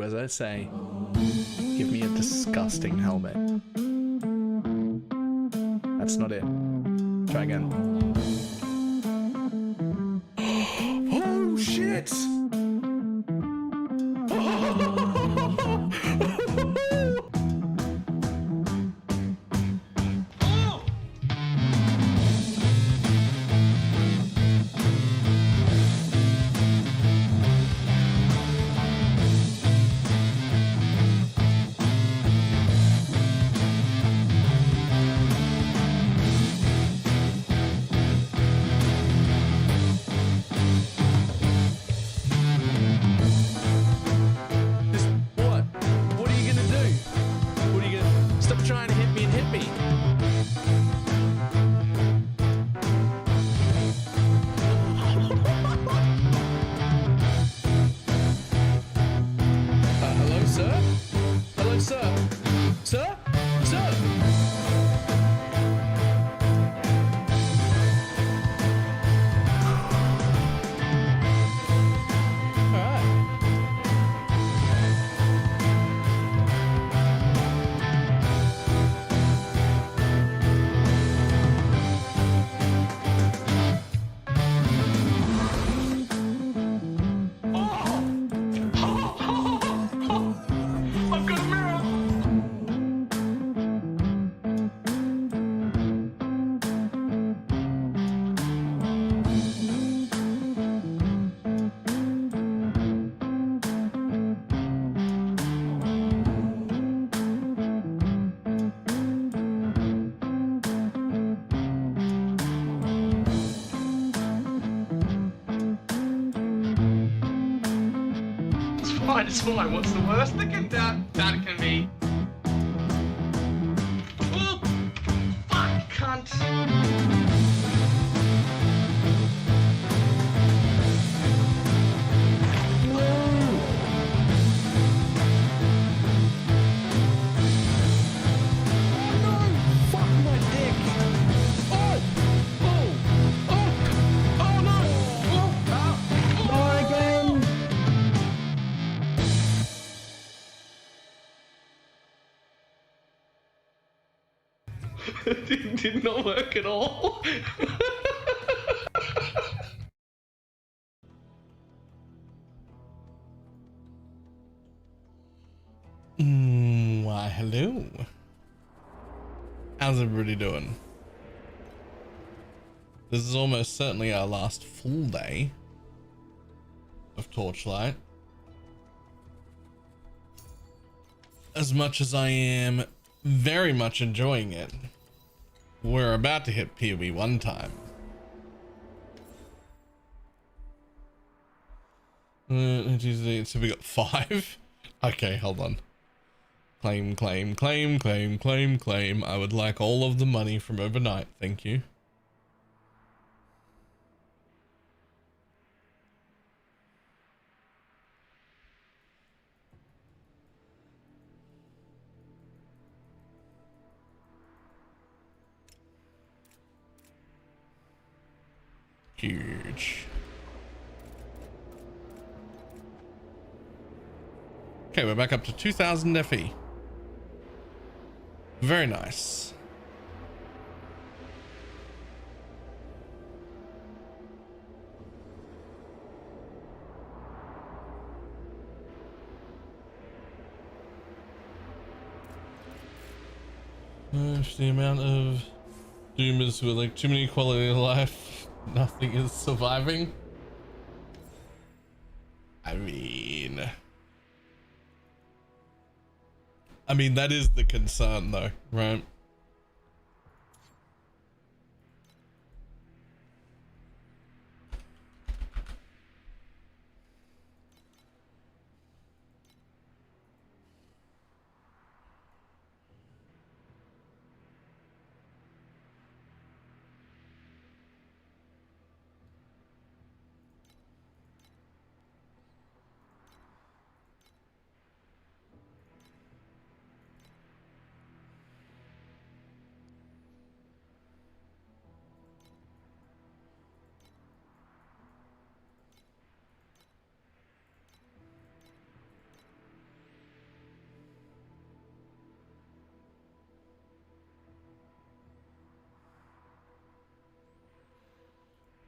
do as I say. Give me a disgusting helmet. That's not it. Try again. Oh shit! It's fine. What's the worst that can be? Oh, fuck, cunt. It did not work at all. Why, hello. How's everybody doing? This is almost certainly our last full day of Torchlight. As much as I am very much enjoying it, we're about to hit PoE 1 time. So we got 5. Okay, hold on. Claim, claim, claim, claim, claim, claim. I would like all of the money from overnight, thank you. Huge. Okay, we're back up to 2000 FE. Very nice. The amount of doomers with like too many quality of life, nothing is surviving. I mean that is the concern though, right?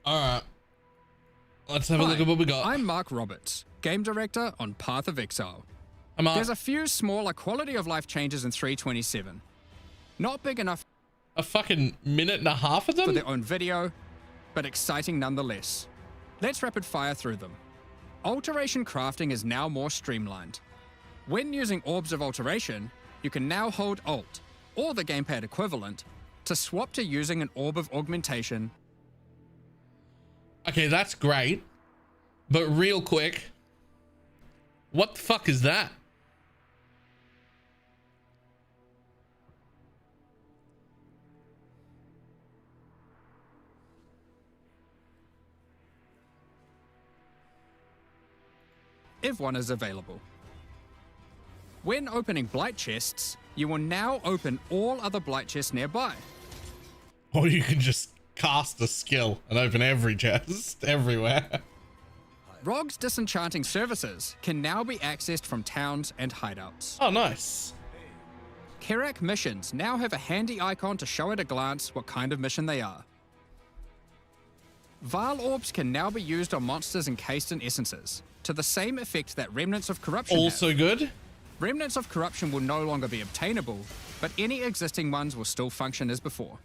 All right. Let's have a look Hi, at what we got. I'm Mark Roberts, Game Director on Path of Exile. I'm There's a few smaller quality of life changes in 327. Not big enough a fucking minute and a half of for them? their own video, but exciting nonetheless. Let's rapid fire through them. Alteration crafting is now more streamlined. When using Orbs of Alteration, you can now hold Alt, or the gamepad equivalent, to swap to using an Orb of Augmentation. Okay, that's great. But real quick, what the fuck is that? If one is available. When opening Blight chests, you will now open all other Blight chests nearby. Or you can just cast a skill and open every chest everywhere. Rogue's disenchanting services can now be accessed from towns and hideouts. Oh, nice. Kerak missions now have a handy icon to show at a glance what kind of mission they are. Vile orbs can now be used on monsters encased in essences, to the same effect that Remnants of Corruption Also have. good. Remnants of Corruption will no longer be obtainable, but any existing ones will still function as before.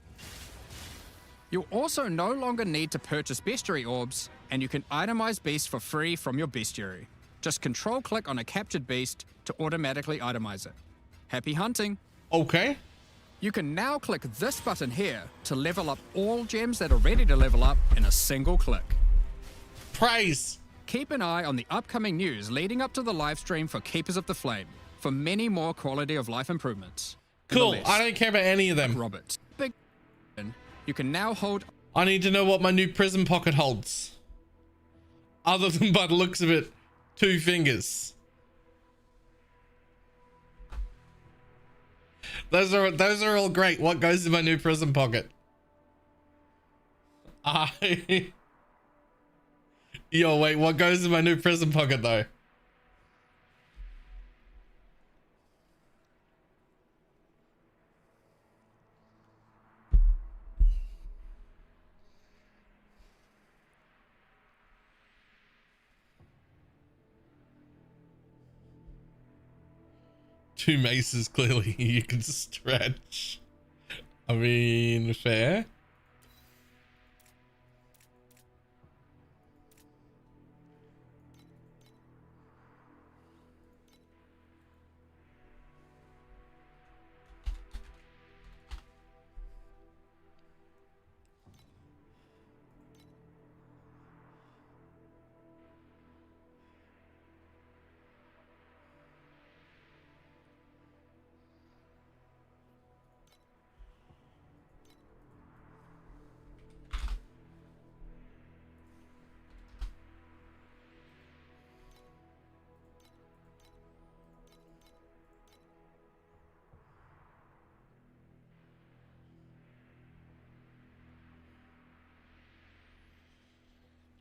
You'll also no longer need to purchase bestiary orbs, and you can itemize beasts for free from your bestiary. Just control-click on a captured beast to automatically itemize it. Happy hunting! Okay. You can now click this button here to level up all gems that are ready to level up in a single click. Praise. Keep an eye on the upcoming news leading up to the live stream for Keepers of the Flame for many more quality of life improvements. Cool. Nonetheless, I don't care about any of them. Robert, big. You can now hold. I need to know what my new prison pocket holds. Other than by the looks of it, 2 fingers. Those are all great. What goes in my new prison pocket? Yo, wait, what goes in my new prison pocket though? Two maces, clearly you can stretch. I mean, fair.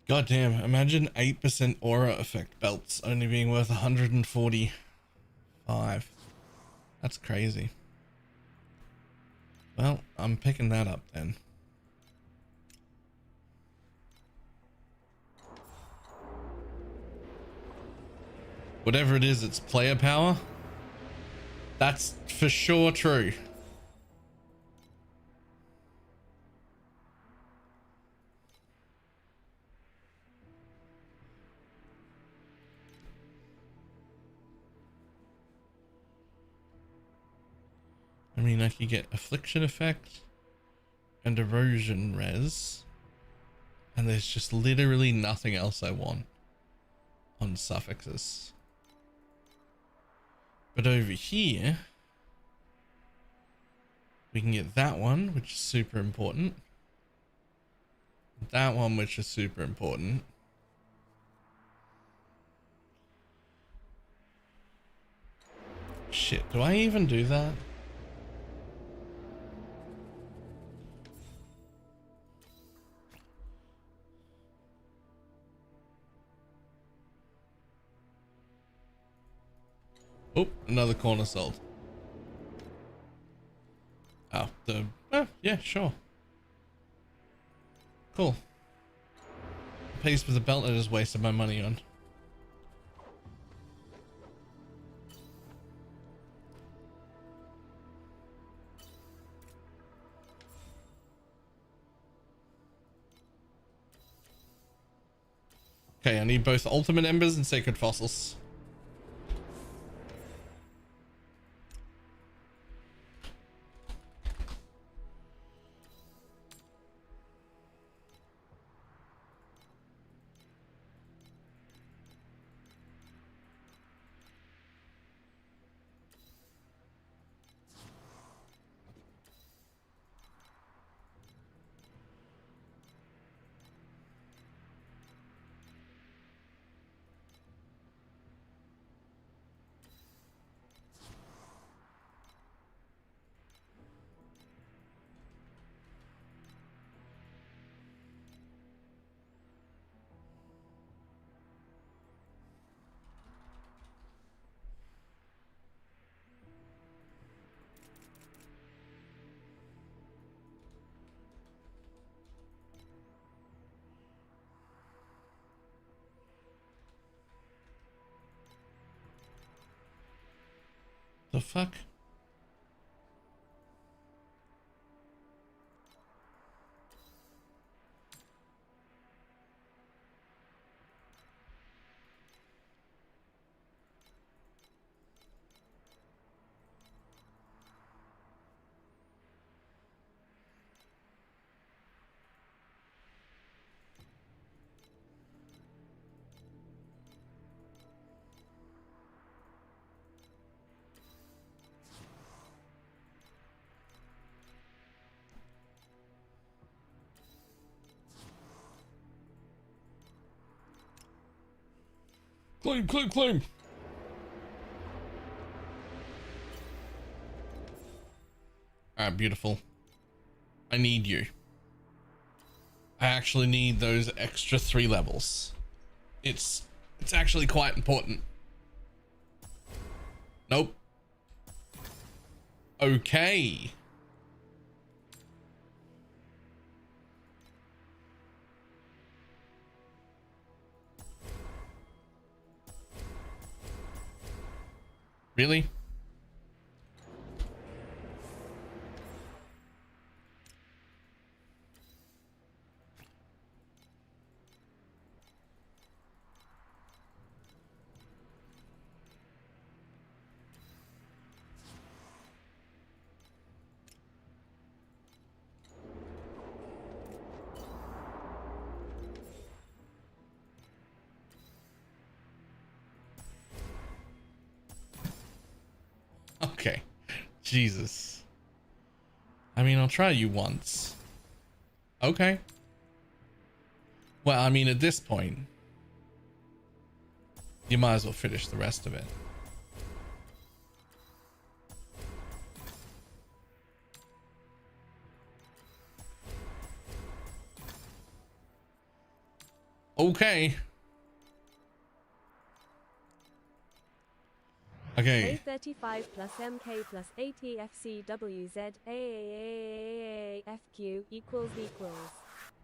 Goddamn, imagine 8% aura effect belts only being worth 145. That's crazy. Well, I'm picking that up then. Whatever it is, it's player power. That's for sure true. I mean, I could get affliction effect and erosion res, and there's just literally nothing else I want on suffixes. But over here, we can get that one, which is super important. That one, which is super important. Shit, do I even do that? Oh, another corner sold. Oh, yeah, sure. Cool. piece with a belt I just wasted my money on. Okay, I need both ultimate embers and sacred fossils. The fuck? Claim, claim, claim. Alright, beautiful. I need you. I actually need those extra 3 levels. It's actually quite important. Nope. Okay. Really? Okay. Jesus. I mean, I'll try you once. Okay. Well, I mean, at this point, you might as well finish the rest of it. Okay. Okay. A35 plus MK plus ATFCWZ AAAFQ equals.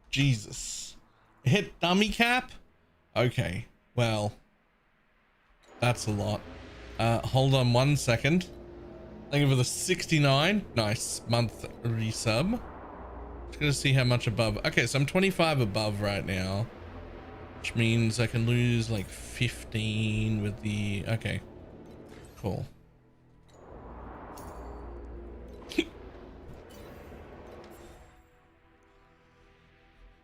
Jesus. Hit dummy cap? Okay. Well, that's a lot. Hold on 1 second. Thank you for the 69. Nice month resub. Just gonna see how much above. Okay, so I'm 25 above right now, which means I can lose like 15 with the. Okay, cool.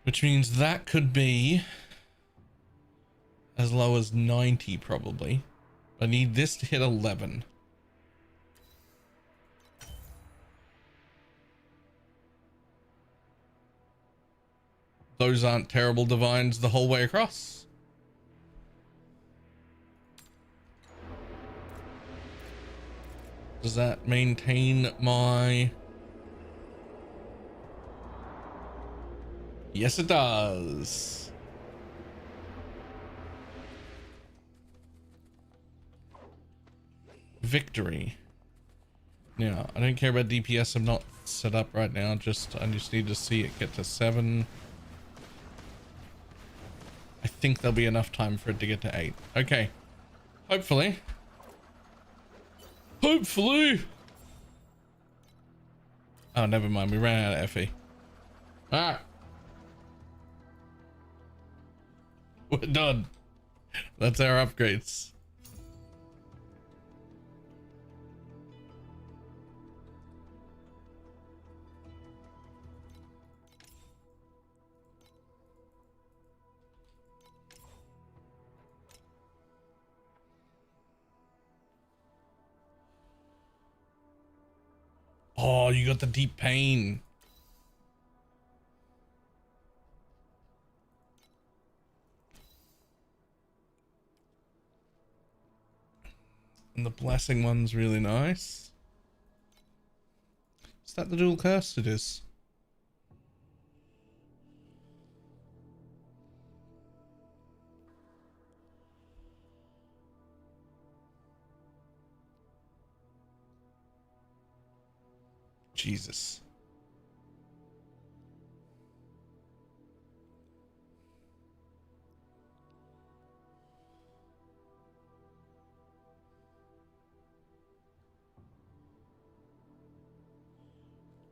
Which means that could be as low as 90 probably. I need this to hit 11. Those aren't terrible divines the whole way across. Does that maintain my... Yes, it does. Victory. Now, I don't care about DPS. I'm not set up right now. I just need to see it get to 7. think there'll be enough time for it to get to 8. Okay. Hopefully. Hopefully. Oh, never mind. We ran out of FE. Ah. We're done. That's our upgrades. Oh, you got the deep pain. And the blessing one's really nice. Is that the dual curse? It is. Jesus.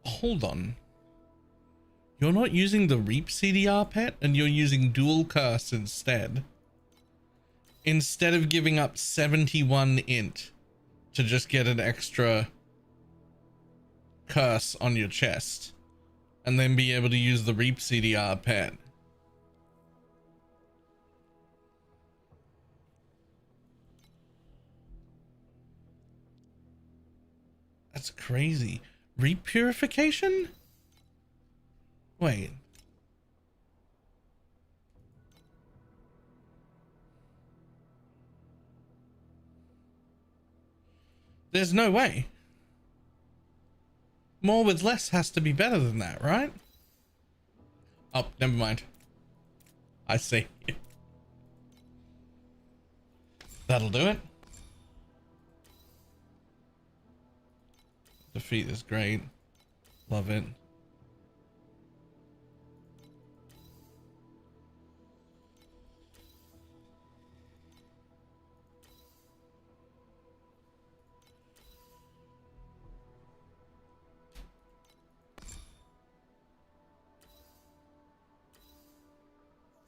Hold on. You're not using the Reap CDR pet and you're using dual curse instead. Instead of giving up 71 int to just get an extra curse on your chest and then be able to use the Reap CDR pet. That's crazy. Reap purification? Wait. There's no way. More with less has to be better than that, right? Oh, never mind. I see. That'll do it. Defeat is great. Love it.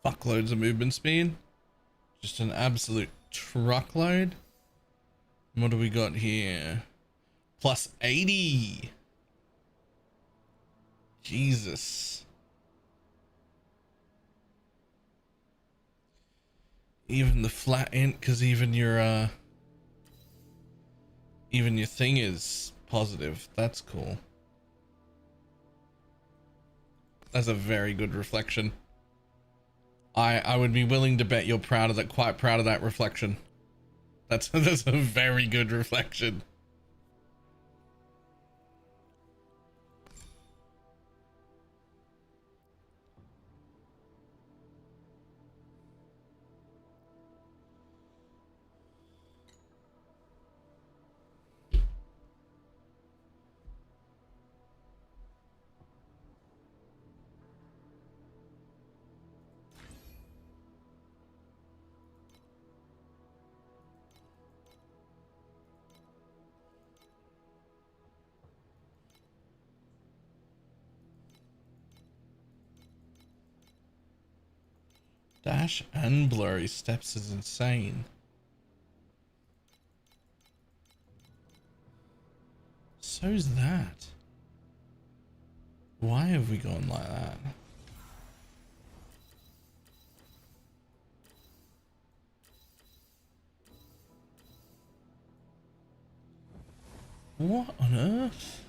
Fuckloads of movement speed. Just an absolute truckload. What do we got here? Plus 80. Jesus. Even the flat int, because even your thing is positive. That's cool. That's a very good reflection. I would be willing to bet you're proud of that, quite proud of that reflection. That's a very good reflection. Dash and blurry steps is insane. So's that. Why have we gone like that? What on earth?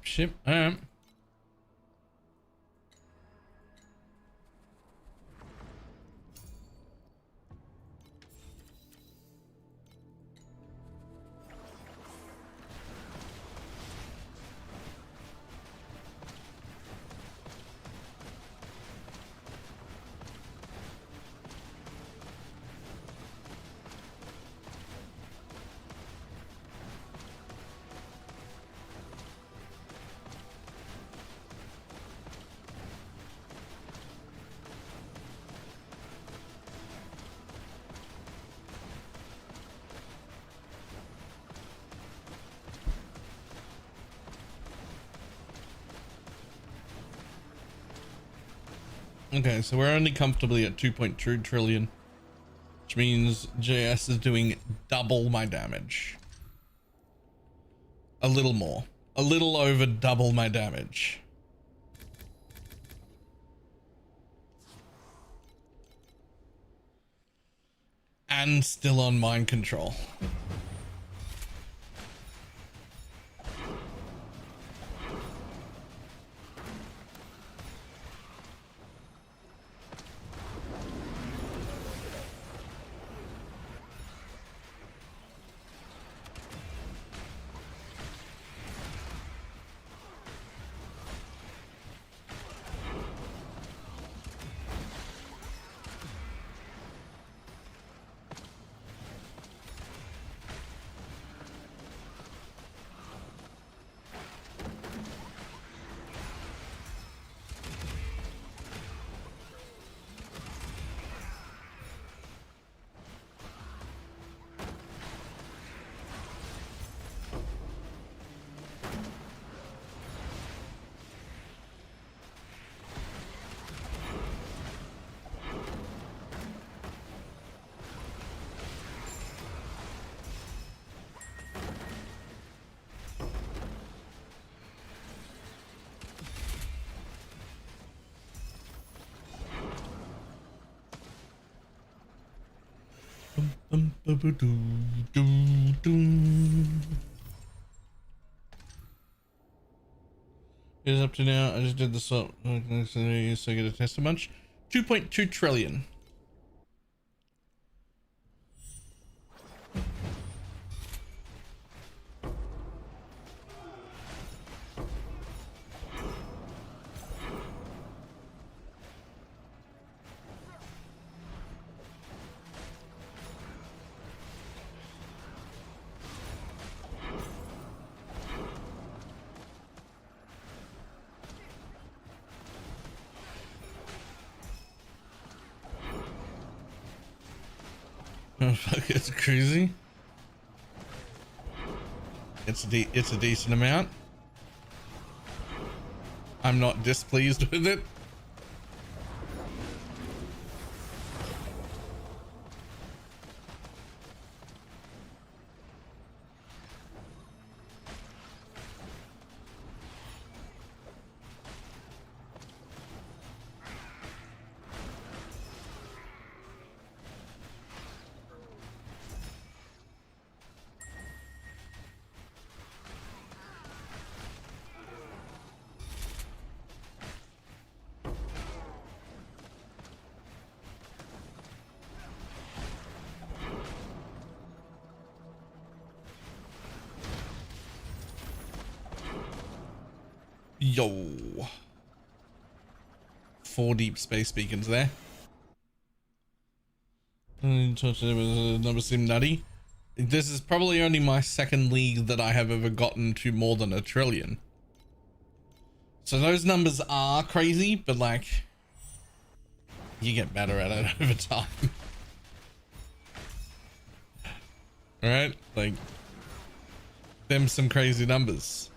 ship. Alright. Okay, so we're only comfortably at 2.2 trillion, which means JS is doing double my damage. A little more. A little over double my damage. And still on mind control. It is up to now. I just did the swap, so I get a test a bunch. 2.2 trillion. Oh fuck, it's crazy. It's a decent amount. I'm not displeased with it. Yo. 4 deep space beacons there. Number seem nutty. This is probably only my second league that I have ever gotten to more than 1 trillion. So those numbers are crazy, but like, you get better at it over time. Alright? Like, them some crazy numbers.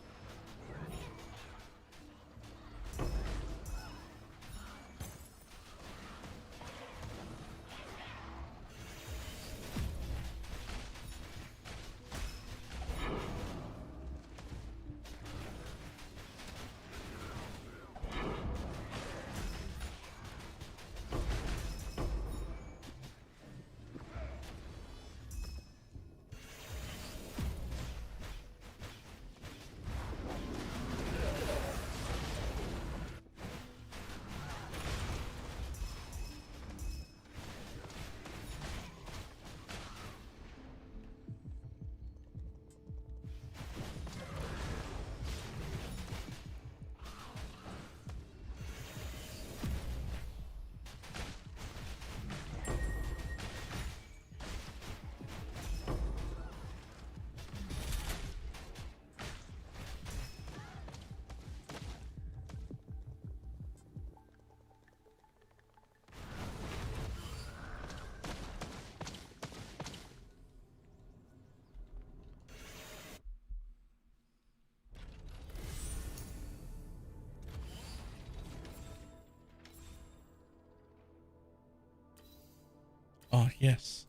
yes.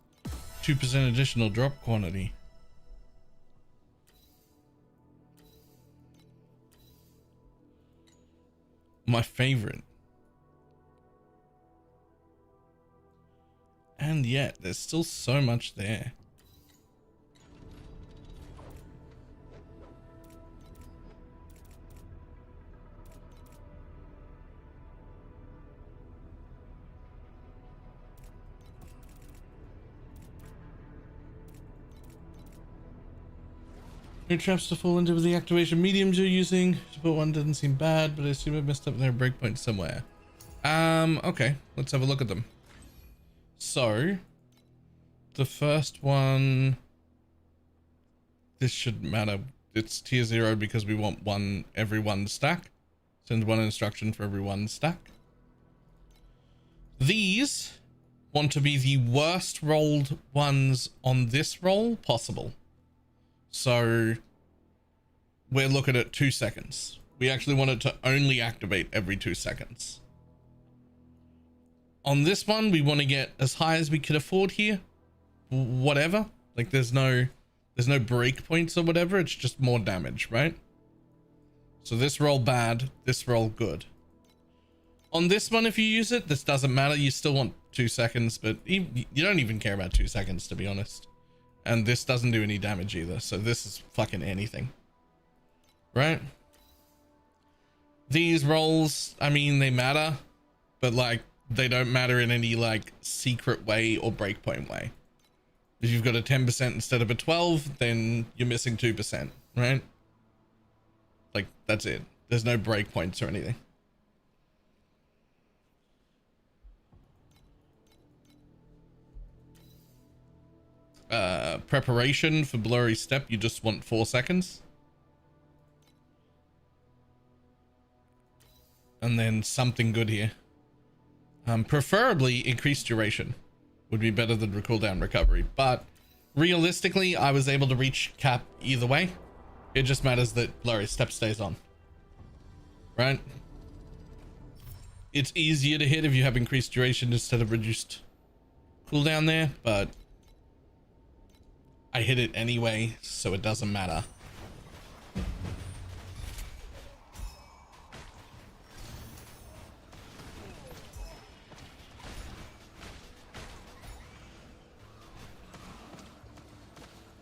2% additional drop quantity. My favorite. And yet, there's still so much there. Your traps to fall into with the activation mediums you're using. Support one doesn't seem bad, but I assume I messed up their breakpoint somewhere. Okay, let's have a look at them. So, the first one, this shouldn't matter. It's tier 0 because we want one every one stack. Send one instruction for every one stack. These want to be the worst rolled ones on this roll possible. So we're looking at 2 seconds. We actually want it to only activate every 2 seconds. On this one, we want to get as high as we could afford here. Whatever. Like there's no break points or whatever. It's just more damage, right? So this roll bad, this roll good. On this one, if you use it, this doesn't matter. You still want 2 seconds, but you don't even care about 2 seconds, to be honest. And this doesn't do any damage either. So this is fucking anything. Right? These rolls, I mean, they matter, but like, they don't matter in any like secret way or breakpoint way. If you've got a 10% instead of a 12, then you're missing 2%, right? Like, that's it. There's no breakpoints or anything. Preparation for blurry step, you just want 4 seconds. And then something good here. Preferably increased duration would be better than cooldown recovery, but realistically I was able to reach cap either way. It just matters that blurry step stays on, right? It's easier to hit if you have increased duration instead of reduced cooldown there, but I hit it anyway, so it doesn't matter.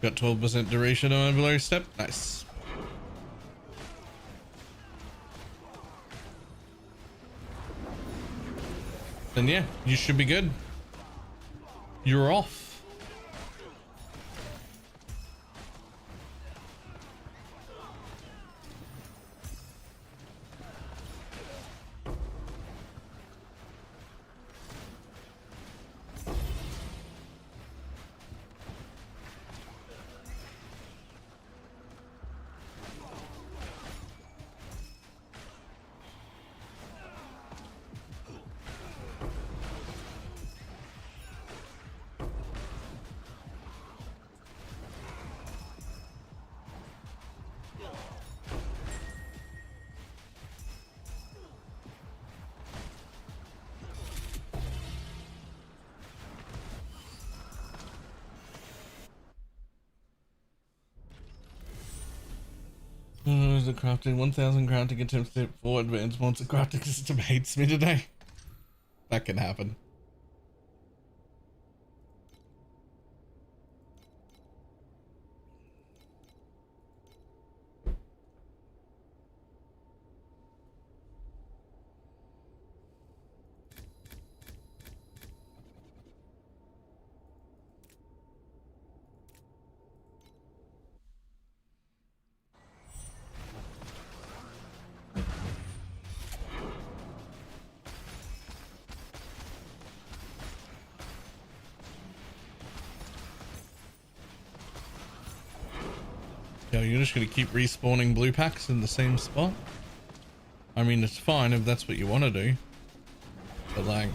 Got 12% duration on a blurry step. Nice. Then yeah, you should be good. You're off. The crafting 1000 crafting attempts to forward advance once the crafting system hates me today. That can happen. Yo, you're just gonna keep respawning blue packs in the same spot? I mean, it's fine if that's what you want to do, but like,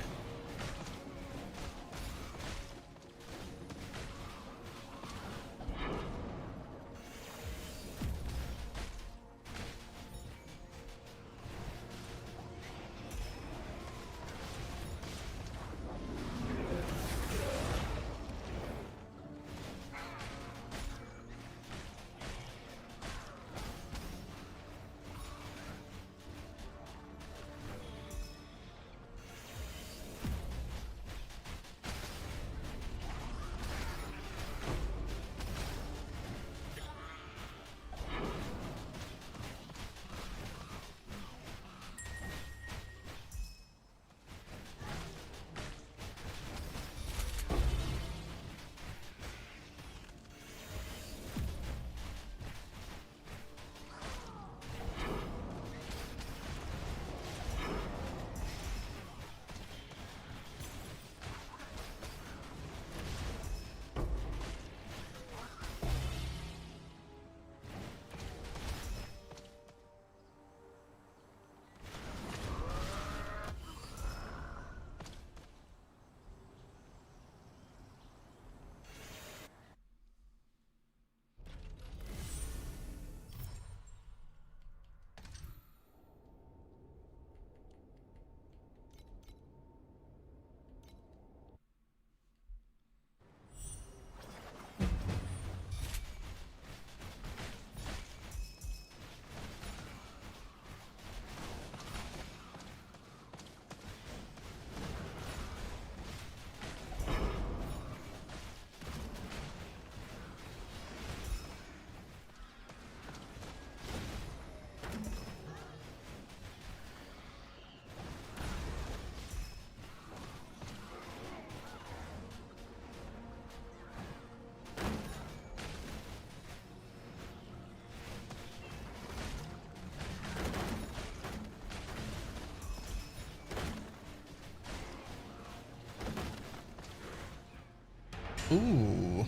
Ooh.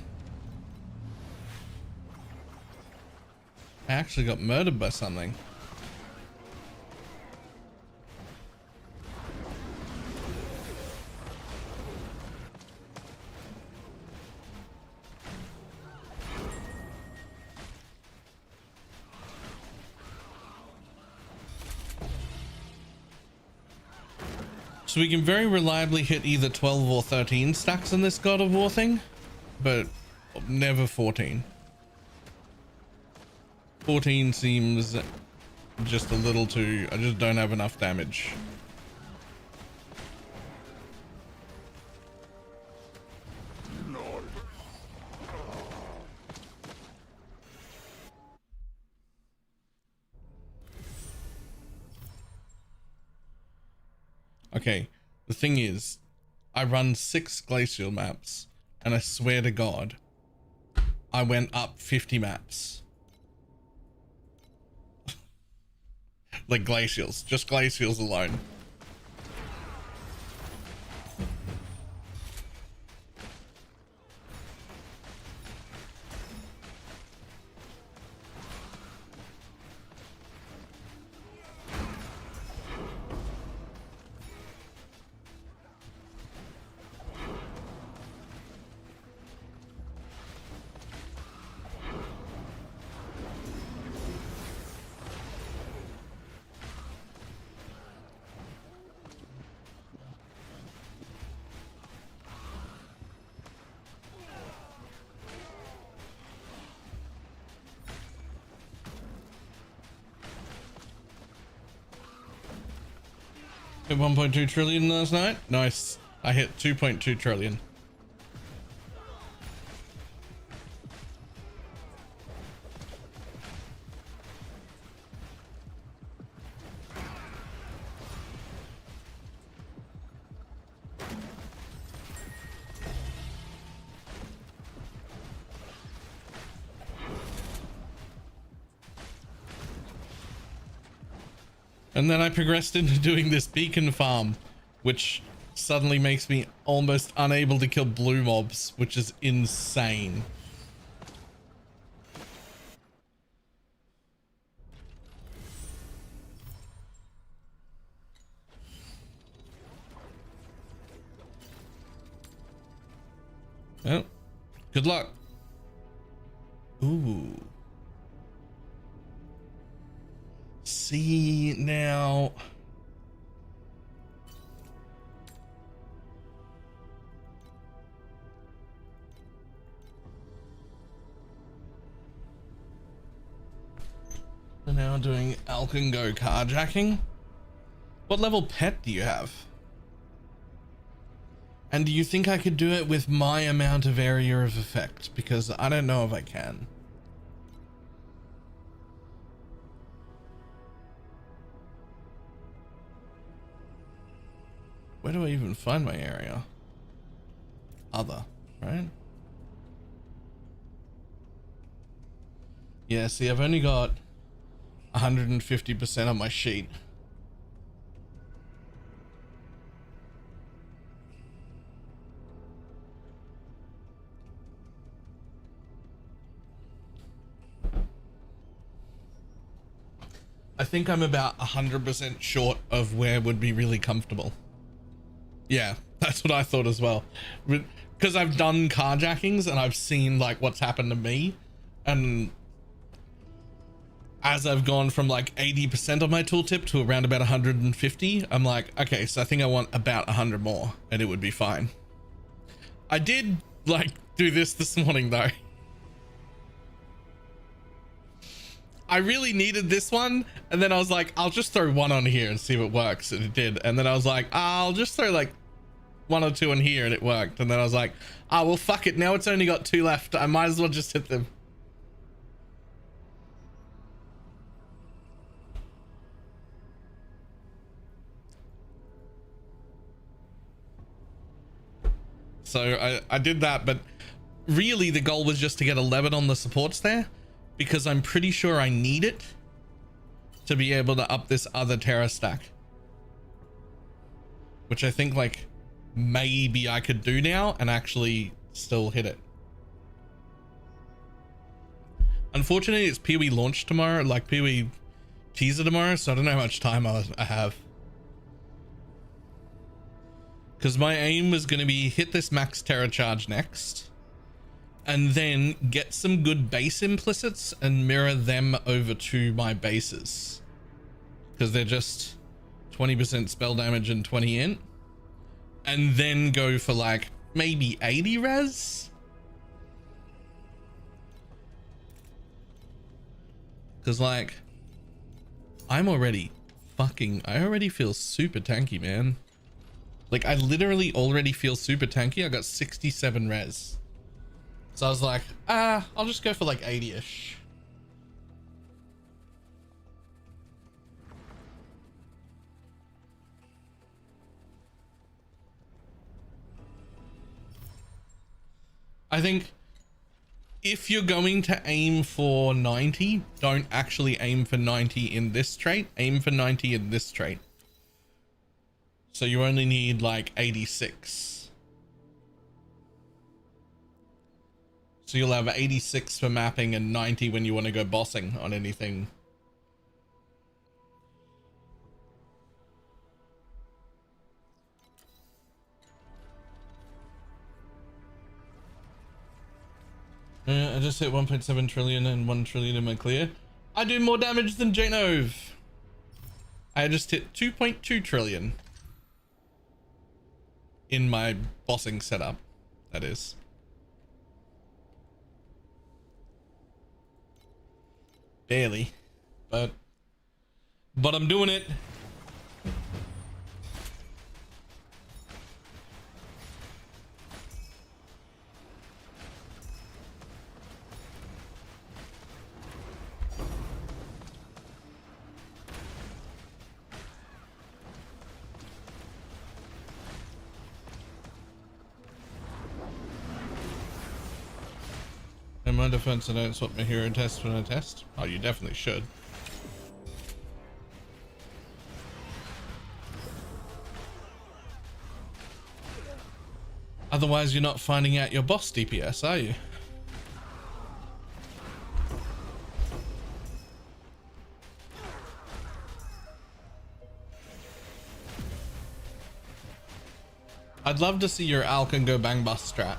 I actually got murdered by something. So we can very reliably hit either 12 or 13 stacks in this God of War thing, but never 14. 14 seems just a little too, I just don't have enough damage. Okay, the thing is, I run 6 glacial maps, and I swear to God, I went up 50 maps. Like glacials, just glacials alone. Hit 1.2 trillion last night. Nice. I hit 2.2 trillion. And then I progressed into doing this beacon farm, which suddenly makes me almost unable to kill blue mobs, which is insane. Well, good luck. Ooh. See now. We're now doing Alkengo carjacking. What level pet do you have? And do you think I could do it with my amount of area of effect? Because I don't know if I can. Where do I even find my area? Other, right? Yeah, see, I've only got 150% on my sheet. I think I'm about 100% short of where would be really comfortable. Yeah, that's what I thought as well. Because I've done carjackings and I've seen like what's happened to me. And as I've gone from like 80% of my tooltip to around about 150, I'm like, okay, so I think I want about 100 more and it would be fine. I did like do this morning though. I really needed this one, and then I was like, I'll just throw one on here and see if it works, and it did. And then I was like, I'll just throw like 1 or 2 in here, and it worked. And then I was like, oh well, fuck it, now it's only got 2 left, I might as well just hit them. So I did that, but really the goal was just to get 11 on the supports there, because I'm pretty sure I need it to be able to up this other Terra stack, which I think like maybe I could do now and actually still hit it. Unfortunately, it's Pee-wee launch tomorrow, like Pee-wee teaser tomorrow, so I don't know how much time I have. Because my aim was going to be hit this max terror charge next, and then get some good base implicits and mirror them over to my bases. Because they're just 20% spell damage and 20 int. And then go for like maybe 80 res. Because like, I already feel super tanky, man. Like I literally already feel super tanky. I got 67 res. So I was like, I'll just go for like 80-ish. I think if you're going to aim for 90, don't actually aim for 90 in this trait. Aim for 90 in this trait. So you only need like 86. So you'll have 86 for mapping and 90 when you want to go bossing on anything. I just hit 1.7 trillion and 1 trillion in my clear. I do more damage than Janove. I just hit 2.2 trillion in my bossing setup, that is. Barely, but I'm doing it. In my defense, I don't swap my hero test when I test. Oh, you definitely should. Otherwise, you're not finding out your boss DPS, are you? I'd love to see your Alkan go bang bust strat.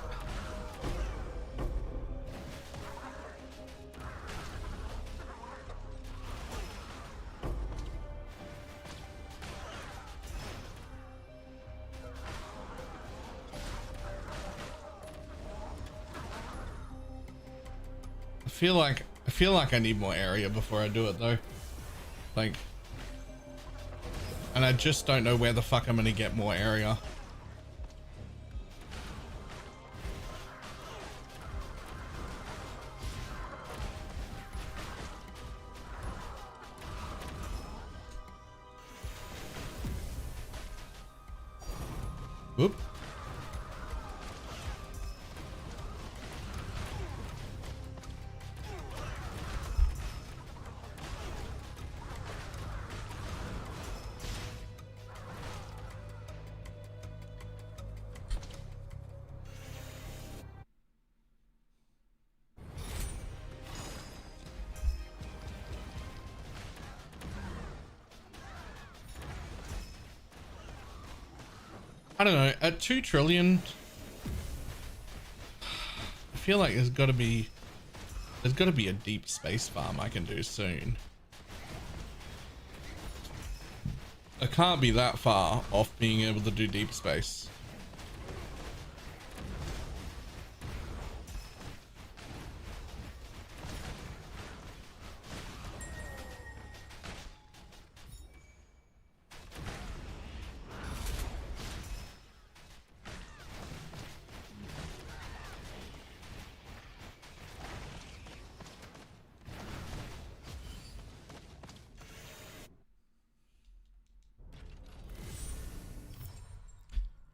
I feel like I need more area before I do it though. Like, and I just don't know where the fuck I'm gonna get more area. Whoop. I don't know, at 2 trillion, I feel like there's got to be a deep space farm I can do soon. I can't be that far off being able to do deep space.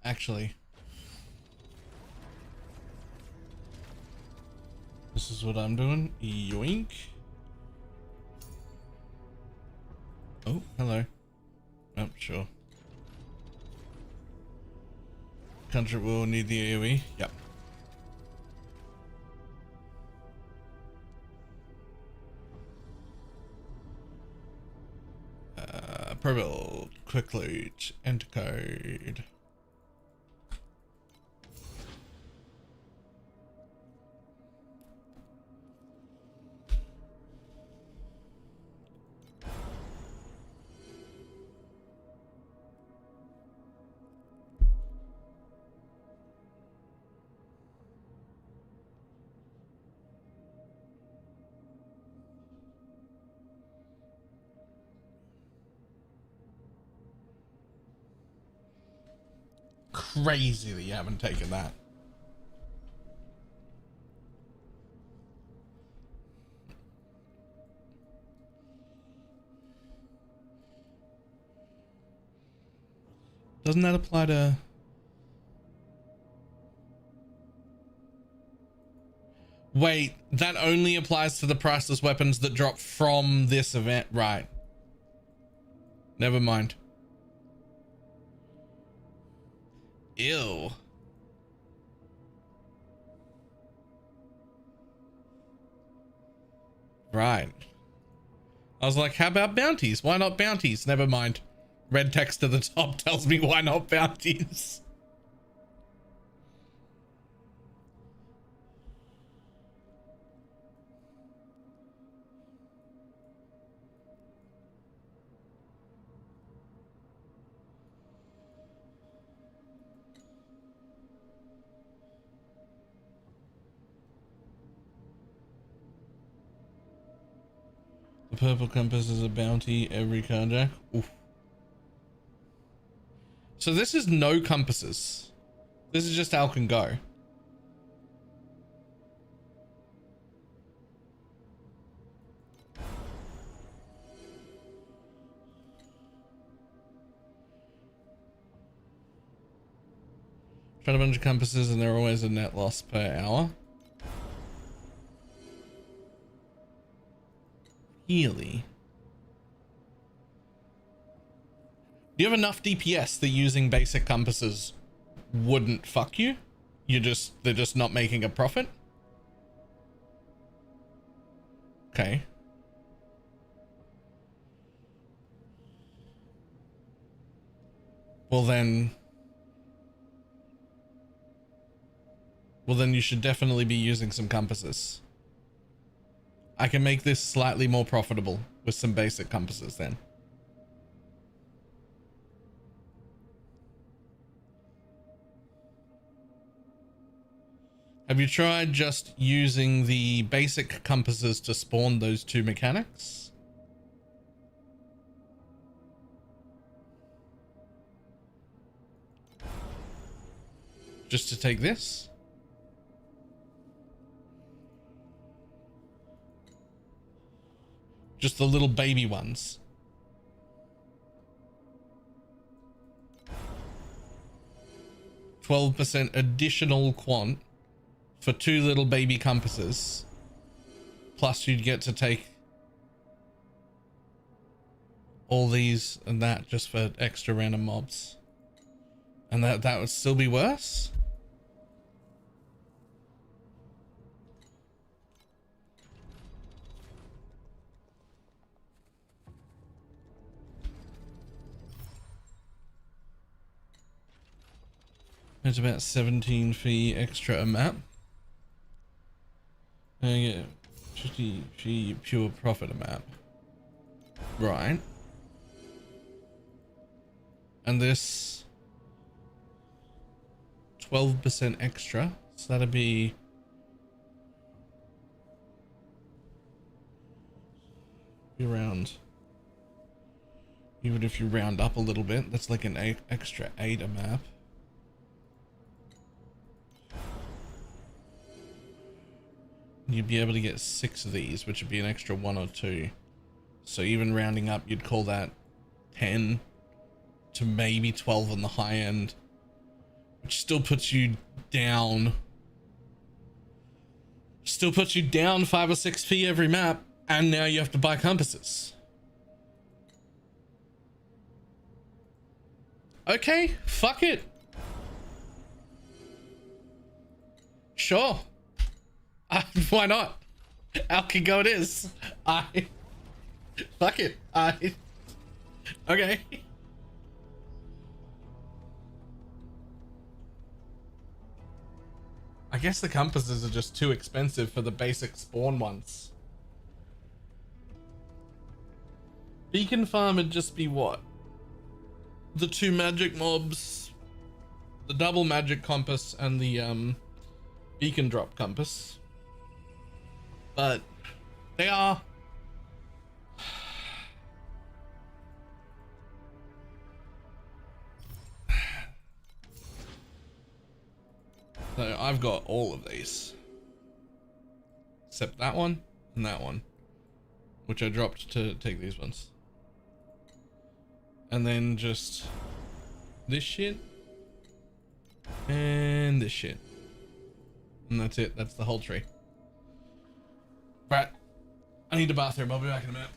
Actually, this is what I'm doing. Yoink. Oh, hello. Oh, sure. Country will need the AoE. Yep. Prebuild, quick loot, enter code. Crazy that you haven't taken that. Doesn't that apply to... Wait, that only applies to the priceless weapons that drop from this event, right? Never mind. Ew. Right. I was like, how about bounties? Why not bounties? Never mind. Red text at the top tells me why not bounties. The purple compass is a bounty every carjack. Oof. So this is no compasses. This is just Al can go. Try a bunch of compasses and they're always a net loss per hour. Really? Do you have enough DPS that using basic compasses wouldn't fuck you? They're just not making a profit? Okay. Well then you should definitely be using some compasses. I can make this slightly more profitable with some basic compasses then. Have you tried just using the basic compasses to spawn those two mechanics? Just to take this? Just the little baby ones. %, additional quant for 2 little baby compasses. Plus you'd get to take all these and that just for extra random mobs. And that would still be worse? It's about 17 fee extra a map. And I get 50 fee pure profit a map. Right. And this 12% extra. So that'd be around, even if you round up a little bit, that's like an extra 8 a map. You'd be able to get 6 of these, which would be an extra 1 or 2. So even rounding up, you'd call that 10 to maybe 12 on the high end, which still puts you down. Still puts you down 5 or 6p every map, and now you have to buy compasses. Okay, fuck it. Sure. Why not? How can go it is. Fuck it. Okay. I guess the compasses are just too expensive for the basic spawn ones. Beacon farm would just be what? The 2 magic mobs, the double magic compass, and the beacon drop compass. But they are so I've got all of these except that one and that one, which I dropped to take these ones, and then just this shit and this shit, and that's it. That's the whole tree. Right, I need a bathroom. I'll be back in a minute.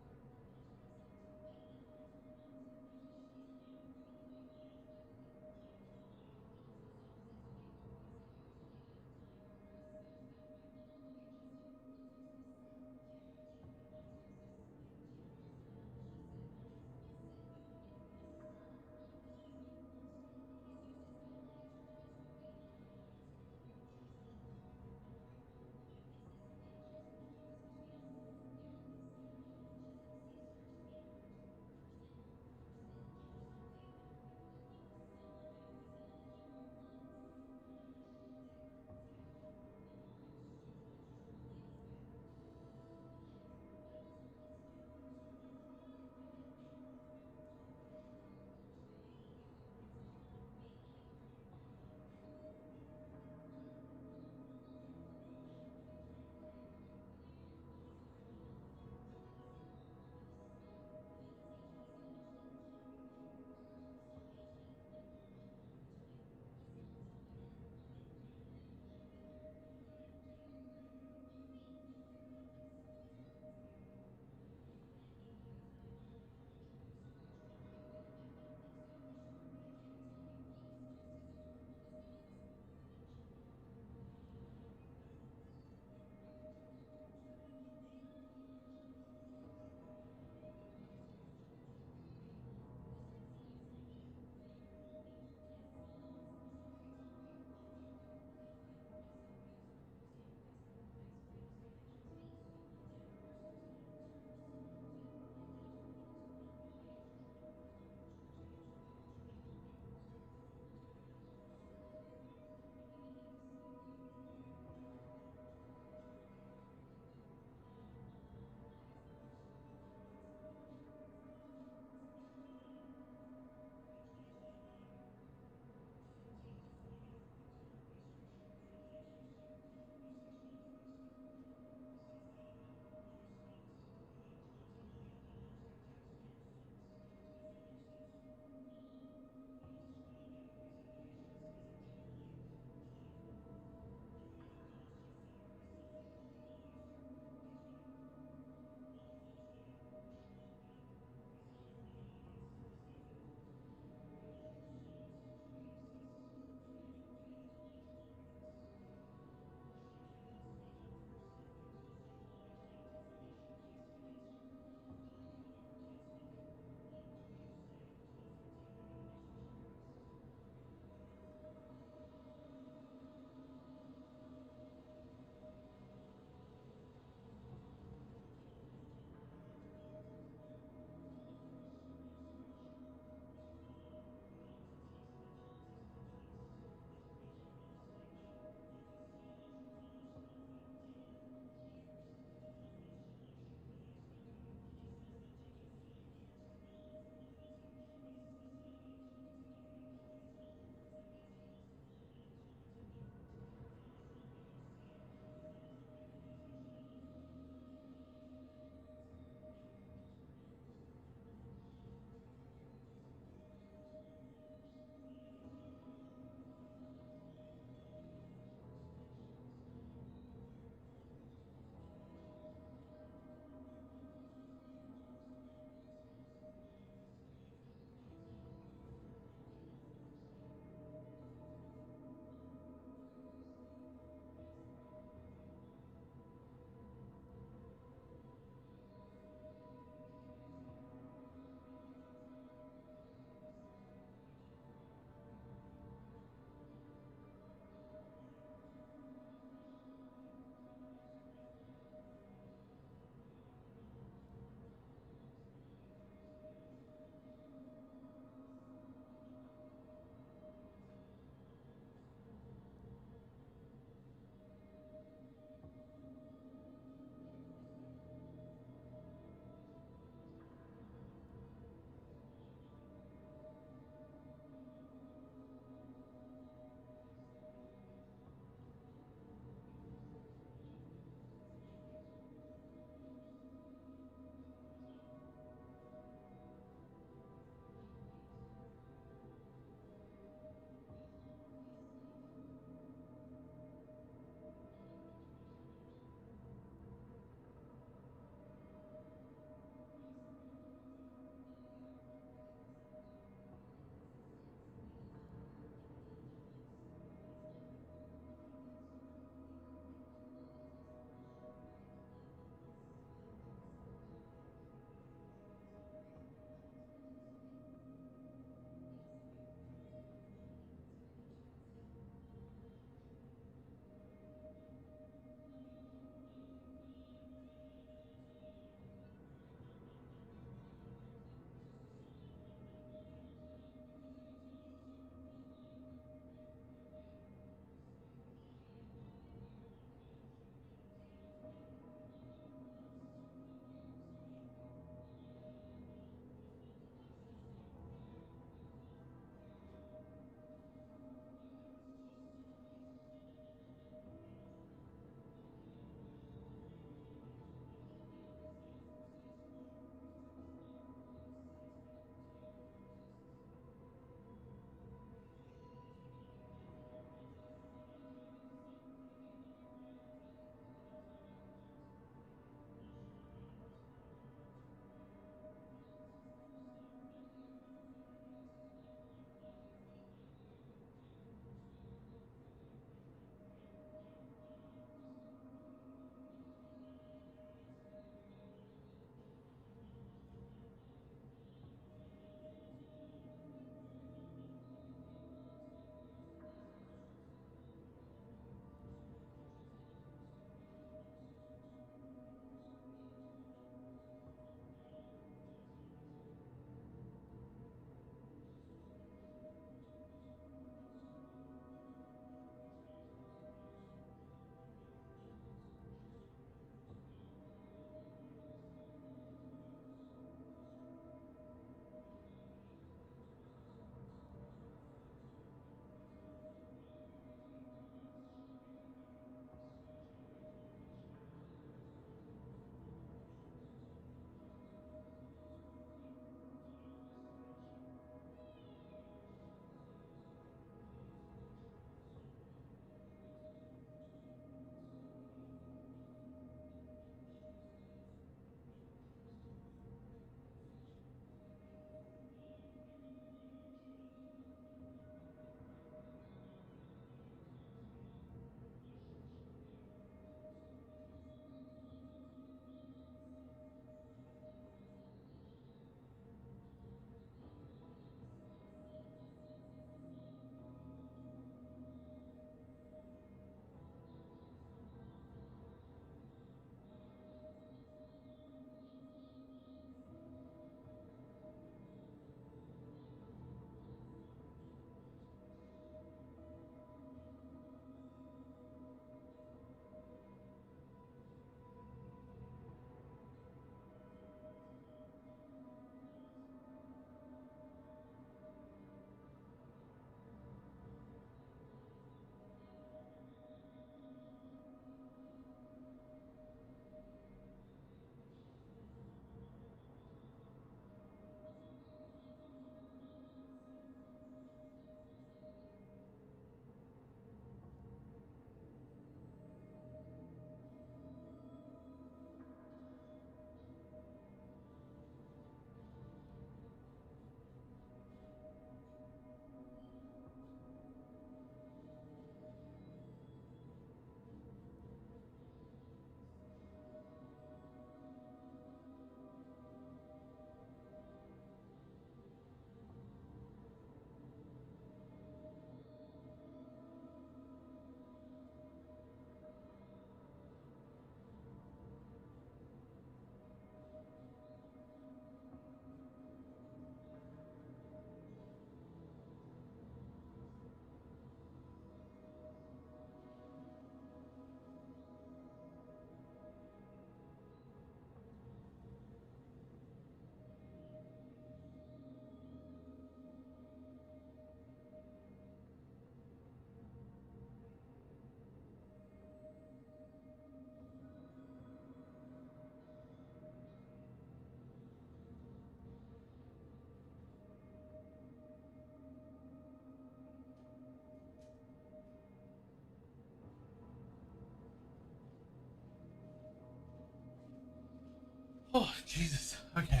Oh, Jesus. Okay.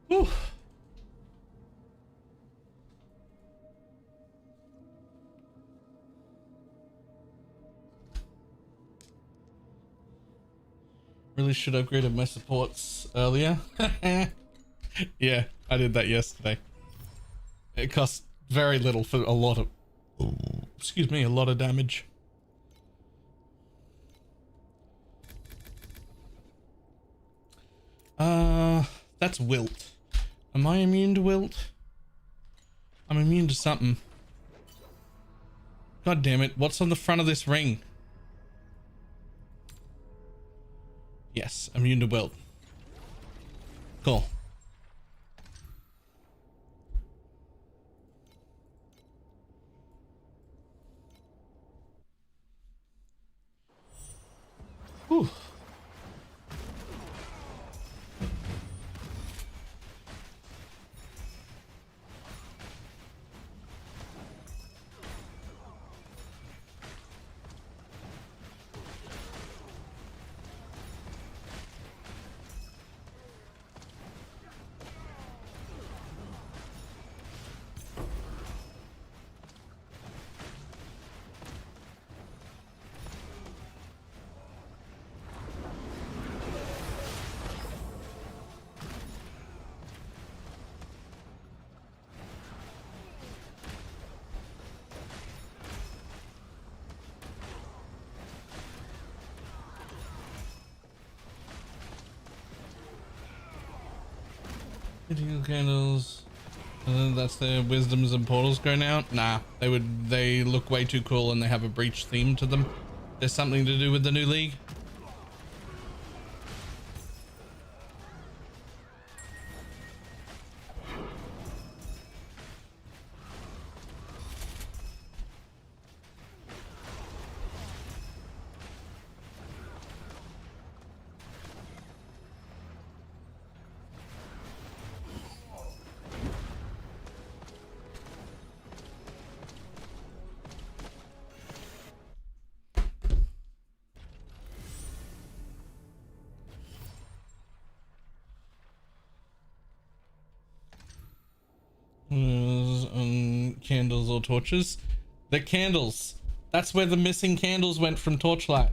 Whew. Really should have upgraded my supports earlier. Yeah, I did that yesterday. It cost very little for a lot of, excuse me, a lot of damage. That's wilt. Am I immune to wilt? I'm immune to something. God damn it, what's on the front of this ring? Yes, immune to wilt. Cool. Whew. Critical candles. That's their wisdoms and portals going out. Nah, they look way too cool and they have a breach theme to them. There's something to do with the new league. Candles or torches. The candles. That's where the missing candles went from Torchlight.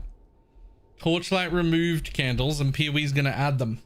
Torchlight removed candles and PoE's gonna add them.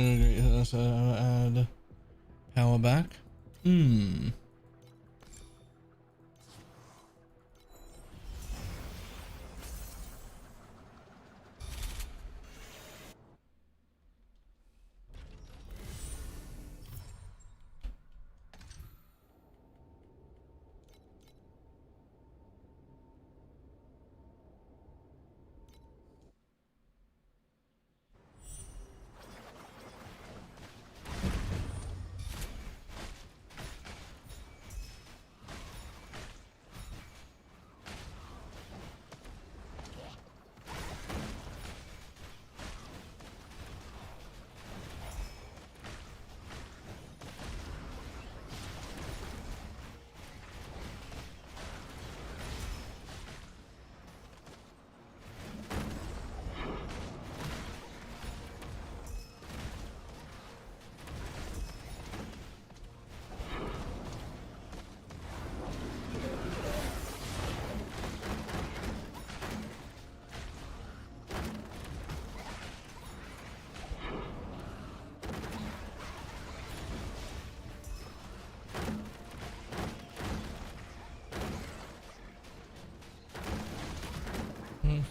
Let's add power back.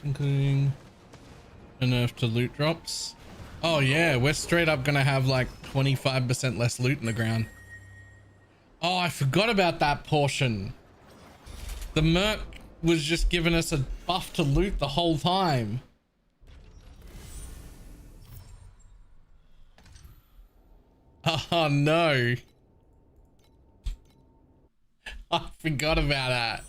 including a nerf to loot drops. Oh yeah, we're straight up gonna have like 25% less loot in the ground. Oh, I forgot about that portion. The merc was just giving us a buff to loot the whole time. Oh no. I forgot about that.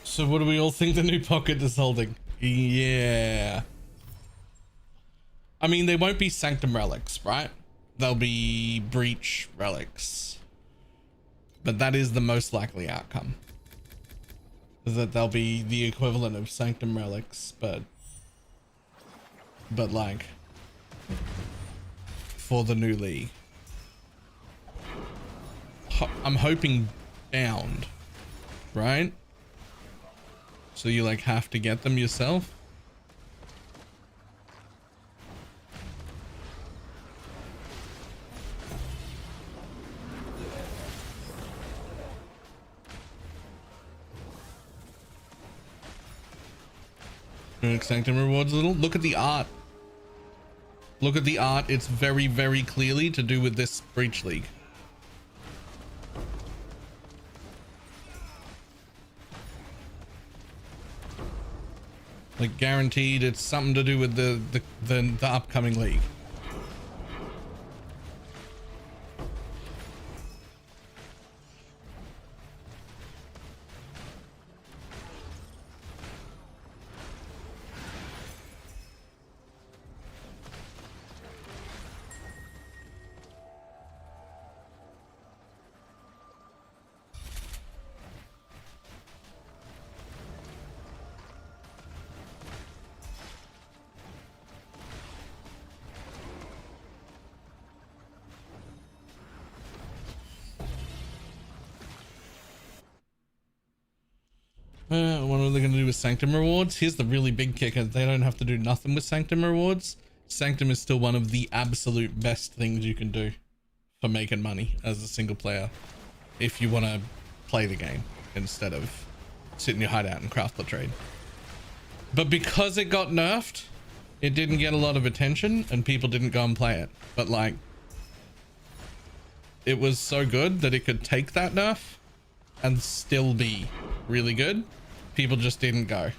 So what do we all think the new pocket is holding? Yeah. I mean, they won't be Sanctum relics, right? They'll be Breach relics. But that is the most likely outcome. Is that they'll be the equivalent of Sanctum relics, but like for the new league. I'm hoping bound, right? So you like have to get them yourself. Sanctum rewards a little. Look at the art. Look at the art. It's very, very clearly to do with this Breach League. Like guaranteed it's something to do with the upcoming league. What are they going to do with Sanctum rewards? Here's the really big kicker. They don't have to do nothing with Sanctum rewards. Sanctum is still one of the absolute best things you can do for making money as a single player. If you want to play the game instead of sit in your hideout and craft the trade. But because it got nerfed, it didn't get a lot of attention and people didn't go and play it. But like, it was so good that it could take that nerf and still be really good. People just didn't go.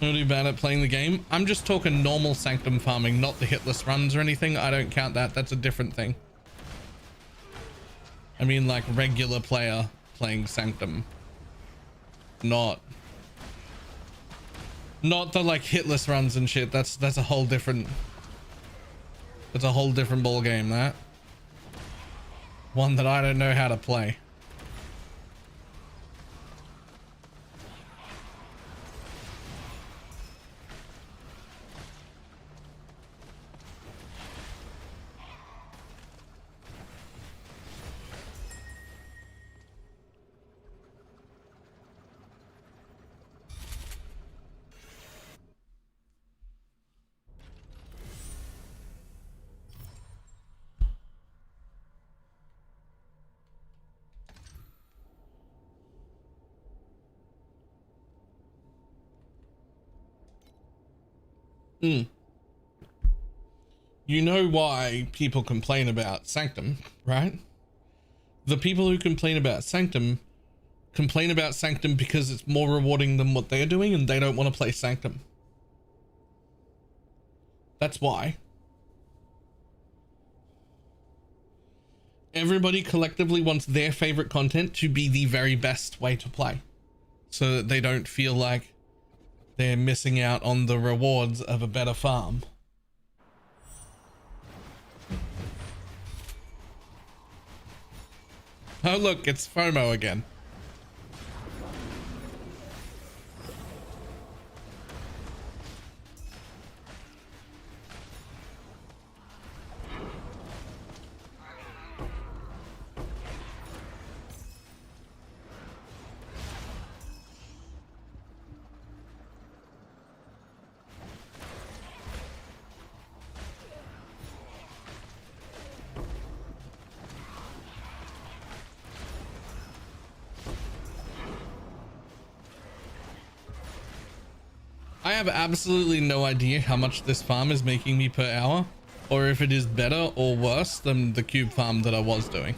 Not too bad at playing the game. I'm just talking normal Sanctum farming, not the hitless runs or anything. I don't count that. That's a different thing. I mean like regular player playing Sanctum. Not the like hitless runs and shit. That's a whole different ball game, that one that I don't know how to play. You know why people complain about Sanctum, right? The people who complain about Sanctum because it's more rewarding than what they're doing and they don't want to play Sanctum. That's why. Everybody collectively wants their favorite content to be the very best way to play, so that they don't feel like they're missing out on the rewards of a better farm. Oh look, it's FOMO again. I have absolutely no idea how much this farm is making me per hour, or if it is better or worse than the cube farm that I was doing.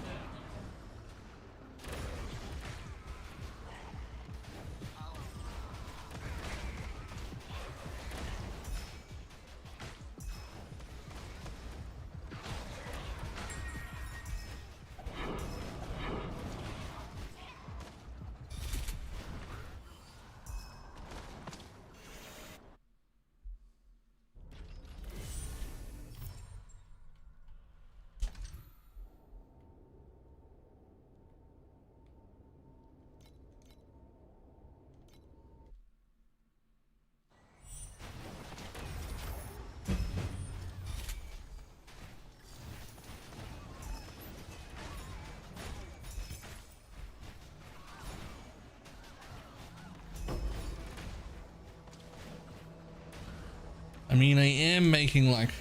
I mean, I am making like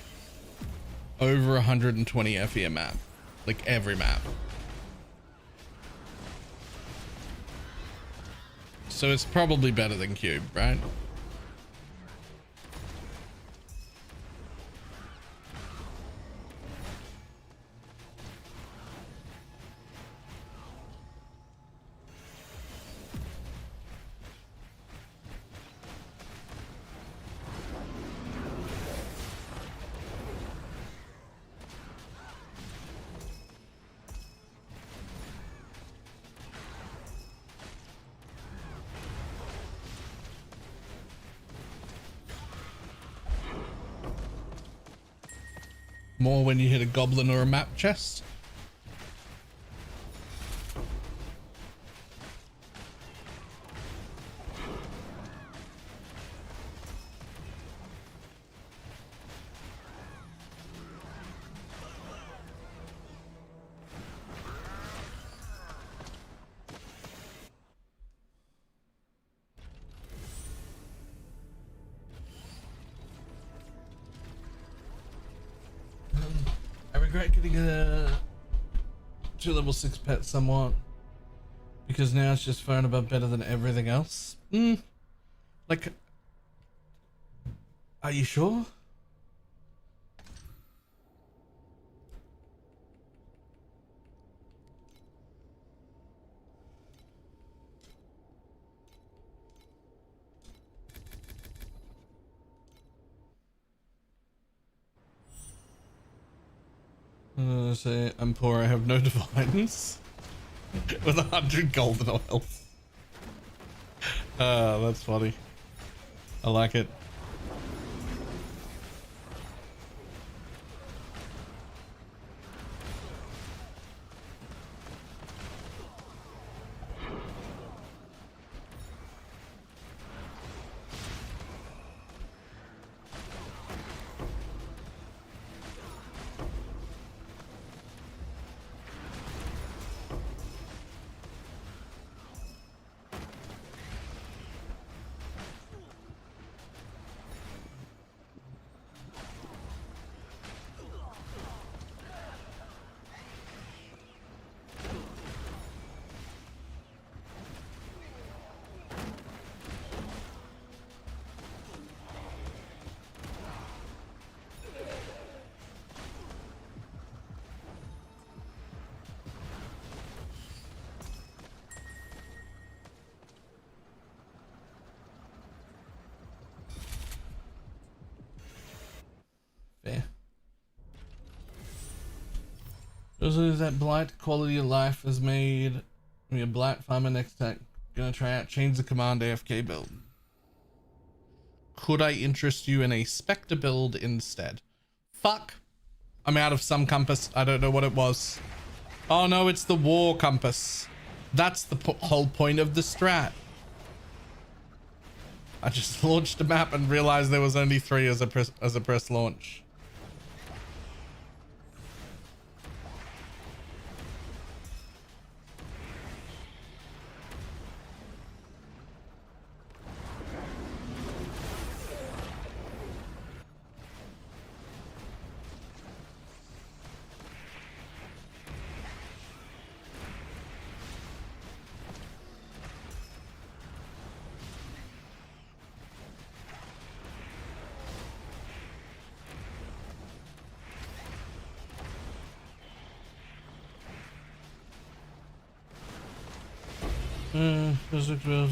over 120 FE a map, like every map. So it's probably better than cube, right? More when you hit a goblin or a map chest. I regret getting a 2 level 6 pet somewhat, because now it's just phone about better than everything else. Like, are you sure? Say I'm poor, I have no divines. With 100 golden oils. That's funny. I like it. Also, that blight quality of life has made me a blight farmer next time. Gonna try out change the command AFK build. Could I interest you in a Spectre build instead? Fuck. I'm out of some compass. I don't know what it was. Oh no, it's the war compass. That's the whole point of the strat. I just launched a map and realized there was only 3 as a press launch.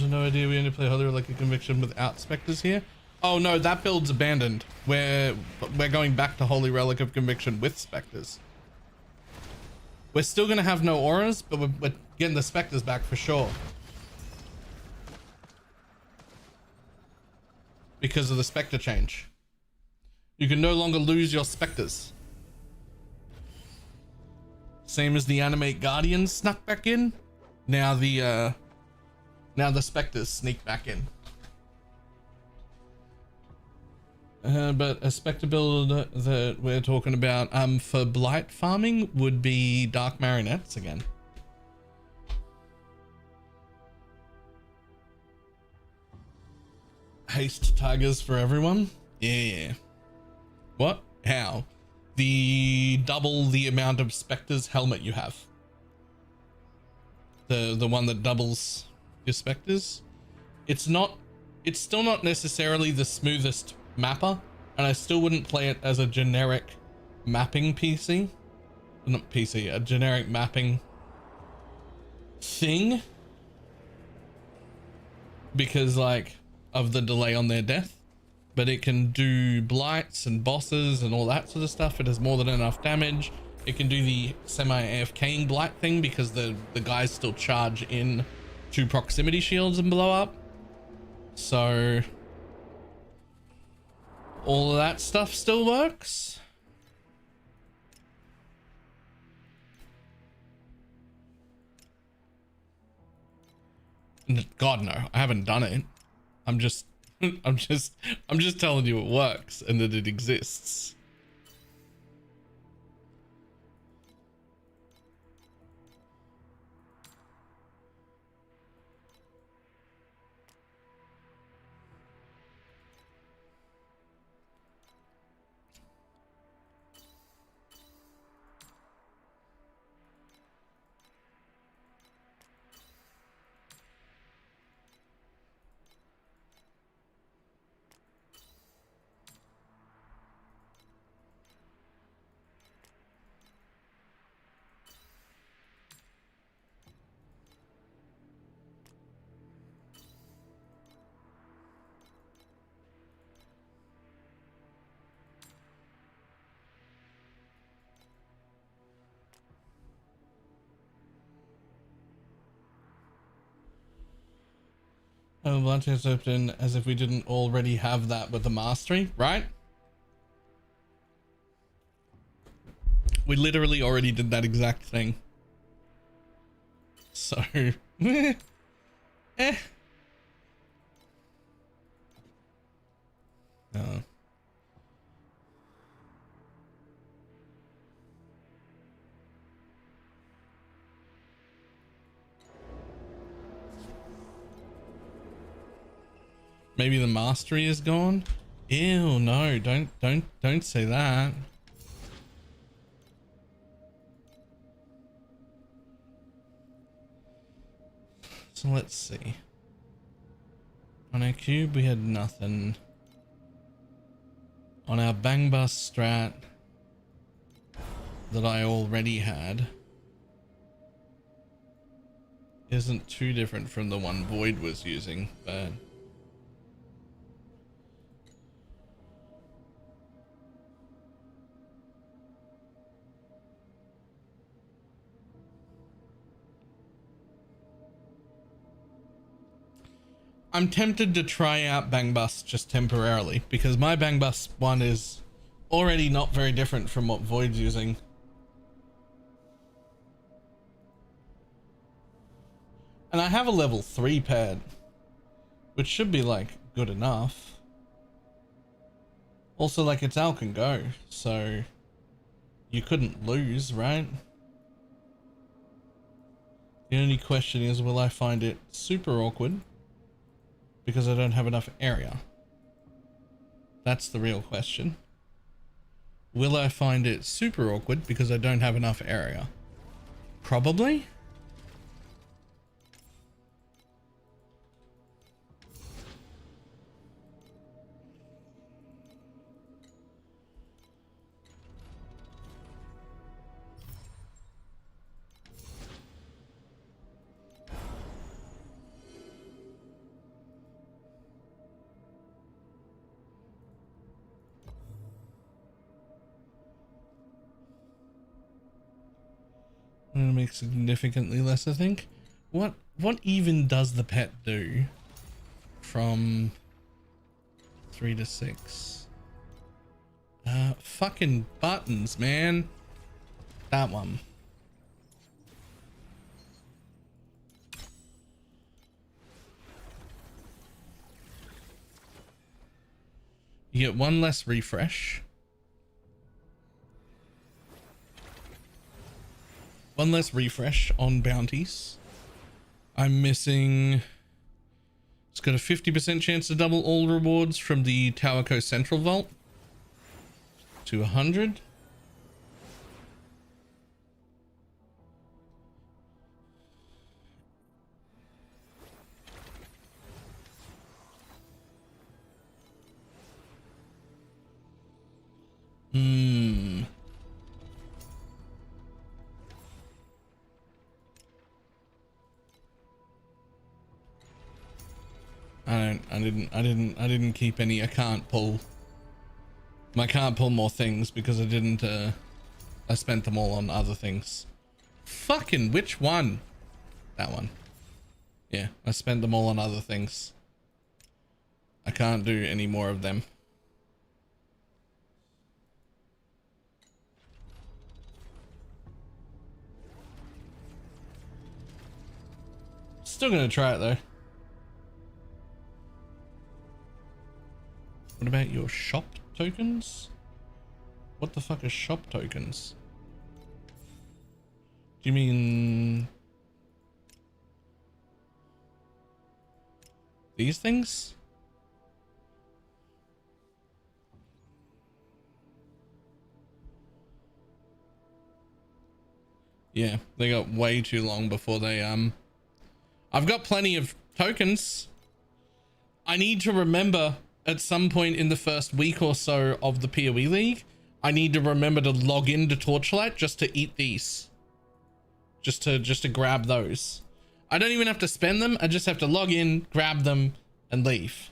No idea. We only play Holy Relic of Conviction without Spectres here. Oh no, that build's abandoned. We're going back to Holy Relic of Conviction with Spectres. We're still gonna have no auras, but we're getting the Spectres back for sure. Because of the Spectre change. You can no longer lose your Spectres. Same as the Animate Guardians snuck back in. Now the Spectres sneak back in. But a Spectre build that we're talking about for blight farming would be Dark Marionettes again. Haste Tigers for everyone. Yeah. What? How? The double the amount of Spectres helmet you have. The one that doubles your Spectres. It's still not necessarily the smoothest mapper, and I still wouldn't play it as a generic mapping PC. Not PC, a generic mapping thing. Because like of the delay on their death. But it can do blights and bosses and all that sort of stuff. It has more than enough damage. It can do the semi-AFKing blight thing because the guys still charge in to proximity shields and blow up. So all of that stuff still works. God no, I haven't done it. I'm just telling you it works and that it exists. Oh, Blanche's open as if we didn't already have that with the mastery, right? We literally already did that exact thing. So, eh. No. Maybe the mastery is gone. Ew, no, don't say that. So let's see. On our cube we had nothing. On our bang bus strat that I already had isn't too different from the one Void was using, but I'm tempted to try out Bang Bus just temporarily because my Bang Bus one is already not very different from what Void's using. And I have a level 3 pad, which should be like good enough. Also, like, it's Al can go, so you couldn't lose, right? The only question is, will I find it super awkward because I don't have enough area? That's the real question. Will I find it super awkward because I don't have enough area? Probably. I'm gonna make significantly less, I think. What even does the pet do from 3 to 6? Fucking buttons, man. That one. You get one less refresh. One less refresh on bounties. I'm missing... It's got a 50% chance to double all rewards from the Tower Coast Central Vault to 100. I didn't keep any. I can't pull more things because I spent them all on other things. Fucking which one? That one. Yeah, I spent them all on other things. I can't do any more of them. Still gonna try it though. What about your shop tokens? What the fuck are shop tokens? Do you mean these things? Yeah, they got way too long before they I've got plenty of tokens. I need to remember at some point in the first week or so of the PoE League, I need to remember to log into Torchlight just to eat these. Just to grab those. I don't even have to spend them. I just have to log in, grab them, and leave.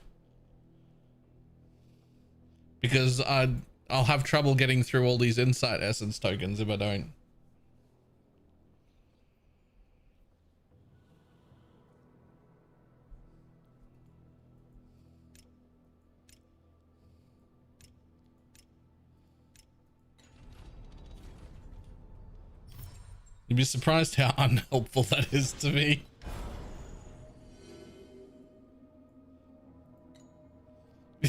Because I'll have trouble getting through all these Insight Essence tokens if I don't. You'd be surprised how unhelpful that is to me.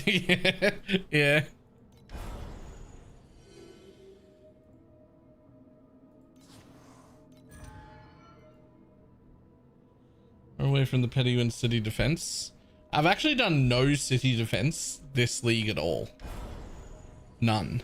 Yeah, yeah. We're away from the petty and city defense. I've actually done no city defense this league at all. None.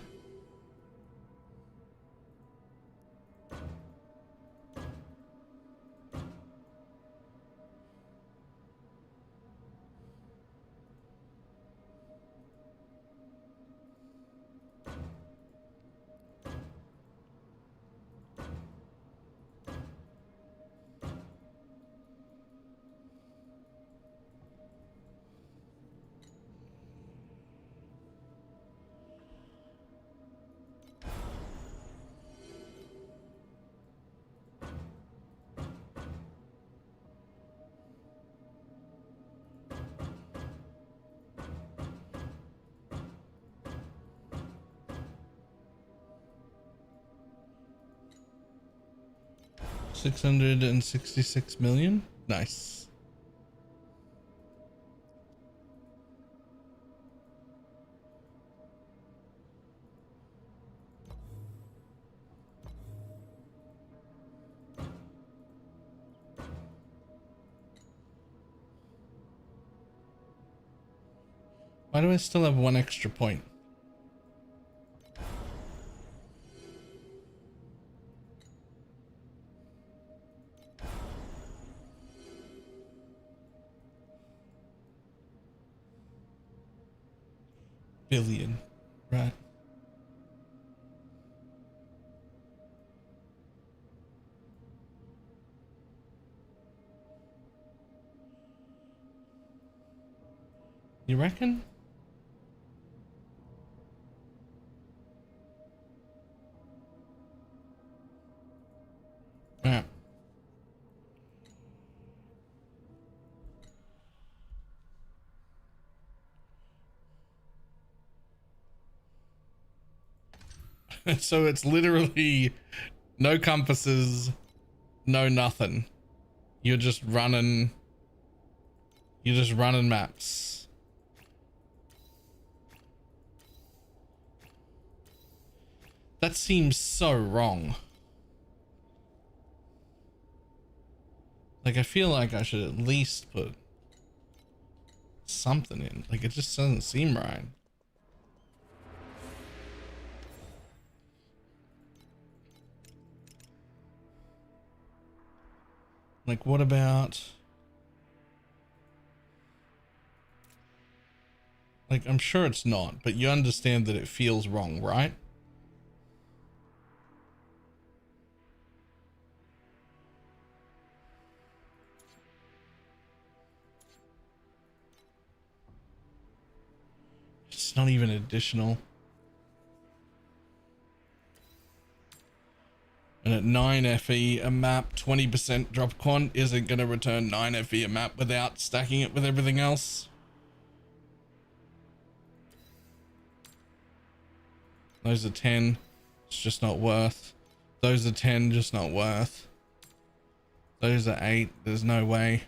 666 million. Nice. Why do I still have one extra point? Billion, right? You reckon? Yeah. So it's literally no compasses, no nothing. You're just running maps. That seems so wrong. Like, I feel like I should at least put something in. Like, it just doesn't seem right. Like, what about... Like, I'm sure it's not, but you understand that it feels wrong, right? It's not even additional. And at 9 FE a map, 20% drop quant isn't going to return 9 FE a map without stacking it with everything else. Those are 10. It's just not worth. Those are 10, just not worth. Those are 8. There's no way.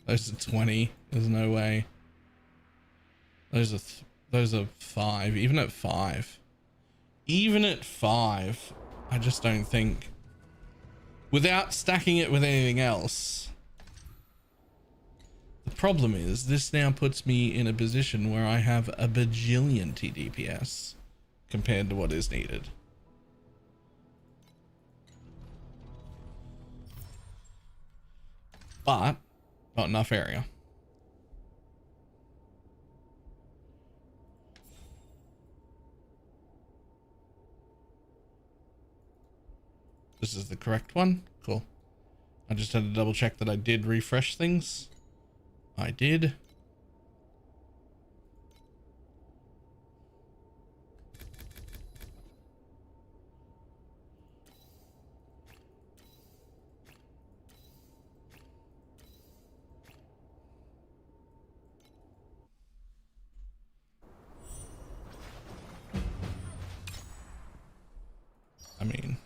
Those are 20. There's no way. Those are 5. Even at 5. Even at 5, I just don't think. Without stacking it with anything else. The problem is this now puts me in a position where I have a bajillion TDPS compared to what is needed. But not enough area. This is the correct one. Cool. I just had to double check that I did refresh things. I did. I mean,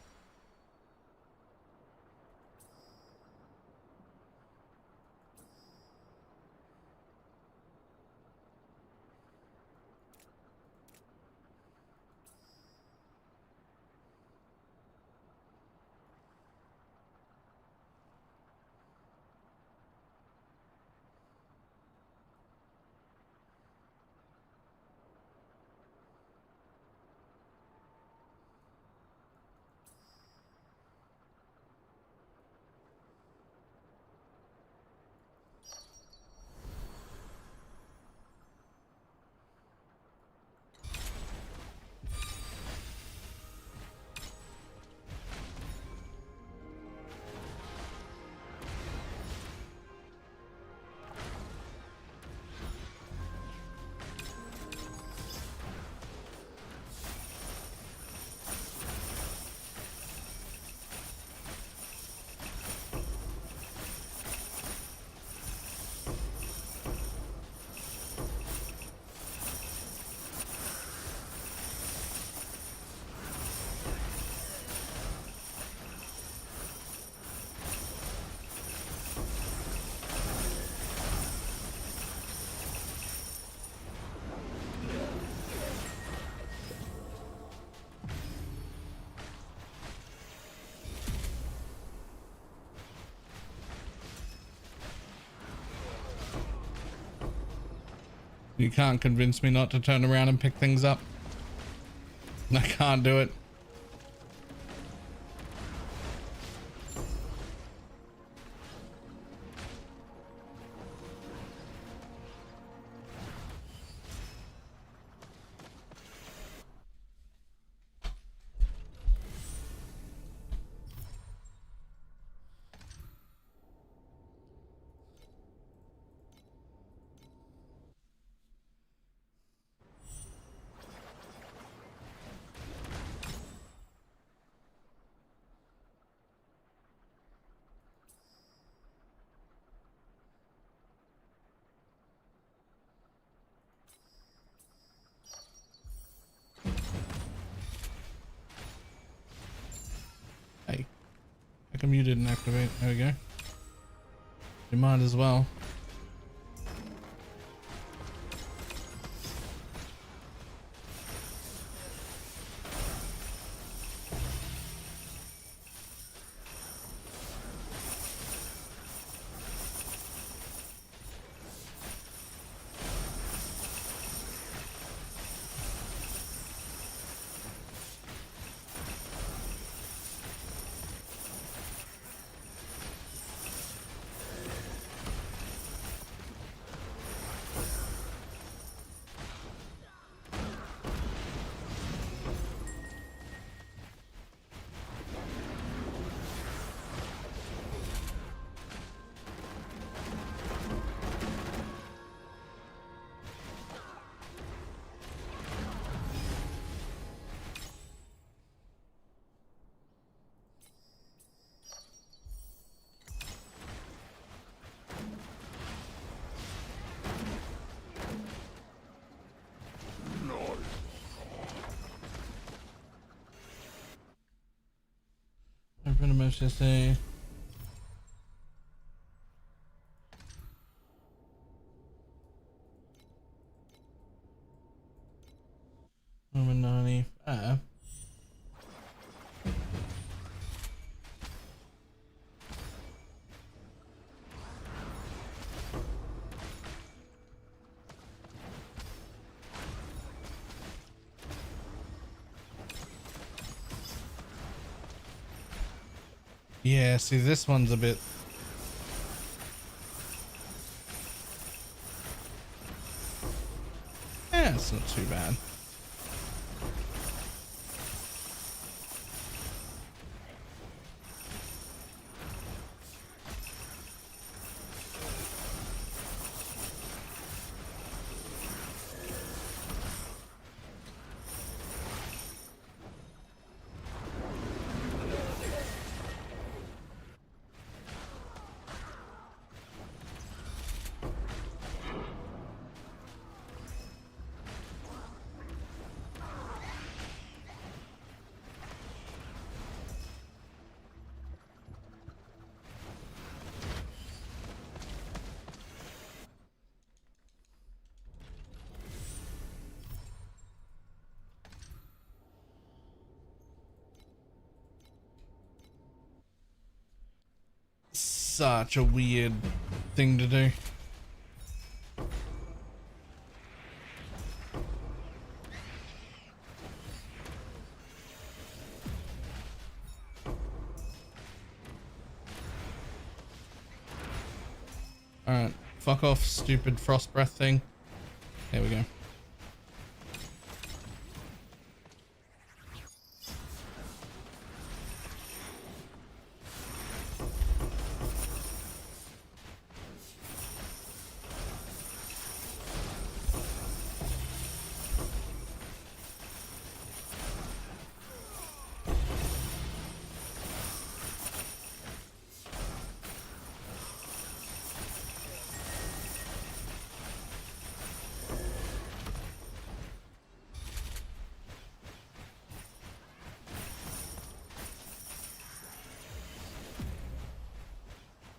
You can't convince me not to turn around and pick things up. I can't do it. Hey, how come you didn't activate? There we go. You might as well. I'm pretty much just say number 95. Yeah, see, this one's a bit. Yeah, it's not too bad. Such a weird thing to do. Alright, fuck off, stupid frost breath thing. There we go.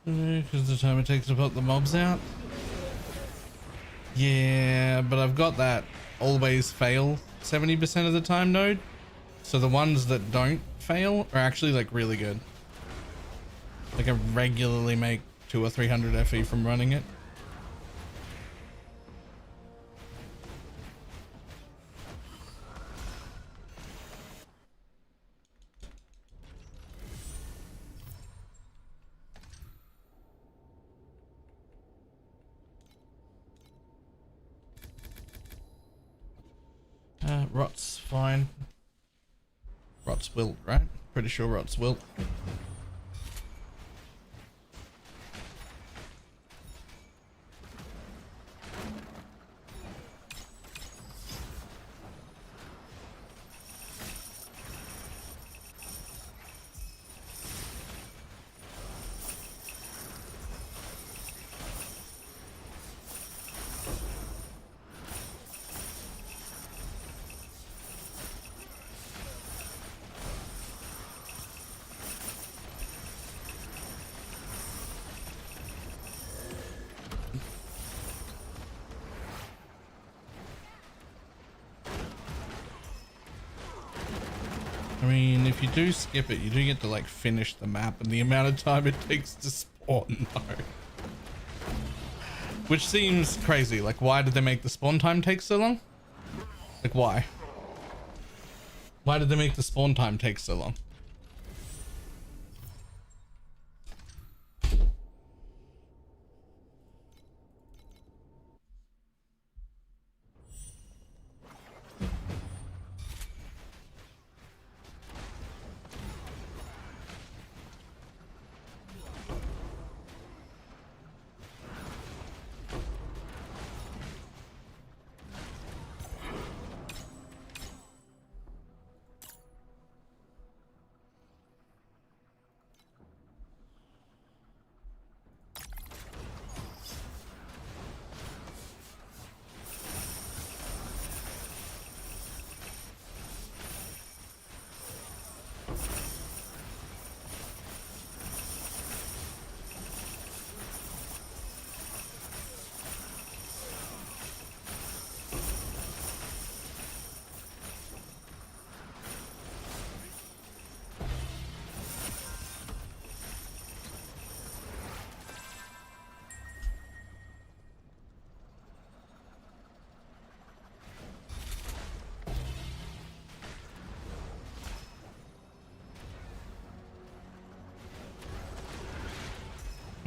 Because the time it takes to put the mobs out. Yeah, but I've got that always fail 70% of the time node. So the ones that don't fail are actually like really good. Like I regularly make 200 or 300 FE from running it. Rot's fine. Rot's wilt, right? Pretty sure Rot's wilt. I mean, if you do skip it, you do get to like finish the map, and the amount of time it takes to spawn, no. Which seems crazy. Like, why did they make the spawn time take so long? Like, why? Why did they make the spawn time take so long?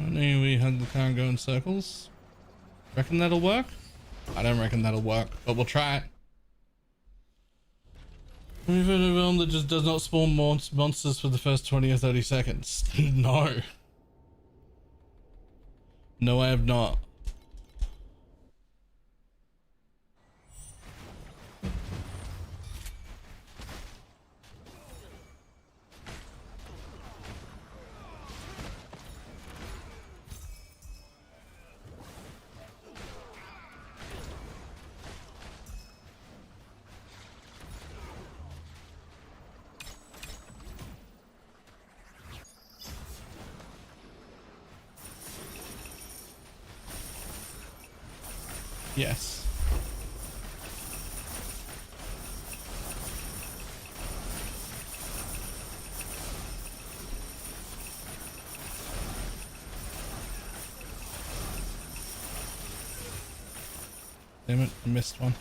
We had the car go in circles. Reckon that'll work? I don't reckon that'll work, but we'll try it. We've had a realm that just does not spawn monsters for the first 20 or 30 seconds. No. No, I have not. Yes. Damn it, I missed one.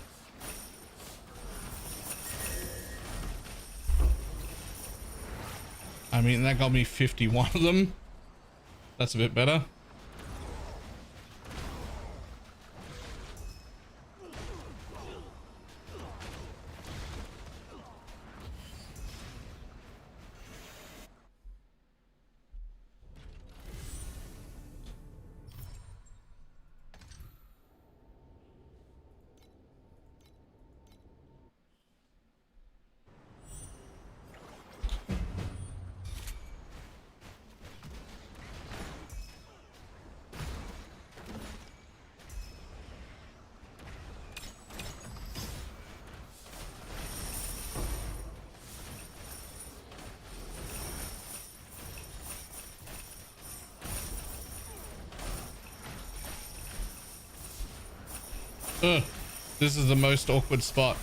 I mean, that got me 51 of them. That's a bit better. Ugh, this is the most awkward spot.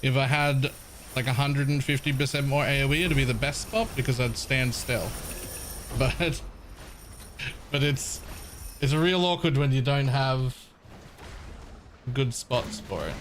If I had like 150% more AoE, it'd be the best spot because I'd stand still. But it's real awkward when you don't have good spots for it.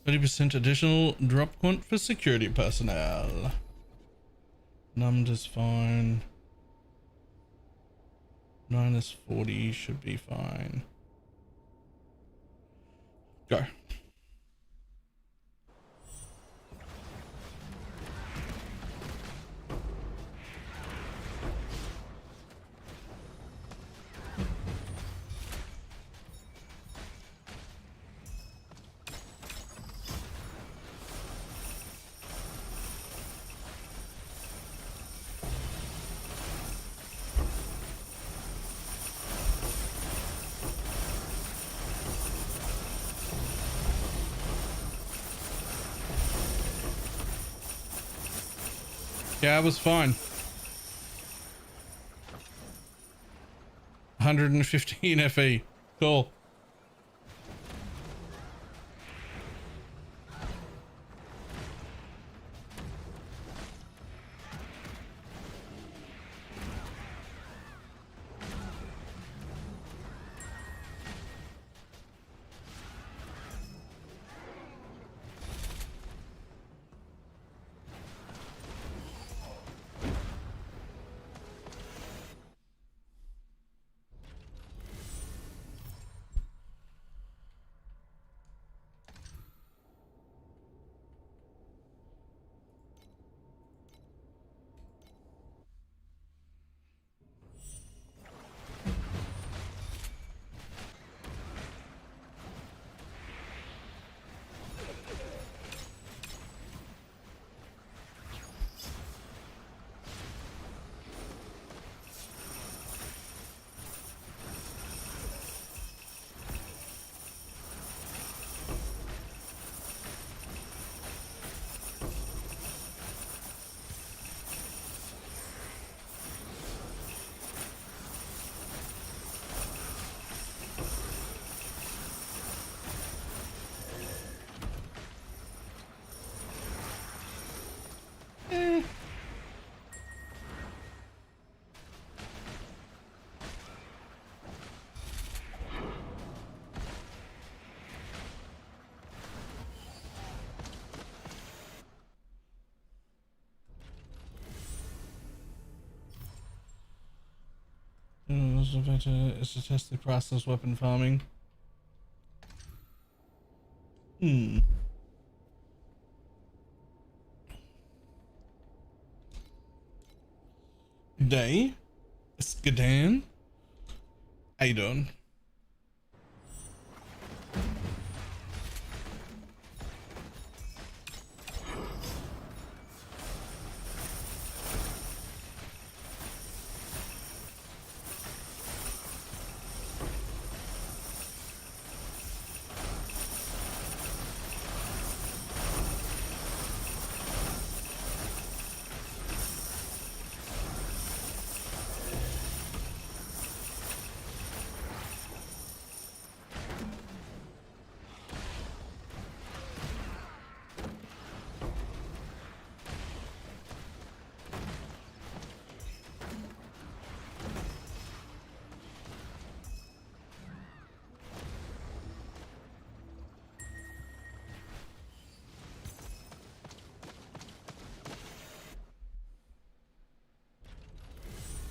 30% additional drop quant for security personnel. Numbed is fine. -40 should be fine. Go. Yeah, I was fine. 115 FE. Cool. Is to test the process weapon farming. Day. Skadan. How you doing?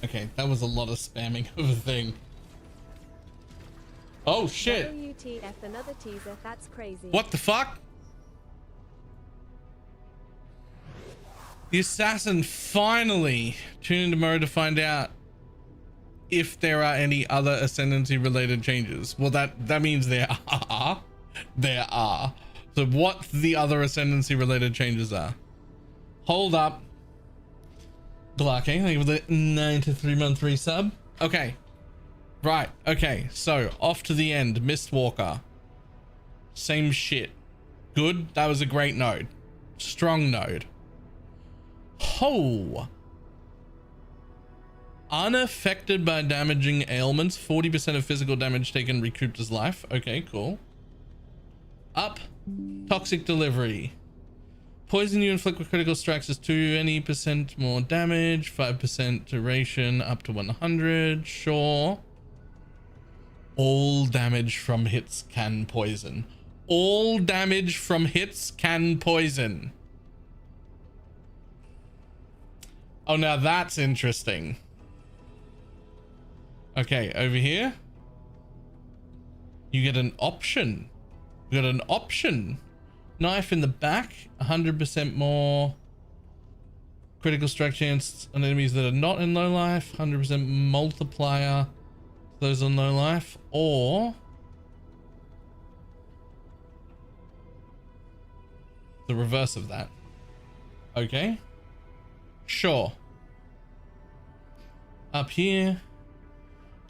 Okay, that was a lot of spamming of a thing. Oh shit! WTF, another teaser, that's crazy. What the fuck? The assassin finally tuned into mode to find out if there are any other ascendancy related changes. Well, that means there are. There are. So what the other ascendancy related changes are? Hold up. Glarking, thank you for the 93-month resub. Okay. Right, okay. So, off to the end. Mistwalker. Same shit. Good. That was a great node. Strong node. Ho! Unaffected by damaging ailments. 40% of physical damage taken recouped as life. Okay, cool. Up. Toxic delivery. Poison you inflict with critical strikes is 2 any percent more damage, 5% duration up to 100. Sure. All damage from hits can poison. All damage from hits can poison. Oh, now that's interesting. Okay, over here. You get an option. You got an option. Knife in the back, 100% more critical strike chance on enemies that are not in low life, 100% multiplier to those on low life, or the reverse of that. Okay. Sure. Up here,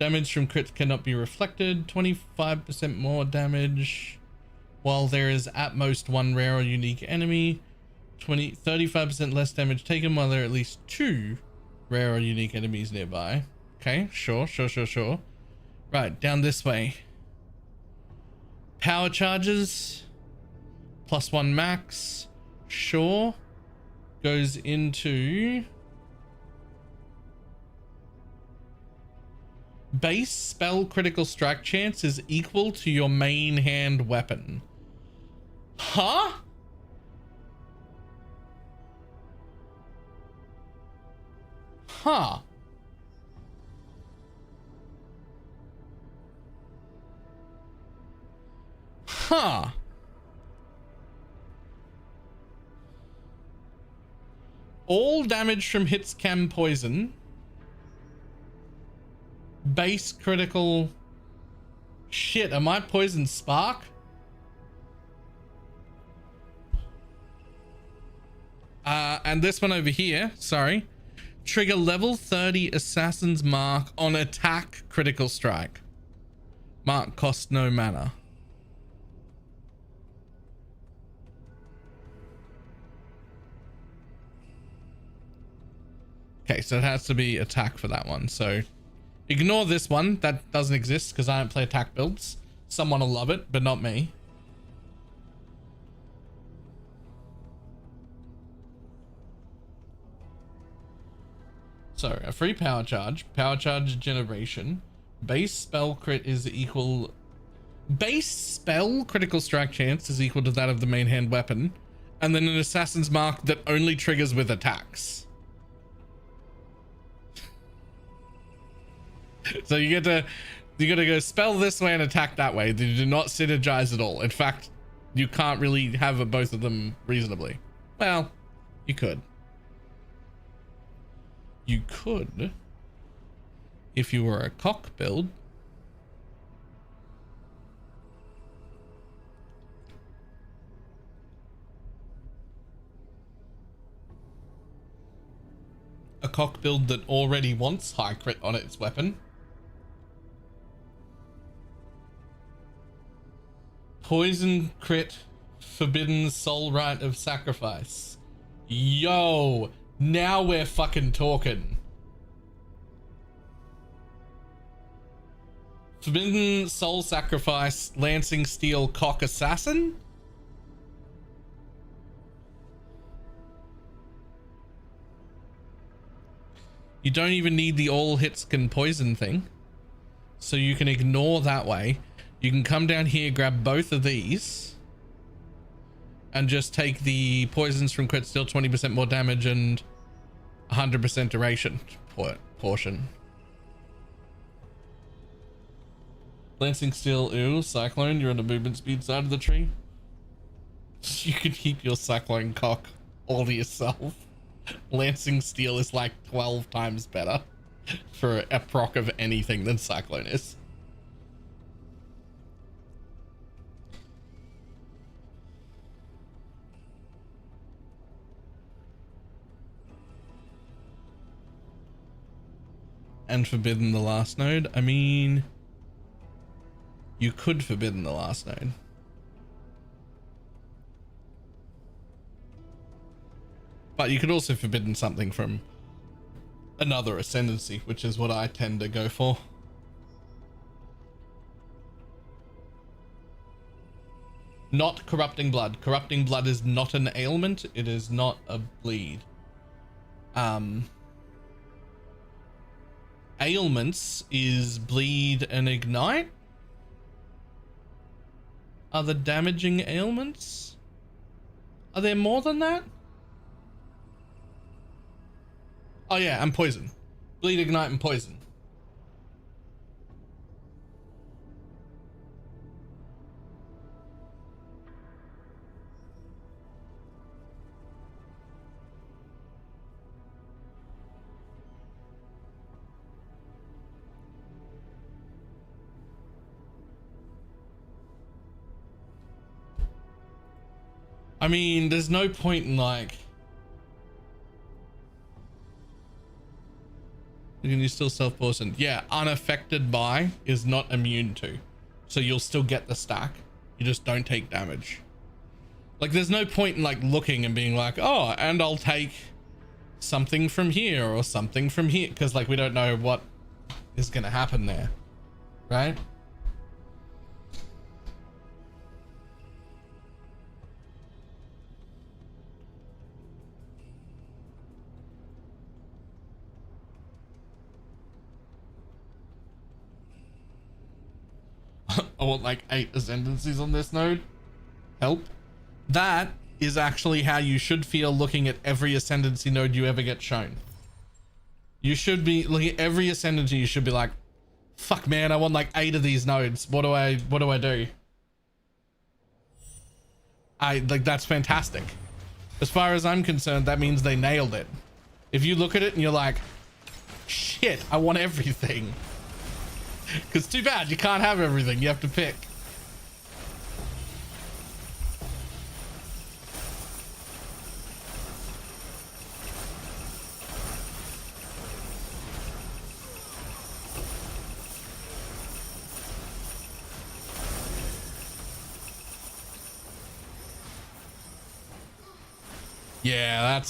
damage from crits cannot be reflected, 25% more damage while there is at most 1 rare or unique enemy, 35% less damage taken while there are at least 2 rare or unique enemies nearby. Okay, sure. Right, down this way. Power charges, +1 max, sure. Goes into base spell critical strike chance is equal to your main hand weapon. Huh? Huh. Huh. All damage from hits can poison. Base critical. Shit, am I poison spark? And this one over here, sorry. Trigger level 30 assassin's mark on attack critical strike. Mark cost no mana. Okay, so it has to be attack for that one. So ignore this one. That doesn't exist because I don't play attack builds. Someone will love it, but not me. So a free power charge generation. Base spell crit is equal. Base spell critical strike chance is equal to that of the main hand weapon. And then an assassin's mark that only triggers with attacks. So you gotta go spell this way and attack that way. They do not synergize at all. In fact, you can't really have both of them reasonably. Well, you could. You could, if you were a cock build. A cock build that already wants high crit on its weapon. Poison crit, forbidden soul rite of sacrifice. Yo, now we're fucking talking. Forbidden soul sacrifice, lancing steel cock assassin. You don't even need the all hits can poison thing, so you can ignore that way. You can come down here, grab both of these, and just take the poisons from crit steal, 20% more damage and 100% duration portion. Lancing steel, ooh, cyclone, you're on the movement speed side of the tree. You can keep your cyclone cock all to yourself. Lancing steel is like 12 times better for a proc of anything than cyclone is. And forbidden the last node. I mean, you could forbidden the last node. But you could also forbidden something from another ascendancy, which is what I tend to go for. Not corrupting blood. Corrupting blood is not an ailment. It is not a bleed. Ailments is bleed and ignite. Are the damaging ailments? Are there more than that? Oh yeah, and poison. Bleed, ignite, and poison. I mean, there's no point in like... Can you still self-poison? Yeah, unaffected by is not immune to. So you'll still get the stack. You just don't take damage. Like, there's no point in like looking and being like, oh, and I'll take something from here or something from here. Because like, we don't know what is going to happen there. Right? I want like 8 ascendancies on this node. Help. That is actually how you should feel looking at every ascendancy node you ever get shown. You should be looking at every ascendancy. You should be like, fuck man, I want like 8 of these nodes. What do I do? Like, that's fantastic. As far as I'm concerned, that means they nailed it. If you look at it and you're like, shit, I want everything. Because too bad, you can't have everything. You have to pick. Yeah,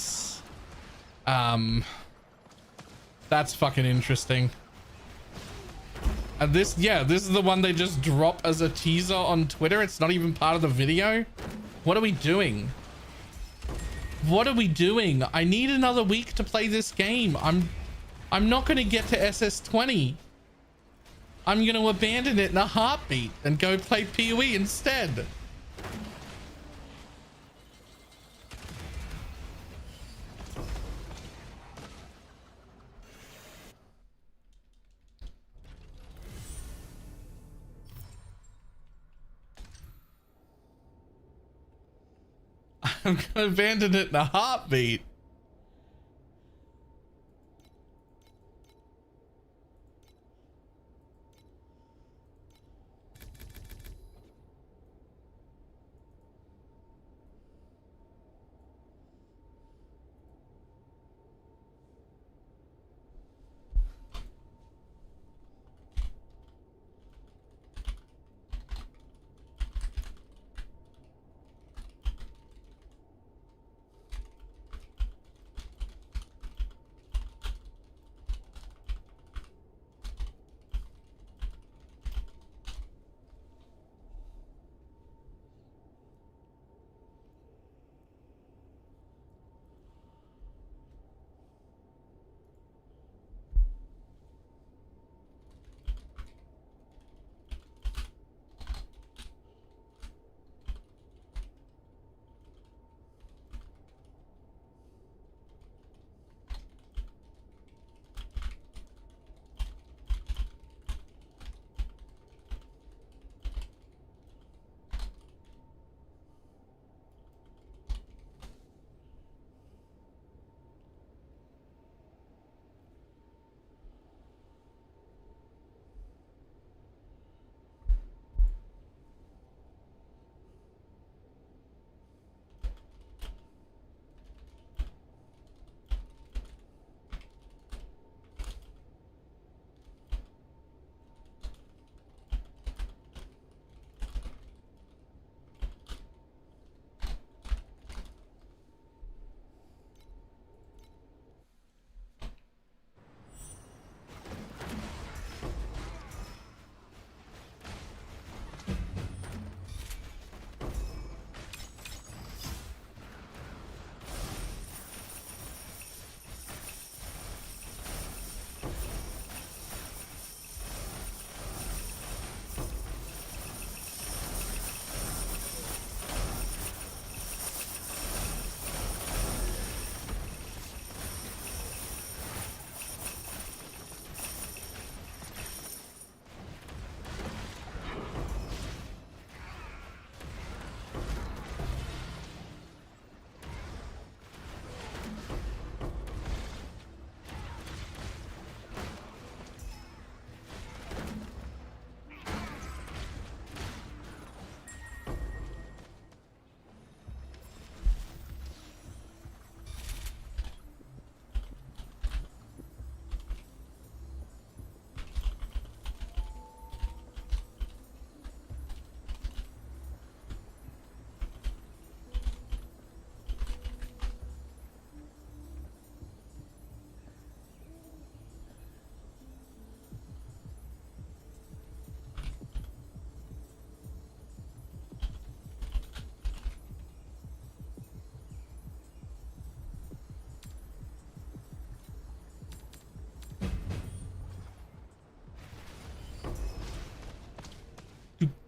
that's fucking interesting. And this is the one they just drop as a teaser on Twitter. It's not even part of the video. What are we doing? What are we doing? I need another week to play this game. I'm not going to get to SS20. I'm going to abandon it in a heartbeat and go play PoE instead. I'm gonna abandon it in a heartbeat.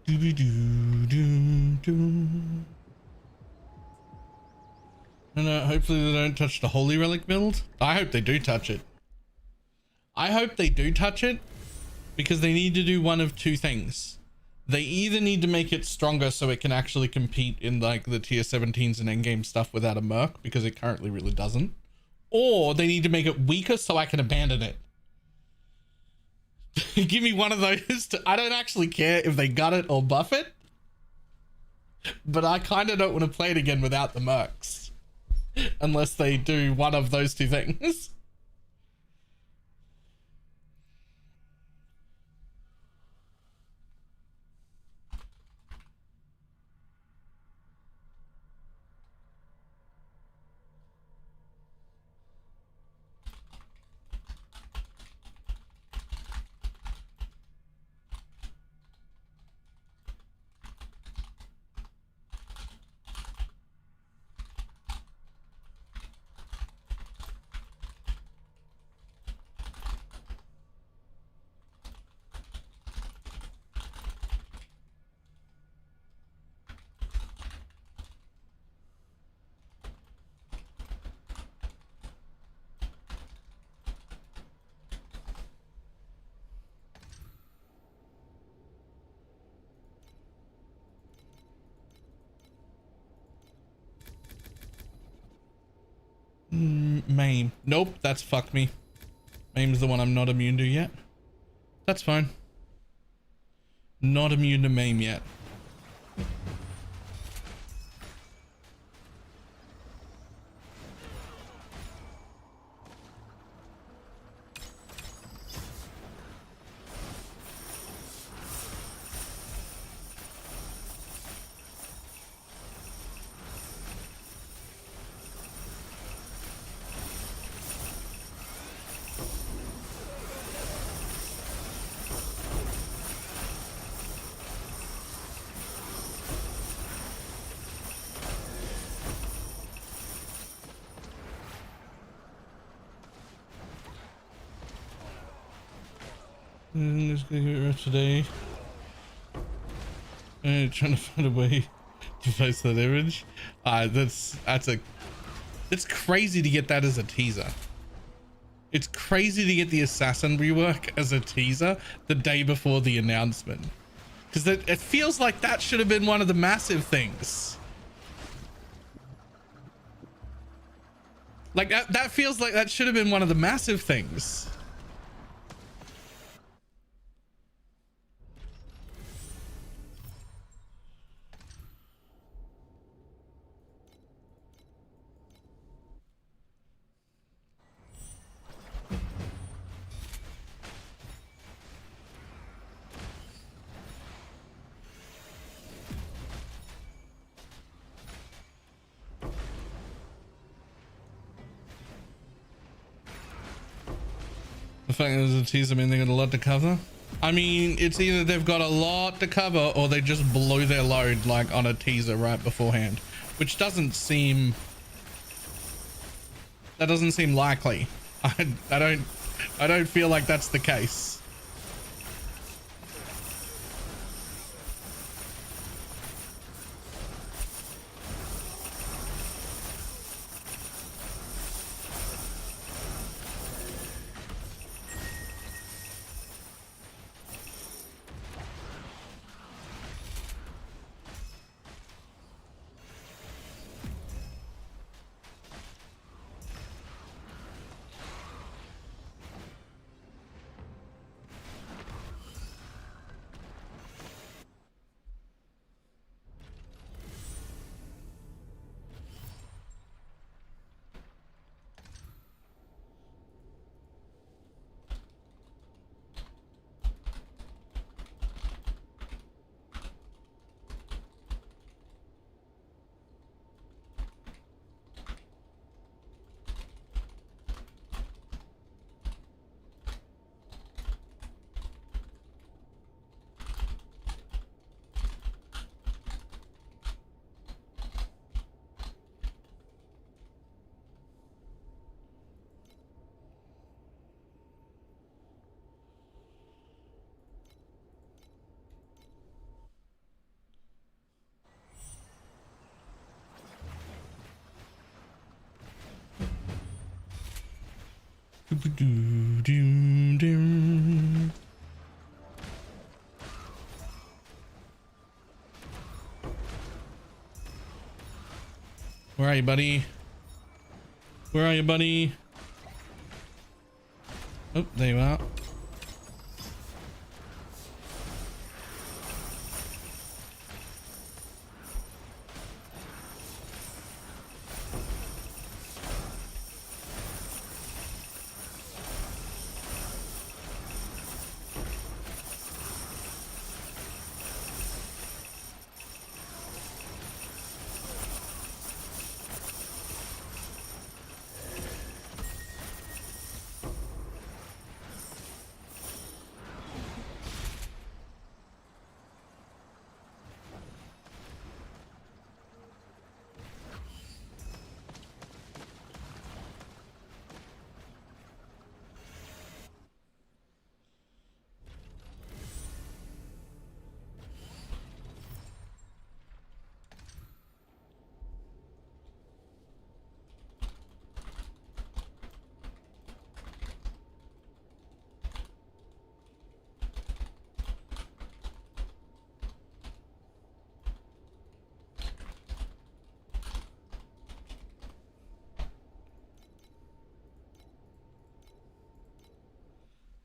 Doo-be-doo-doo-doo. And hopefully they don't touch the Holy Relic build. I hope they do touch it. I hope they do touch it because they need to do one of two things. They either need to make it stronger so it can actually compete in like the tier 17s and endgame stuff without a merc, because it currently really doesn't. Or they need to make it weaker so I can abandon it. Give me one of those. I don't actually care if they gut it or buff it, but I kind of don't want to play it again without the mercs. Unless they do one of those two things. Maim. Nope, that's fuck me. Maim's the one I'm not immune to yet. That's fine. Not immune to Maim yet. Just gonna get rid today. Trying to find a way to place that image. It's crazy to get that as a teaser. It's crazy to get the assassin rework as a teaser the day before the announcement, because it feels like that should have been one of the massive things. Like that feels like that should have been one of the massive things. The fact that there's a teaser mean they got a lot to cover. I mean, it's either they've got a lot to cover or they just blow their load like on a teaser right beforehand, which doesn't seem likely. I don't feel like that's the case. Where are you, buddy? Where are you, buddy? Oh, there you are.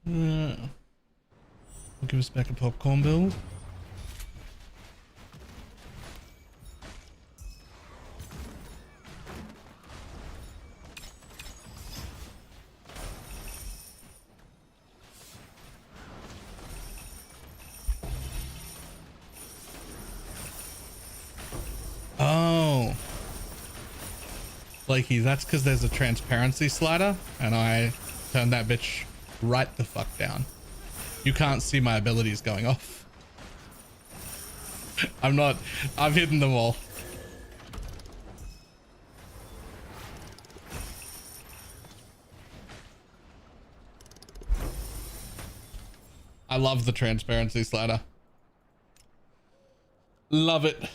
We'll give us back a popcorn build. Oh, Blakey, that's because there's a transparency slider and I turned that bitch right the fuck down. You can't see my abilities going off. I've hidden them all. I love the transparency slider. Love it.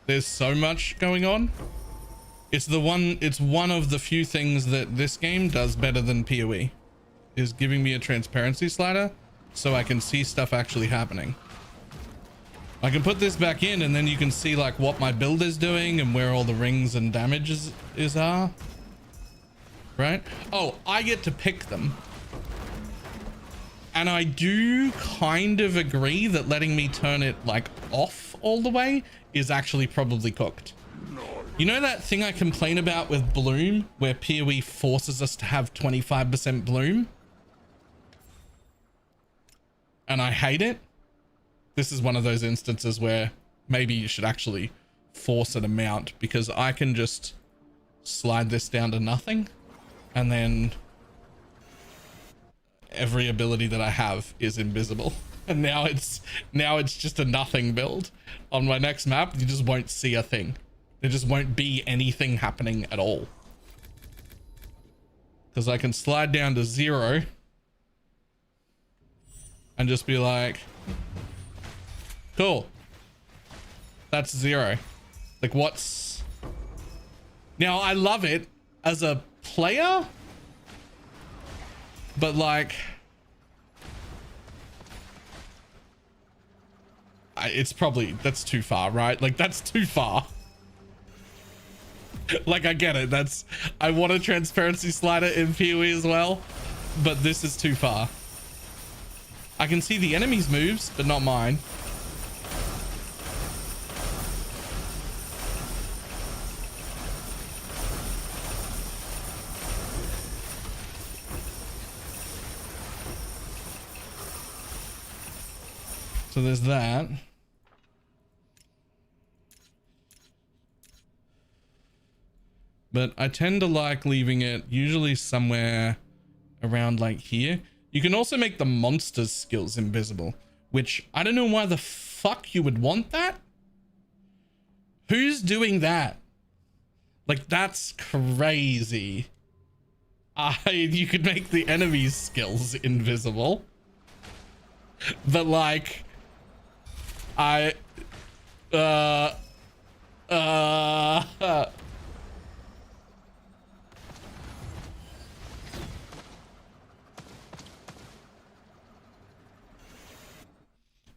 There's so much going on. It's one of the few things that this game does better than PoE, is giving me a transparency slider so I can see stuff actually happening. I can put this back in and then you can see like what my build is doing and where all the rings and damages are. Right? Oh, I get to pick them. And I do kind of agree that letting me turn it like off all the way is actually probably cooked. You know that thing I complain about with bloom where PoE forces us to have 25% bloom? And I hate it. This is one of those instances where maybe you should actually force an amount, because I can just slide this down to nothing and then every ability that I have is invisible. And now it's just a nothing build. On my next map, you just won't see a thing. There just won't be anything happening at all. Because I can slide down to 0 and just be like, cool. That's 0. Like, what's... Now, I love it as a player, but like... it's probably... That's too far, right? Like, that's too far. Like, I get it. I want a transparency slider in PoE as well, but this is too far. I can see the enemy's moves, but not mine. So there's that. But I tend to like leaving it usually somewhere around like here. You can also make the monster's skills invisible, which I don't know why the fuck you would want that. Who's doing that? Like, that's crazy. You could make the enemy's skills invisible. But like, uh,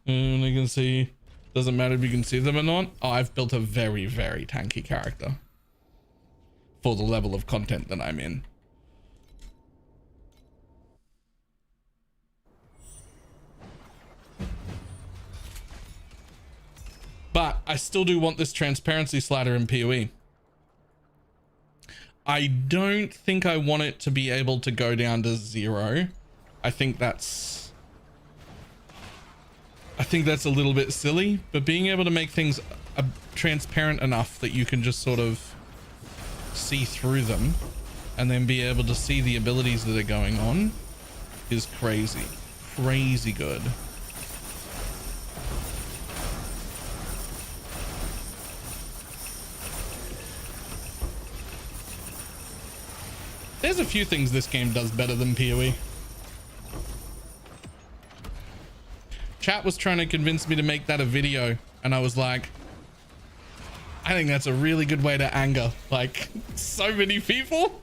and you can see, doesn't matter if you can see them or not. Oh, I've built a very, very tanky character for the level of content that I'm in. But I still do want this transparency slider in PoE. I don't think I want it to be able to go down to 0. I think that's a little bit silly, but being able to make things transparent enough that you can just sort of see through them and then be able to see the abilities that are going on is crazy good. There's a few things this game does better than PoE. Chat was trying to convince me to make that a video, and I was like, I think that's a really good way to anger like so many people.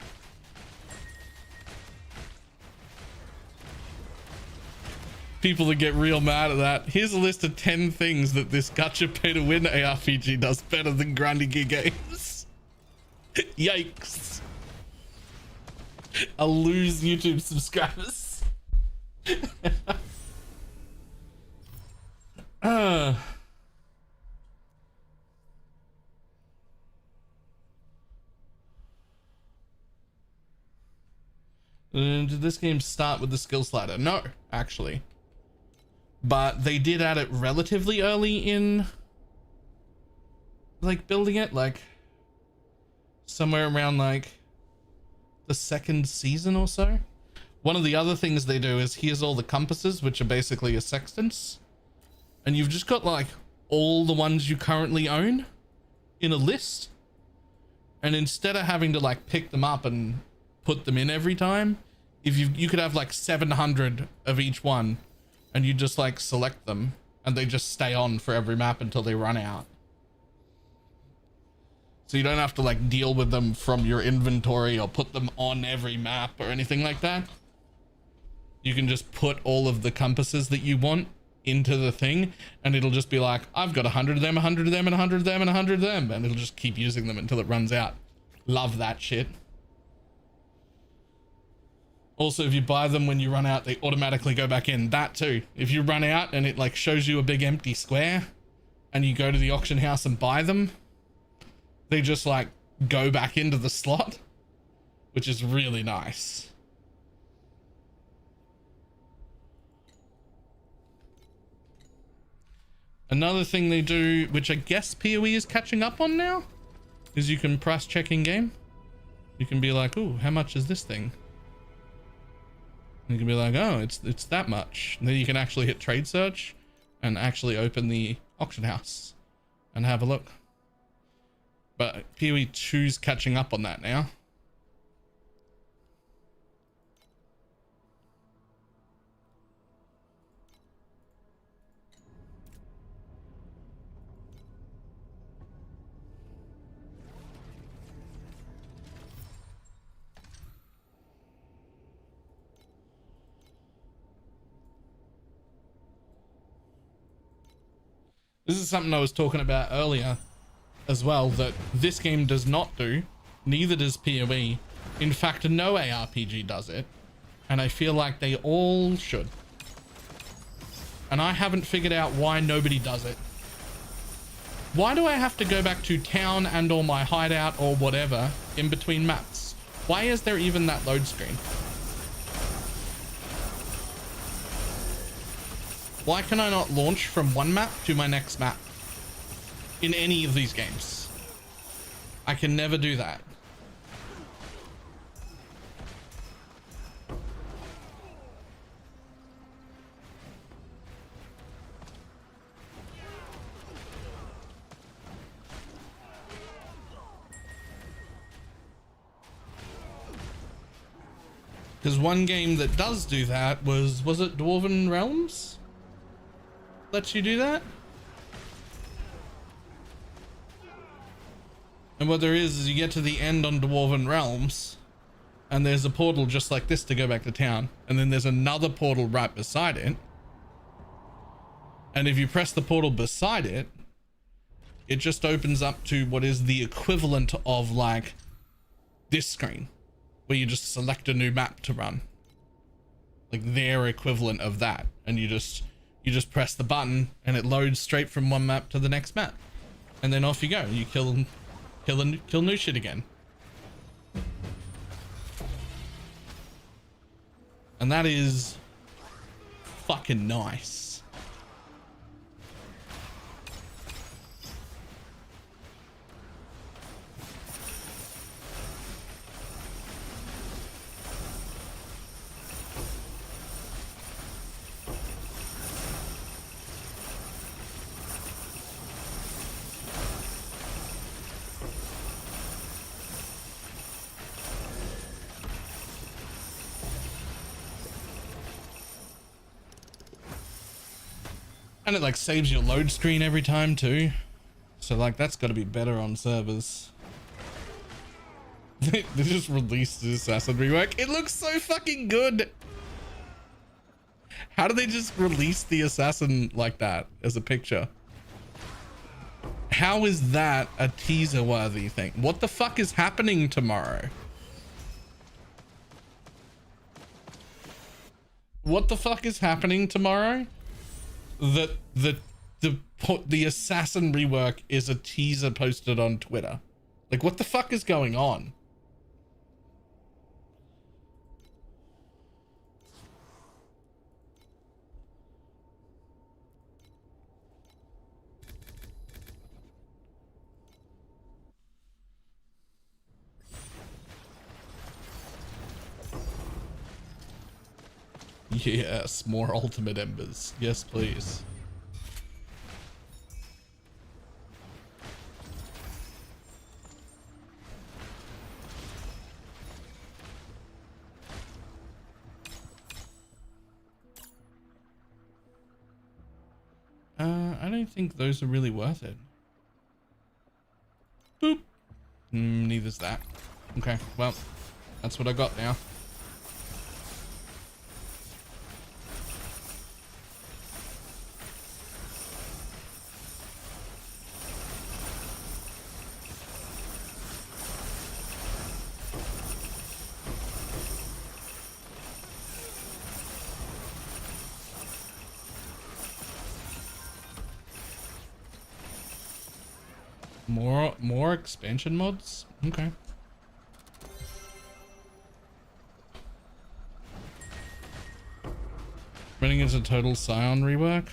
People that get real mad at that. Here's a list of 10 things that this gacha pay to win ARPG does better than grinding gear games. Yikes. I'll lose YouTube subscribers. Did this game start with the skill slider? No, actually. But they did add it relatively early in like building it, like somewhere around like the 2nd season or so. One of the other things they do is here's all the compasses, which are basically a sextants, and you've just got like all the ones you currently own in a list, and instead of having to like pick them up and put them in every time, if you could have like 700 of each one, and you just like select them and they just stay on for every map until they run out. So you don't have to like deal with them from your inventory or put them on every map or anything like that. You can just put all of the compasses that you want into the thing, and it'll just be like, I've got 100 of them, 100 of them, and 100 of them, and 100 of them, and it'll just keep using them until it runs out. Love that shit. Also, if you buy them when you run out, they automatically go back in. That too. If you run out and it like shows you a big empty square and you go to the auction house and buy them, they just like go back into the slot, which is really nice. Another thing they do, which I guess PoE is catching up on now, is you can price check in game. You can be like, oh, how much is this thing? You can be like, oh, it's that much. And then you can actually hit trade search and actually open the auction house and have a look. But PoE 2's catching up on that now. This is something I was talking about earlier as well, that this game does not do, neither does PoE. In fact, no ARPG does it, and I feel like they all should. And I haven't figured out why nobody does it. Why do I have to go back to town and or my hideout or whatever in between maps? Why is there even that load screen? Why can I not launch from one map to my next map in any of these games? I can never do that. Because one game that does do that was it Dwarven Realms? Lets you do that? And what there is you get to the end on Dwarven Realms, and there's a portal just like this to go back to town. And then there's another portal right beside it. And if you press the portal beside it, it just opens up to what is the equivalent of like this screen, where you just select a new map to run. Like their equivalent of that. And you just press the button and it loads straight from one map to the next map. And then off you go. You kill new shit again. And that is fucking nice. And it like saves your load screen every time too. So like that's got to be better on servers. They just released the Assassin rework. It looks so fucking good. How do they just release the Assassin like that as a picture? How is that a teaser worthy thing? What the fuck is happening tomorrow? What the fuck is happening tomorrow? That the Assassin rework is a teaser posted on Twitter. Like what the fuck is going on? Yes, more ultimate embers. Yes, please. I don't think those are really worth it. Boop. Neither's that. Okay, well, that's what I got now. More expansion mods? Okay. Running into total Scion rework?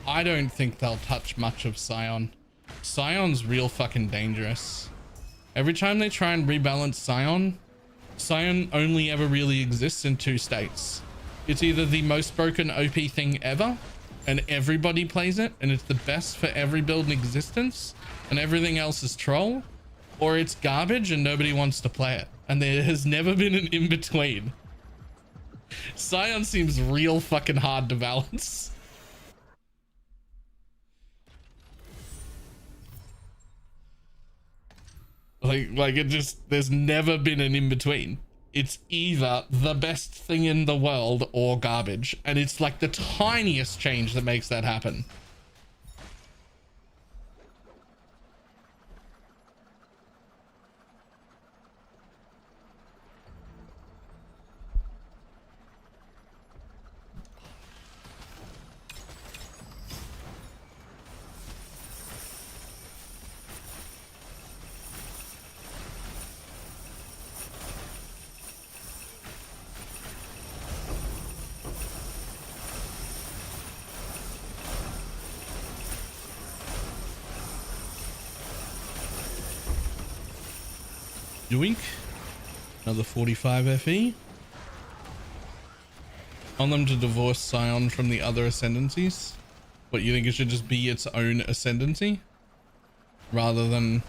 I don't think they'll touch much of Scion. Scion's real fucking dangerous. Every time they try and rebalance Scion, Scion only ever really exists in two states. It's either the most broken OP thing ever, and everybody plays it, and it's the best for every build in existence, and everything else is troll, or it's garbage and nobody wants to play it. And there has never been an in-between. Scion seems real fucking hard to balance. Like it just, there's never been an in-between. It's either the best thing in the world or garbage. And it's like the tiniest change that makes that happen. Doink. Another 45 FE. On them to divorce Scion from the other ascendancies. But you think it should just be its own ascendancy? Rather than...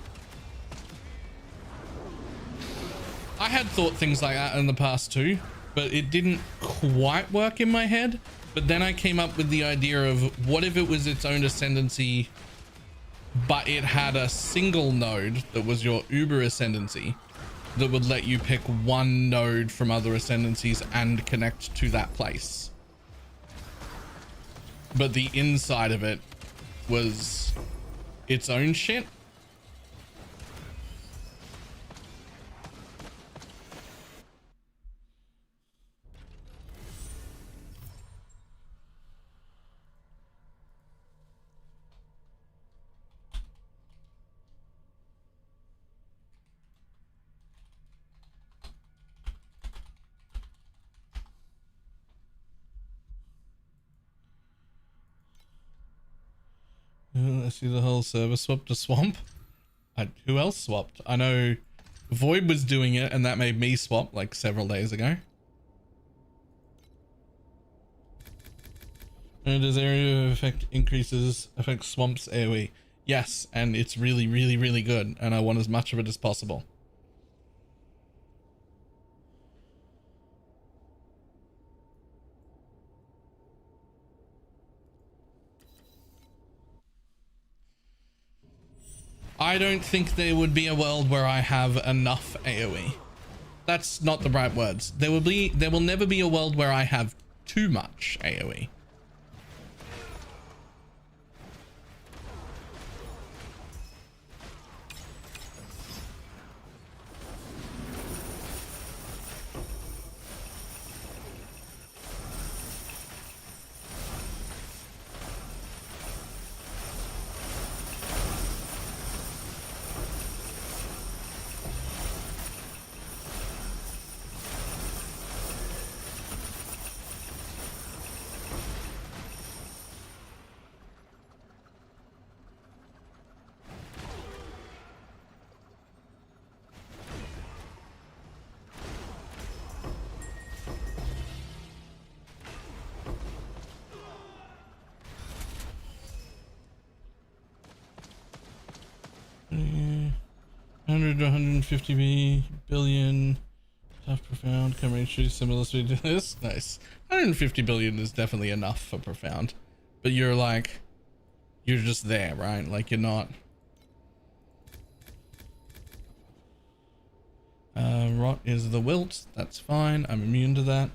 I had thought things like that in the past too, but it didn't quite work in my head. But then I came up with the idea of what if it was its own ascendancy but it had a single node that was your Uber ascendancy that would let you pick one node from other ascendancies and connect to that place. But the inside of it was its own shit. I see the whole server swap to swamp. Who else swapped? I know Void was doing it and that made me swap like several days ago. Does area effect increases affect swamps AoE? Yes, and it's really, really, really good, and I want as much of it as possible. I don't think there would be a world where I have enough AoE. That's not the right words. There will never be a world where I have too much AoE. Mm, 100 to 150 billion. Tough, profound. Can range similar to this. Nice. 150 billion is definitely enough for profound. But you're like, you're just there, right? Like you're not. Rot is the wilt. That's fine. I'm immune to that.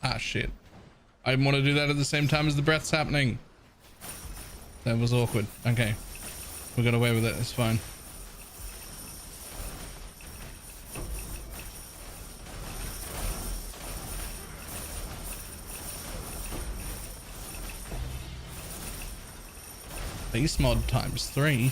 Ah, shit. I want to do that at the same time as the breath's happening. That was awkward. Okay. We got away with it. It's fine. Base mod times 3.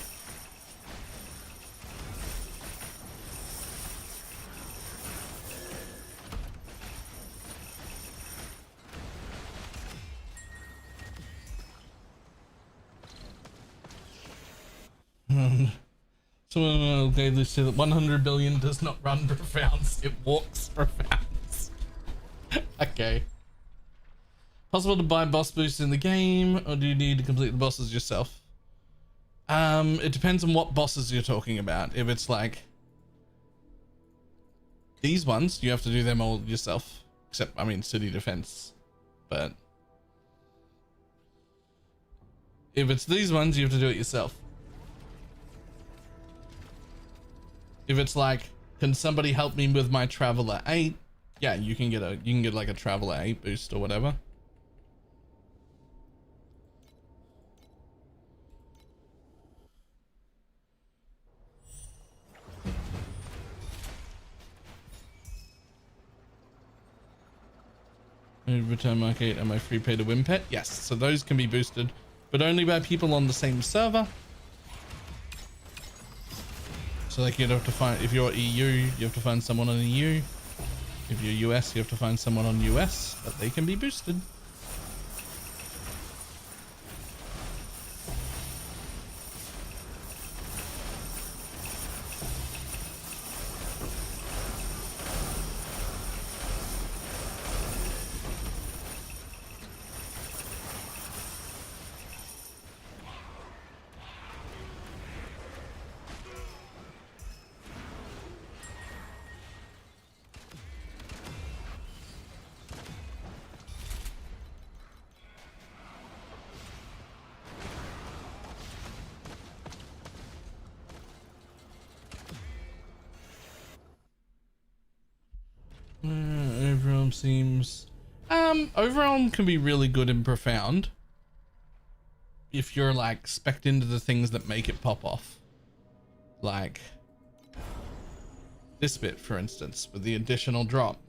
Someone gave this to that 100 billion does not run profounds, it walks profounds. Okay. Possible to buy boss boosts in the game, or do you need to complete the bosses yourself? It depends on what bosses you're talking about. If it's like these ones, you have to do them all yourself. Except, I mean, city defense. But if it's these ones, you have to do it yourself. If it's like, can somebody help me with my Traveler 8? Yeah, you can get like a Traveler 8 boost or whatever. Return Mark 8 and my free pay to win pet. Yes, so those can be boosted, but only by people on the same server. So like you'd have to find, if you're EU, you have to find someone on EU. If you're US, you have to find someone on US, but they can be boosted. Overwhelm seems... Overwhelm can be really good in Profound if you're like spec'd into the things that make it pop off. Like this bit, for instance, with the additional drop.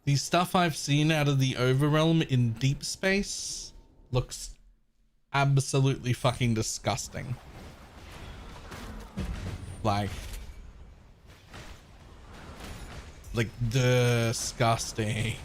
The stuff I've seen out of the Overrealm in Deep Space looks absolutely fucking disgusting. Like disgusting.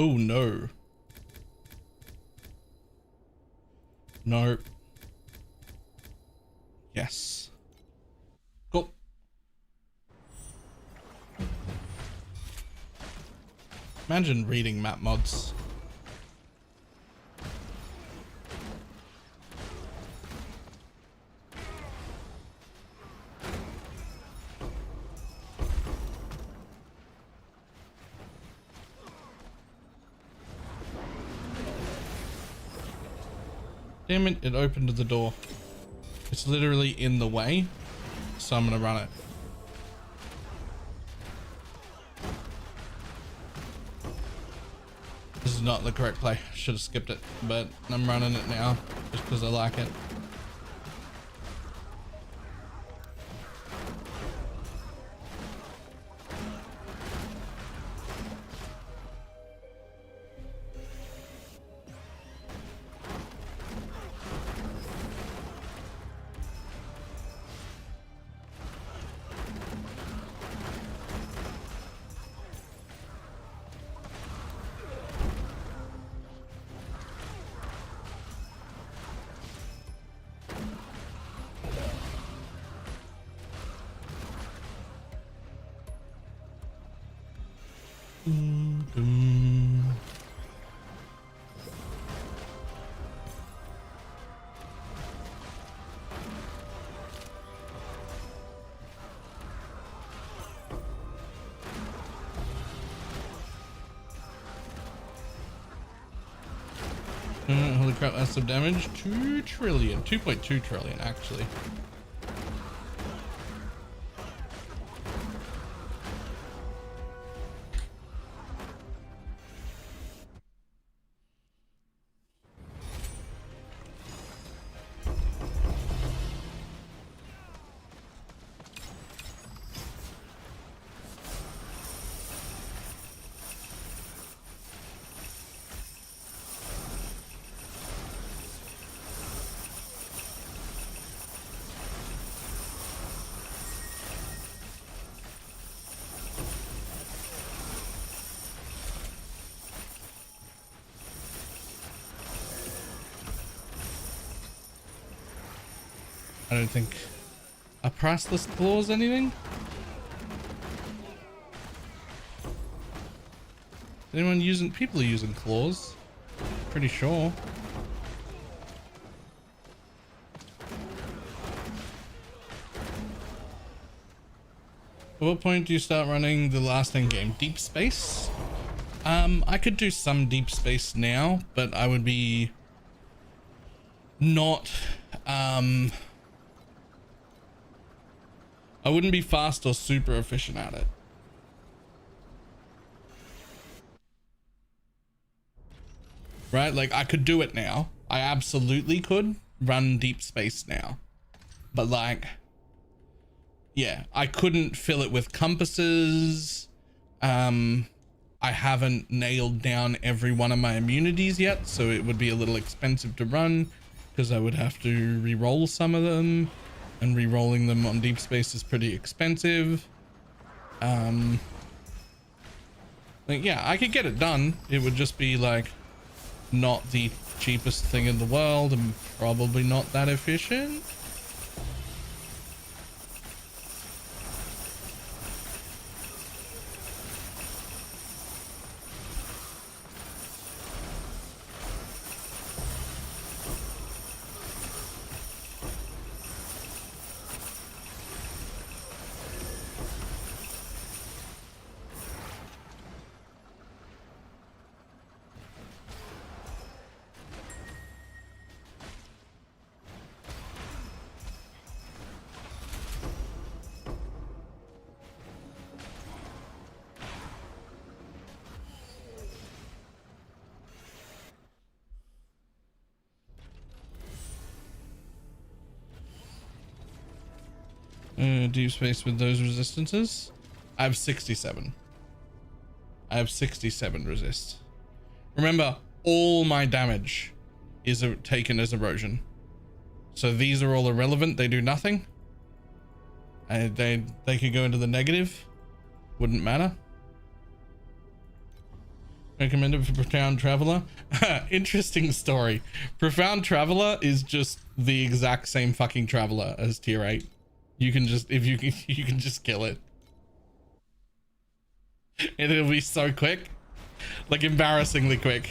Oh no. No. Yes. Cool. Imagine reading map mods. Damn it, it opened the door. It's literally in the way, so I'm gonna run it. This is not the correct play. Should have skipped it, but I'm running it now just because I like it. Holy crap, that's some damage. 2 trillion, 2.2 trillion actually. I don't think a priceless clause anything. Anyone using, people are using claws, pretty sure. At what point do you start running the last end game? Deep space? I could do some deep space now, but I would be not, I wouldn't be fast or super efficient at it. Right? Like I could do it now. I absolutely could run deep space now, but like, yeah, I couldn't fill it with compasses. I haven't nailed down every one of my immunities yet, so it would be a little expensive to run because I would have to re-roll some of them, and re-rolling them on deep space is pretty expensive. Like, yeah, I could get it done. It would just be like not the cheapest thing in the world and probably not that efficient. Deep space with those resistances. I have 67. I have 67 resist. Remember, all my damage is taken as erosion. So these are all irrelevant. They do nothing. They could go into the negative. Wouldn't matter. Recommended for Profound Traveler. Interesting story. Profound Traveler is just the exact same fucking Traveler as tier 8. You can just, if you can, you can just kill it. And it'll be so quick. Like embarrassingly quick.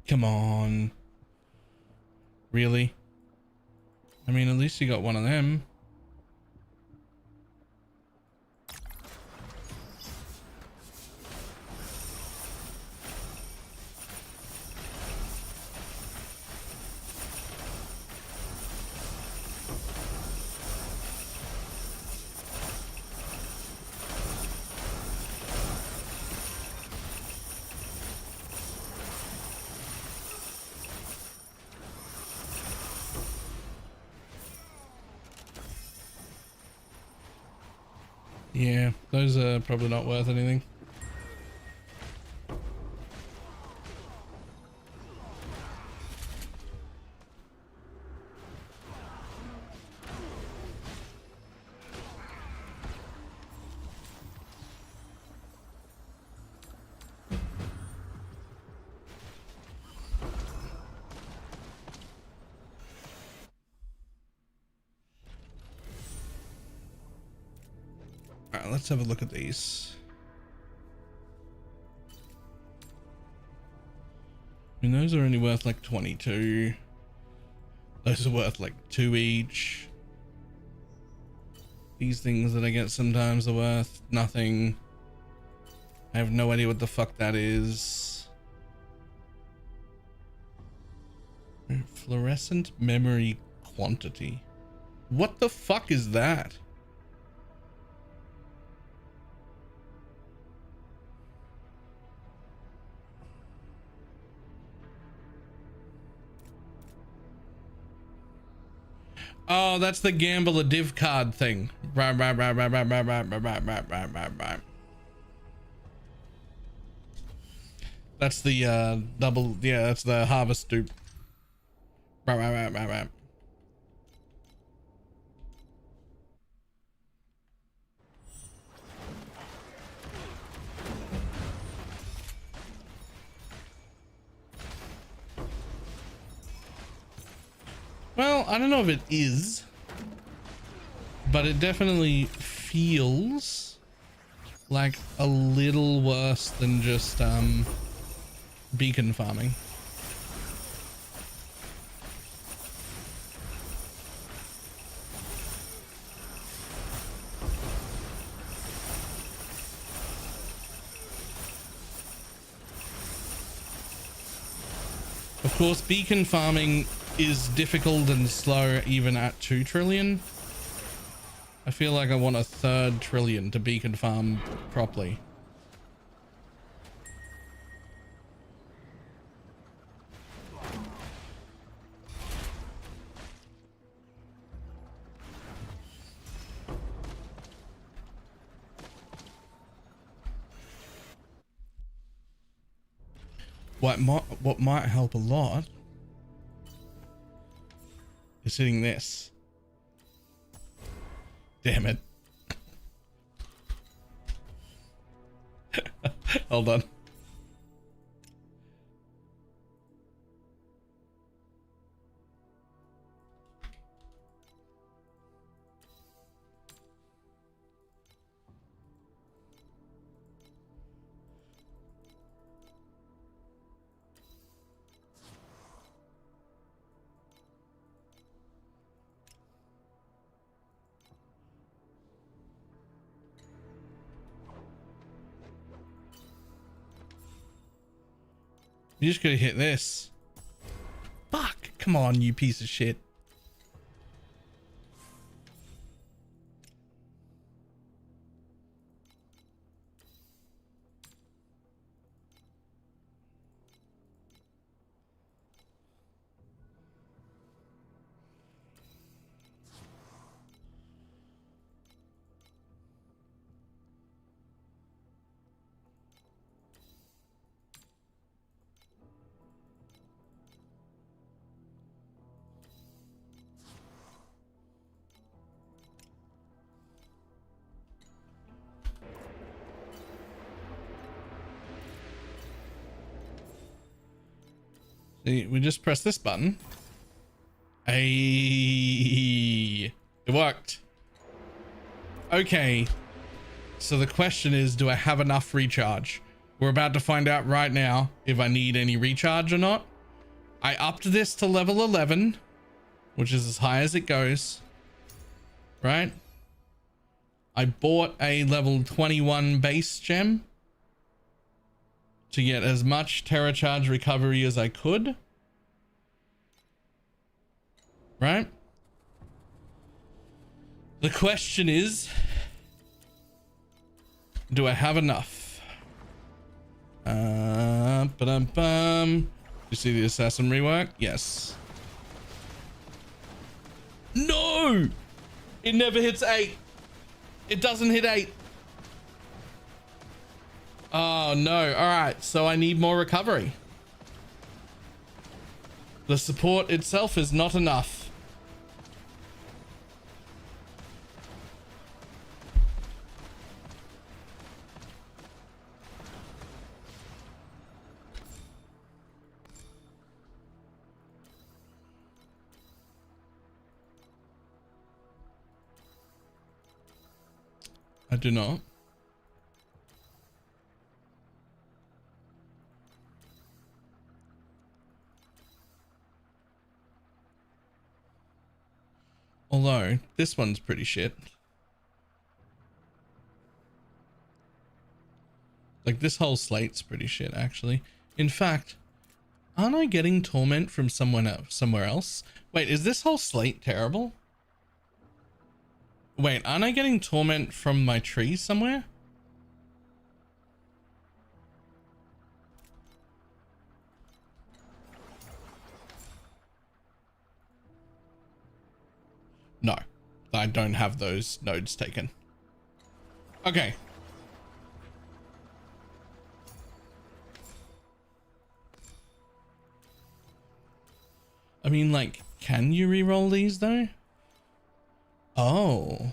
Come on. Really? I mean, at least you got one of them. Yeah, those are probably not worth anything. let's have a look at these. I mean, those are only worth like 22. Those are worth like 2 each. These things that I get sometimes are worth nothing. I have no idea what the fuck that is. Fluorescent memory quantity. What the fuck is that? Oh, that's the gamble a div card thing. Right. That's the double, yeah, that's the harvest dupe. Right. Well, I don't know if it is, but it definitely feels like a little worse than just beacon farming. Of course, beacon farming is difficult and slow even at 2 trillion. I feel like I want a 3rd trillion to beacon farm properly. What might help a lot is hitting this. Damn it. Hold on. You just gotta hit this. Fuck. Come on, you piece of shit. See, we just press this button. It worked. Okay. So the question is, do I have enough recharge? We're about to find out right now if I need any recharge or not. I upped this to level 11, which is as high as it goes. Right? I bought a level 21 base gem to get as much Terra Charge recovery as I could. Right? The question is, do I have enough? You see the assassin rework? Yes. No! It never hits 8. It doesn't hit 8. Oh no. Alright, so I need more recovery. The support itself is not enough. I do not. Although this one's pretty shit. Like this whole slate's pretty shit actually. In fact, aren't I getting torment from somewhere else? Wait, is this whole slate terrible? Wait, aren't I getting torment from my tree somewhere? No, I don't have those nodes taken. Okay. I mean, like, can you re-roll these though? Oh.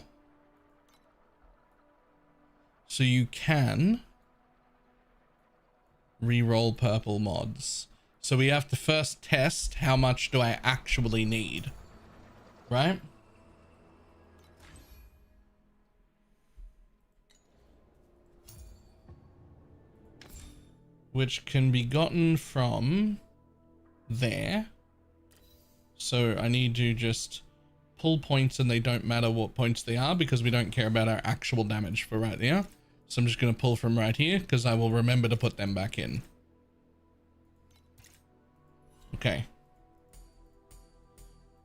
So you can re-roll purple mods. So we have to first test how much do I actually need, right? Which can be gotten from there. So I need to just pull points and they don't matter what points they are because we don't care about our actual damage for right there. So I'm just going to pull from right here because I will remember to put them back in. Okay.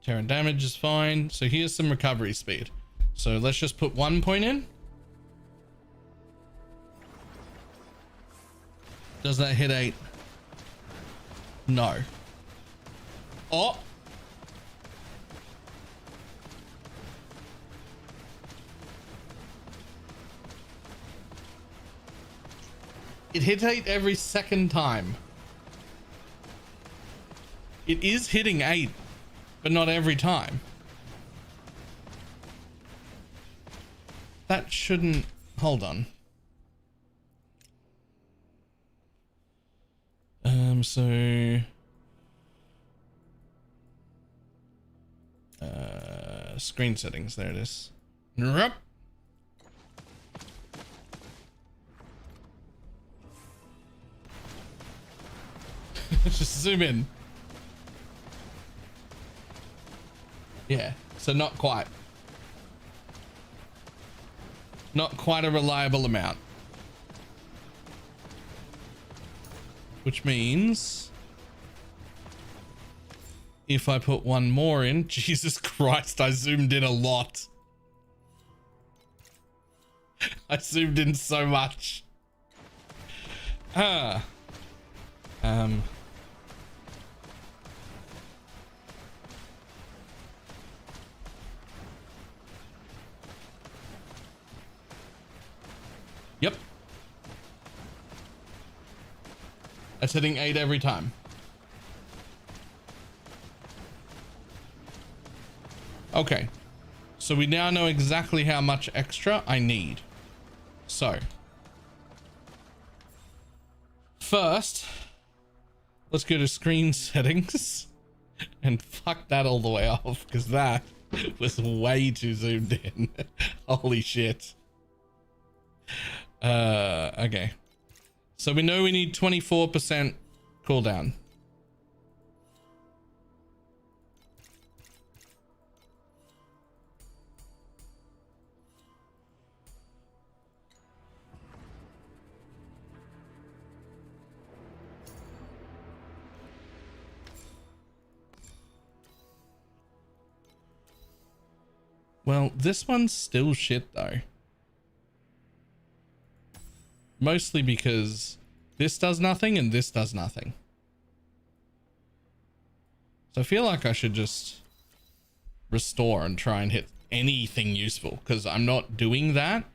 Terra damage is fine. So here's some recovery speed. So let's just put 1 point in. Does that hit 8? No. Oh. It hit 8 every second time. It is hitting 8, but not every time. That shouldn't... Hold on. So... screen settings, there it is. Nope. Just zoom in. Yeah, so not quite. Not quite a reliable amount. Which means if I put one more in, Jesus Christ, I zoomed in a lot. I zoomed in so much. Yep. That's hitting 8 every time. Okay. So we now know exactly how much extra I need. So. First, let's go to screen settings and fuck that all the way off because that was way too zoomed in. Holy shit. Okay. So we know we need 24% cooldown. Well, this one's still shit though. Mostly because this does nothing and this does nothing. So I feel like I should just restore and try and hit anything useful because I'm not doing that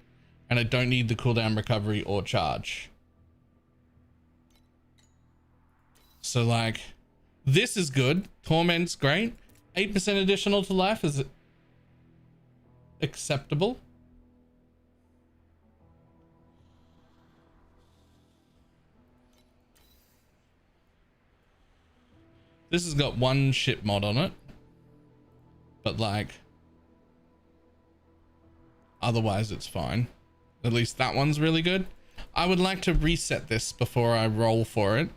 and I don't need the cooldown recovery or charge. So like this is good. Torment's great. 8% additional to life is acceptable. This has got one ship mod on it, but like otherwise it's fine. At least that one's really good. I would like to reset this before I roll for it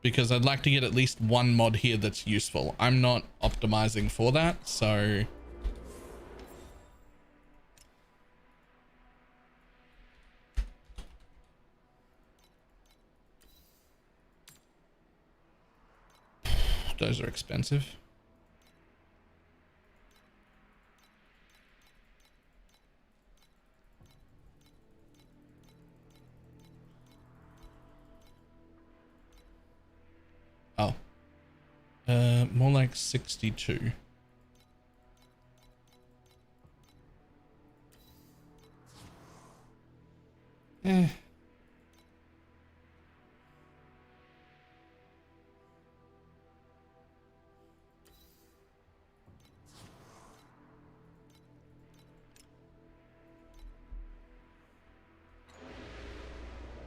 because I'd like to get at least one mod here that's useful. I'm not optimizing for that, so Those are expensive. Oh. More like 62. Eh.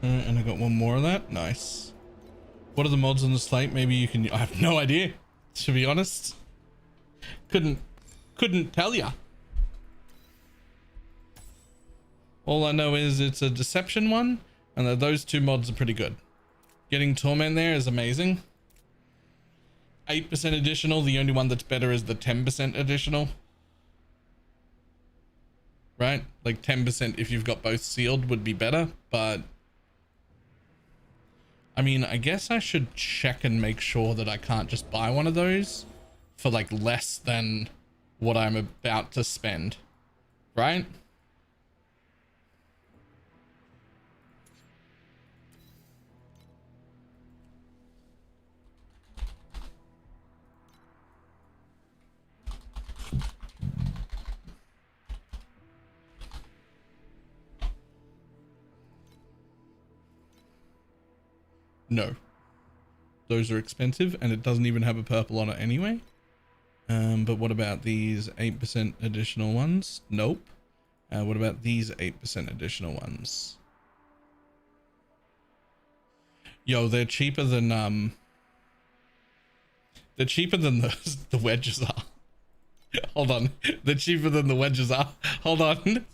And I got one more of that. Nice. What are the mods on the slate? Maybe you can... I have no idea, to be honest. Couldn't tell ya. All I know is it's a deception one, and that those two mods are pretty good. Getting Torment there is amazing. 8% additional. The only one that's better is the 10% additional. Right? Like 10% if you've got both sealed would be better, but... I mean, I guess I should check and make sure that I can't just buy one of those for like less than what I'm about to spend, right? No, those are expensive, and it doesn't even have a purple on it anyway. But what about these 8% additional ones? Nope. What about these 8% additional ones? Yo, they're cheaper than the wedges are. Hold on, they're cheaper than the wedges are. Hold on.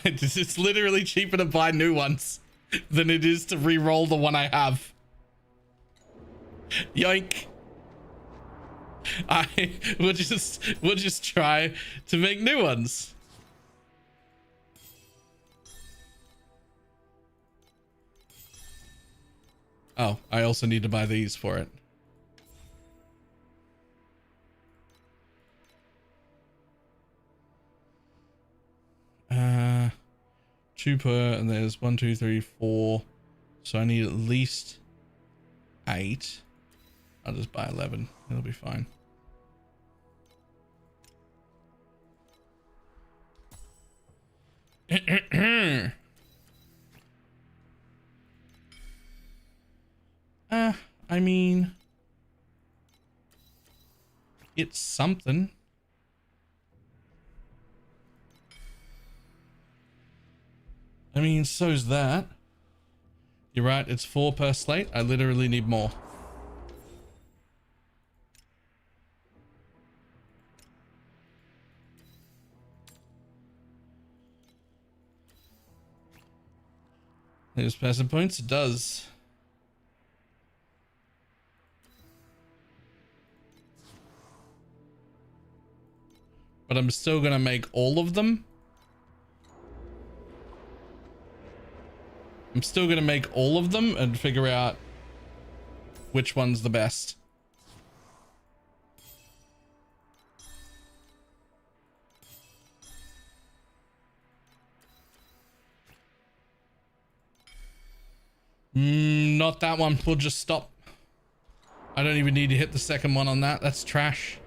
It's literally cheaper to buy new ones than it is to re-roll the one I have. Yoink. We'll just try to make new ones. Oh, I also need to buy these for it. Two per, and there's 1, 2, 3, 4. So I need at least 8. I'll just buy 11. It'll be fine. I mean, it's something. I mean, so's that. You're right, it's 4 per slate. I literally need more. There's passive points. It does. But I'm still gonna make all of them. I'm still gonna make all of them and figure out which one's the best. Not that one. We'll just stop. I don't even need to hit the second one on that. That's trash.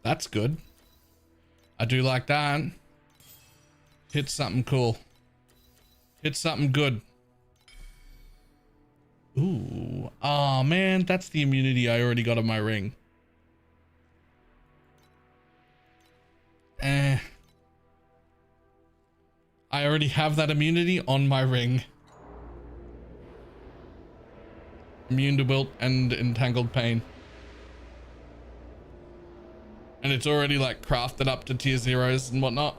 That's good. I do like that. Hit something cool. Hit something good. Ooh. Oh man, that's the immunity I already got on my ring. I already have that immunity on my ring. Immune to wilt and entangled pain. And it's already like crafted up to tier 0s and whatnot.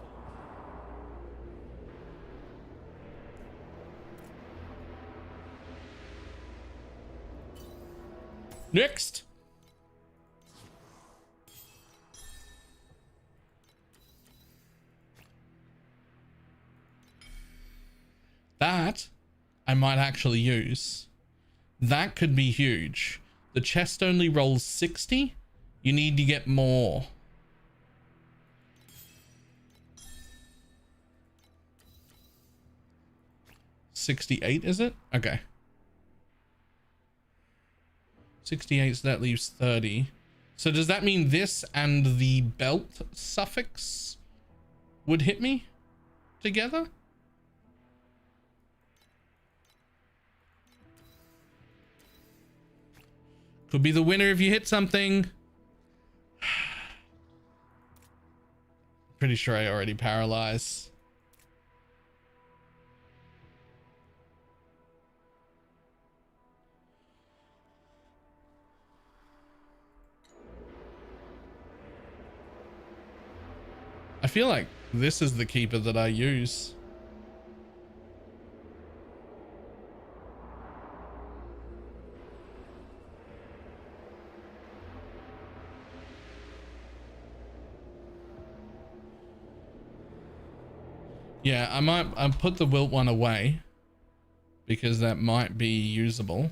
Next. That I might actually use. That could be huge. The chest only rolls 60. You need to get more. $68, is it? Okay. 68, so that leaves 30. So does that mean this and the belt suffix would hit me together? Could be the winner if you hit something. Pretty sure I already paralyze. I feel like this is the keeper that I use. Yeah, I put the wilt one away because that might be usable,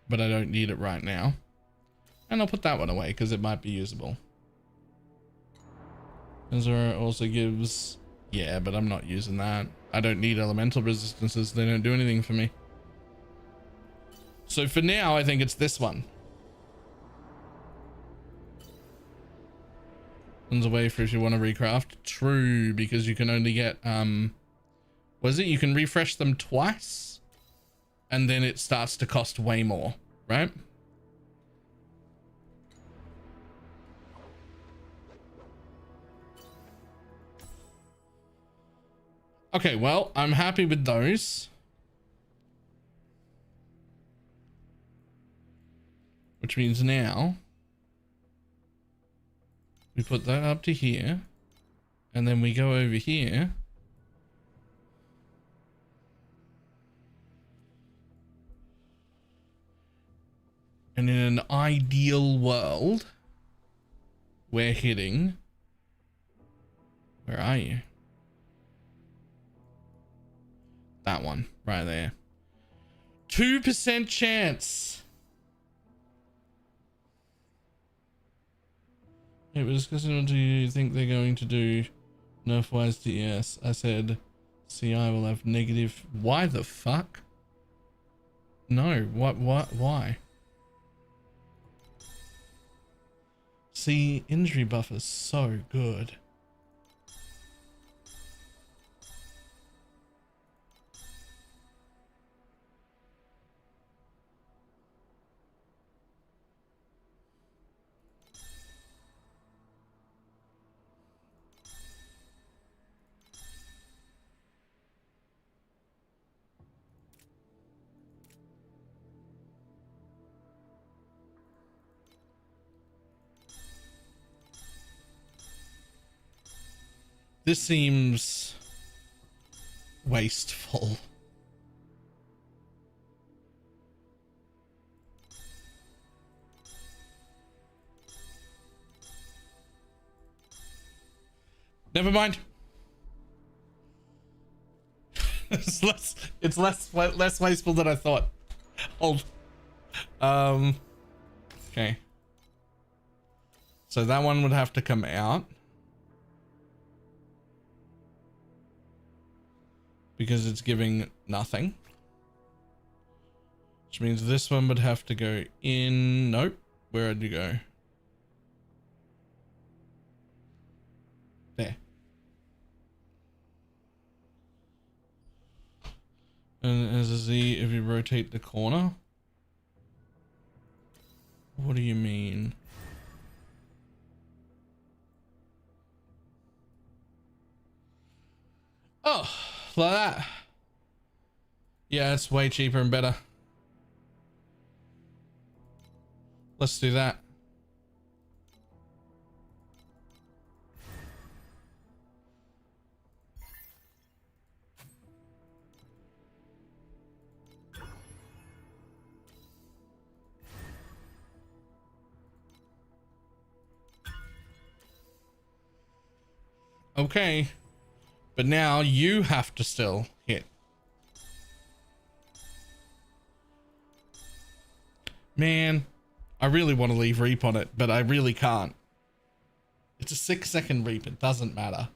but I don't need it right now. And I'll put that one away because it might be usable. Azura also gives, yeah, but I'm not using that. I don't need elemental resistances. They don't do anything for me. So for now, I think it's this one. One's away for if you want to recraft. True, because you can only get, was it? You can refresh them twice and then it starts to cost way more, right? Okay, well, I'm happy with those. Which means now we put that up to here and then we go over here. And in an ideal world, we're hitting, where are you? That one right there. 2% chance. It was discussing what do you think they're going to do nerf wise to ES. I said CI will have negative. Why the fuck? No, what why? See, injury buff is so good. This seems wasteful. Never mind. It's less wasteful than I thought. Hold. Okay. So that one would have to come out. Because it's giving nothing. Which means this one would have to go in. Nope. Where would you go? There. And as a Z, if you rotate the corner. What do you mean? Oh, like that. Yeah, it's way cheaper and better. Let's do that. Okay. But now you have to still hit. Man, I really want to leave Reap on it, but I really can't. It's a 6-second Reap. It doesn't matter.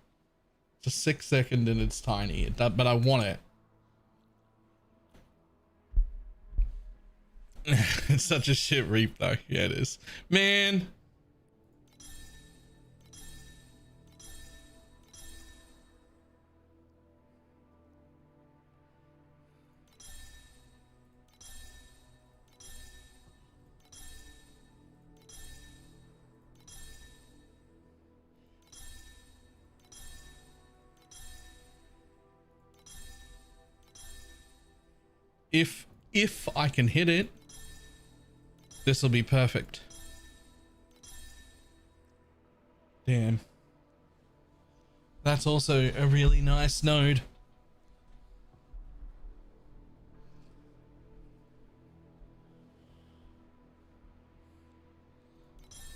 It's a 6-second and it's tiny. But I want it. It's such a shit Reap though. Yeah, it is. Man. If I can hit it, this will be perfect. Damn. That's also a really nice node.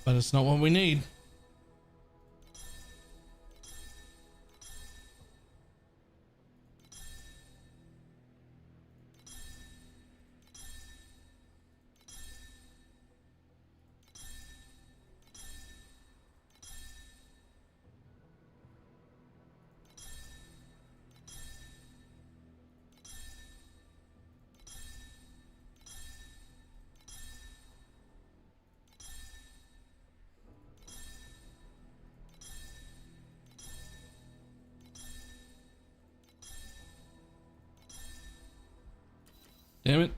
But it's not what we need. Damn it.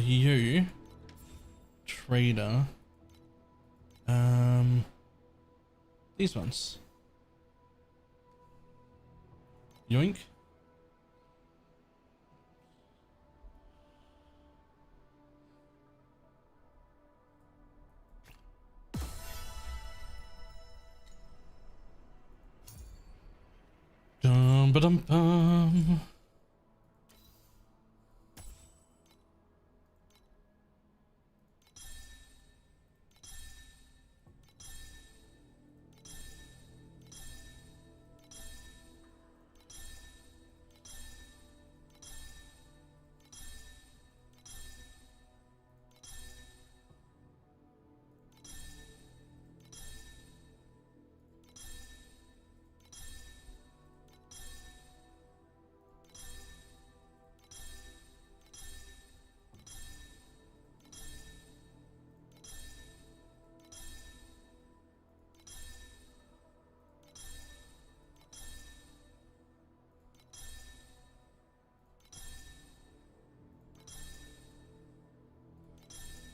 You trader. These ones. Yoink. Dum ba dum bum.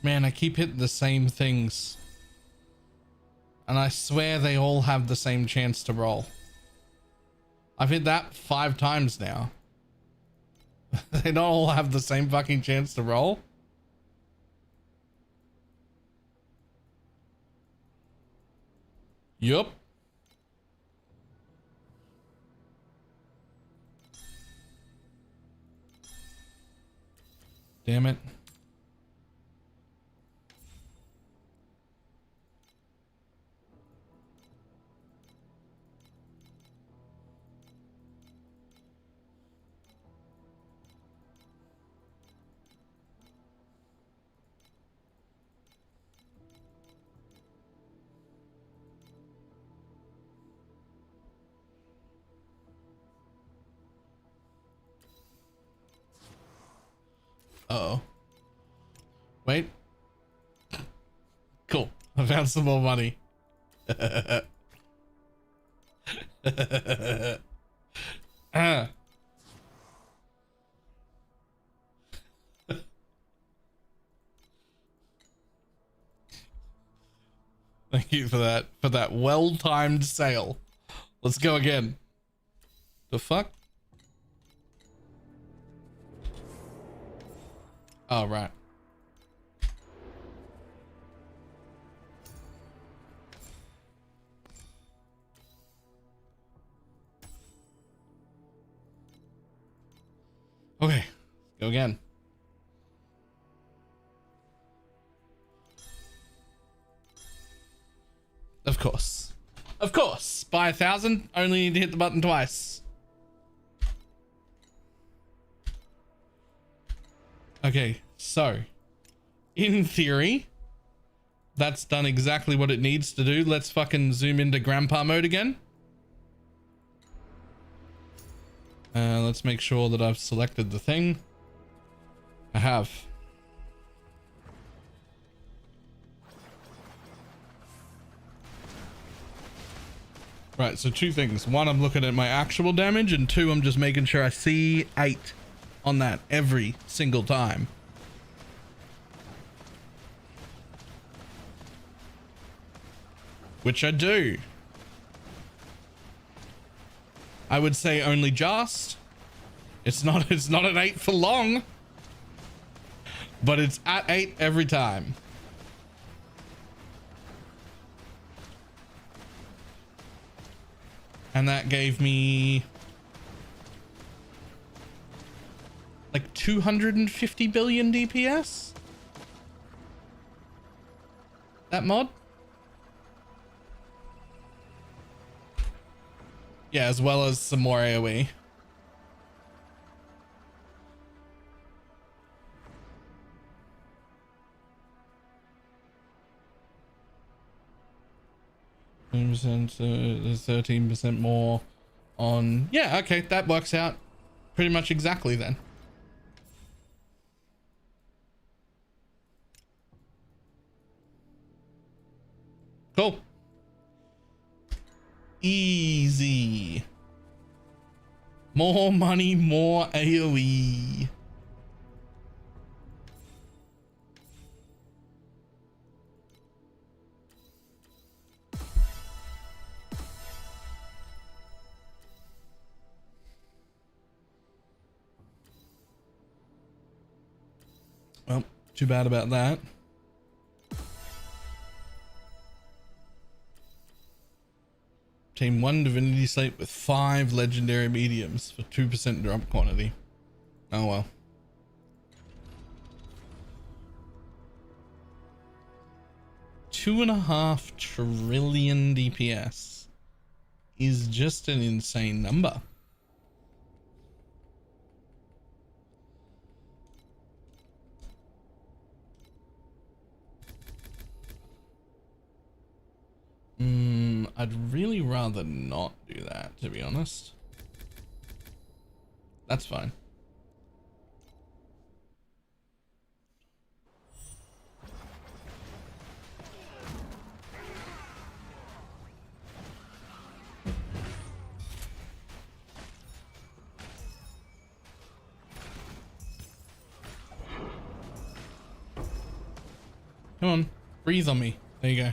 Man, I keep hitting the same things. And I swear they all have the same chance to roll. I've hit that 5 times now. They don't all have the same fucking chance to roll. Yup. Damn it. Uh-oh. Wait. Cool. I found some more money. Ah. Thank you for that well-timed sale. Let's go again. The fuck? Oh, right. Okay, go again. Of course. Of course. Buy 1,000. Only need to hit the button twice. Okay, so in theory, that's done exactly what it needs to do. Let's fucking zoom into grandpa mode again. Let's make sure that I've selected the thing. I have. Right, so two things. One, I'm looking at my actual damage, and two, I'm just making sure I see 8 on that every single time. Which I do. I would say only just. It's not an 8 for long. But it's at 8 every time. And that gave me like 250 billion DPS. That mod? Yeah, as well as some more AoE. There's 13% more on. Yeah, okay, that works out pretty much exactly then. Cool. Easy. More money, more AoE. Well, too bad about that. Obtain 1 divinity slate with 5 legendary mediums for 2% drop quantity. Oh well. $2.5 trillion DPS is just an insane number. I'd really rather not do that, to be honest. That's fine. Come on, breathe on me. There you go.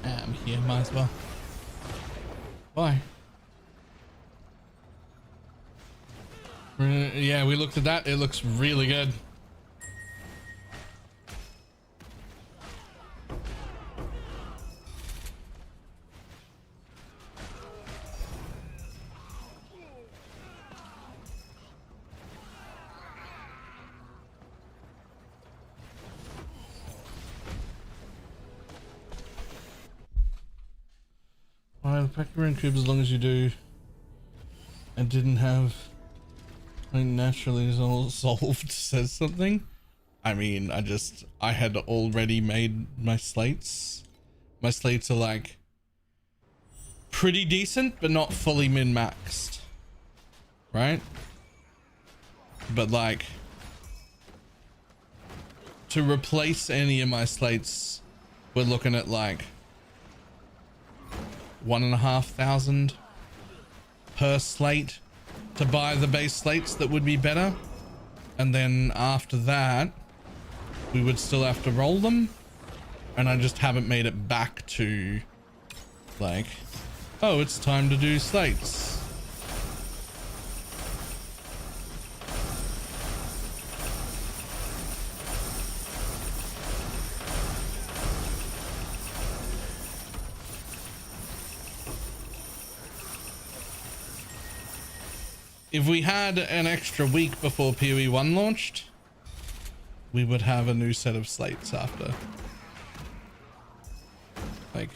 I'm here, might as well. Bye. Yeah, we looked at that. It looks really good. Alright, pack your own cubes as long as you do. I didn't have. I naturally is all solved says something. I mean, I had already made my slates. My slates are like pretty decent, but not fully min-maxed. Right? But like to replace any of my slates, we're looking at like 1,500 per slate to buy the base slates that would be better, and then after that we would still have to roll them, and I just haven't made it back to like, oh, it's time to do slates. If we had an extra week before PoE 1 launched, we would have a new set of slates after. Like,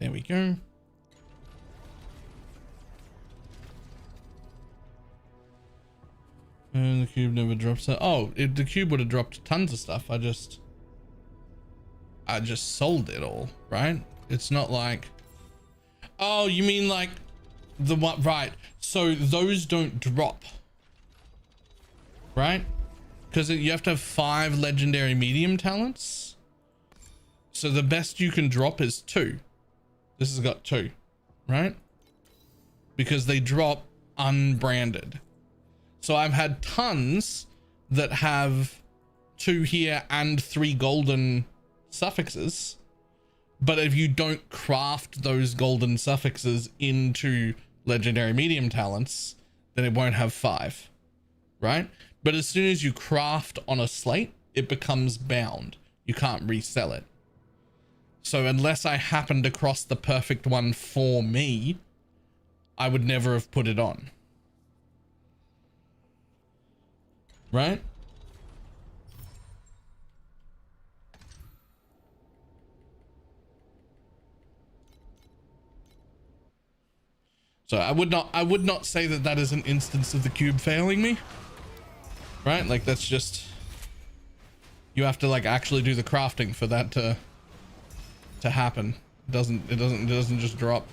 there we go. And the cube never drops it. Oh, the cube would have dropped tons of stuff. I just sold it all, right? It's not like, oh, you mean like the what? Right. So those don't drop, right? Because you have to have 5 legendary medium talents. So the best you can drop is 2. This has got 2, right? Because they drop unbranded. So I've had tons that have 2 here and 3 golden suffixes. But if you don't craft those golden suffixes into legendary medium talents, then it won't have 5, right? But as soon as you craft on a slate, it becomes bound. You can't resell it. So unless I happened across the perfect one for me, I would never have put it on. Right? So I would not say that that is an instance of the cube failing me. Right? Like that's just, you have to like actually do the crafting for that to happen. It doesn't just drop.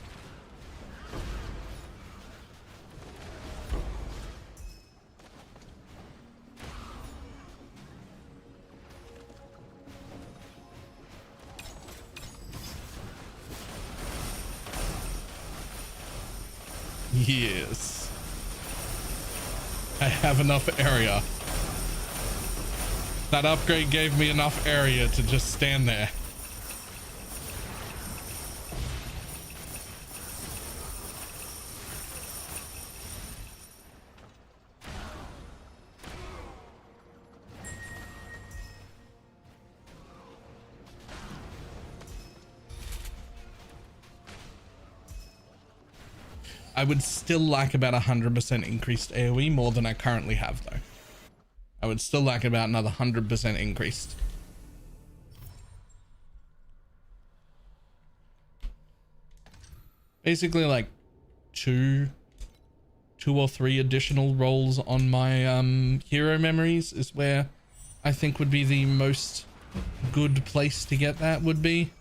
Yes. I have enough area. That upgrade gave me enough area to just stand there. I would still like about 100% increased AoE, more than I currently have though. I would still like about another 100% increased. Basically like two or 3 additional rolls on my hero memories is where I think would be the most good place to get that would be.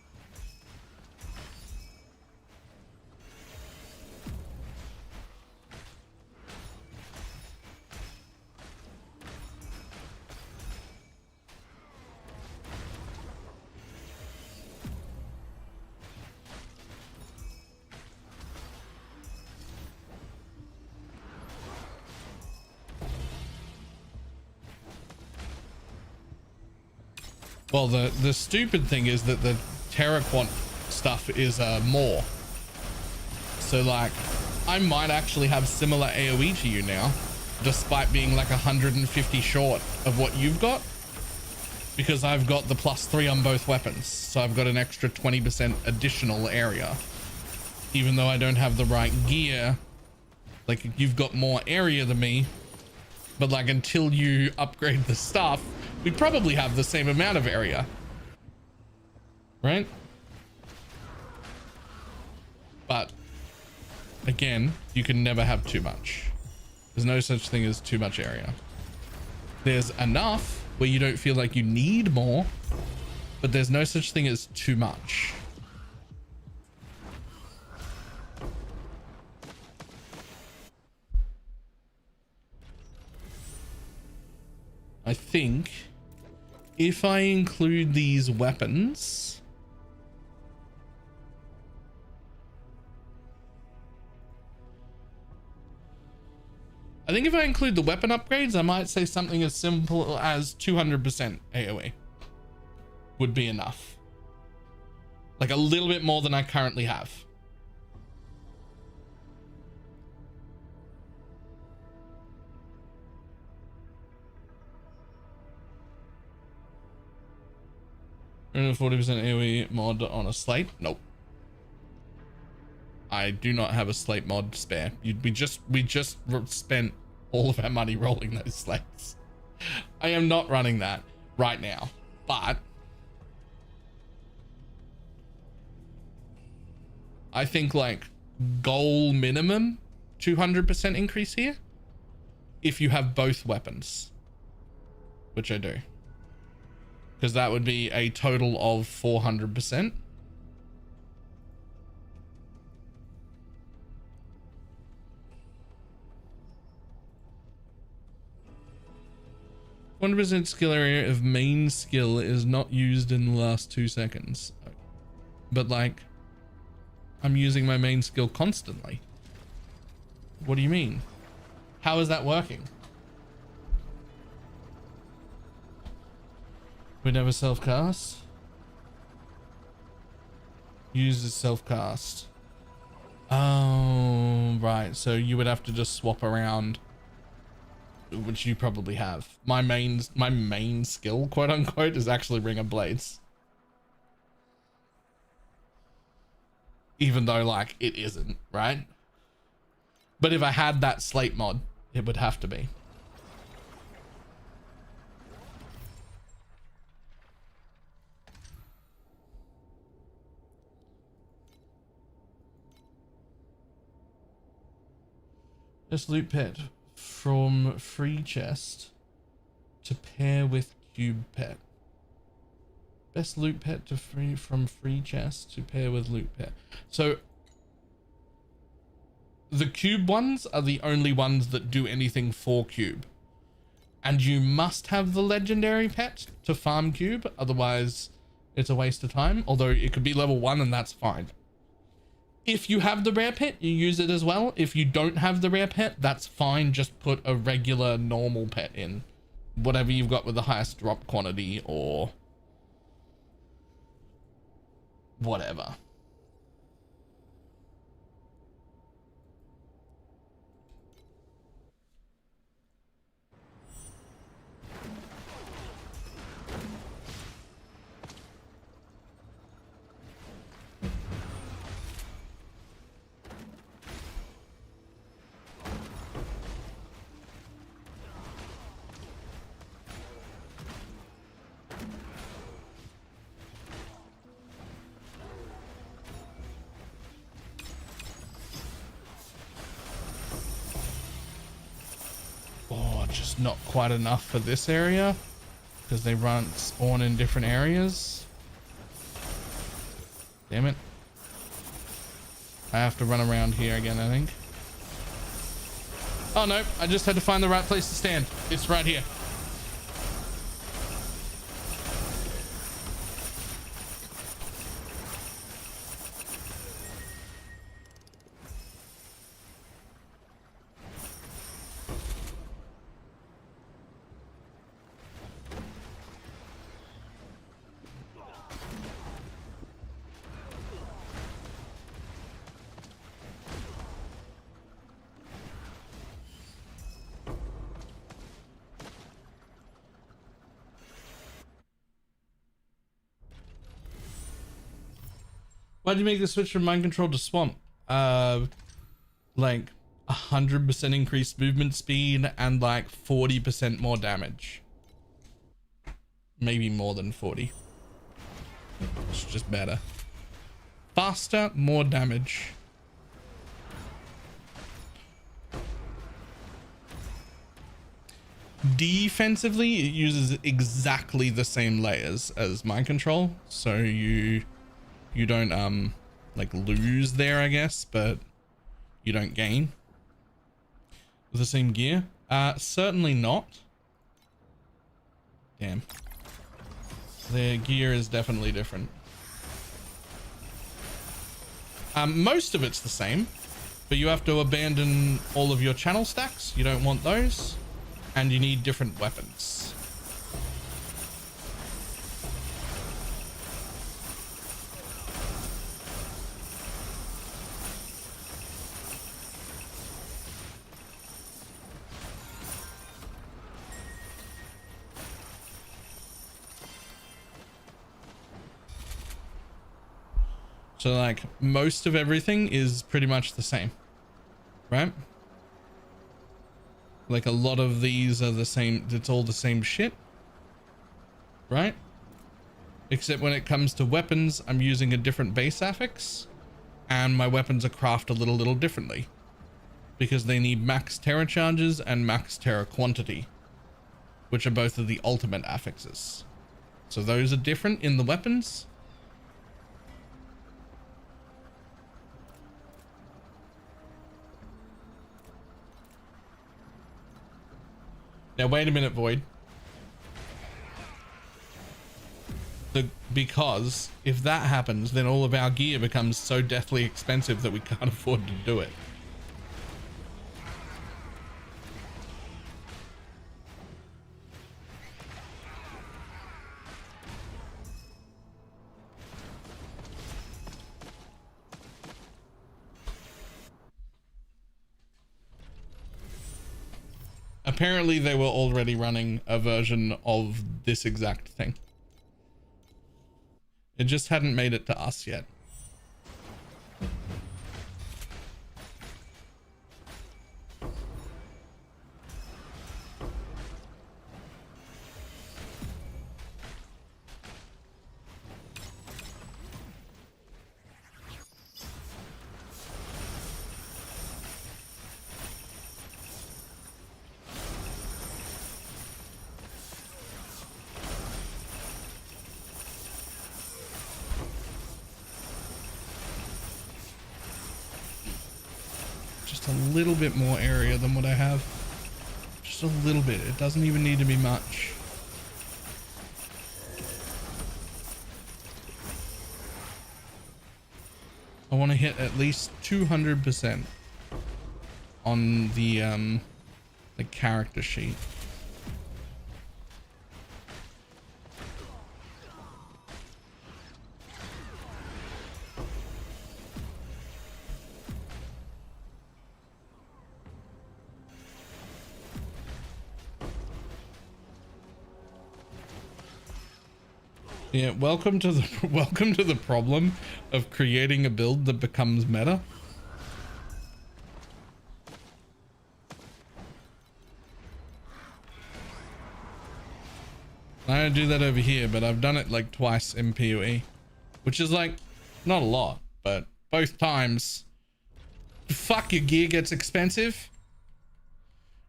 Well, the stupid thing is that the TerraQuant stuff is more. So like, I might actually have similar AoE to you now, despite being like 150 short of what you've got, because I've got the +3 on both weapons. So I've got an extra 20% additional area, even though I don't have the right gear. Like you've got more area than me, but like until you upgrade the stuff, we probably have the same amount of area, right? But again, you can never have too much. There's no such thing as too much area. There's enough where you don't feel like you need more, but there's no such thing as too much. I think if I include these weapons, I think if I include the weapon upgrades, I might say something as simple as 200% AoE would be enough. Like a little bit more than I currently have. 40% AoE mod on a slate? Nope. I do not have a slate mod spare. We just spent all of our money rolling those slates. I am not running that right now, but I think like goal minimum 200% increase here if you have both weapons, which I do, because that would be a total of 400%. 100% skill area of main skill is not used in the last 2 seconds. But like, I'm using my main skill constantly. What do you mean? How is that working? We never self-cast. Uses self-cast. Oh, right. So you would have to just swap around, which you probably have. My main skill, quote unquote, is actually Ring of Blades. Even though like it isn't, right? But if I had that slate mod, it would have to be. This loot pet from free chest to pair with cube pet. Best loot pet to from free chest to pair with loot pet. So the cube ones are the only ones that do anything for cube, and you must have the legendary pet to farm cube, otherwise it's a waste of time. Although it could be level 1 and that's fine. If you have the rare pet, you use it as well. If you don't have the rare pet, that's fine. Just put a regular normal pet in, whatever you've got with the highest drop quantity or whatever. Just not quite enough for this area because they spawn in different areas. Damn it. I have to run around here again, I think. Oh no, I just had to find the right place to stand. It's right here. Why'd you make the switch from mind control to swamp? Like 100% increased movement speed and like 40% more damage. Maybe more than 40. It's just better. Faster, more damage. Defensively, it uses exactly the same layers as mind control, so you don't like lose there, I guess, but you don't gain with the same gear. Certainly not. Damn, their gear is definitely different. Most of it's the same, but you have to abandon all of your channel stacks. You don't want those, and you need different weapons. So like most of everything is pretty much the same, right? Like a lot of these are the same. It's all the same shit, right? Except when it comes to weapons, I'm using a different base affix, and my weapons are crafted a little differently because they need max terror charges and max terror quantity, which are both of the ultimate affixes. So those are different in the weapons. Now wait a minute, Void. Because if that happens, then all of our gear becomes so deathly expensive that we can't afford to do it. Apparently they were already running a version of this exact thing. It just hadn't made it to us yet. A little bit more area than what I have. Just a little bit. It doesn't even need to be much. I want to hit at least 200% on the character sheet. Yeah, welcome to the problem of creating a build that becomes meta. I don't do that over here, but I've done it like twice in PoE, which is like not a lot, but both times, fuck, your gear gets expensive.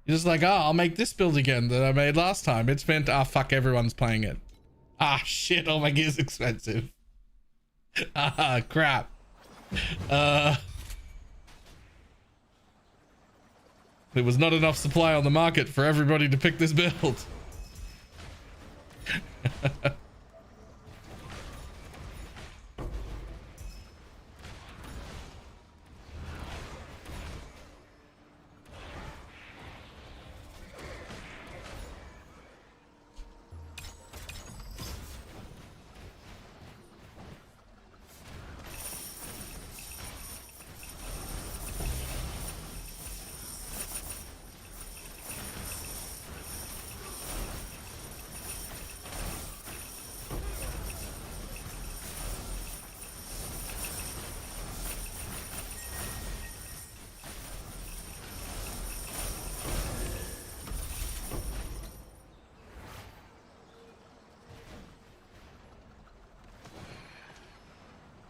You're just like, oh, I'll make this build again that I made last time. It's meant, ah, fuck, everyone's playing it. Ah, shit, all my gear's expensive. Ah, crap. There was not enough supply on the market for everybody to pick this build.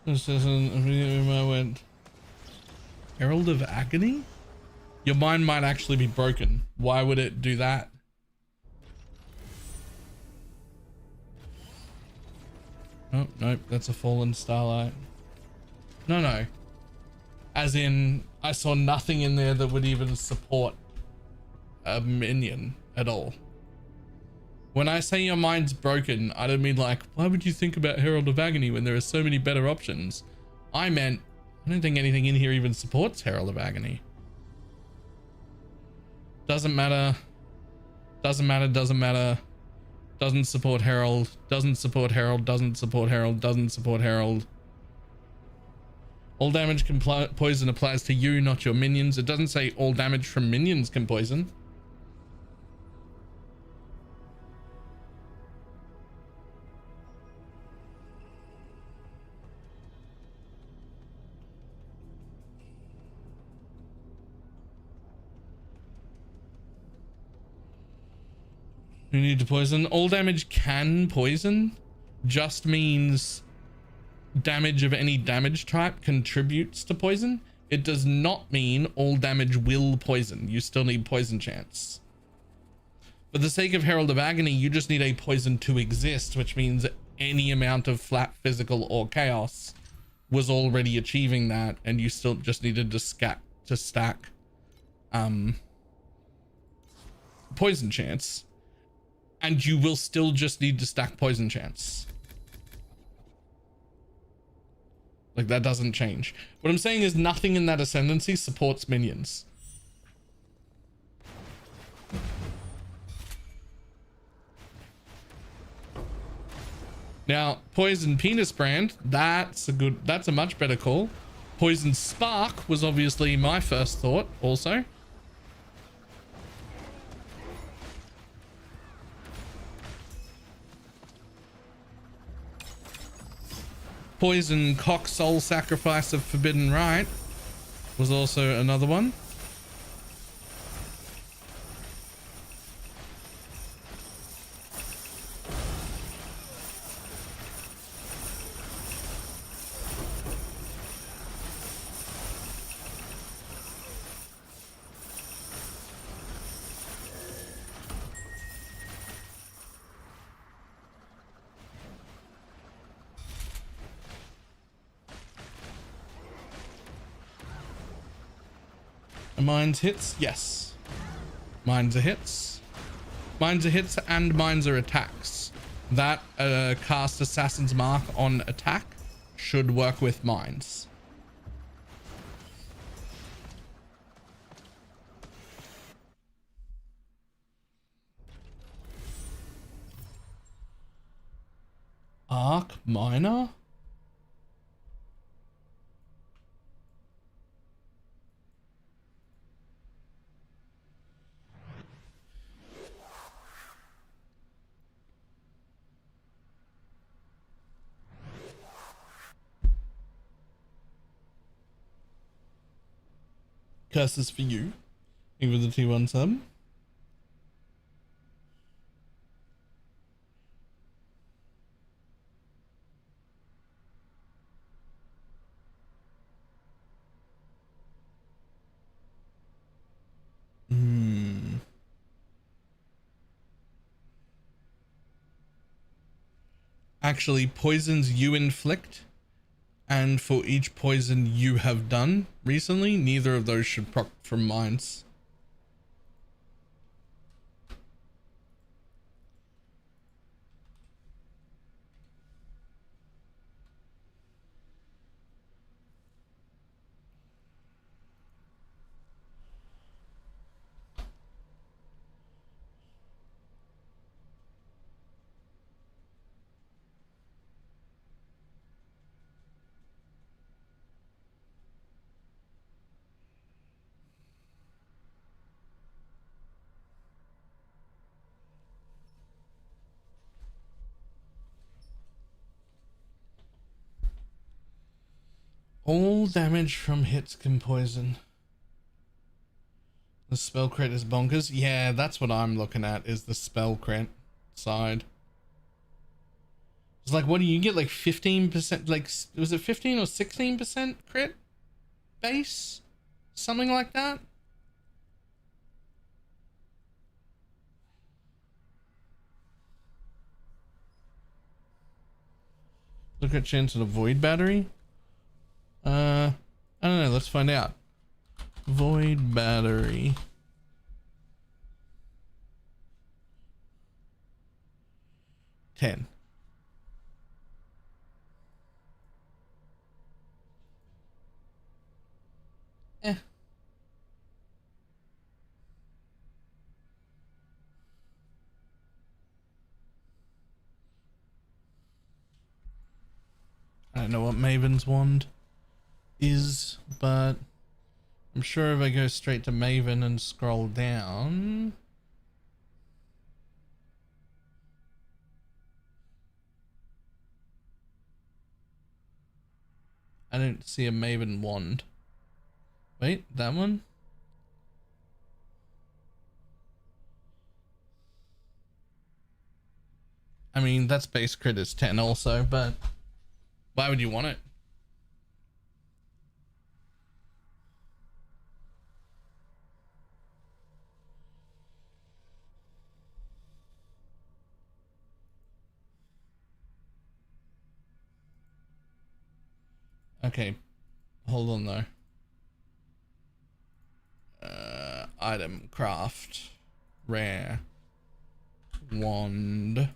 This isn't I went Herald of Agony? Your mind might actually be broken. Why would it do that? Oh, nope, that's a fallen starlight. No. As in, I saw nothing in there that would even support a minion at all. When I say your mind's broken, I don't mean like, why would you think about Herald of Agony when there are so many better options? I meant, I don't think anything in here even supports Herald of Agony. Doesn't matter. Doesn't matter, doesn't matter. Doesn't support Herald, doesn't support Herald, doesn't support Herald, doesn't support Herald. All damage can poison applies to you, not your minions. It doesn't say all damage from minions can poison. You need to poison. All damage can poison, just means damage of any damage type contributes to poison. It does not mean all damage will poison. You still need poison chance. For the sake of Herald of Agony, you just need a poison to exist, which means any amount of flat physical or chaos was already achieving that, and you still just needed to stack poison chance, and you will still just need to stack poison chance. Like, that doesn't change. What I'm saying is nothing in that ascendancy supports minions. Now, Poison Penis Brand, that's a much better call. Poison Spark was obviously my first thought also. Poison Cock Soul Sacrifice of Forbidden Rite was also another one. Mines hits? Yes. Mines are hits. Mines are hits and mines are attacks. That cast Assassin's Mark on attack should work with mines. Arc Miner? Curses for you. Even the T1 sub. Actually, poisons you inflict, and for each poison you have done recently, neither of those should proc from mines. All damage from hits can poison. The spell crit is bonkers. Yeah, that's what I'm looking at, is the spell crit side. It's like, what do you get? Like 15%, like, was it 15 or 16% crit base? Something like that? Look at chance of the void battery. I don't know, let's find out. Void battery. $10. Eh. I don't know what Maven's wand is, but I'm sure if I go straight to Maven and scroll down, I don't see a Maven wand. Wait, that one? I mean, that's base crit is 10 also, but why would you want it? Okay, hold on though. Item craft rare wand.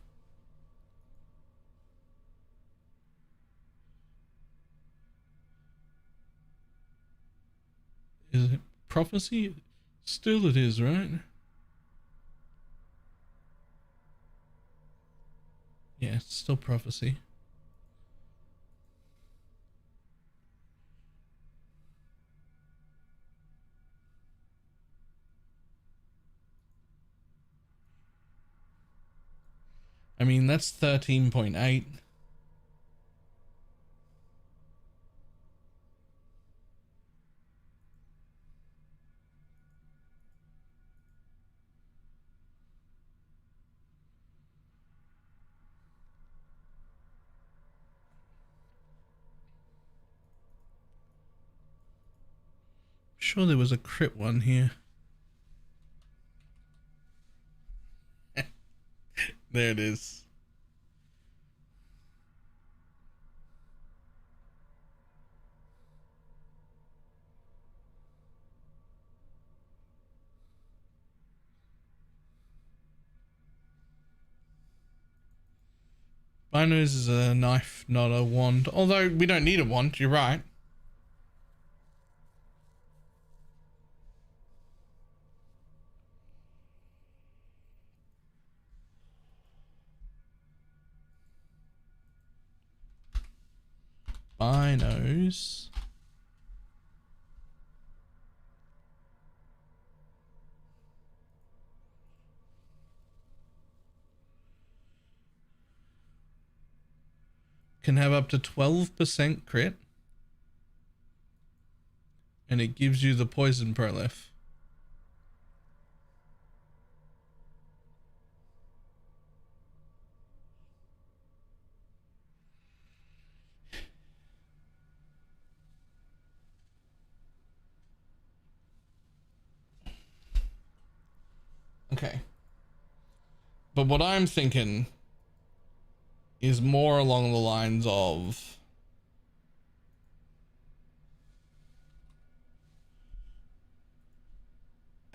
Is it prophecy? Still it is, right? Yeah, it's still prophecy. I mean, that's 13.8. Sure there was a crit one here. There it is. Binos is a knife, not a wand. Although we don't need a wand, you're right. Binos. Can have up to 12% crit. And it gives you the poison prolif. Okay. But what I'm thinking is more along the lines of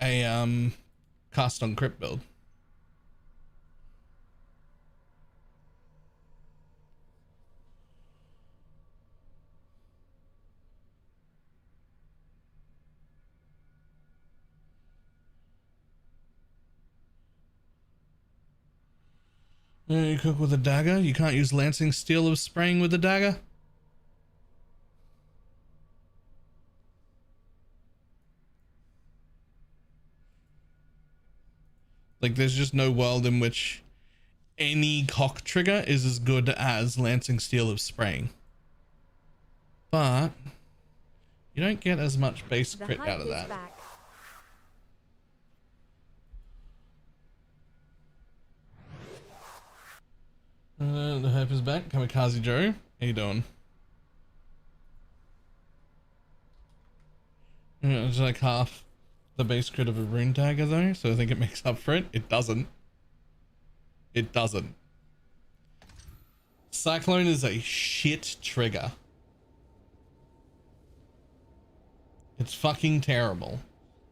a cast on crit build. You cook with a dagger. You can't use lancing steel of spraying with a dagger. Like, there's just no world in which any cock trigger is as good as lancing steel of spraying. But you don't get as much base crit out of that. The hype is back. Kamikaze Joe, how you doing? It's like half the base crit of a rune dagger though, so I think it makes up for it. It doesn't. It doesn't. Cyclone is a shit trigger. It's fucking terrible.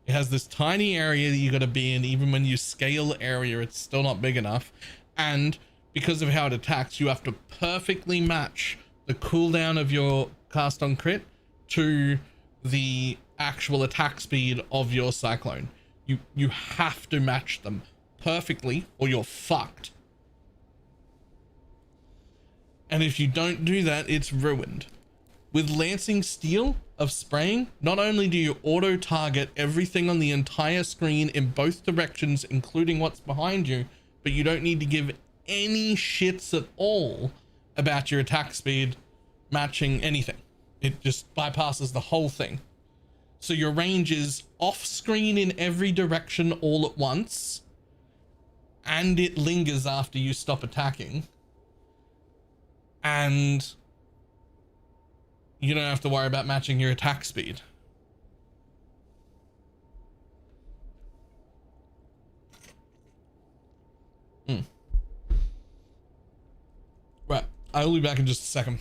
It has this tiny area that you gotta be in. Even when you scale area, it's still not big enough. And because of how it attacks, you have to perfectly match the cooldown of your cast on crit to the actual attack speed of your cyclone. You have to match them perfectly or you're fucked. And if you don't do that, it's ruined. With lancing steel of spraying, not only do you auto target everything on the entire screen in both directions, including what's behind you, but you don't need to give any shits at all about your attack speed matching anything. It just bypasses the whole thing. So your range is off screen in every direction all at once, and it lingers after you stop attacking, and you don't have to worry about matching your attack speed. Right, I will be back in just a second.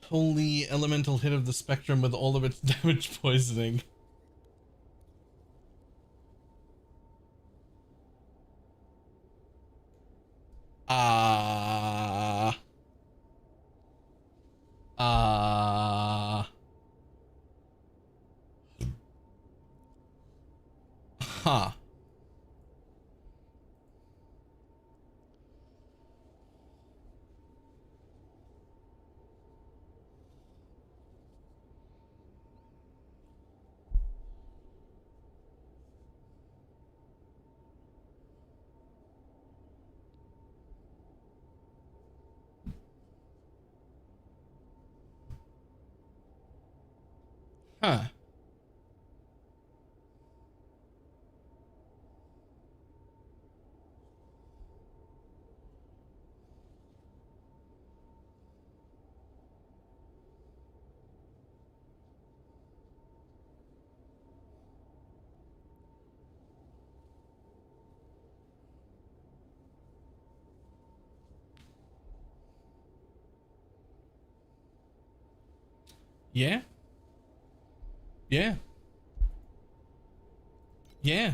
Pull the elemental hit of the spectrum with all of its damage poisoning. Ah. Huh. Huh. Yeah. Yeah. Yeah.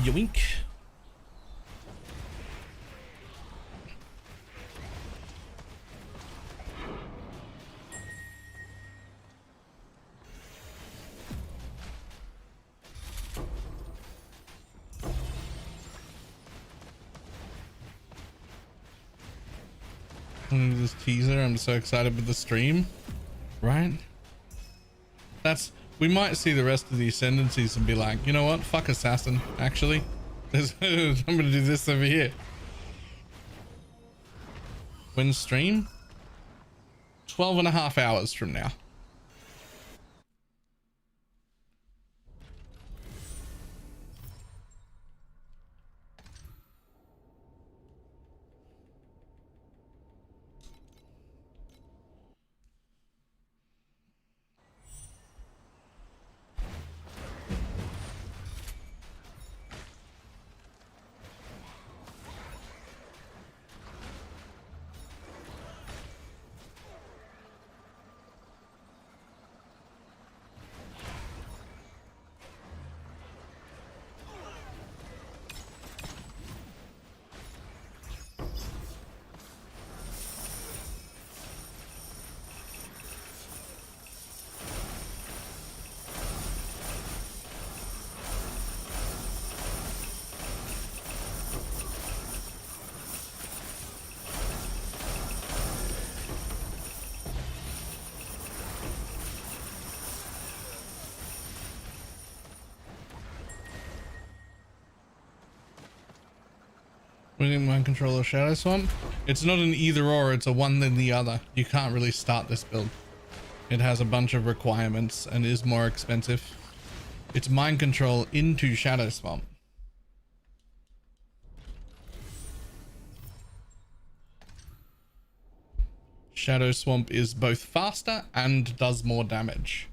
Yoink. This teaser, I'm so excited with the stream, right? We might see the rest of the ascendancies and be like, you know what, fuck assassin, actually. I'm gonna do this over here. When stream? 12.5 hours from now. Winning mind control or shadow swamp. It's not an either or, it's a one then the other. You can't really start this build. It has a bunch of requirements and is more expensive. It's mind control into shadow swamp. Shadow swamp is both faster and does more damage.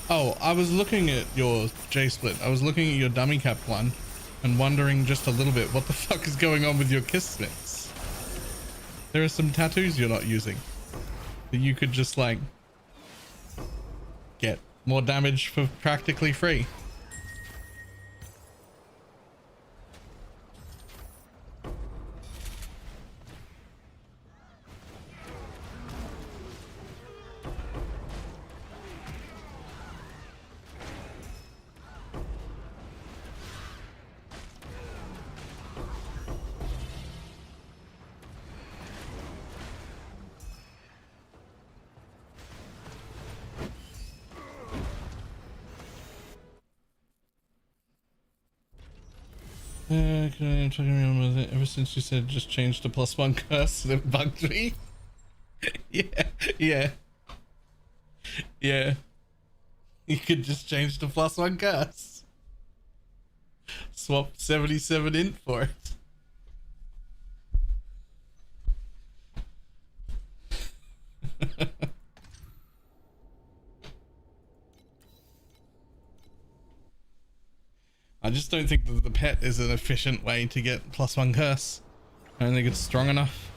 Oh, I was looking at your J-Split. I was looking at your dummy cap one and wondering just a little bit what the fuck is going on with your Kismets. There are some tattoos you're not using that you could just like get more damage for practically free. I'm talking around with it ever since you said just change to +1 curse and it bugged me. yeah. You could just change to +1 curse. Swap 77 in for it. I just don't think that the pet is an efficient way to get +1 curse. I don't think it's strong enough.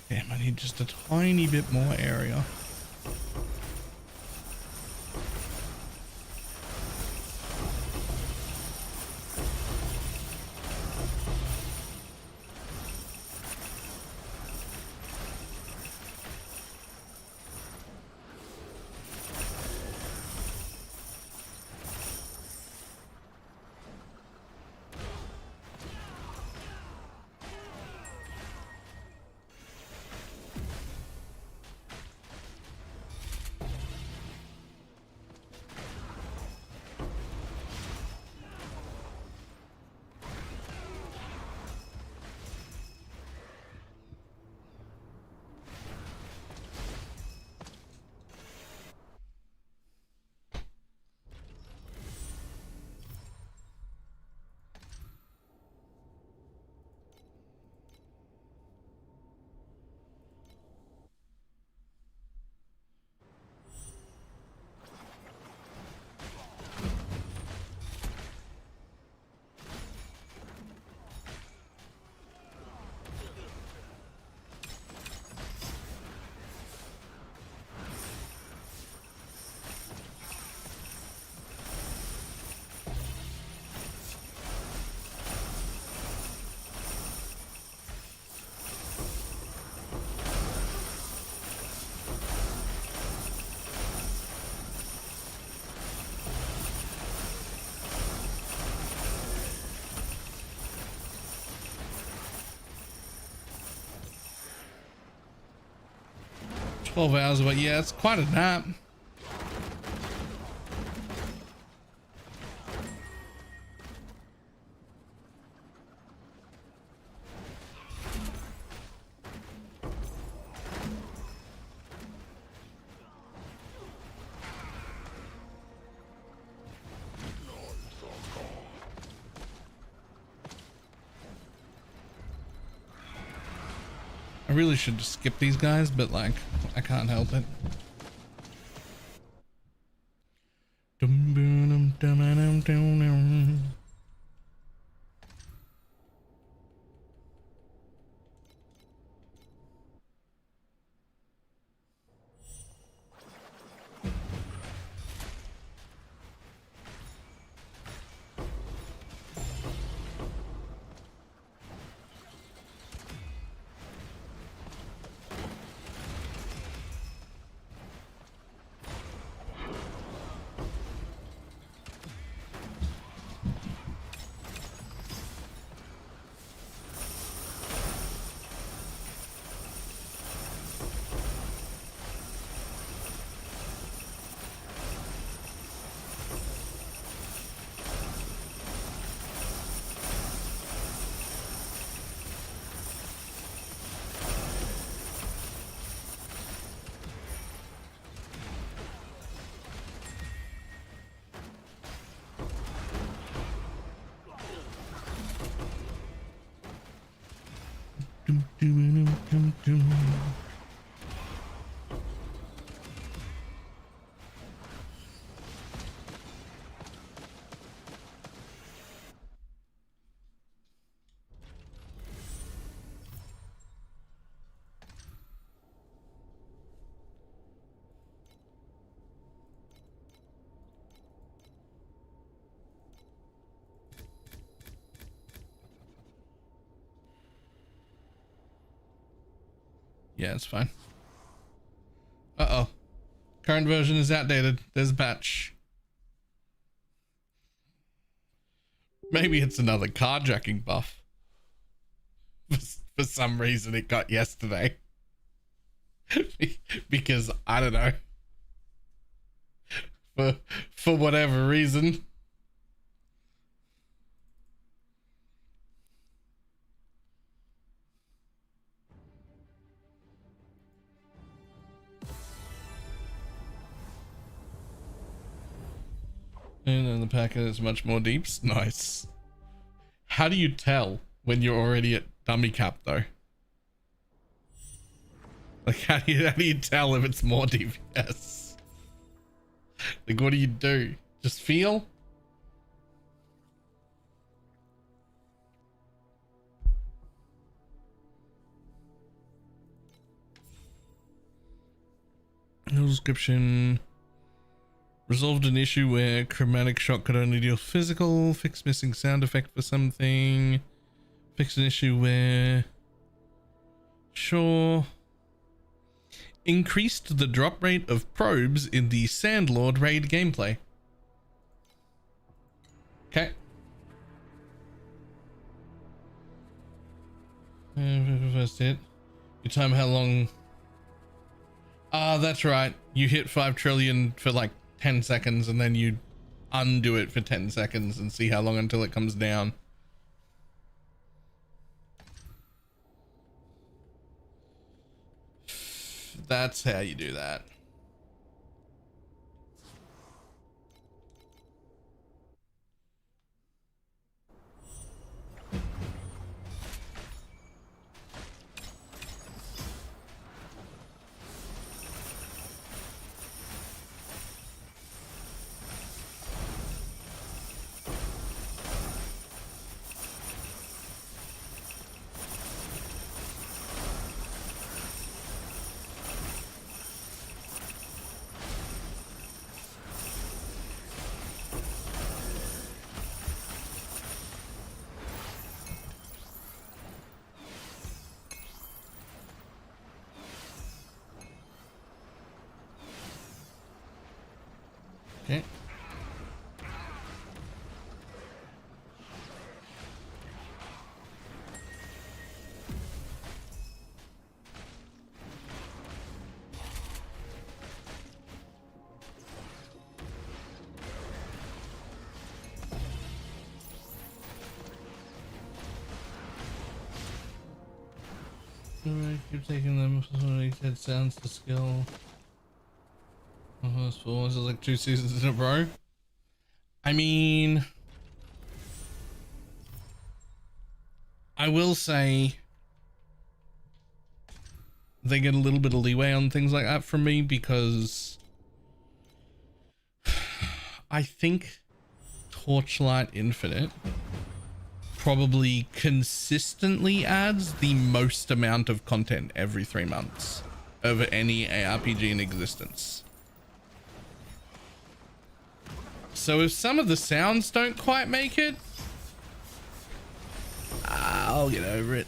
Damn, I need just a tiny bit more area. $12 but yeah, it's quite a nap. I really should just skip these guys, but like, I can't help it. Yeah, it's fine. Uh-oh. Current version is outdated. There's a patch. Maybe it's another carjacking buff. For some reason it got yesterday. Because, I don't know. For whatever reason. And then the packet is much more deeps. Nice. How do you tell when you're already at dummy cap though? Like how do you tell if it's more DPS? Like what do you do? Just feel? No description. Resolved an issue where chromatic shock could only deal physical. Fixed missing sound effect for something. Fixed an issue where... Sure. Increased the drop rate of probes in the Sandlord raid gameplay. Okay. First hit. You time how long... Ah, that's right. You hit 5 trillion for like 10 seconds and then you undo it for 10 seconds and see how long until it comes down. That's how you do that. Okay. Alright, keep taking them. It sounds to skill. Oh, that's full. This is like 2 seasons in a row. I mean, I will say they get a little bit of leeway on things like that from me because I think Torchlight Infinite probably consistently adds the most amount of content every 3 months over any ARPG in existence. So if some of the sounds don't quite make it, I'll get over it.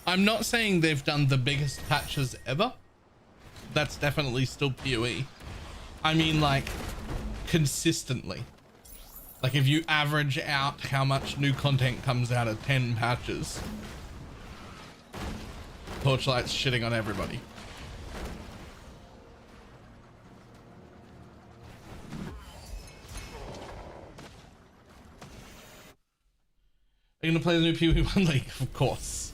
I'm not saying they've done the biggest patches ever. That's definitely still PoE. I mean, like, consistently. Like, if you average out how much new content comes out of 10 patches, Torchlight's shitting on everybody. Are you gonna play the new PoE1 League? Of course.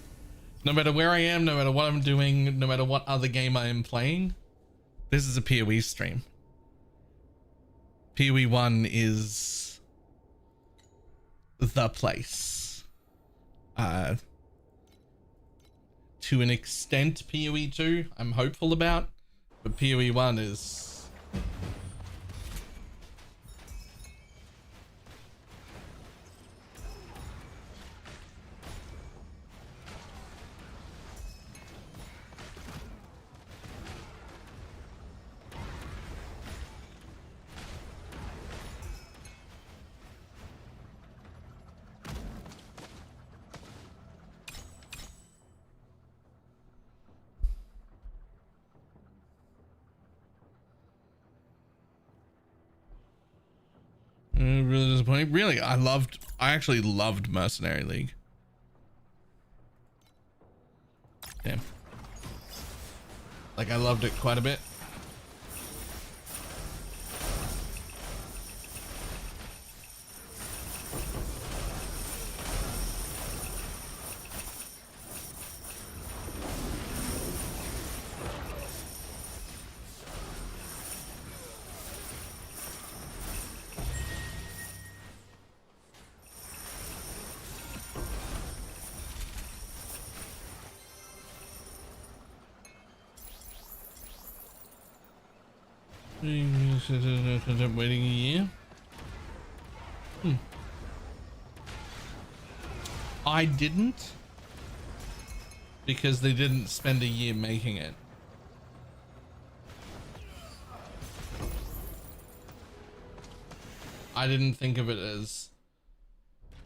No matter where I am, no matter what I'm doing, no matter what other game I am playing, this is a PoE stream. PoE1 is the place. To an extent, PoE2 I'm hopeful about, but PoE1 is... really disappointing. Really, I actually loved Mercenary League. Damn. Like, I loved it quite a bit. Waiting a year. I didn't, because they didn't spend a year making it. I didn't think of it as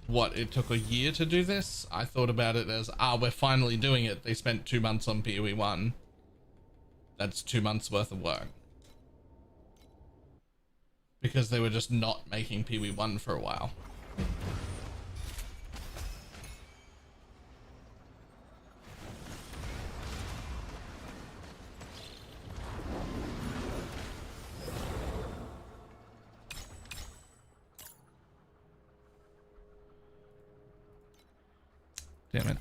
what, it took a year to do this. I thought about it as, we're finally doing it. They spent 2 months on PoE1. That's 2 months worth of work. Because they were just not making PoE1 for a while. Damn it.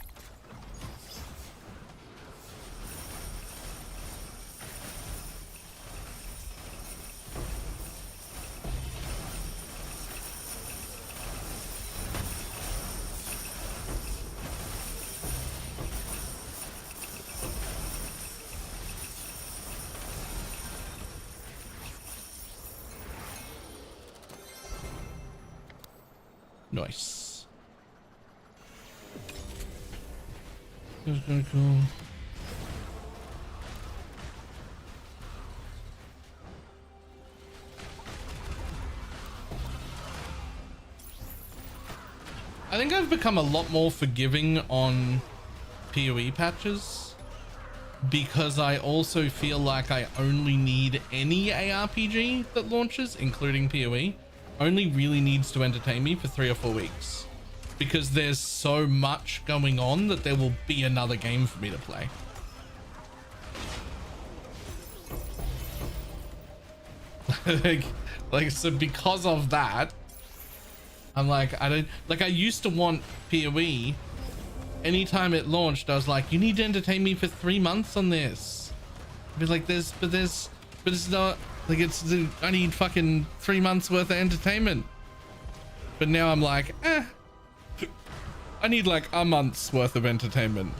Nice. That's kind of cool. I think I've become a lot more forgiving on PoE patches, because I also feel like I only need any ARPG that launches, including PoE, only really needs to entertain me for 3 or 4 weeks, because there's so much going on that there will be another game for me to play. like so because of that, I'm like, I used to want PoE. Anytime it launched, I was like, you need to entertain me for 3 months on this. I'd be like, but it's not like, I need fucking 3 months worth of entertainment. But now I'm like, I need like a month's worth of entertainment.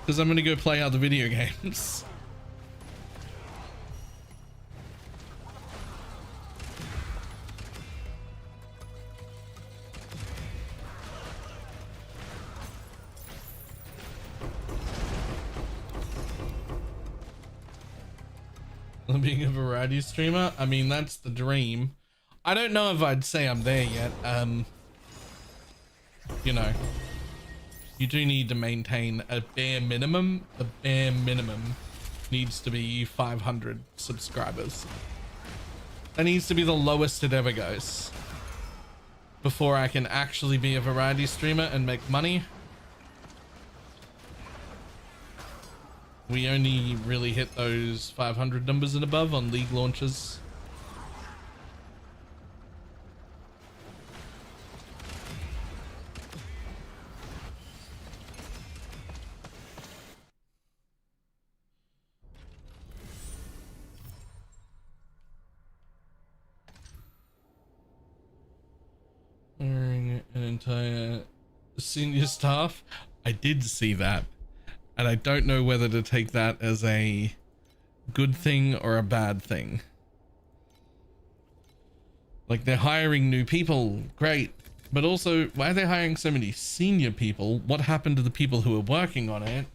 Because I'm gonna go play other video games. Being a variety streamer, I mean, that's the dream. I don't know if I'd say I'm there yet. You know, you do need to maintain a bare minimum. The bare minimum needs to be 500 subscribers. That needs to be the lowest it ever goes before I can actually be a variety streamer and make money. We only really hit those 500 numbers and above on league launches. entire senior staff. I did see that, and I don't know whether to take that as a good thing or a bad thing. Like, they're hiring new people, great, but also, why are they hiring so many senior people? What happened to the people who were working on it?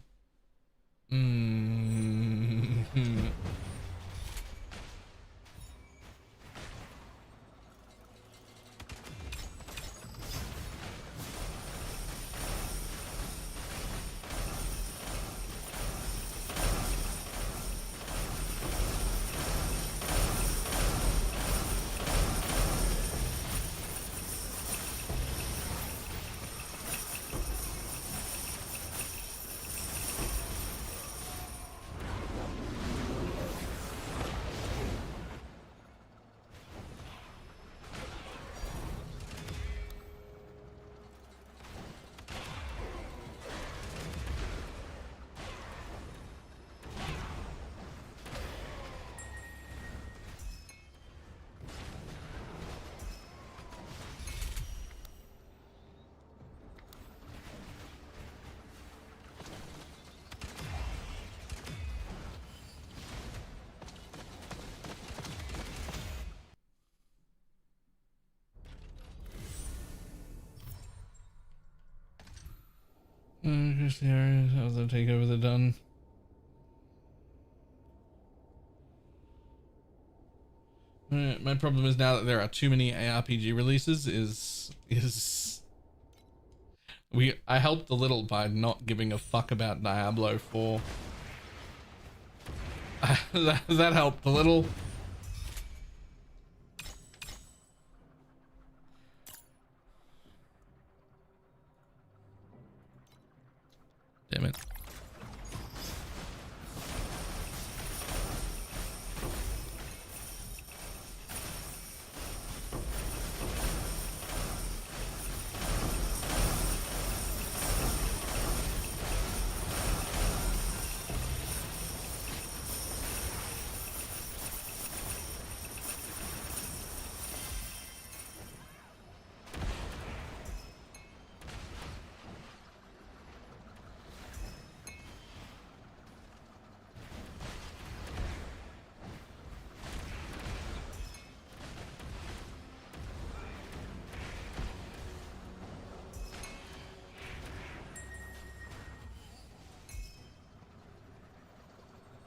Just the areas of the takeover they're done. My problem is now that there are too many ARPG releases I helped a little by not giving a fuck about Diablo 4. that helped a little. Damn it.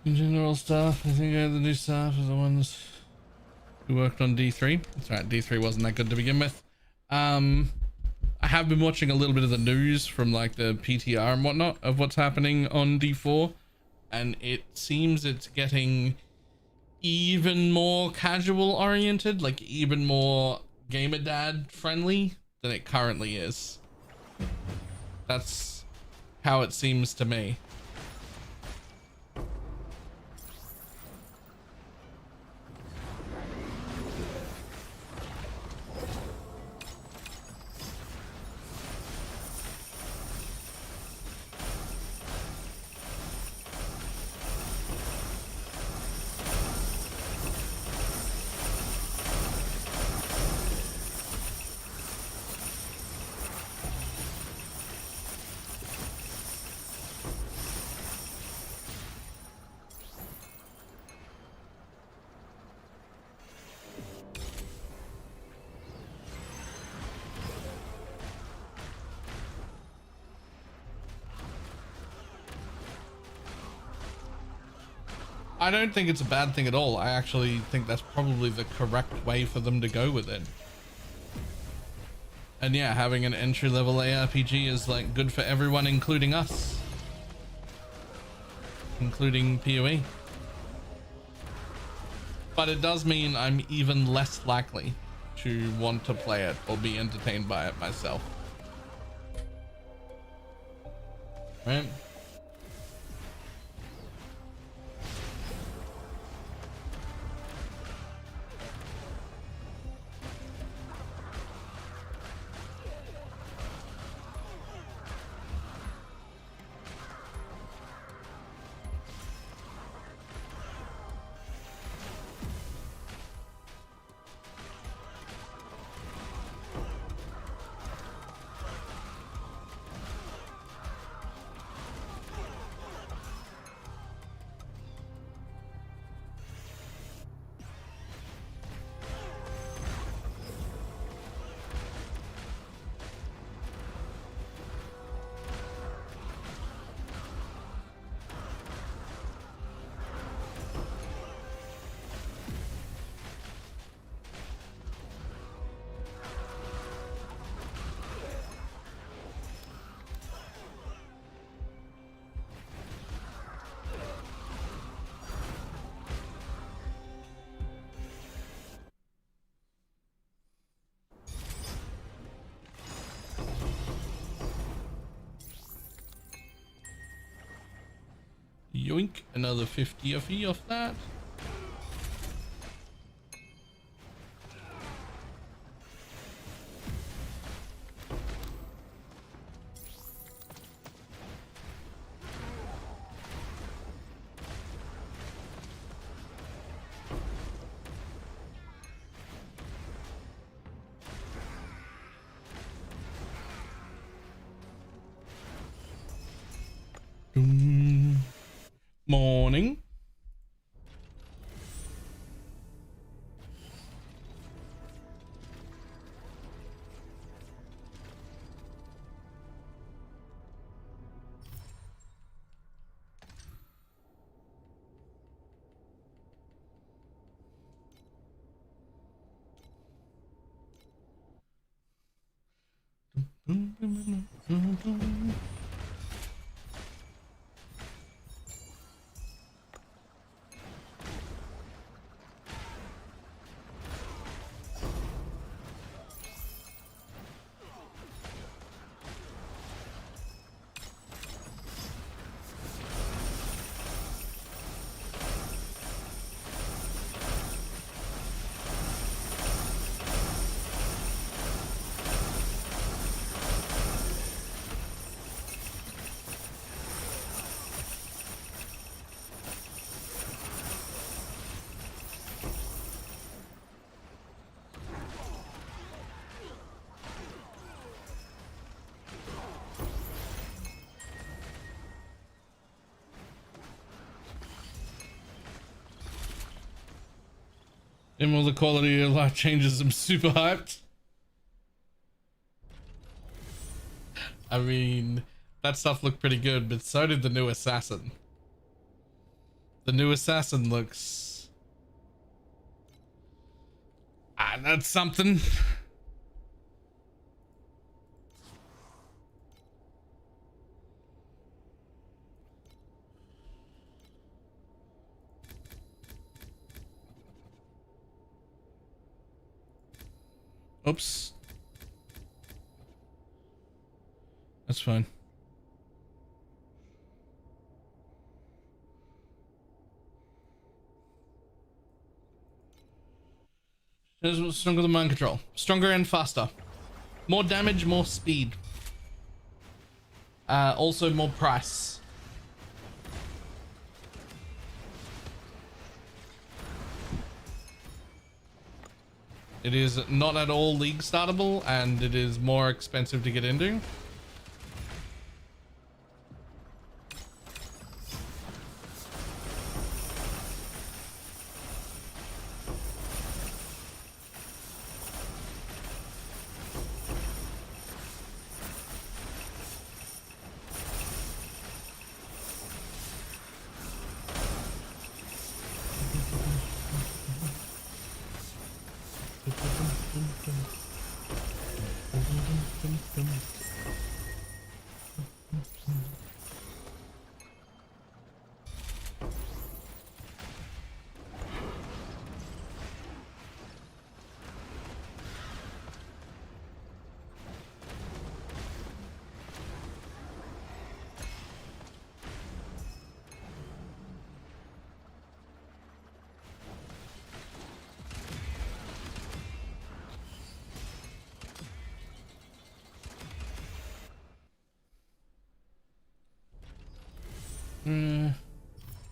In general staff, I think the new staff are the ones who worked on D3. That's right, D3 wasn't that good to begin with. I have been watching a little bit of the news from like the PTR and whatnot of what's happening on D4, and it seems it's getting even more casual oriented, like even more gamer dad friendly than it currently is. That's how it seems to me. I don't think it's a bad thing at all. I actually think that's probably the correct way for them to go with it. And yeah, having an entry-level ARPG is like good for everyone, including us. Including PoE. But it does mean I'm even less likely to want to play it or be entertained by it myself. Right? Yoink, another 50 fee off that. Morning. And will the quality of life changes? I'm super hyped. I mean, that stuff looked pretty good, but so did the new assassin. The new assassin looks... that's something. Oops. That's fine. Stronger than mind control. Stronger and faster. More damage, more speed. Also more price. It is not at all league startable, and it is more expensive to get into.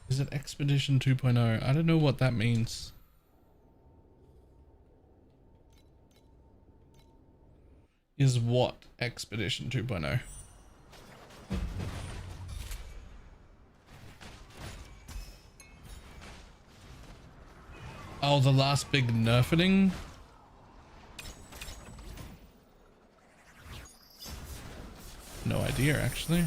Is it Expedition 2.0? I don't know what that means. Is what Expedition 2.0? Oh, the last big nerfing? No idea, actually.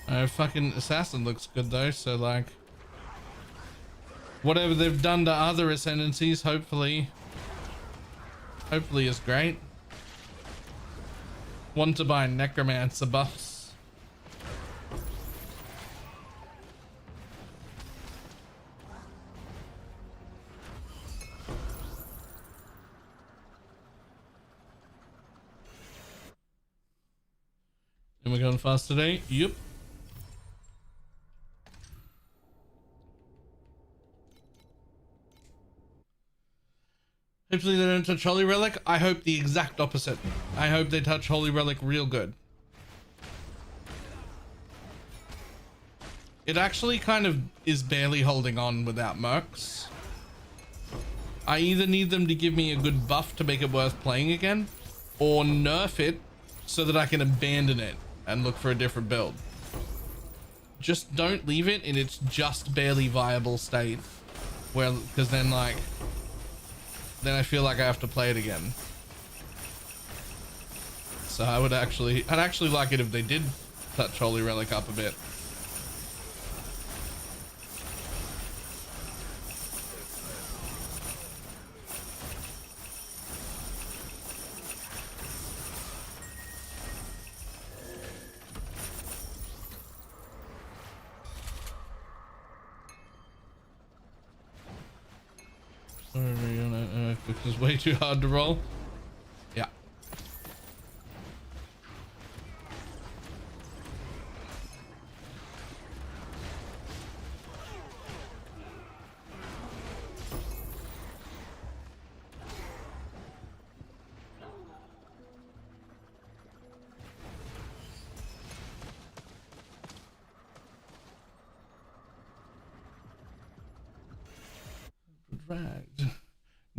Fucking assassin looks good though, so like whatever they've done to other ascendancies, hopefully is great. Want to buy necromancer buffs. And we're going fast today. Yep. Hopefully they don't touch Holy Relic. I hope the exact opposite. I hope they touch Holy Relic real good. It actually kind of is barely holding on without mercs. I either need them to give me a good buff to make it worth playing again, or nerf it so that I can abandon it and look for a different build. Just don't leave it in its just barely viable state, where, because then like, then I feel like I have to play it again. So I'd actually like it if they did touch Holy Relic up a bit. This is way too hard to roll. Yeah. Right.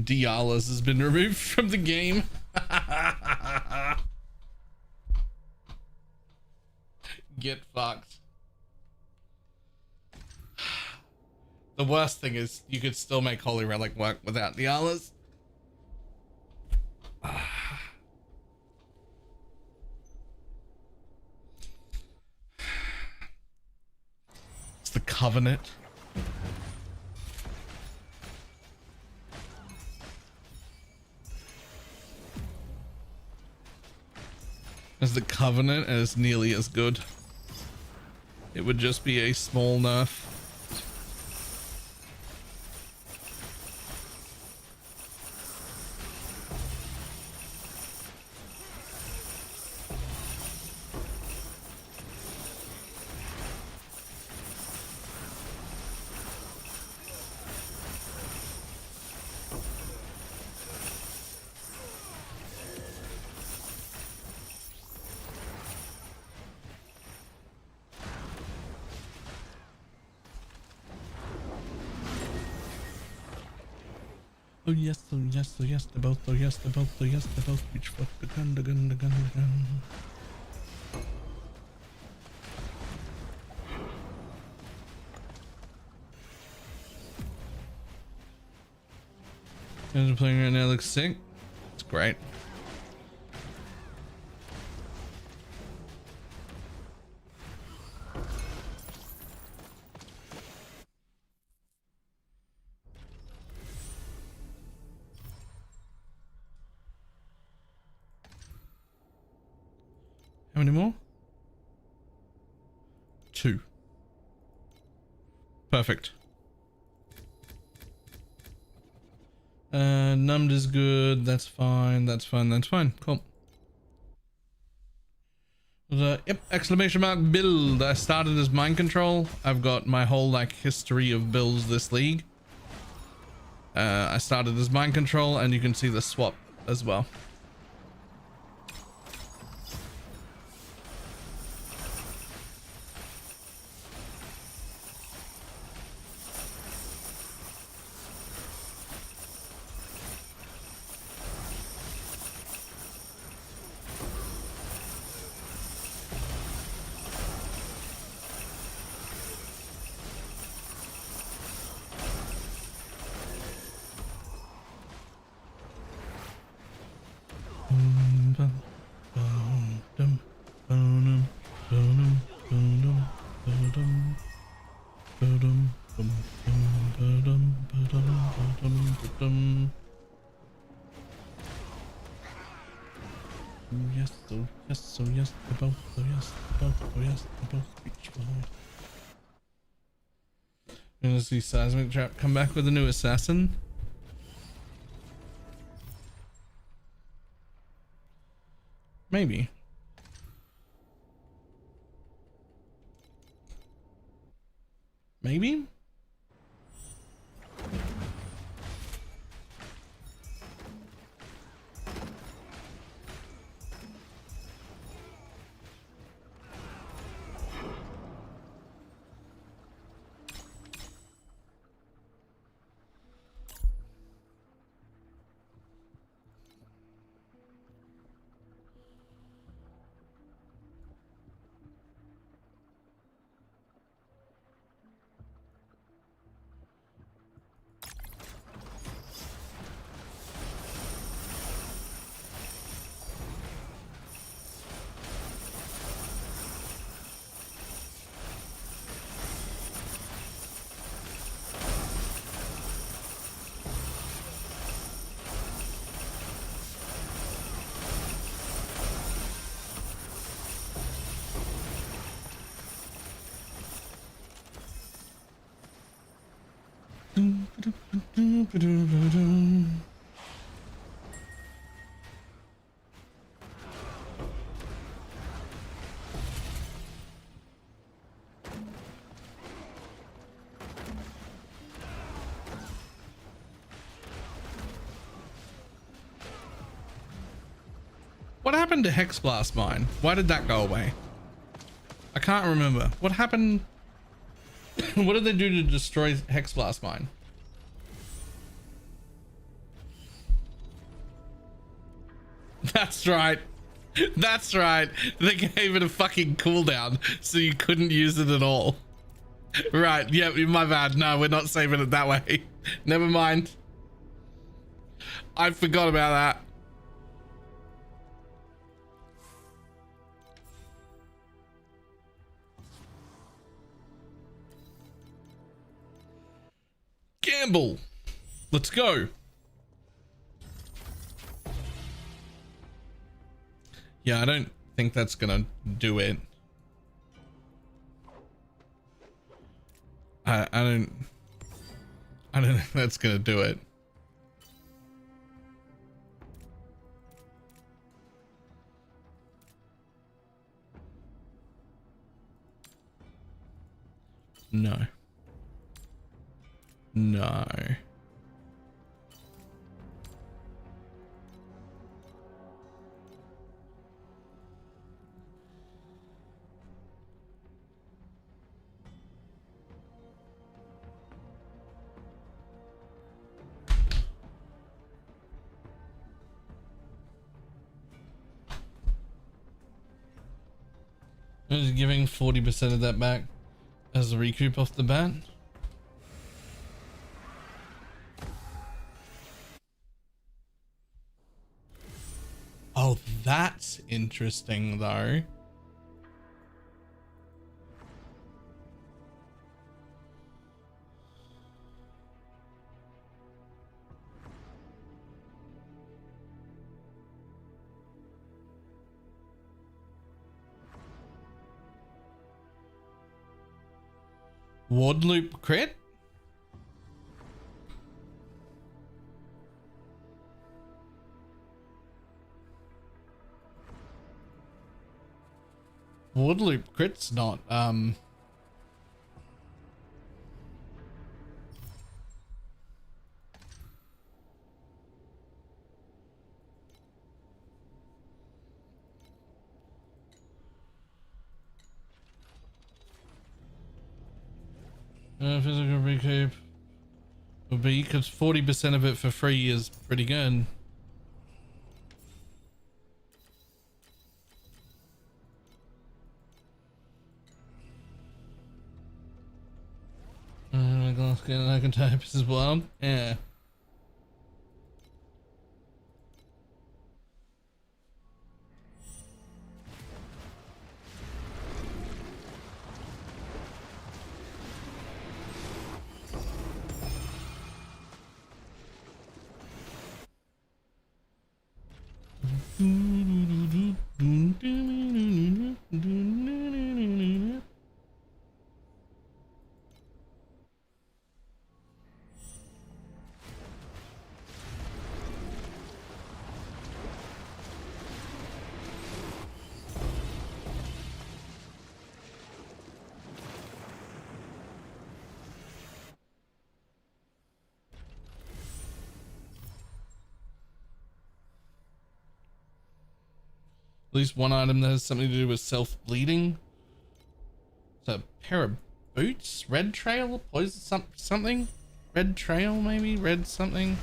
Dialis has been removed from the game. Get fucked. The worst thing is you could still make Holy Relic work without Dialis. It's the Covenant. As the Covenant, and it's nearly as good. It would just be a small nerf. Oh yes, oh yes, oh yes, the both, oh yes, the both, oh yes, the both, which fuck the gun, the gun, the gun, the gun. Guys are playing right now, looks sick. It's great. How many more? 2. Perfect. Numbed is good. That's fine. That's fine. That's fine. Cool. Yep. Exclamation mark build. I started as mind control. I've got my whole like history of builds this league. I started as mind control, and you can see the swap as well. Yes, oh yes, oh yes, the both, oh yes, the both, oh yes, the both beach boy. Gonna see Seismic Trap come back with a new assassin. Maybe. Maybe? What happened to Hex Blast Mine? Why did that go away? I can't remember. What happened? What did they do to destroy Hex Blast Mine? That's right. That's right. They gave it a fucking cooldown so you couldn't use it at all. Right. Yeah, my bad. No, we're not saving it that way. Never mind. I forgot about that. Gamble. Let's go. Yeah, I don't think that's gonna do it. I don't think that's gonna do it. No. No. I was giving 40% of that back as a recoup off the bat. Oh, that's interesting though. Ward loop crit? Ward loop crit's not physical recoup would be, because 40% of it for free is pretty good. Glass skin I can type as well. Yeah. At least one item that has something to do with self-bleeding. It's a pair of boots? Red trail? Poison something? Red trail maybe? Red something?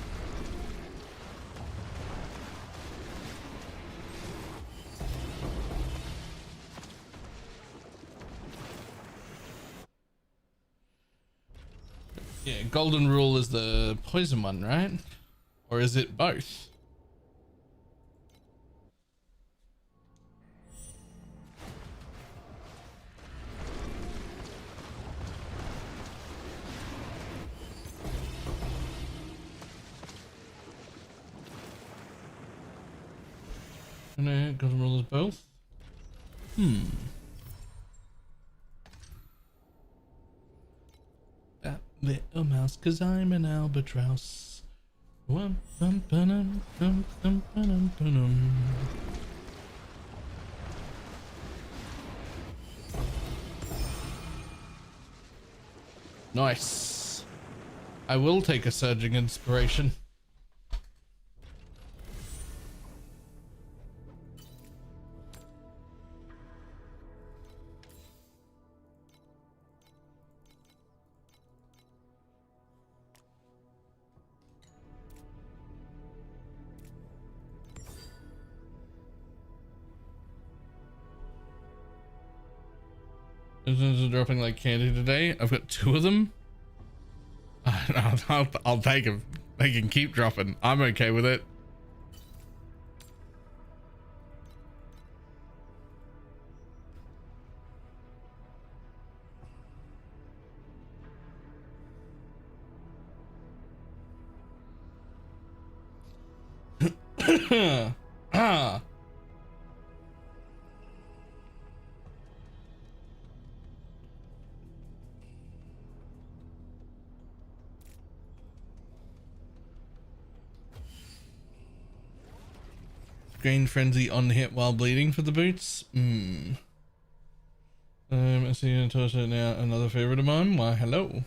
Yeah, golden rule is the poison one, right? Or is it both? No, golden rule is both. That little mouse, 'cause I'm an albatross. Nice. I will take a surging inspiration. Are dropping like candy today. I've got 2 of them. I'll take them. They can keep dropping. I'm okay with it. Ah. Grain frenzy on hit while bleeding for the boots. I see you toss it now. Another favorite of mine. Why, hello.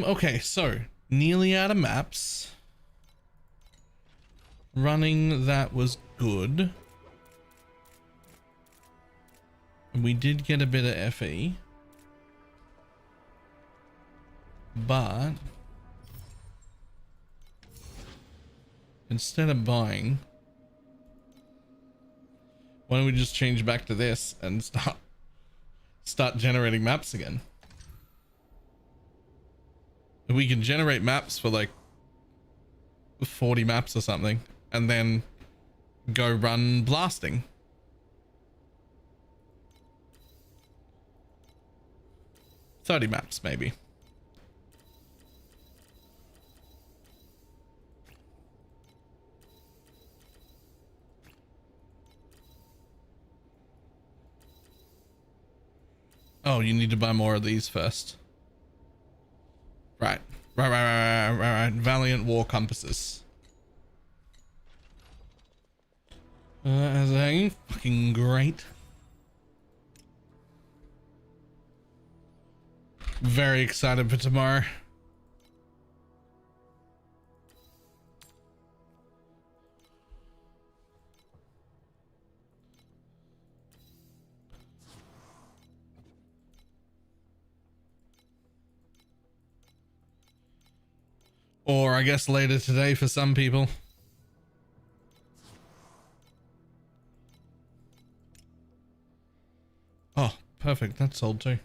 Okay, so nearly out of maps. Running that was good. We did get a bit of FE. But instead of buying, why don't we just change back to this and start generating maps again? We can generate maps for like 40 maps or something and then go run blasting. $30 maps maybe. Oh, you need to buy more of these first. Right. Right. Valiant War Compasses. How's it hanging? Fucking great. Very excited for tomorrow. Or I guess later today for some people. Oh, perfect. That's sold too.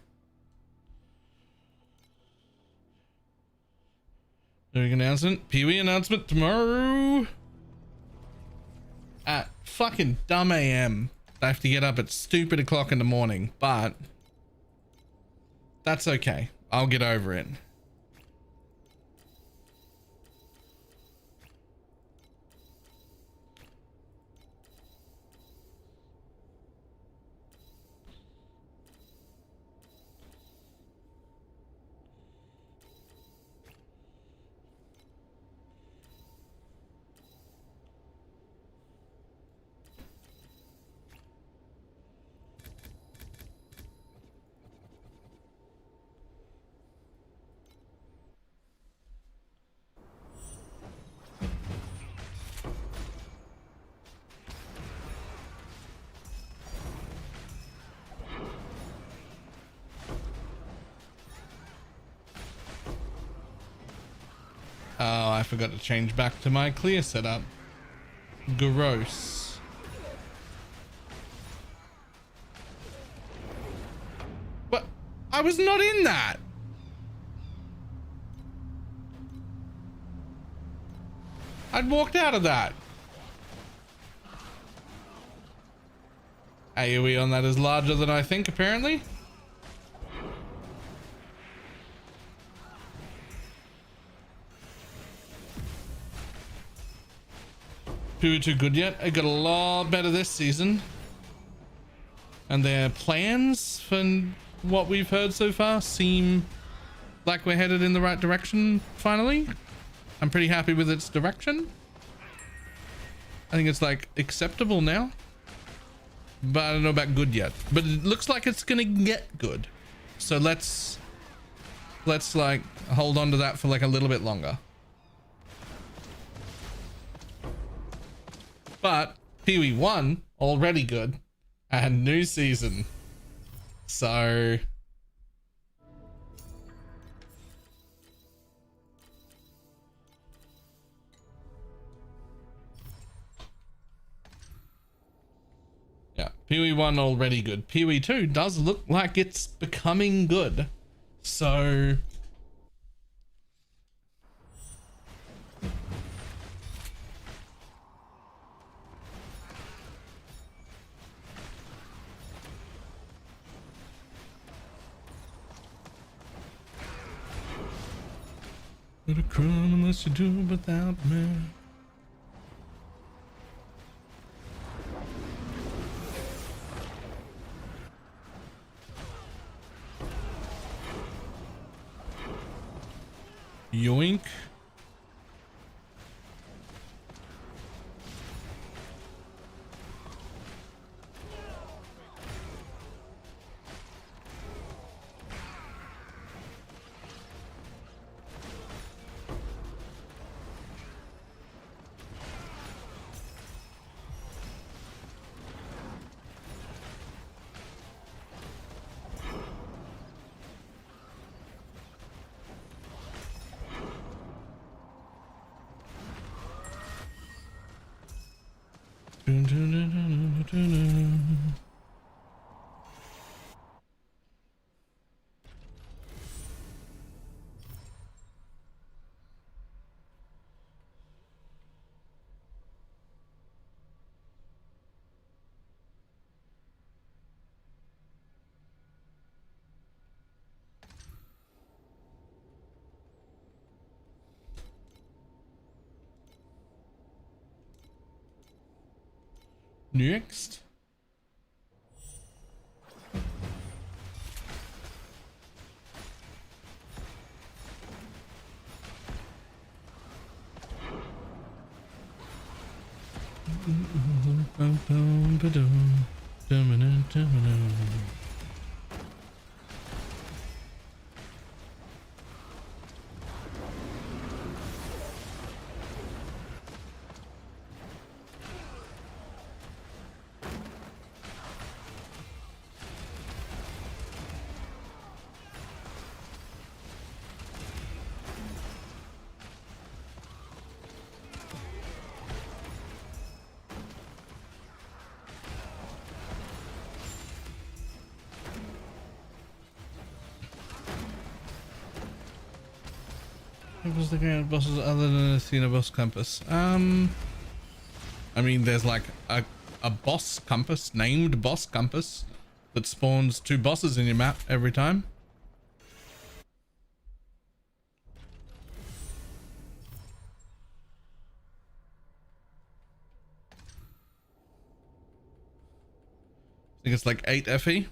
Big announcement. Pee-wee announcement tomorrow. At fucking dumb AM. I have to get up at stupid o'clock in the morning, but that's okay. I'll get over it. I forgot to change back to my clear setup. Gross. But I was not in that. I'd walked out of that. AoE on that is larger than I think, apparently. Too good yet. It got a lot better this season. And their plans, from what we've heard so far, seem like we're headed in the right direction, finally. I'm pretty happy with its direction. I think it's like acceptable now. But I don't know about good yet. But it looks like it's gonna get good. So let's like hold on to that for like a little bit longer. But Pee-wee 1 already good, and new season. So yeah, Pee-wee 1 already good. Pee-wee 2 does look like it's becoming good. So not a crime unless you do it without me. Yoink. Next. What was the game of bosses other than Athena boss compass? I mean, there's like a boss compass, named boss compass, that spawns 2 bosses in your map every time. I think it's like 8 FE.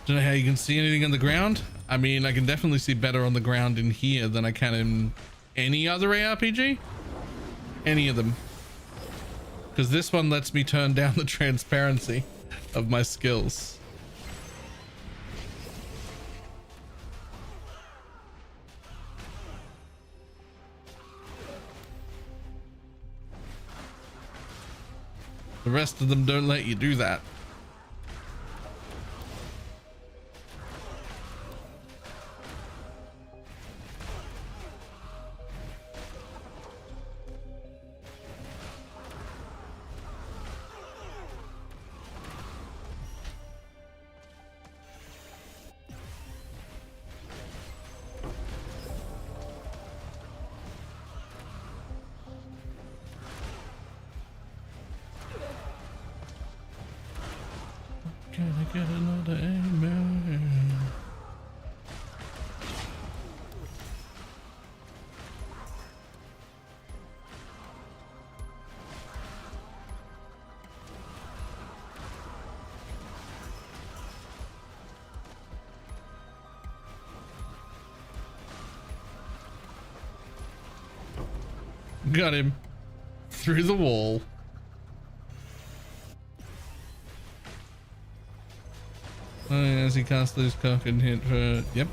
Don't know how you can see anything on the ground. I mean, I can definitely see better on the ground in here than I can in any other ARPG. Any of them. Because this one lets me turn down the transparency of my skills. The rest of them don't let you do that. I get another amen? Got him through the wall. Oh, as he casts those cock and hit for, yep.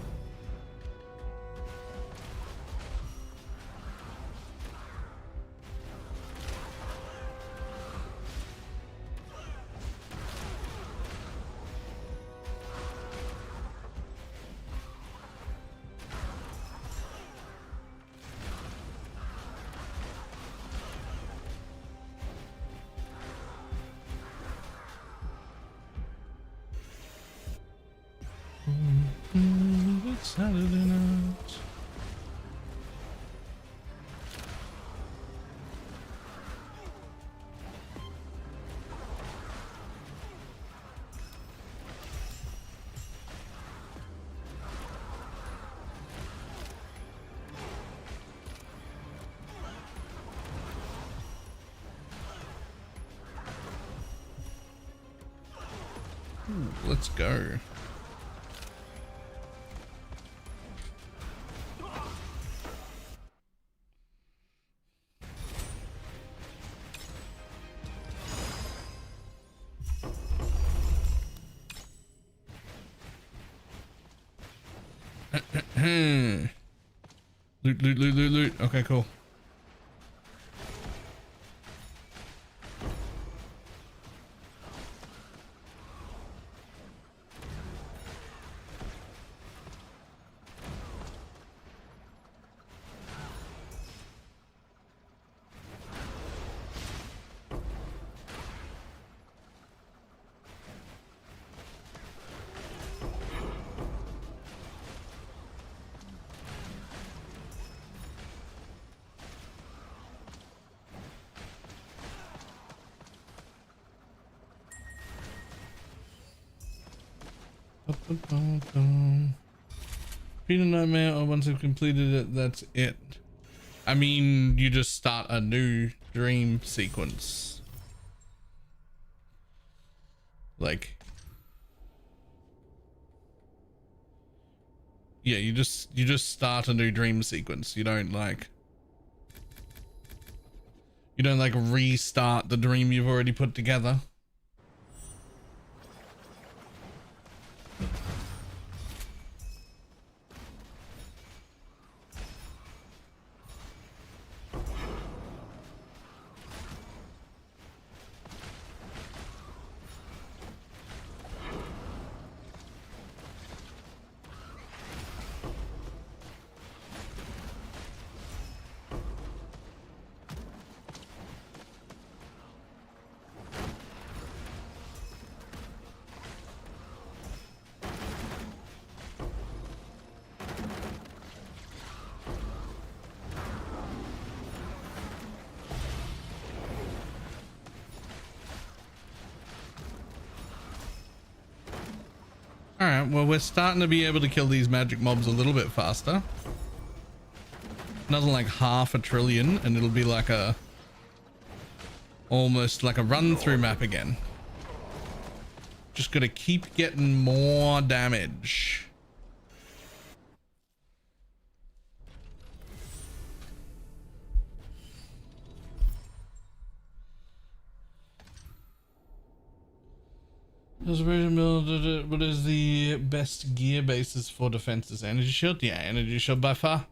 It's Saturday night. Ooh, let's go. Loot, loot, loot, loot, loot. Okay, cool. Beat a nightmare, or once I've completed it, that's it. I mean, you just start a new dream sequence. Like, yeah, you just start a new dream sequence. You don't like restart the dream you've already put together. Alright, well, we're starting to be able to kill these magic mobs a little bit faster. Another like 500 billion and it'll be like almost like a run through map again. Just gotta keep getting more damage. What is the best gear basis for defenses? Energy shield? Yeah, energy shield by far.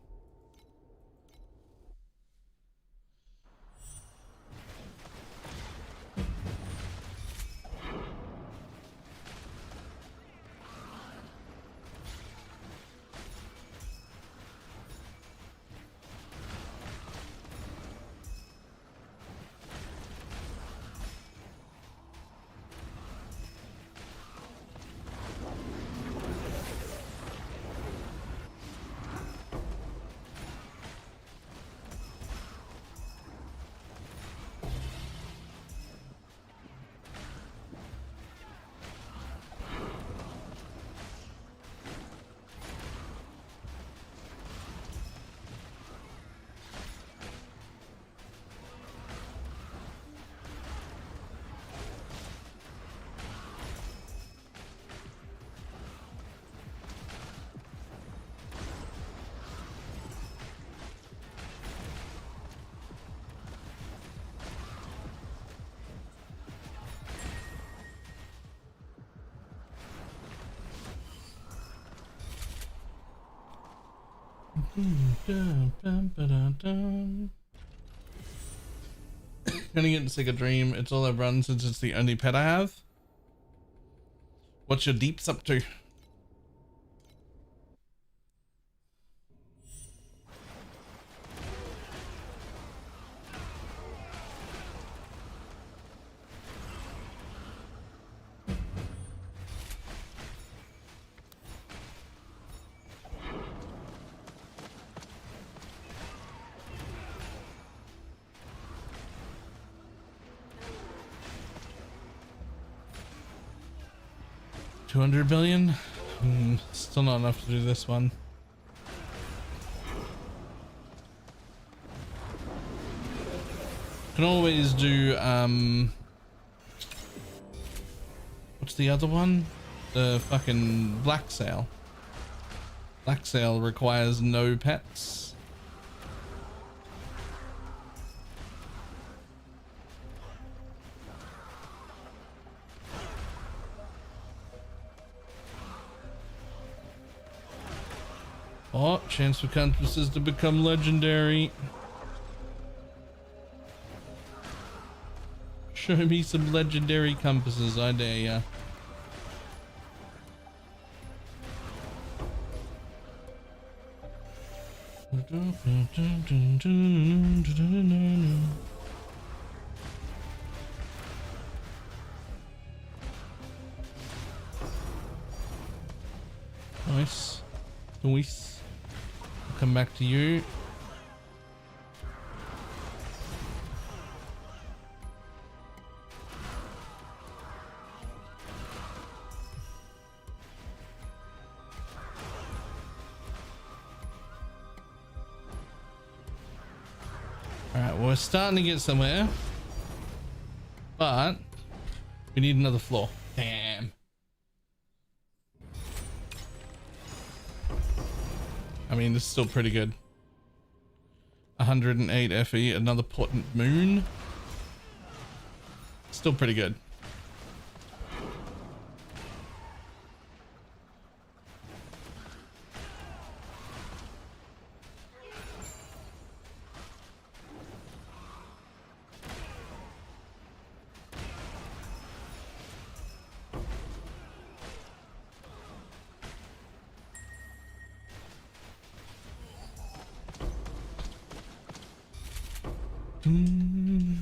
Gonna get sick of Dream. It's all I've run since it's the only pet I have. What's your deeps up to? $200 billion? Still not enough to do this one. Can always do what's the other one? The fucking black sail. Black sail requires no pets. Oh, chance for compasses to become legendary. Show me some legendary compasses, I dare ya. Nice. Nice. Come back to you. All right, well, we're starting to get somewhere, but we need another floor. Damn. I mean, this is still pretty good. 108 FE, another potent moon. Still pretty good. I'm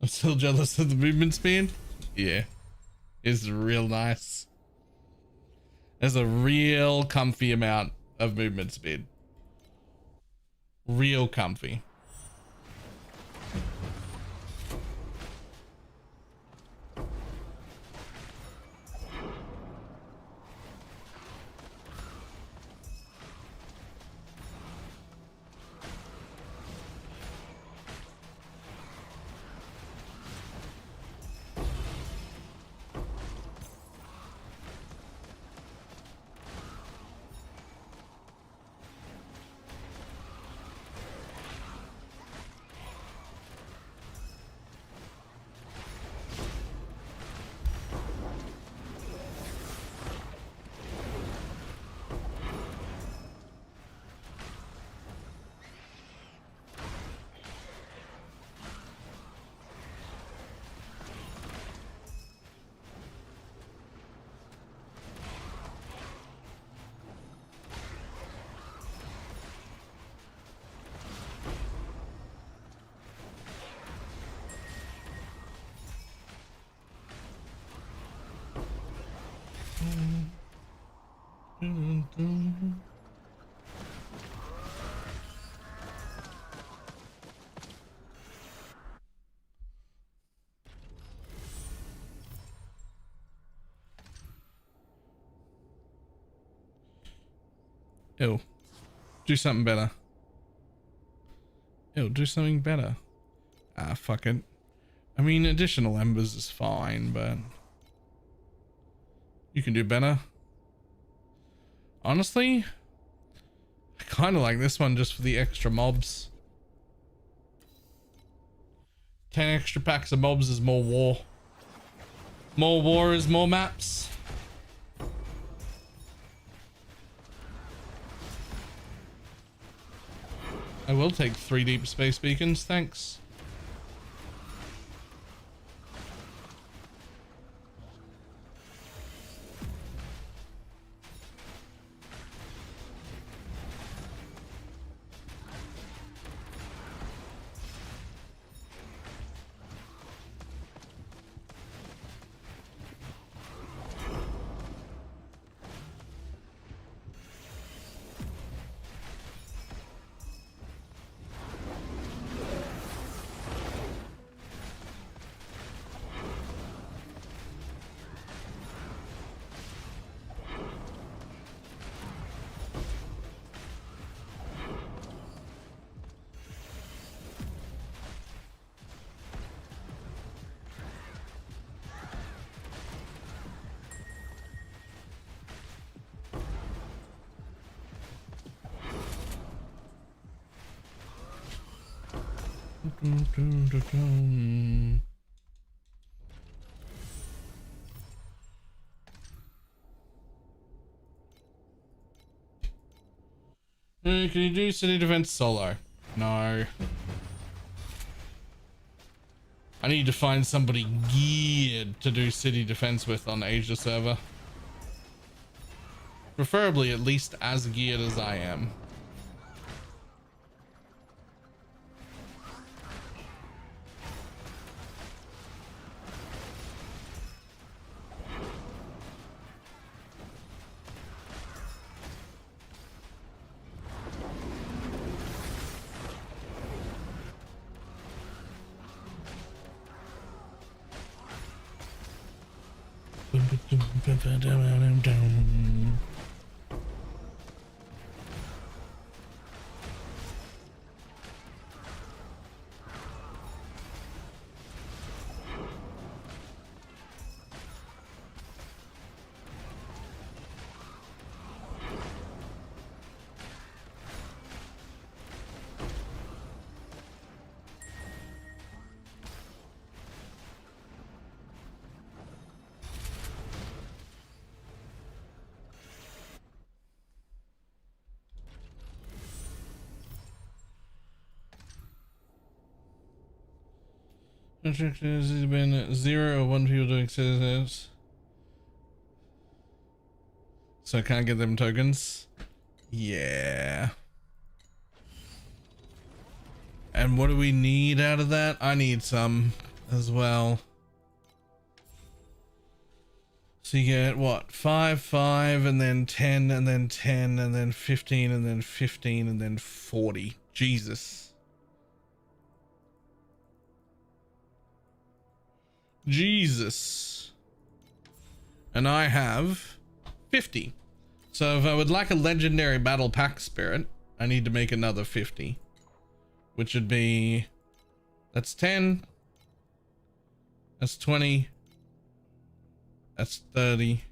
still jealous of the movement speed. Yeah, it's real nice. There's a real comfy amount of movement speed. Real comfy. Ew. Do something better. Ew, do something better. Ah, fuck it. I mean, additional embers is fine, but you can do better. Honestly, I kind of like this one just for the extra mobs. 10 extra packs of mobs is more war. More war is more maps. I will take 3 deep space beacons, thanks. Can you do city defense solo? No. I need to find somebody geared to do city defense with on Asia server. Preferably at least as geared as I am. Has been 0 or 1 people doing citizens. So I can't get them tokens. Yeah. And what do we need out of that? I need some as well. So you get what? 5, 5, and then 10, and then 10, and then 15, and then 15, and then 40. Jesus. Jesus. And I have 50. So if I would like a legendary battle pack spirit, I need to make another 50, which would be, that's 10, that's 20, that's 30,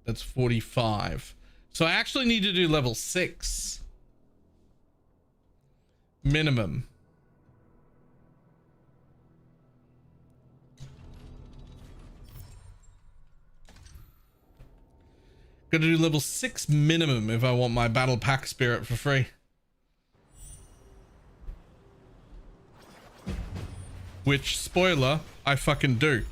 that's 45. So I actually need to do level 6 minimum. Gotta do level 6 minimum if I want my battle pack spirit for free. Which, spoiler, I fucking do.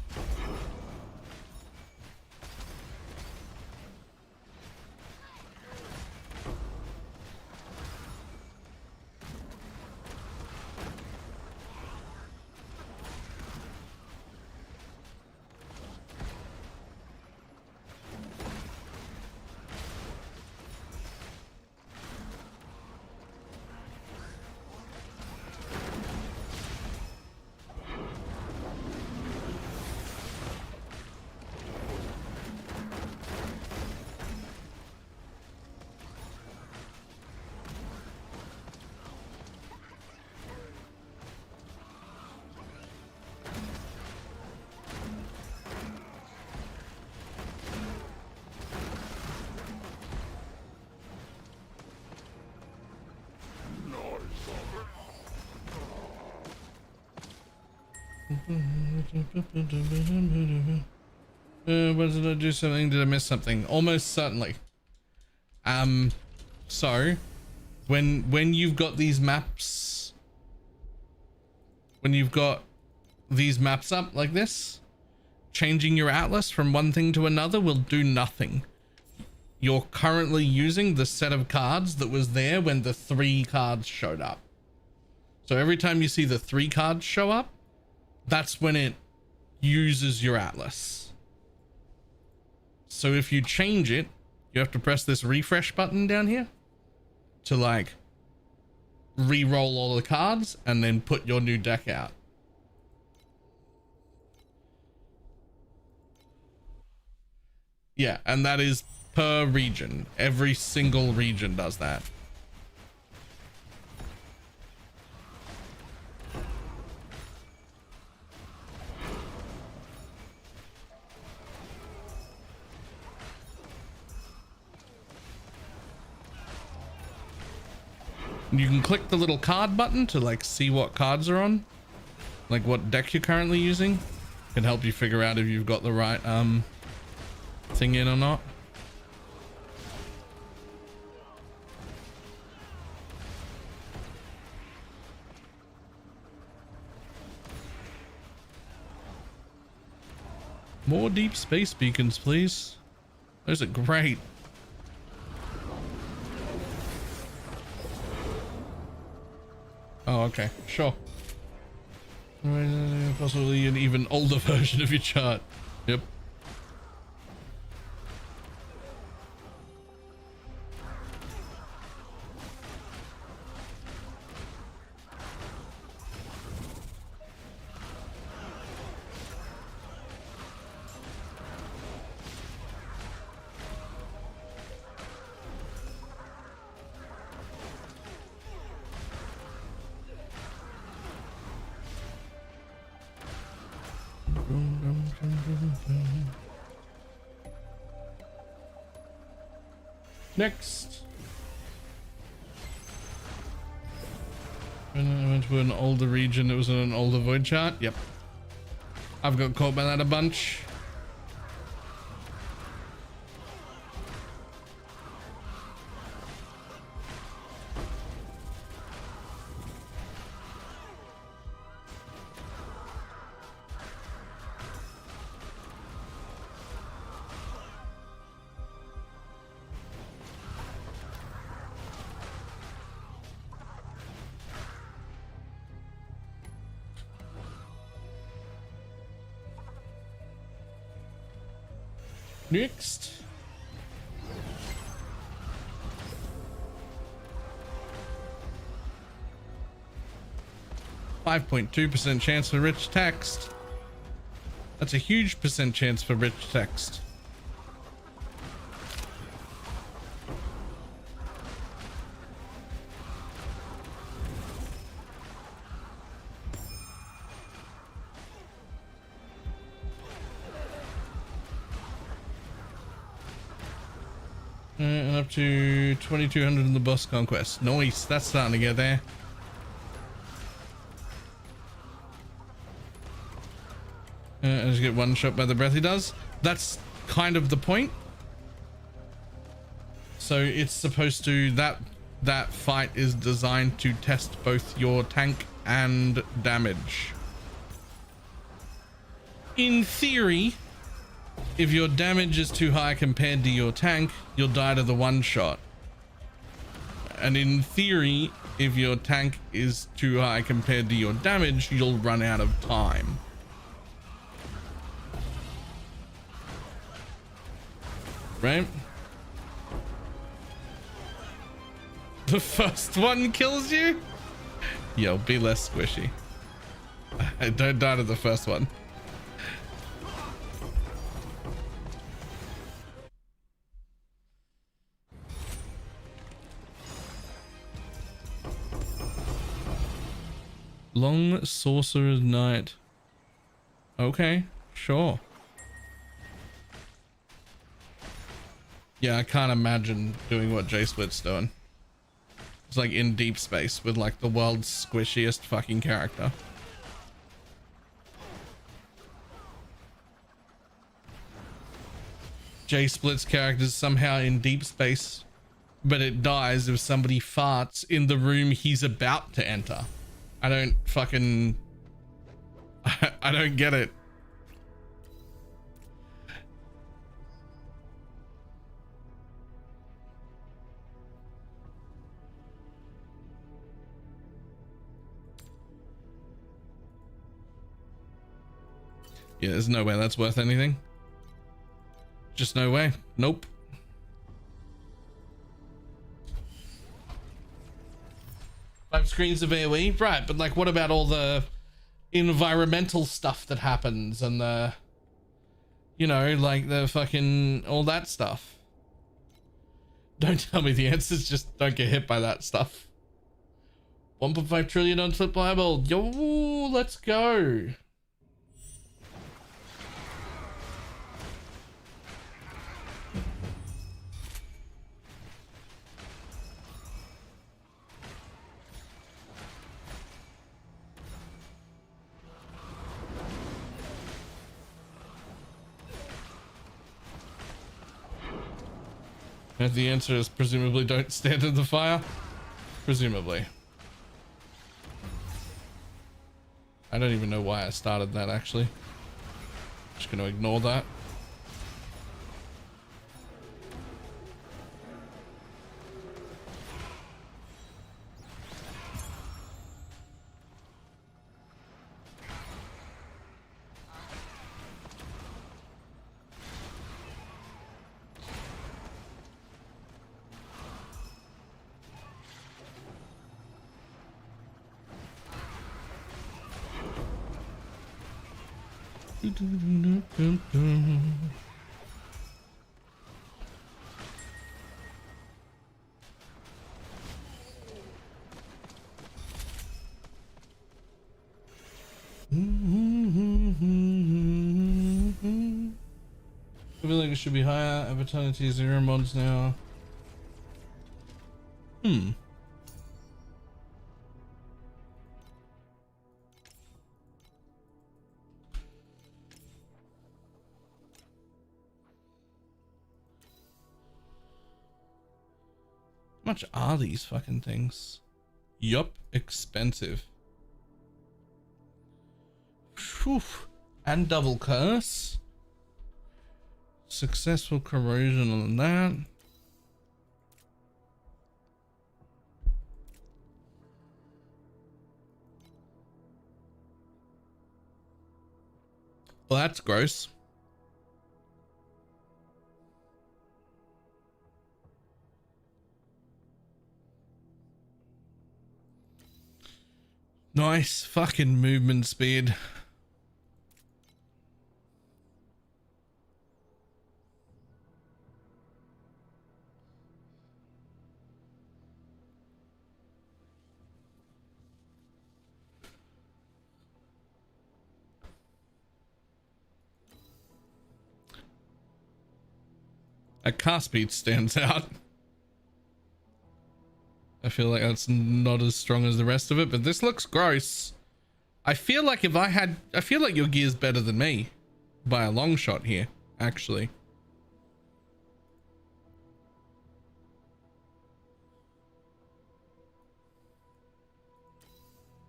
What did I do something? Did I miss something? Almost certainly. So when you've got these maps, when you've got these maps up like this, changing your atlas from one thing to another will do nothing. You're currently using the set of cards that was there when the 3 cards showed up. So every time you see the 3 cards show up, that's when it uses your atlas. So if you change it, you have to press this refresh button down here to like re-roll all the cards and then put your new deck out. Yeah, and that is per region. Every single region does that. You can click the little card button to like see what cards are on, like what deck you're currently using. Can help you figure out if you've got the right thing in or not. More deep space beacons, please. Those are great. Oh, okay, sure. Possibly an even older version of your chart. Yep. Next. When I went to an older region, it was in an older void chart. Yep. I've got caught by that a bunch. Next. .2% chance for rich text. That's a huge percent chance for rich text. And up to 2200 in the boss conquest. Nice, that's starting to get there. And just get one shot by the breath he does. That's kind of the point. So it's supposed to, that fight is designed to test both your tank and damage. In theory, if your damage is too high compared to your tank, you'll die to the one shot. And in theory, if your tank is too high compared to your damage, you'll run out of time. Right? The first one kills you? Yo, be less squishy. Don't die to the first one. Long Sorcerer's Night. Okay, sure. Yeah, I can't imagine doing what J-Split's doing. It's like in deep space with like the world's squishiest fucking character. J-Split's character's somehow in deep space but it dies if somebody farts in the room he's about to enter. I don't fucking... I don't get it. Yeah, there's no way that's worth anything. Just no way. Nope. 5 screens of AoE, right? But like, what about all the environmental stuff that happens and the, you know, like the fucking all that stuff? Don't tell me the answers just don't get hit by that stuff. 1.5 trillion on flip Bible. Yo, let's go. And the answer is presumably don't stand in the fire. Presumably. I don't even know why I started that actually. Just gonna ignore that. I feel like it should be higher. Opportunity 0 mods now. How much are these fucking things? Yup, expensive. Whew. And double curse. Successful corrosion on that. Well, that's gross. Nice fucking movement speed. That car speed stands out. I feel like that's not as strong as the rest of it, but this looks gross. I feel like I feel like your gear's better than me by a long shot here, actually.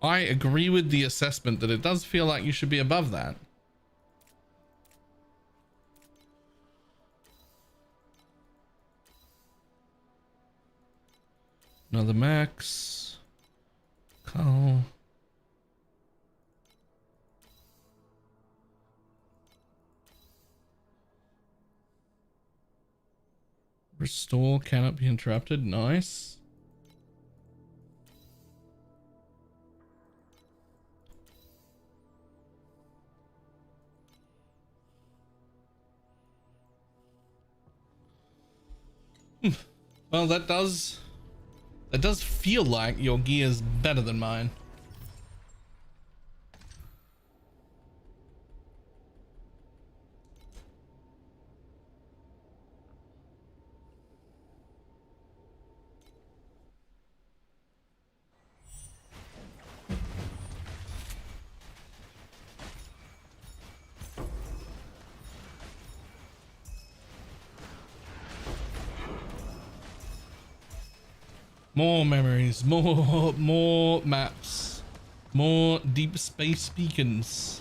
I agree with the assessment that it does feel like you should be above that. Another max. Call. Restore cannot be interrupted. Nice. Well, that does feel like your gear's better than mine. More memories, more maps, more deep space beacons.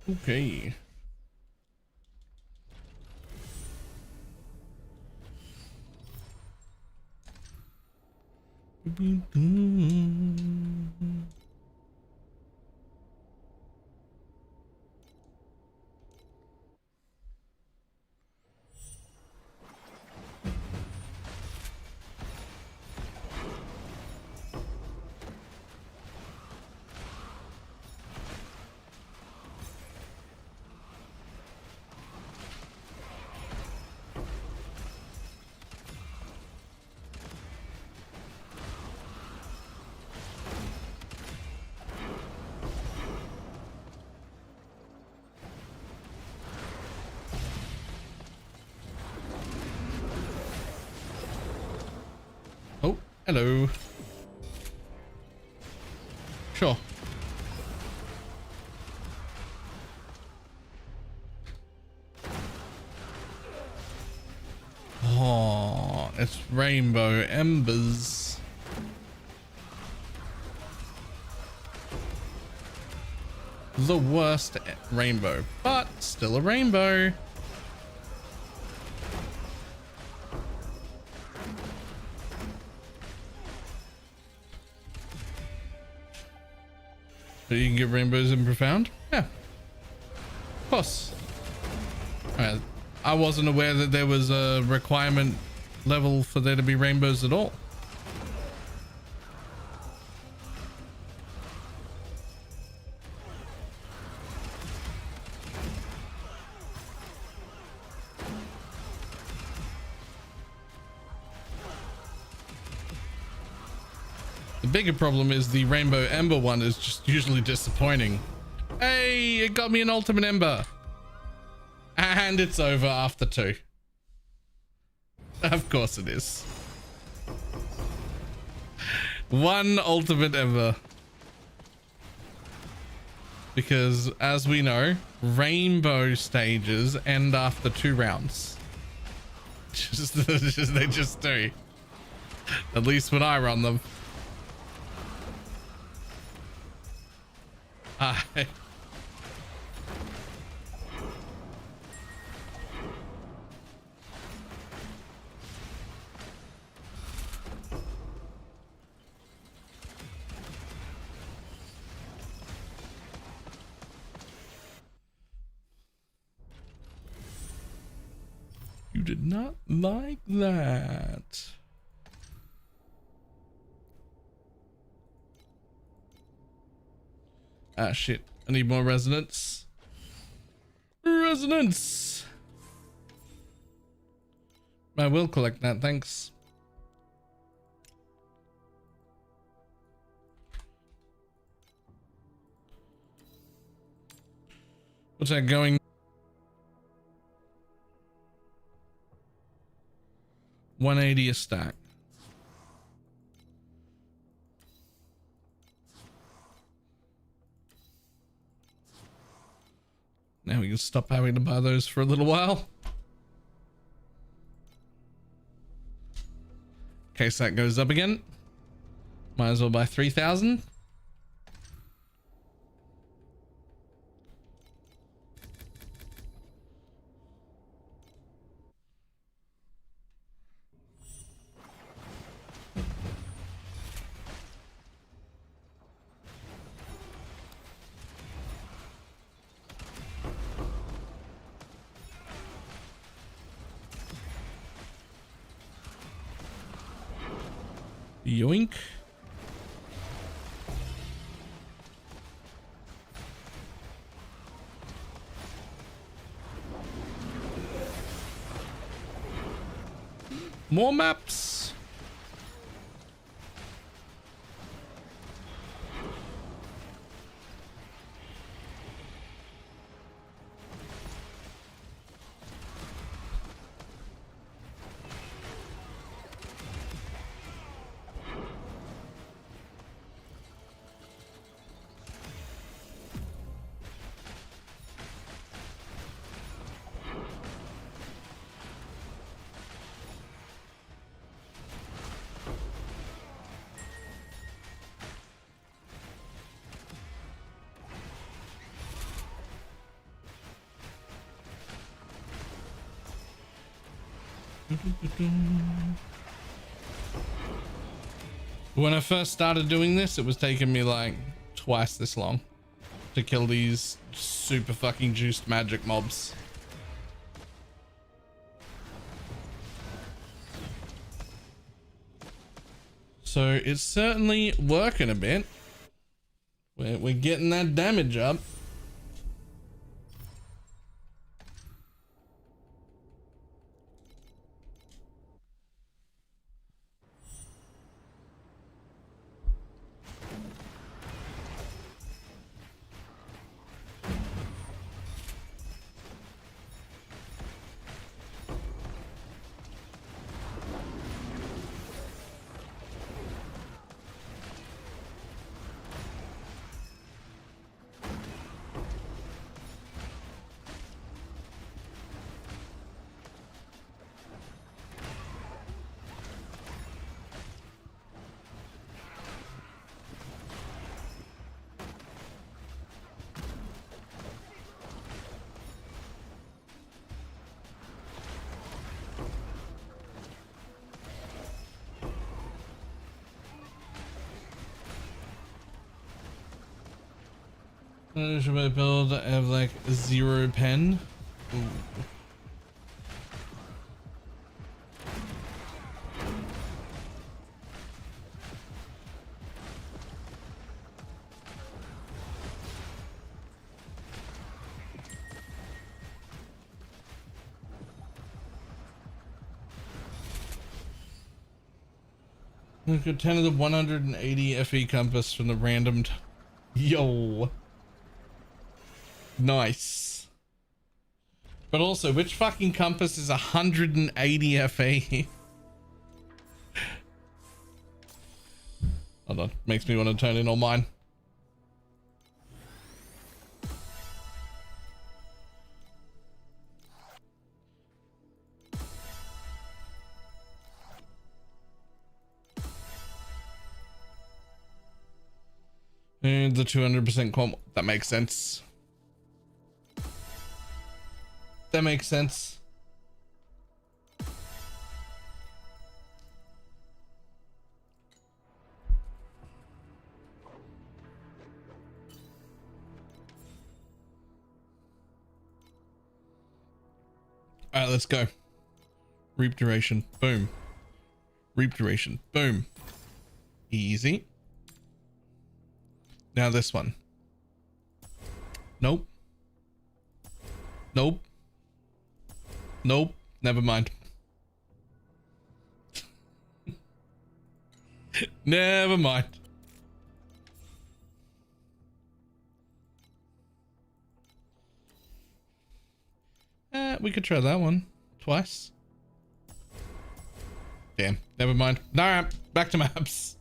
Okay. Oh, hello. Sure. Oh, it's rainbow embers. The worst rainbow, but still a rainbow. So you can get rainbows in profound? Yeah. Of course. I wasn't aware that there was a requirement level for there to be rainbows at all. The bigger problem is the rainbow ember one is just usually disappointing. Hey, it got me an ultimate ember. And it's over after 2. Of course it is. 1 ultimate ember. Because as we know, rainbow stages end after 2 rounds. They just do. At least when I run them. You did not like that. Ah, shit. I need more resonance. Resonance! I will collect that, thanks. What's that going? 180 a stack. Now we can stop having to buy those for a little while. In case that goes up again. Might as well buy 3,000. Yoink. More maps. When I first started doing this, it was taking me like twice this long to kill these super fucking juiced magic mobs. So it's certainly working a bit. We're getting that damage up. Should I build? I have like 0 pen. Ooh. Look at 10 of the 180 FE compass from the random. Yo. Nice. But also, which fucking compass is 180 FE? Hold on, makes me want to turn in all mine. the 200% quant. That makes sense. That makes sense. All right, let's go. Reap duration. Boom. Reap duration. Boom. Easy. Now this one. Nope. Nope. Nope. Never mind. Never mind. We could try that one twice. Damn. Never mind. Nah, back to maps.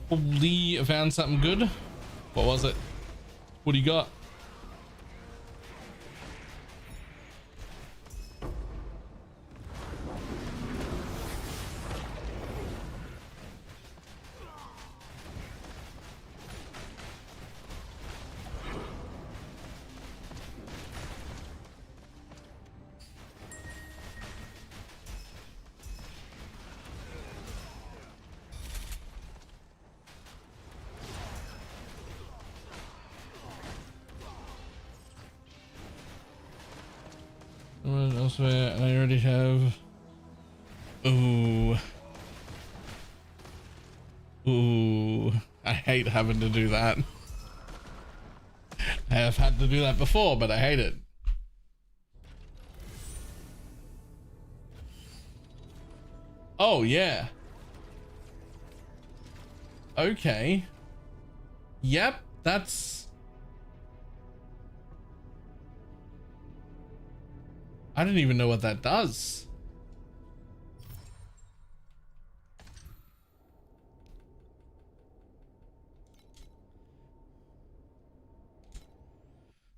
Holy, I found something good. What was it? What do you got? What else? I already have. Ooh. Ooh. I hate having to do that. I have had to do that before, but I hate it. Oh, yeah. Okay. Yep, that's... I didn't even know what that does.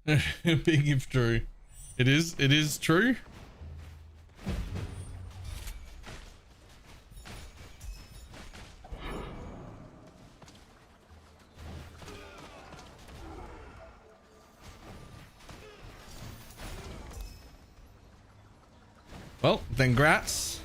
Big if true. It is true. Well, then grats.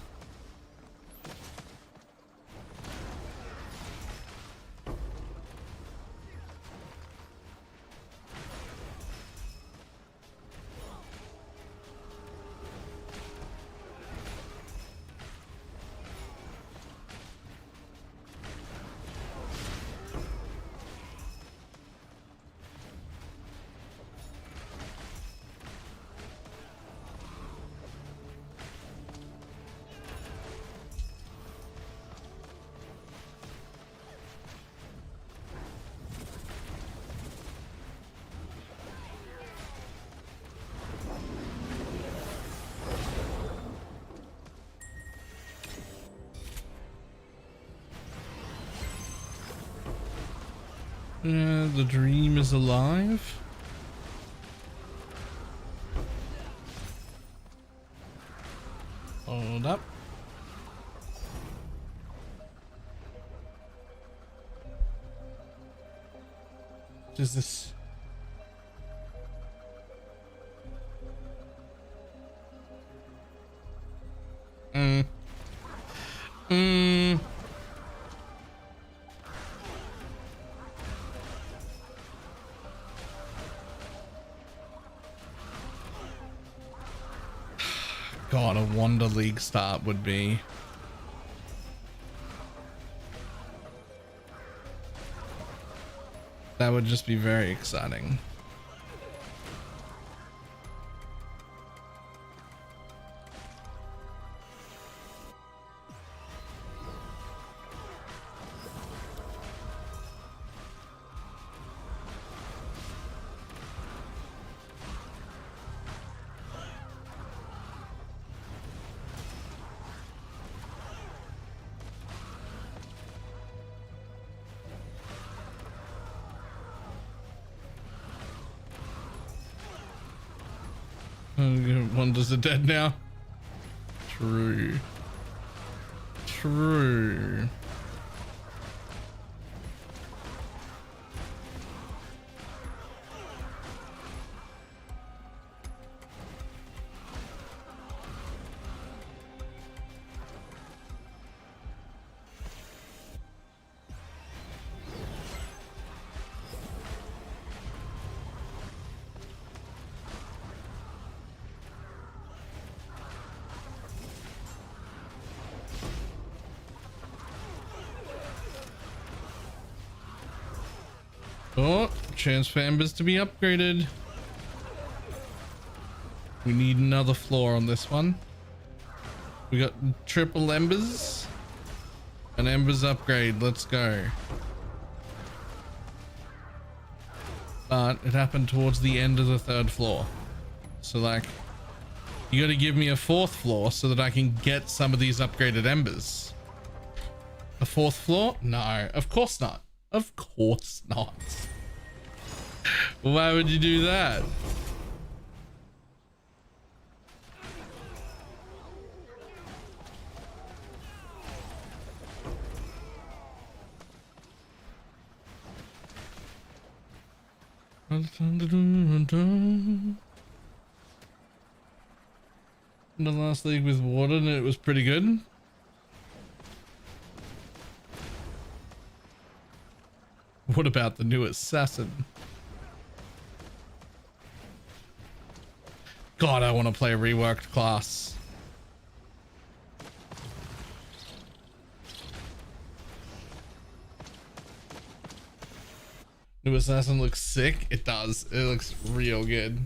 The dream is alive. Hold up. What is this? God, a Wonder League start would be That would just be very exciting. Wonders are dead now. True. True. Oh, chance for embers to be upgraded. We need another floor on this one. We got triple embers. An embers upgrade. Let's go. But it happened towards the end of the third floor. So like, you gotta give me a fourth floor so that I can get some of these upgraded embers. A fourth floor? No, of course not. Of course not. Why would you do that? The last league with water and it was pretty good. What about the new assassin? God, I want to play a reworked class. New assassin looks sick. It does. It looks real good.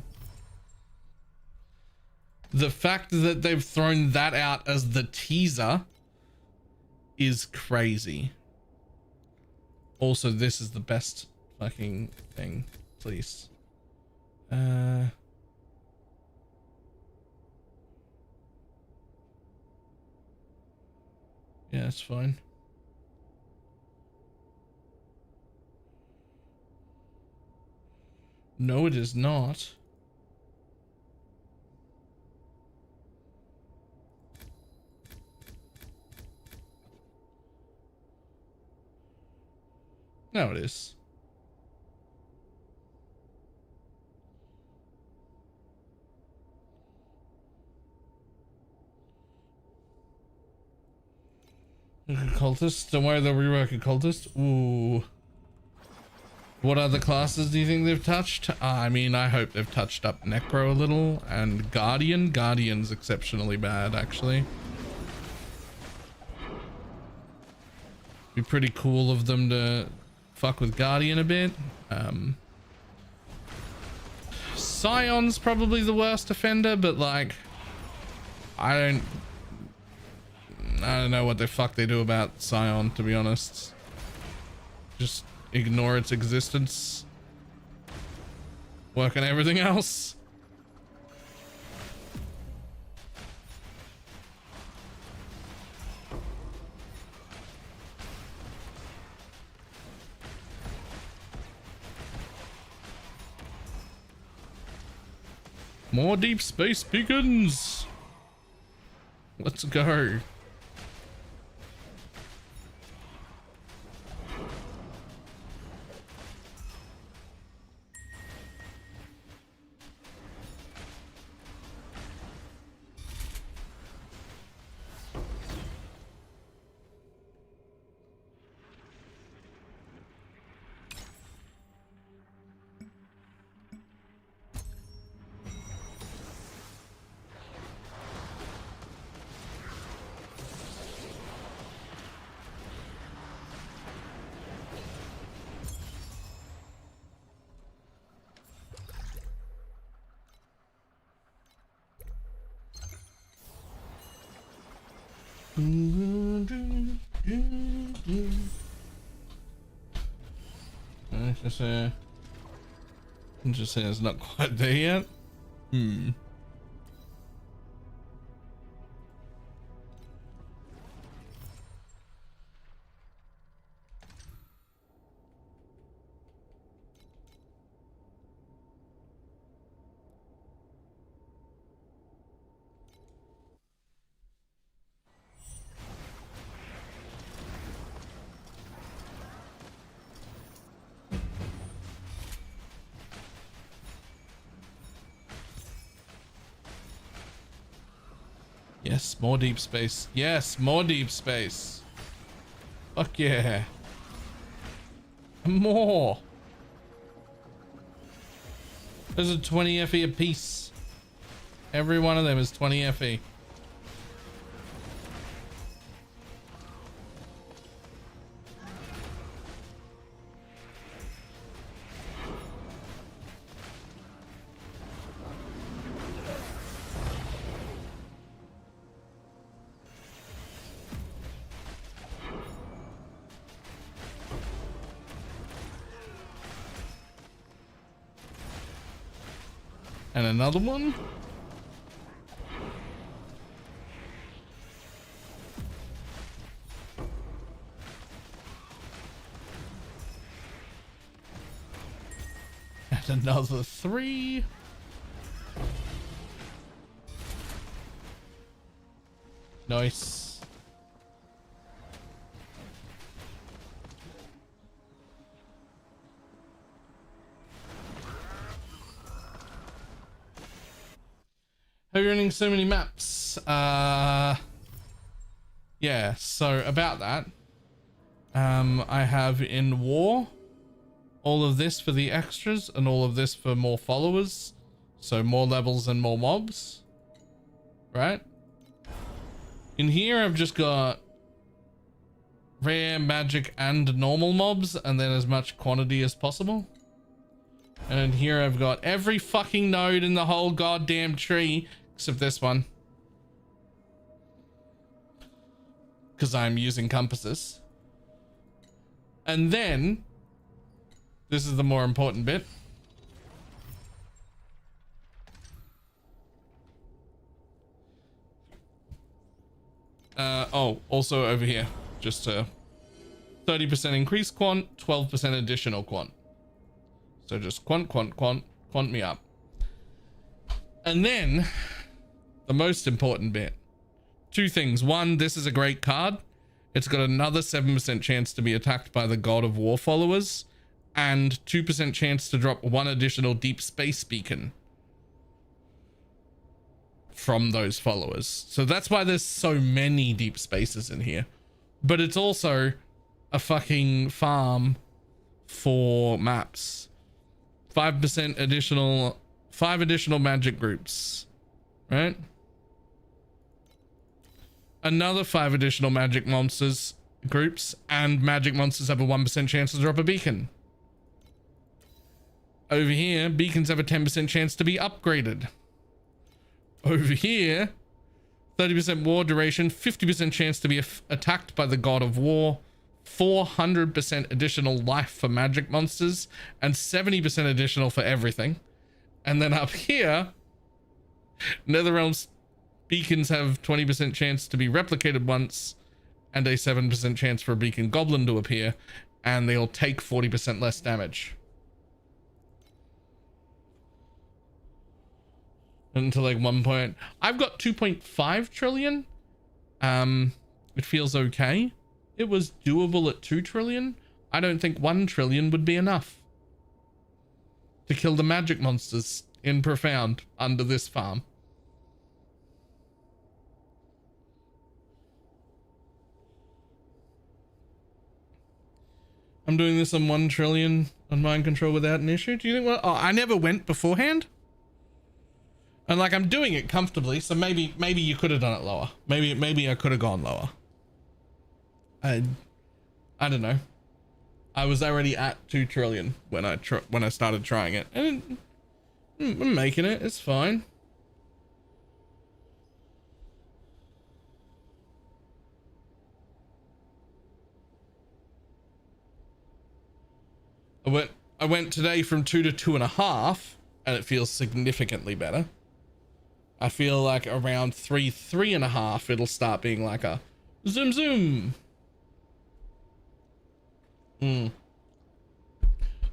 The fact that they've thrown that out as the teaser is crazy. Also, this is the best fucking thing. Please. Yeah, it's fine. No, it is not. No, it is. Cultist? Don't worry, they'll rework a cultist. Ooh. What other classes do you think they've touched? I mean, I hope they've touched up Necro a little and Guardian. Guardian's exceptionally bad, actually. Be pretty cool of them to fuck with Guardian a bit. Scion's probably the worst offender, but like, I don't know what the fuck they do about Scion, to be honest. Just ignore its existence. Work on everything else. More deep space beacons. Let's go. Just say it's not quite there yet. Yes, more deep space. Yes, more deep space. Fuck yeah. More. Those are 20 FE a piece. Every one of them is 20 FE. And another one. And another 3. Nice. How are you running so many maps? Yeah, so about that. I have in war all of this for the extras and all of this for more followers. So more levels and more mobs. Right? In here I've just got rare, magic, and normal mobs, and then as much quantity as possible. And here I've got every fucking node in the whole goddamn tree except this one, because I'm using compasses. And then this is the more important bit. Oh, also over here, just a 30% increased quant, 12% additional quant. So just quant me up. And then the most important bit, 2 things. One, this is a great card. It's got another 7% chance to be attacked by the God of War followers and 2% chance to drop 1 additional deep space beacon from those followers. So that's why there's so many deep spaces in here. But it's also a fucking farm for maps. 5% additional, 5 additional magic groups, right? Another 5 additional magic monsters groups, and magic monsters have a 1% chance to drop a beacon. Over here, beacons have a 10% chance to be upgraded. Over here, 30% war duration, 50% chance to be attacked by the God of War, 400% additional life for magic monsters, and 70% additional for everything. And then up here, Netherrealm's beacons have 20% chance to be replicated once and a 7% chance for a beacon goblin to appear, and they'll take 40% less damage. Until like 1 point. I've got 2.5 trillion. It feels okay. It was doable at 2 trillion. I don't think 1 trillion would be enough to kill the magic monsters in Profound under this farm. I'm doing this on 1 trillion on mind control without an issue. Do you think, well, oh, I never went beforehand. And like, I'm doing it comfortably. So maybe you could have done it lower. Maybe I could have gone lower. I don't know. I was already at 2 trillion when I started trying it, and I'm making it. It's fine. I went today from 2 to 2.5, and it feels significantly better. I feel like around 3.5, it'll start being like a zoom zoom.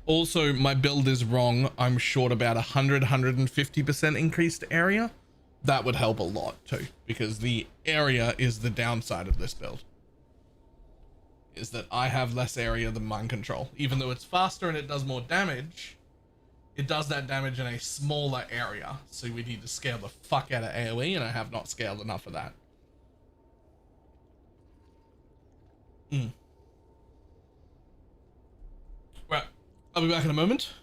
Also, my build is wrong. I'm short about 150% increased area. That would help a lot too, because the area is the downside of this build. Is that I have less area than mind control. Even though it's faster and it does more damage, it does that damage in a smaller area. So we need to scale the fuck out of AoE, and I have not scaled enough of that. Right, I'll be back in a moment.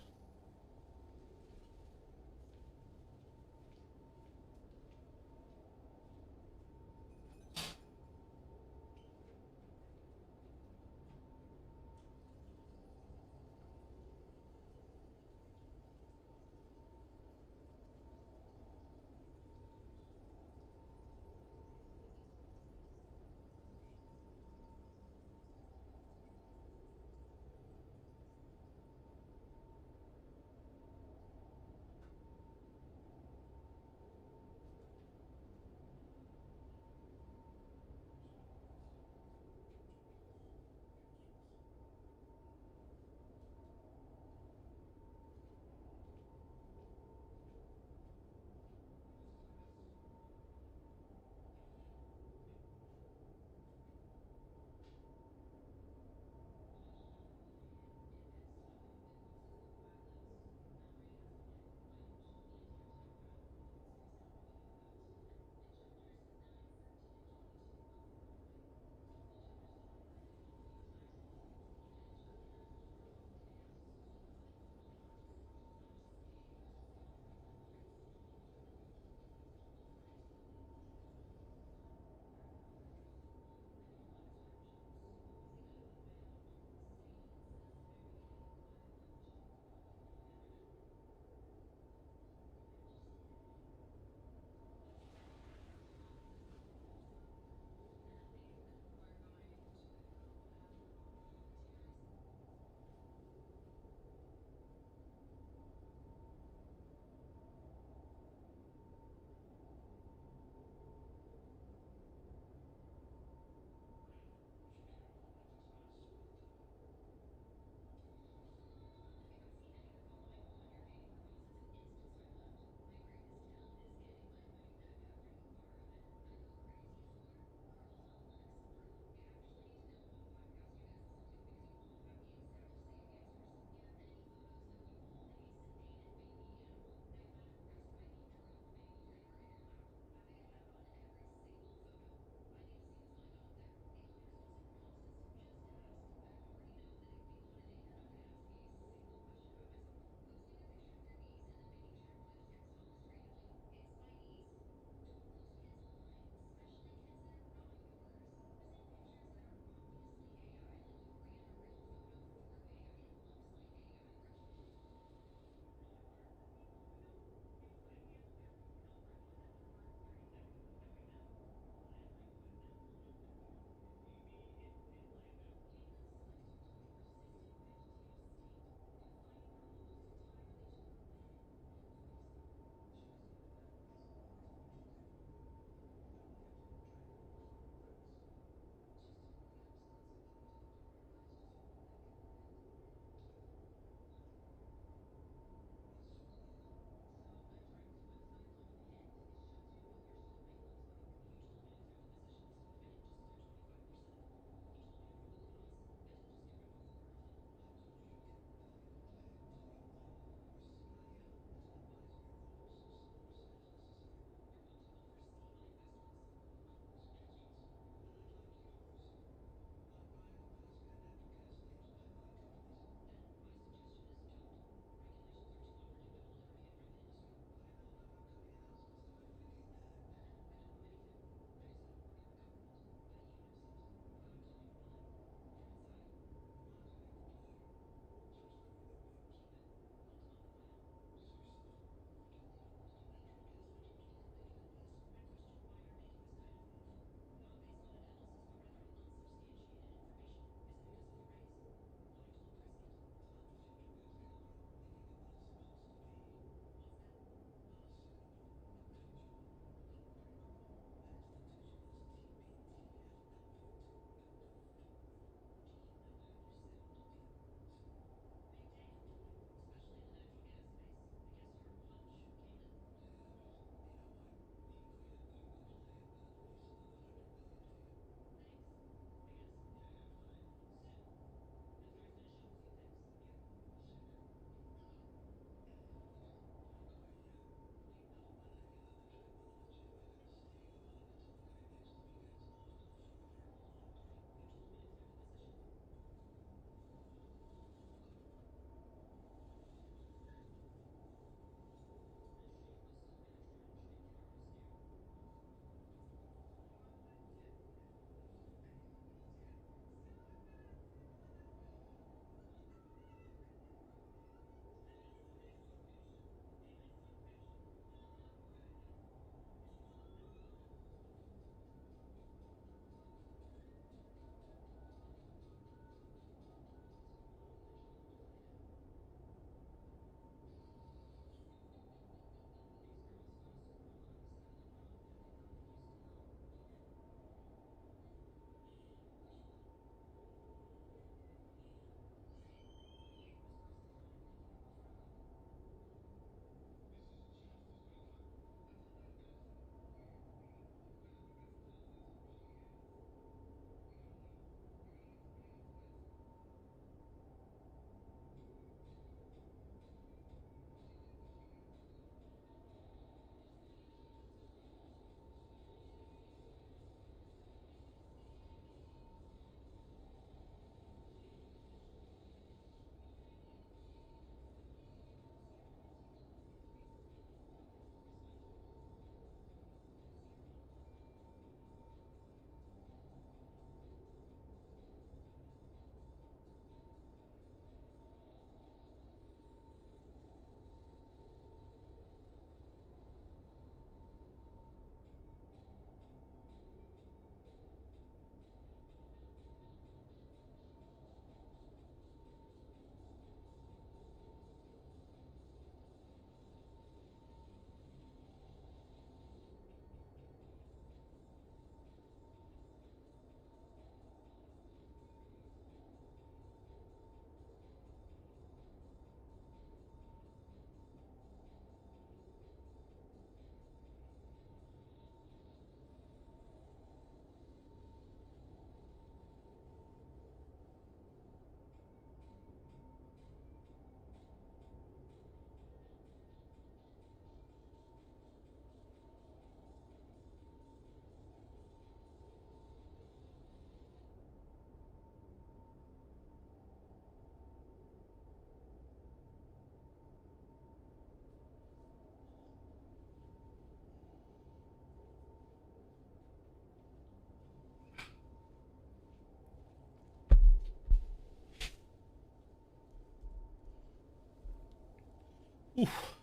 Oof.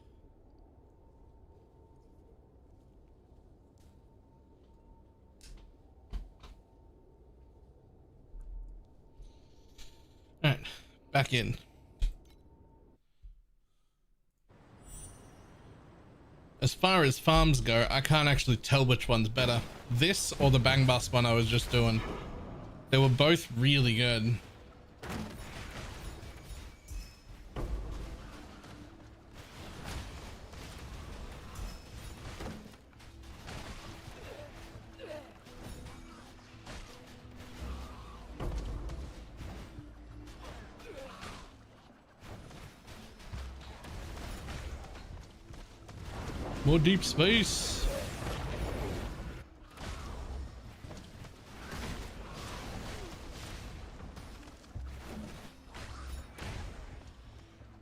All right, back in. As far as farms go, I can't actually tell which one's better. This or the Bang Bus one I was just doing. They were both really good. More deep space.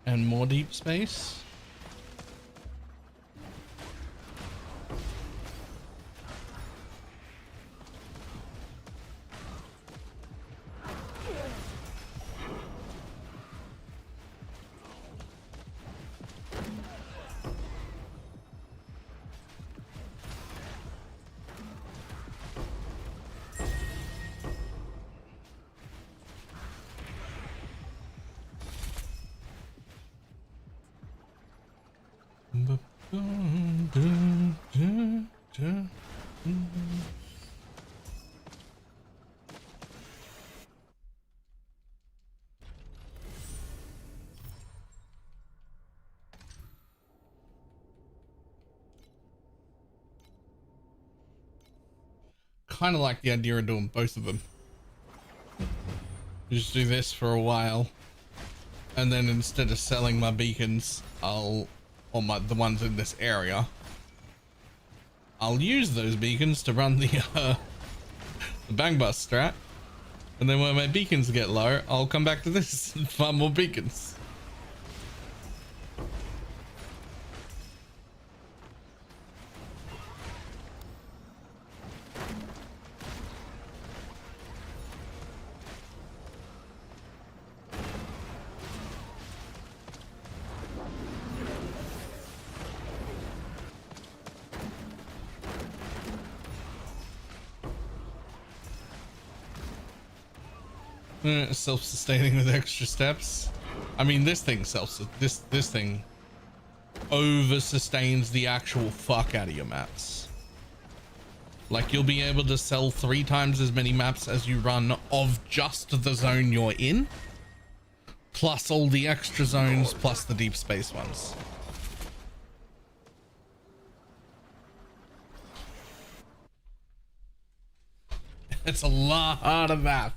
And more deep space. Kind of like the idea of doing both of them. Just do this for a while, and then instead of selling my beacons, the ones in this area, I'll use those beacons to run the Bang Bus strat, and then when my beacons get low, I'll come back to this and farm more beacons. Self-sustaining with extra steps. I mean, this thing this thing over sustains the actual fuck out of your maps. Like, you'll be able to sell 3 times as many maps as you run of just the zone you're in, plus all the extra zones, plus the deep space ones. It's a lot of maps.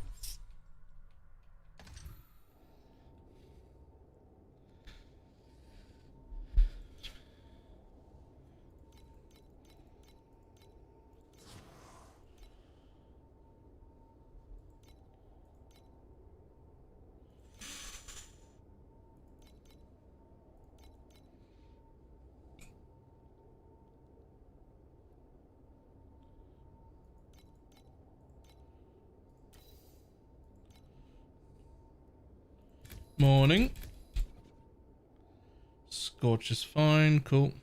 Morning. Scorch is fine. Cool.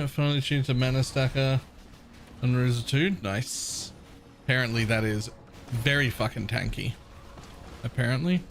Finally changed to mana stacker and Resitude. Nice. Apparently that is very fucking tanky. Apparently.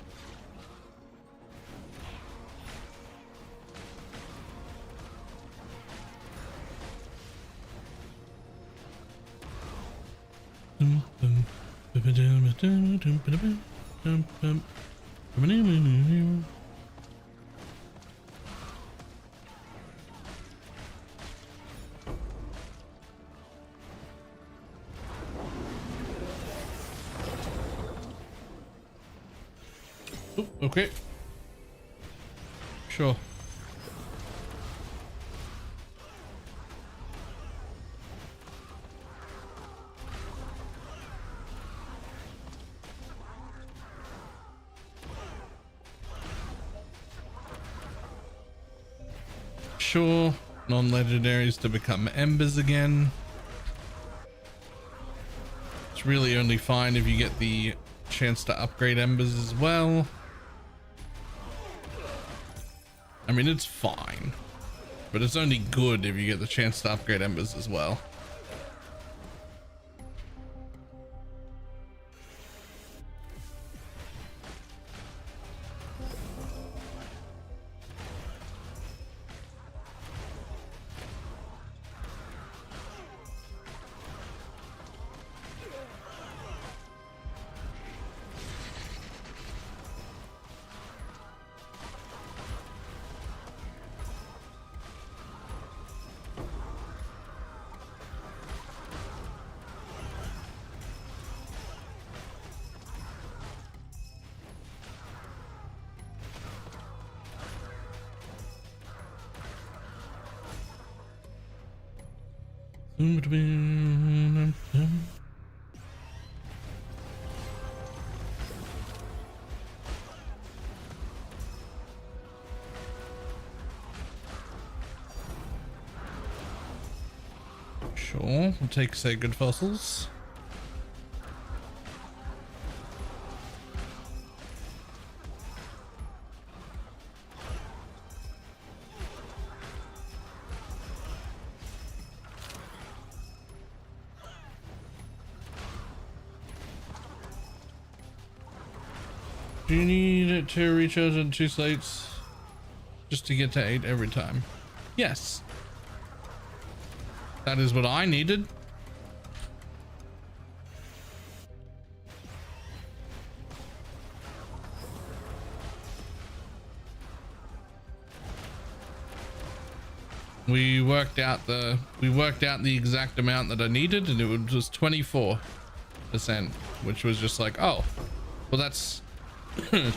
Oh, okay. Sure. sure. Non-legendaries to become embers again. It's really only fine if you get the chance to upgrade embers as well. I mean, it's fine, but it's only good if you get the chance to upgrade embers as well. Sure, we'll take sacred fossils. Do you need it to recharge on 2 slates just to get to 8 every time? Yes. That is what I needed. We worked out the exact amount that I needed, and it was 24%, which was just like, oh, well, that's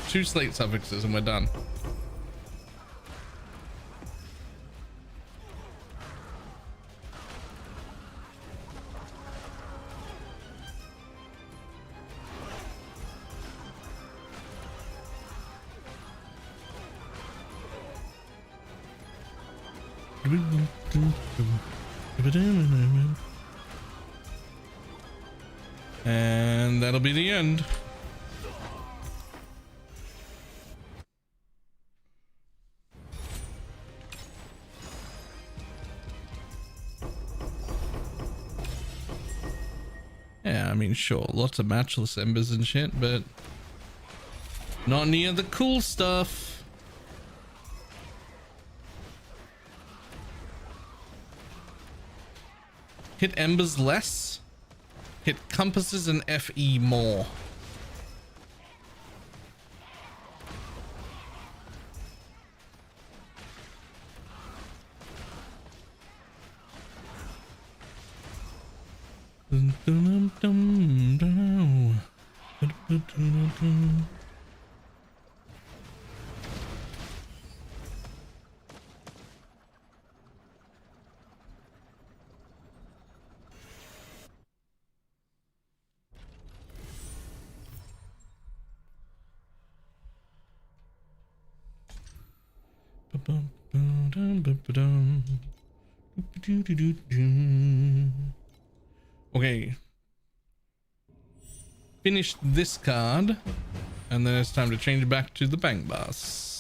2 slate suffixes and we're done. And that'll be the end. Yeah, I mean, sure, lots of matchless embers and shit, but not near the cool stuff. Hit embers less, hit compasses and FE more. Okay. Finish this card, and then it's time to change back to the Bang Bus.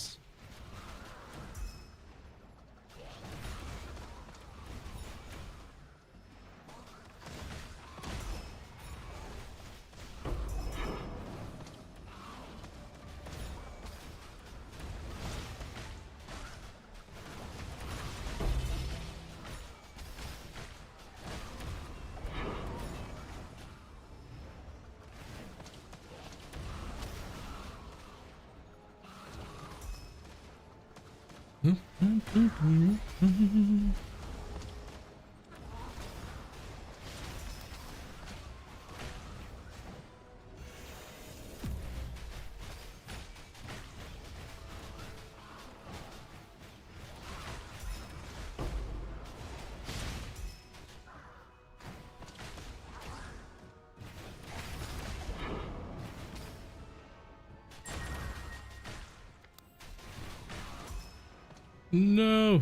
No.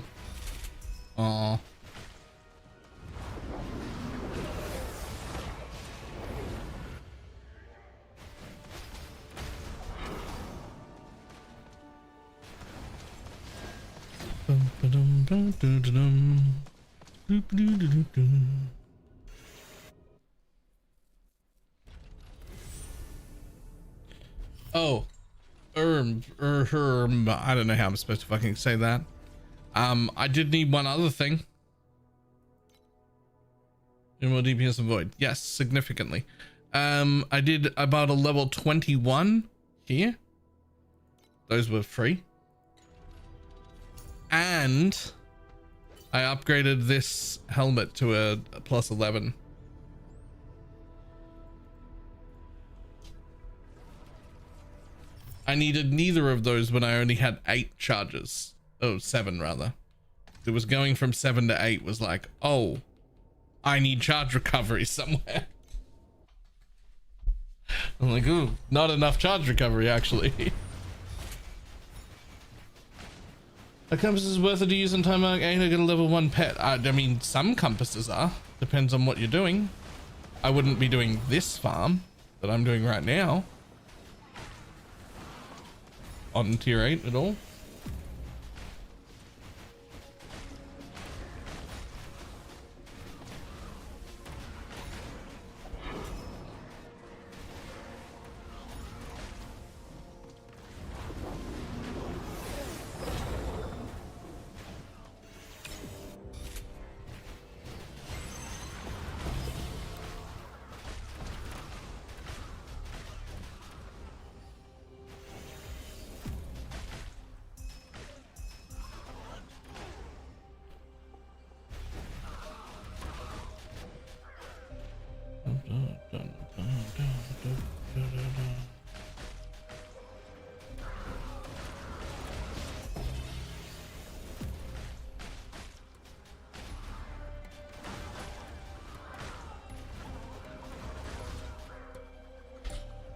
Aw. Oh, I don't know how I'm supposed to fucking say that. I did need one other thing. More DPS and void. Yes, significantly. I did about a level 21 here. Those were free. And I upgraded this helmet to a plus 11. I needed neither of those when I only had 8 charges. Oh, 7 rather. It was going from 7 to 8 was like, oh, I need charge recovery somewhere. I'm like, ooh, not enough charge recovery actually. A compass is worth it to use in time arc 8. I get a level 1 pet. I mean, some compasses are. Depends on what you're doing. I wouldn't be doing this farm that I'm doing right now on tier 8 at all.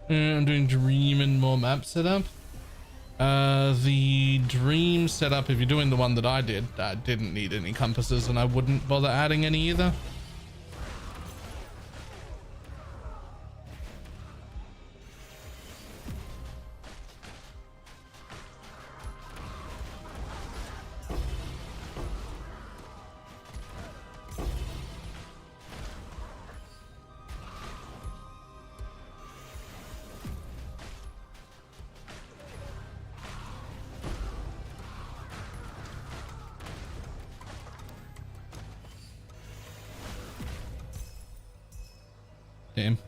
I'm doing dream and more map setup. The dream setup, if you're doing the one that I did, didn't need any compasses, and I wouldn't bother adding any either. Damn.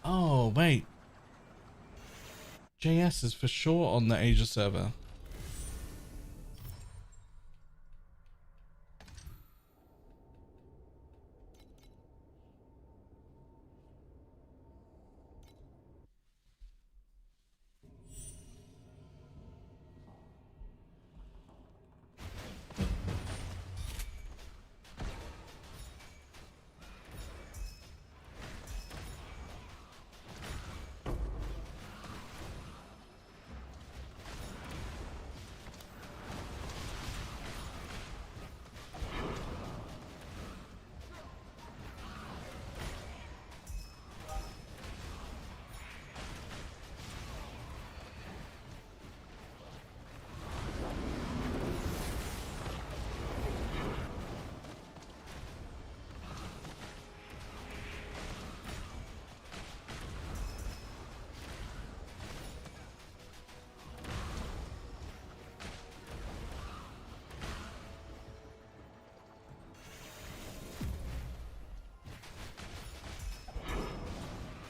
Oh, wait. JS is for sure on the Asia server.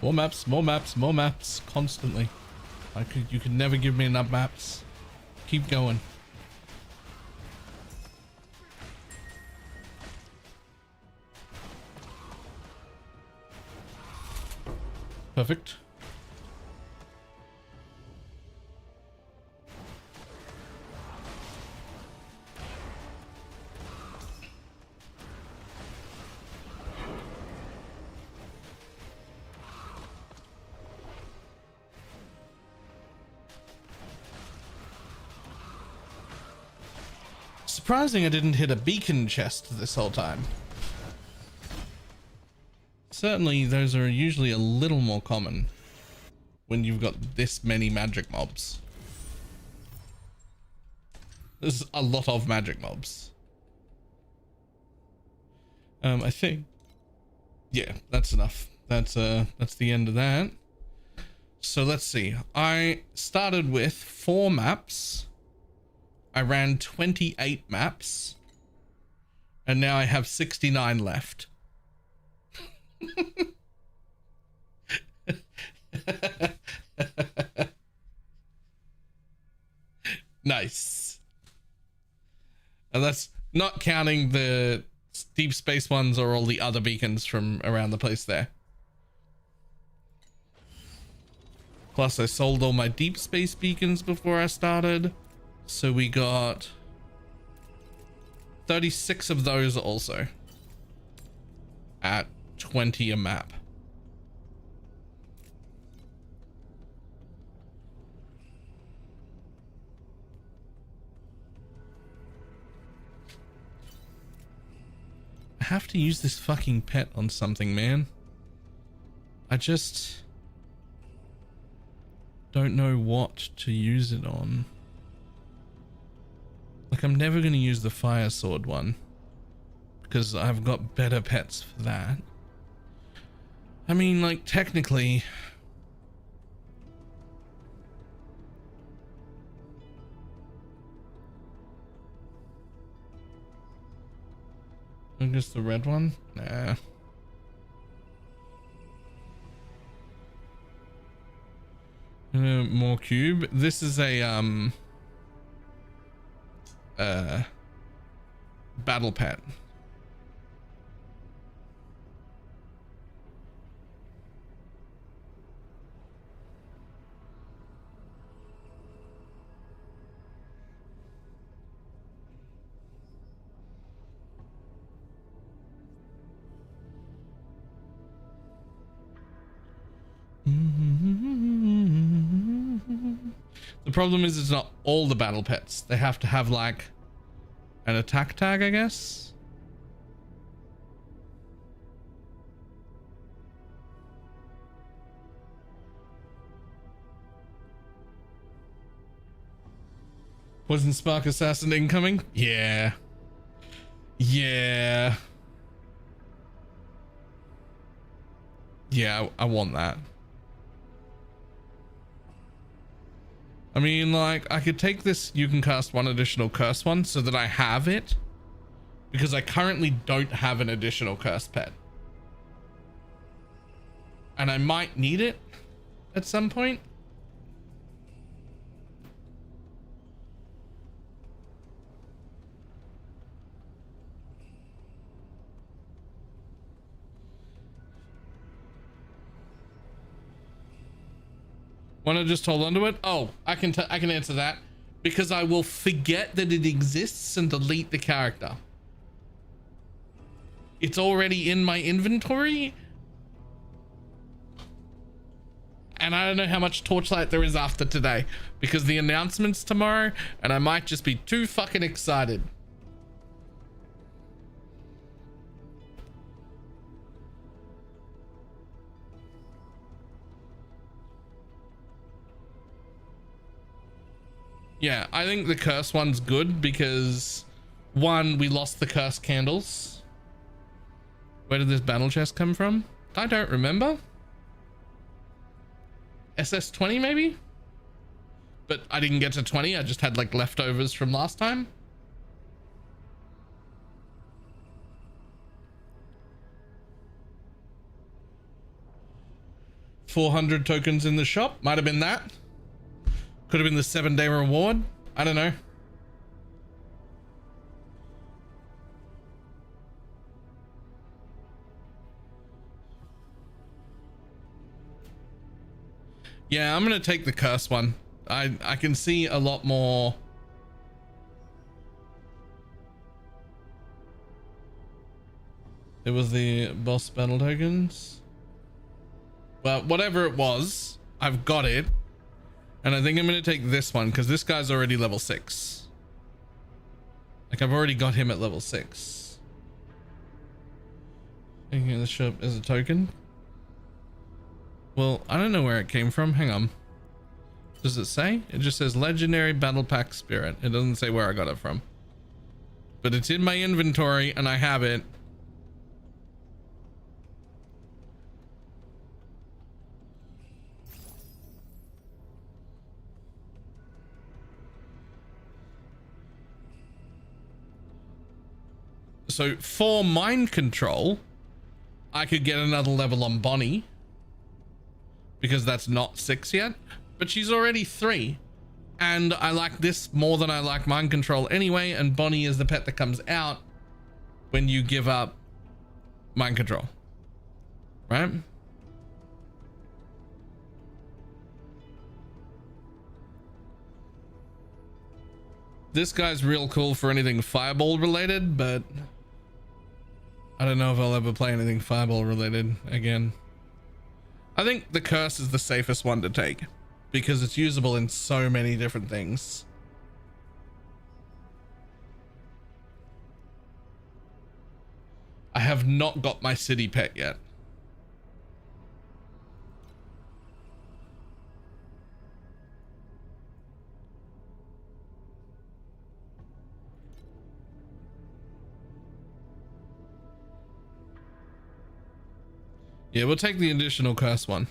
More maps, more maps, more maps, constantly. You could never give me enough maps. Keep going. Perfect. Surprising I didn't hit a beacon chest this whole time. Certainly those are usually a little more common when you've got this many magic mobs. There's a lot of magic mobs. I think, yeah, that's enough. That's the end of that. So let's see. I started with 4 maps. I ran 28 maps, and now I have 69 left. Nice. And that's not counting the deep space ones or all the other beacons from around the place there. Plus I sold all my deep space beacons before I started. So we got 36 of those also at 20 a map. I have to use this fucking pet on something, man. I just don't know what to use it on. Like, I'm never going to use the fire sword one because I've got better pets for that. I mean, like, technically, I guess the red one? Nah. More cube. This is a battle pet. The problem is it's not all the battle pets. They have to have like an attack tag, I guess. Wasn't Spark Assassin incoming? Yeah. Yeah. Yeah, I want that. I mean, like, I could take this, you can cast one additional curse one so that I have it, because I currently don't have an additional curse pet. And I might need it at some point. Want to just hold on to it? Oh, I can answer that because I will forget that it exists and delete the character. It's already in my inventory. And I don't know how much Torchlight there is after today because the announcement's tomorrow and I might just be too fucking excited. Yeah, I think the curse one's good because, one, we lost the curse candles. Where did this battle chest come from? I don't remember. SS20 maybe? But I didn't get to 20, I just had like leftovers from last time. 400 tokens in the shop. Might have been that. Could have been the 7-day reward. I don't know. Yeah, I'm gonna take the curse one. I can see a lot more. It was the boss battle tokens. Well, whatever it was, I've got it. And I think I'm gonna take this one because this guy's already level 6. Like I've already got him at level 6. Taking the shop as a token. Well, I don't know where it came from. Hang on. Does it say? It just says legendary battle pack spirit. It doesn't say where I got it from. But it's in my inventory and I have it. So for mind control, I could get another level on Bonnie because that's not 6 yet, but she's already 3 and I like this more than I like mind control anyway. And Bonnie is the pet that comes out when you give up mind control, right? This guy's real cool for anything fireball related, but I don't know if I'll ever play anything fireball related again. I think the curse is the safest one to take because it's usable in so many different things. I have not got my city pet yet. Yeah, we'll take the additional curse one.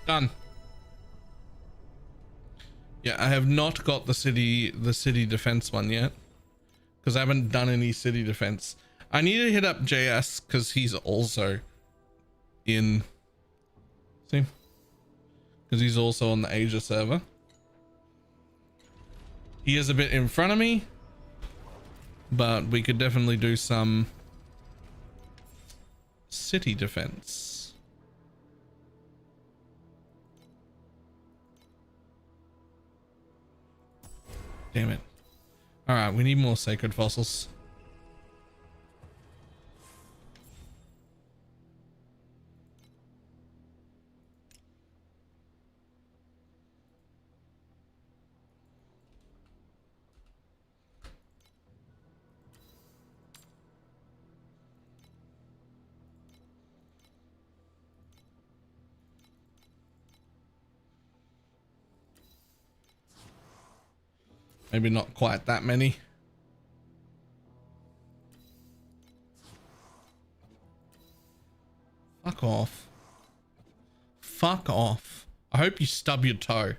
Done. Yeah, I have not got the city defense one yet because I haven't done any city defense. I need to hit up JS because he's also in. See? Because he's also on the Asia server. He is a bit in front of me, but we could definitely do some city defense. Damn it. All right, we need more sacred fossils. Maybe not quite that many. Fuck off. Fuck off. I hope you stub your toe.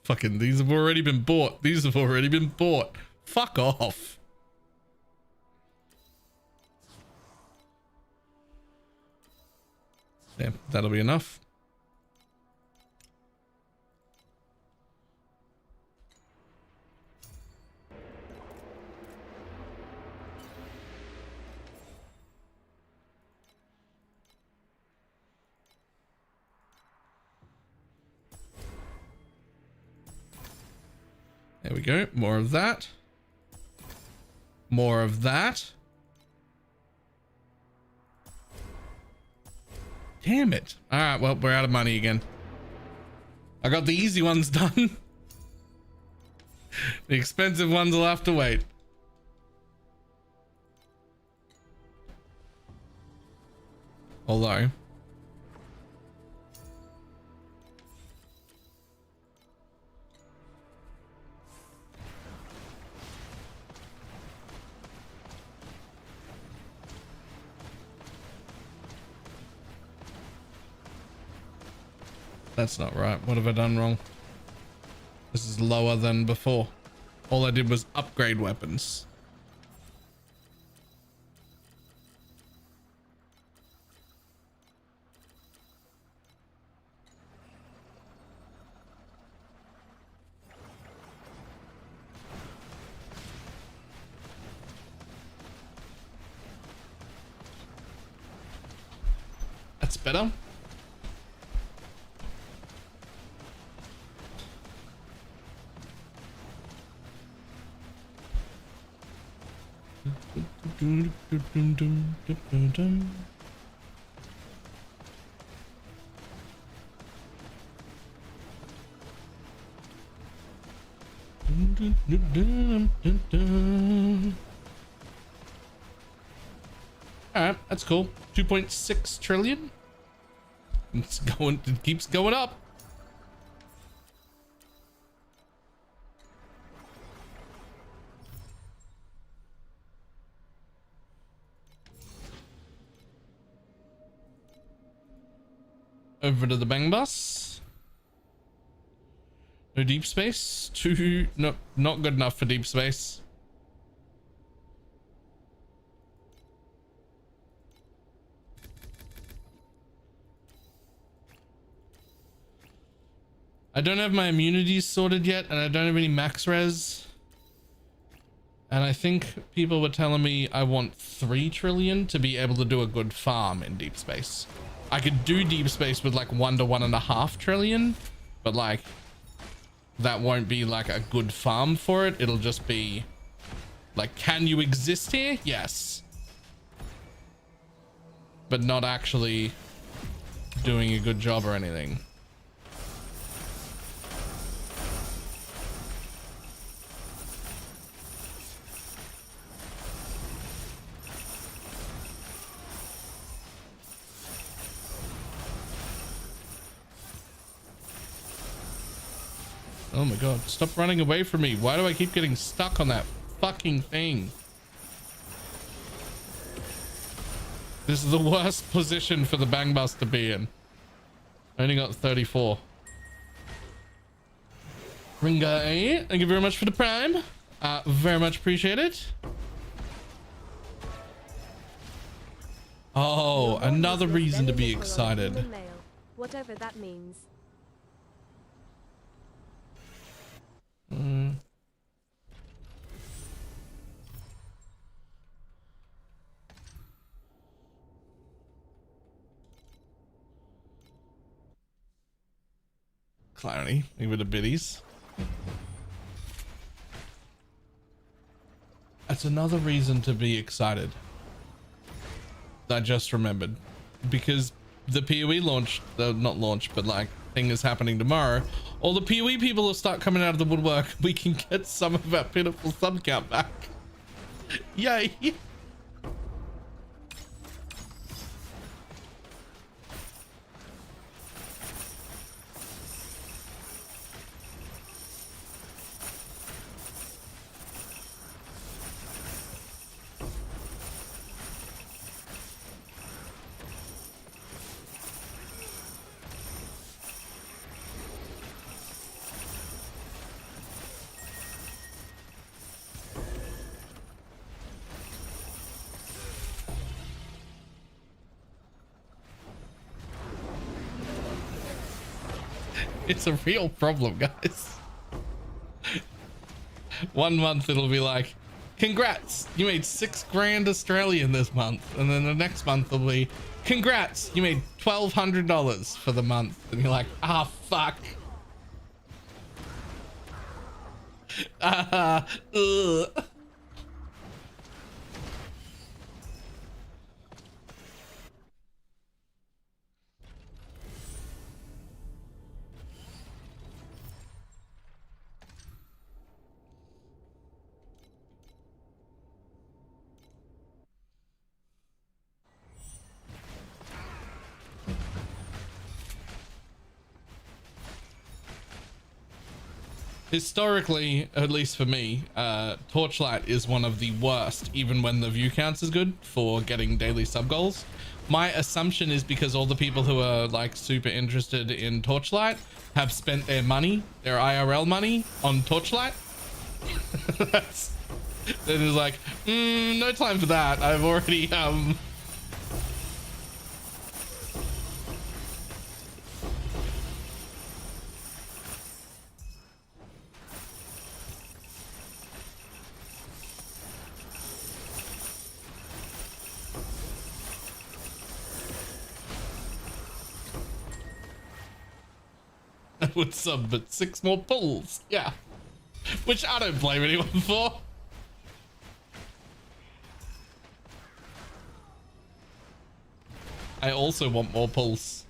Fucking, these have already been bought. These have already been bought. Fuck off. Yeah, that'll be enough. There we go. More of that. More of that. Damn it. All right, well, we're out of money again. I got the easy ones done. The expensive ones will have to wait. Although that's not right. What have I done wrong? This is lower than before. All I did was upgrade weapons. That's better. Alright, that's cool. 2.6 trillion. It's going, it keeps going up. Over to the bang bus. No deep space. No, not good enough for deep space. I don't have my immunities sorted yet, and I don't have any max res. And I think people were telling me I want 3 trillion to be able to do a good farm in deep space. I could do deep space with like 1 to 1.5 trillion, but like that won't be like a good farm for it. It'll just be like, can you exist here? Yes. But not actually doing a good job or anything. Oh my god, stop running away from me. Why do I keep getting stuck on that fucking thing? This is the worst position for the bang bus to be in. I only got 34. Ringai, thank you very much for the prime. Very much appreciate it. Oh, another reason to be excited. Whatever that means. Clarity, leave it a biddies. That's another reason to be excited. I just remembered, because the PoE launch, not launch, but like thing is happening tomorrow. All the PoE people will start coming out of the woodwork. We can get some of our pitiful sub count back. Yay. It's a real problem, guys. 1 month it'll be like, congrats, you made 6 grand Australian this month. And then the next month it'll be, congrats, you made $1,200 for the month. And you're like, ah, fuck. Ugh. Historically, at least for me, Torchlight is one of the worst, even when the view counts is good, for getting daily sub goals. My assumption is because all the people who are like super interested in Torchlight have spent their money, their IRL money, on Torchlight. That's it is like, no time for that. I've already I would sub, but 6 more pulls. Yeah. Which I don't blame anyone for. I also want more pulls.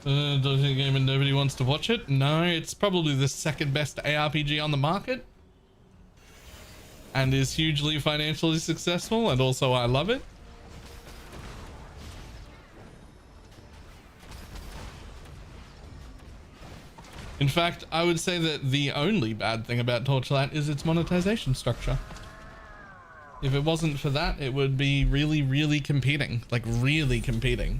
Don't think game and nobody wants to watch it. No, it's probably the second best ARPG on the market. And is hugely financially successful, and also I love it. In fact, I would say that the only bad thing about Torchlight is its monetization structure. If it wasn't for that, it would be really, really competing. Like, really competing.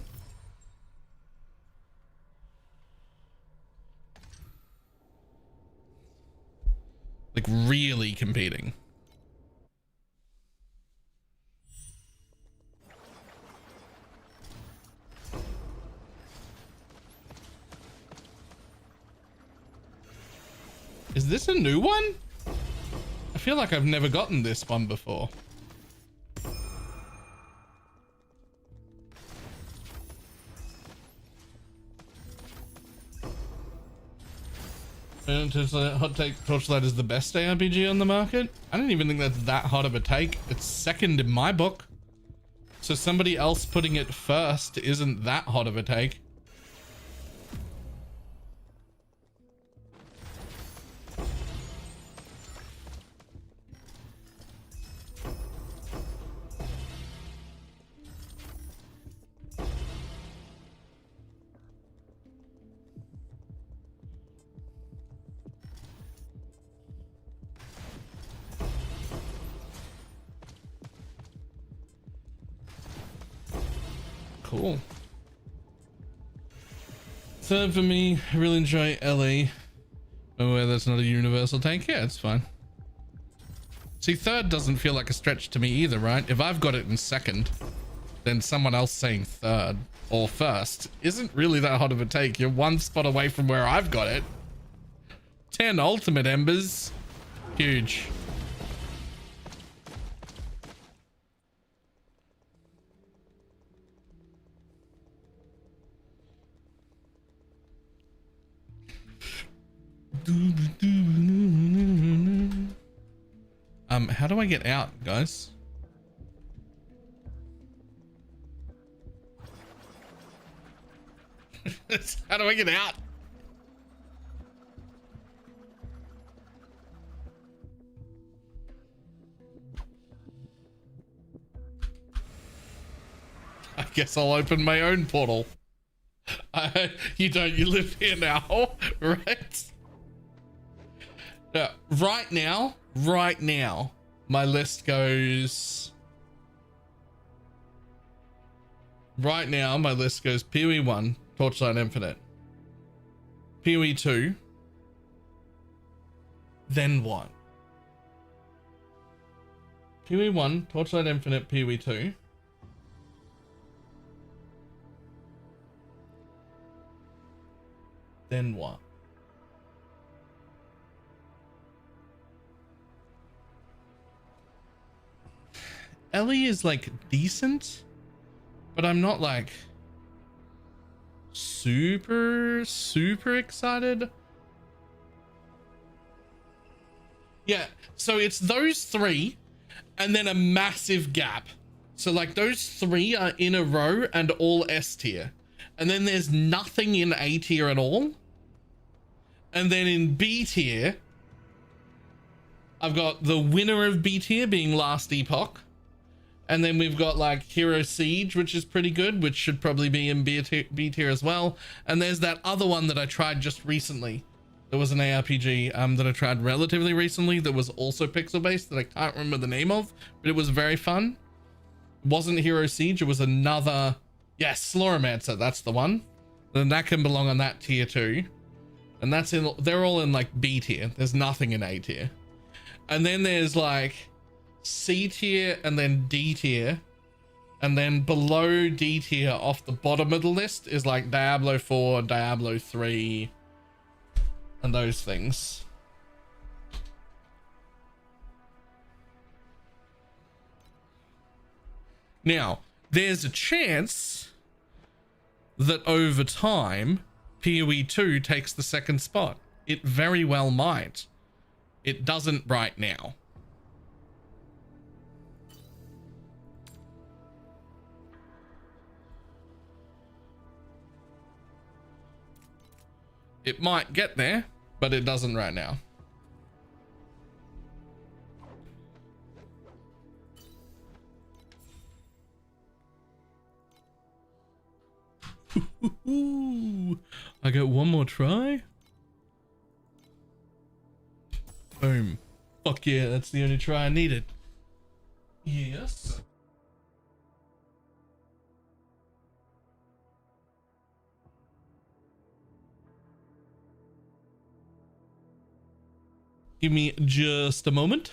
Like, really competing. Is this a new one? I feel like I've never gotten this one before. Hot take, Torchlight is the best ARPG on the market. I don't even think that's that hot of a take. It's second in my book. So somebody else putting it first isn't that hot of a take. Cool. Third for me, I really enjoy LA. Oh, well, that's not a universal take. Yeah, it's fine. See, third doesn't feel like a stretch to me either, right? If I've got it in second, then someone else saying third or first isn't really that hot of a take. You're one spot away from where I've got it. 10 ultimate embers. Huge. How do I get out, guys? How do I get out? I guess I'll open my own portal. You live here now, right? Right now, my list goes... Right now, my list goes PoE 1, Torchlight Infinite. PoE 2. Then what? PoE 1, Torchlight Infinite, PoE 2. Then what? Ellie is like decent, but I'm not like super excited. Yeah, so it's those three and then a massive gap. So like those three are in a row and all S tier. And then there's nothing in A tier at all. And then in B tier, I've got the winner of B tier being Last Epoch. And then we've got like Hero Siege, which is pretty good, which should probably be in B tier as well. And there's that other one that I tried just recently. There was an ARPG that I tried relatively recently that was also pixel based that I can't remember the name of, but it was very fun. It wasn't Hero Siege, it was another. Yes, BalorMage, that's the one. Then that can belong on that tier too. And that's in, they're all in like B tier. There's nothing in A tier. And then there's like C tier and then D tier. And then below D tier off the bottom of the list is like Diablo 4, Diablo 3, and those things. Now, there's a chance that over time, PoE 2 takes the second spot. It very well might. It doesn't right now. It might get there, but it doesn't right now. I got one more try. Boom. Fuck yeah, that's the only try I needed. Yes. Give me just a moment.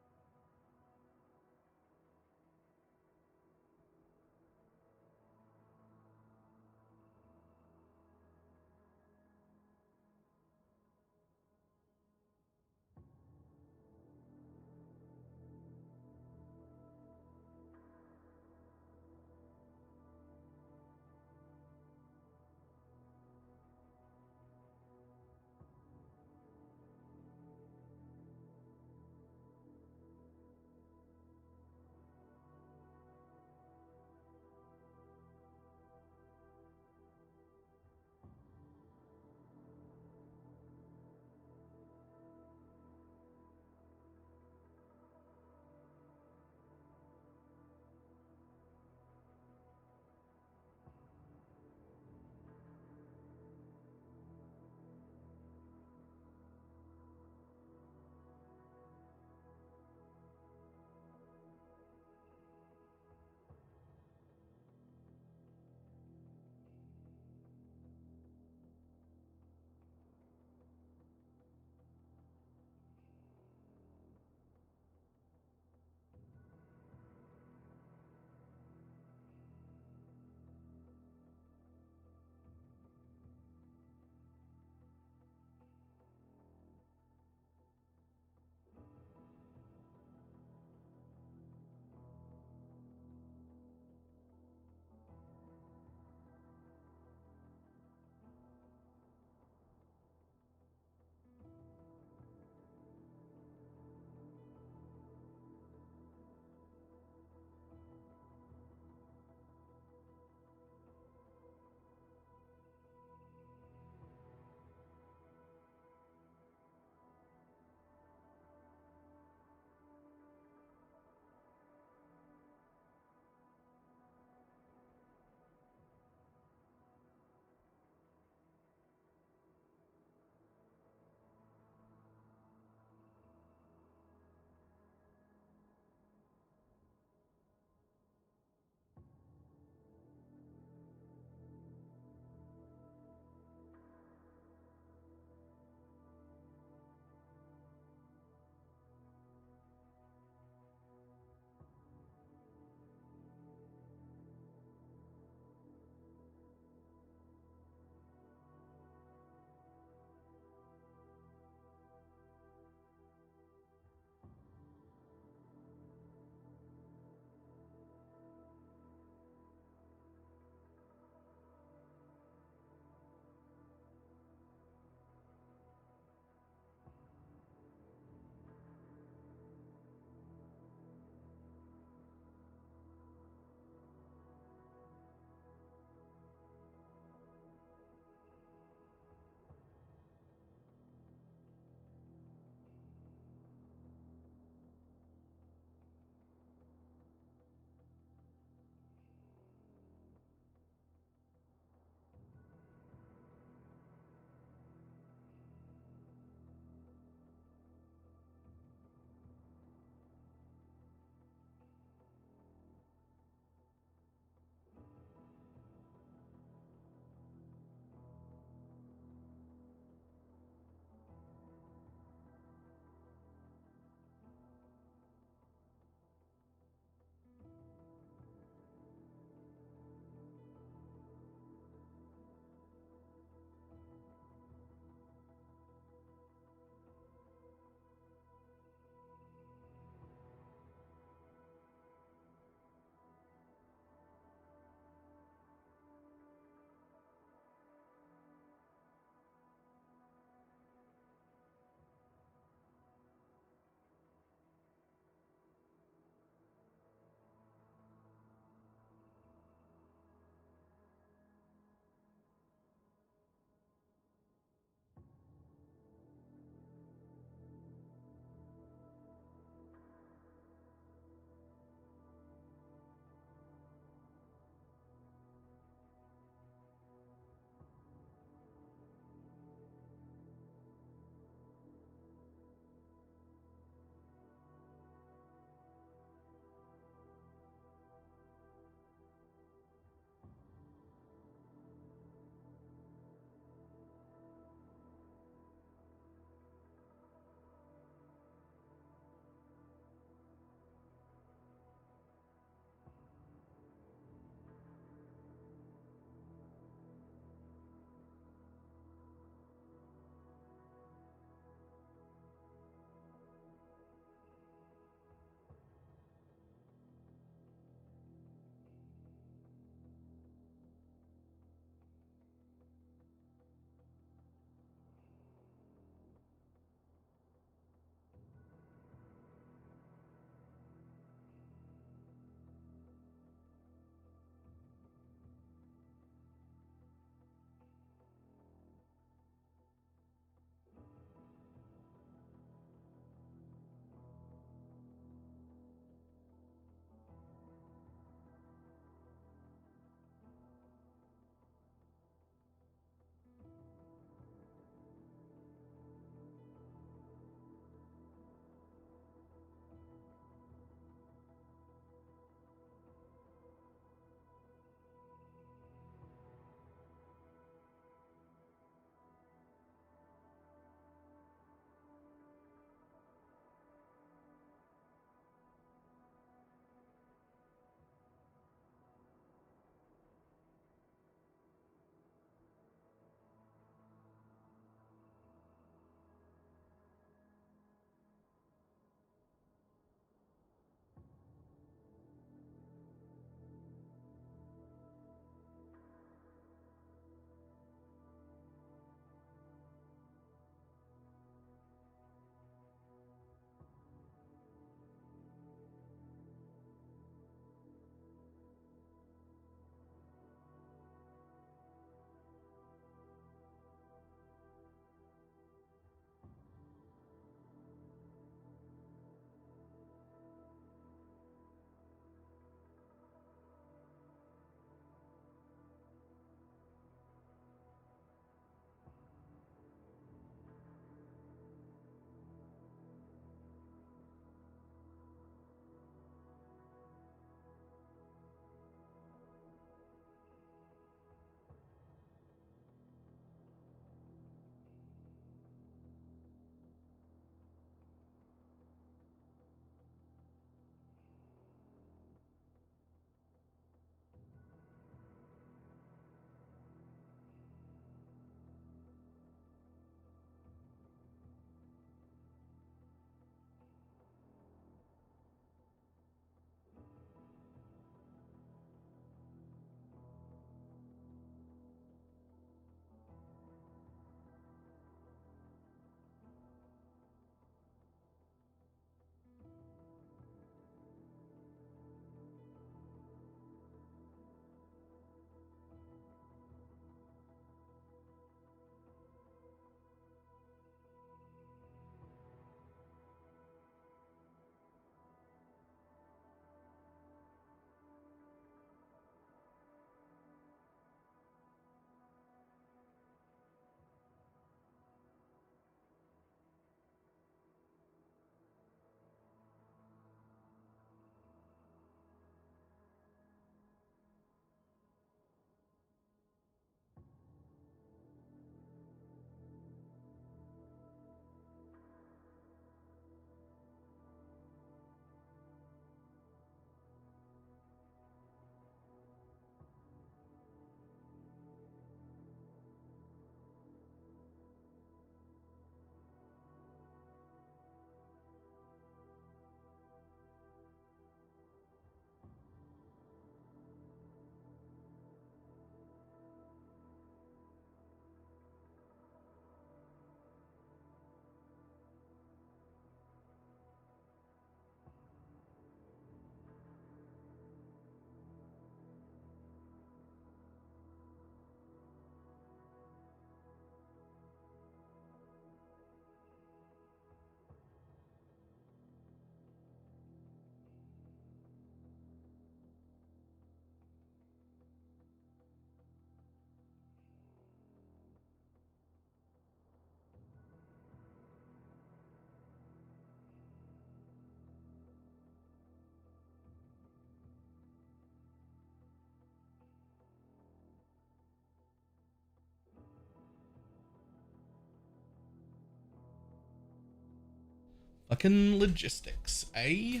Fucking logistics, eh?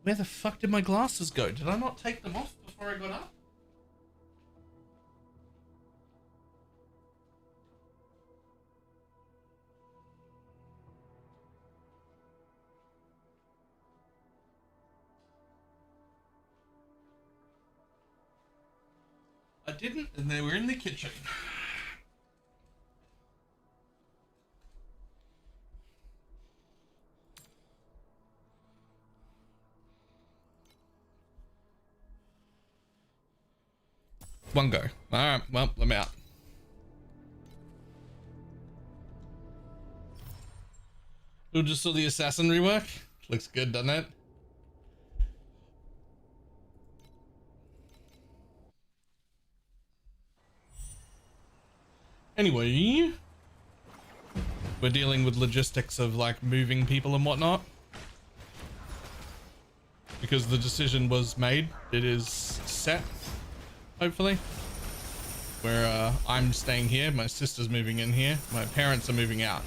Where the fuck did my glasses go? Did I not take them off before I got up? I didn't, and they were in the kitchen. One go. Alright, well, I'm out. Who just saw the assassin rework? Looks good, doesn't it? Anyway, we're dealing with logistics of like moving people and whatnot. Because the decision was made, it is set, hopefully. Where I'm staying here, my sister's moving in here, my parents are moving out.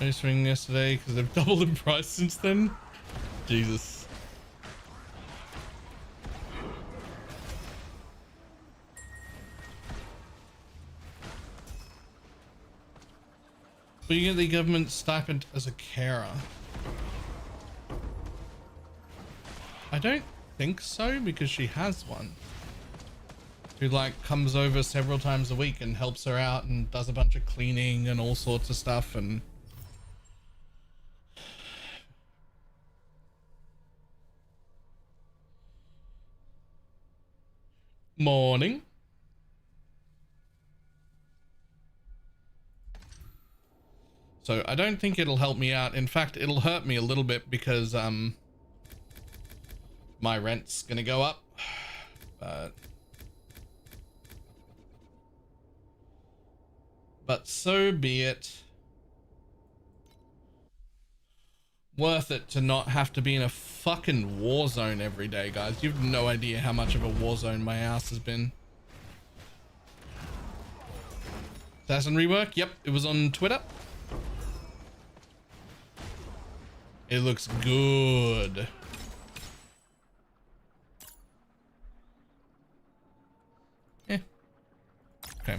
I swing yesterday because they've doubled in price since then. Jesus. But you get the government stipend as a carer. I don't think so, because she has one. Who like comes over several times a week and helps her out and does a bunch of cleaning and all sorts of stuff. And morning. So I don't think it'll help me out. In fact, it'll hurt me a little bit because my rent's gonna go up. But so be it. Worth it to not have to be in a fucking war zone every day, guys. You have no idea how much of a war zone my ass has been. Assassin rework? Yep, it was on Twitter. It looks good. Yeah. Okay.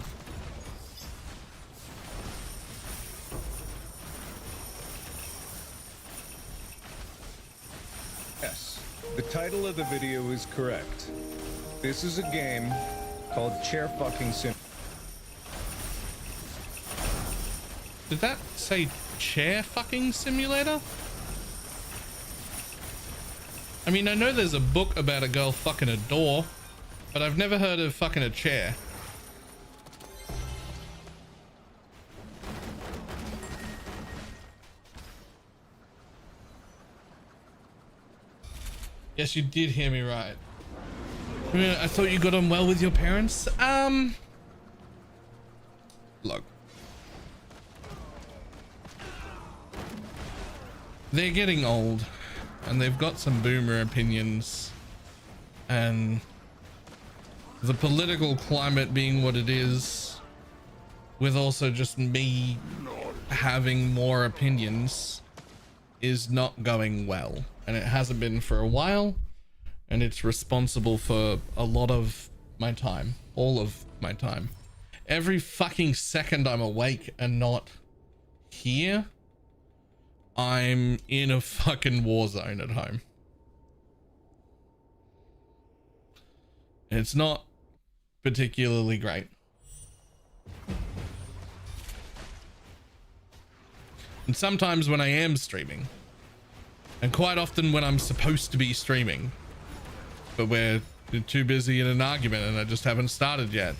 Yes, the title of the video is correct. This is a game called Chair Fucking Sim. Did that say chair fucking simulator? I mean, I know there's a book about a girl fucking a door, but I've never heard of fucking a chair. Yes, you did hear me right. I thought you got on well with your parents. Look. They're getting old, and they've got some boomer opinions, and the political climate being what it is, with also just me having more opinions, is not going well. And it hasn't been for a while, and it's responsible for a lot of my time, all of my time. Every fucking second I'm awake and not here, I'm in a fucking war zone at home. It's not particularly great. And sometimes when I am streaming, and quite often when I'm supposed to be streaming, but we're too busy in an argument and I just haven't started yet.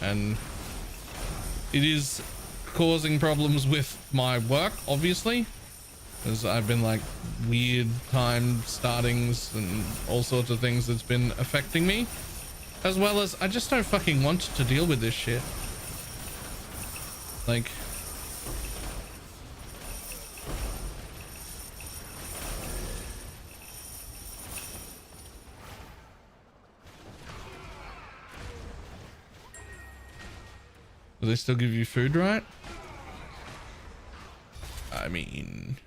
And it is causing problems with my work, obviously, Because I've been like weird time startings and all sorts of things that's been affecting me. As well as I just don't fucking want to deal with this shit. Like, do they still give you food, right? I mean,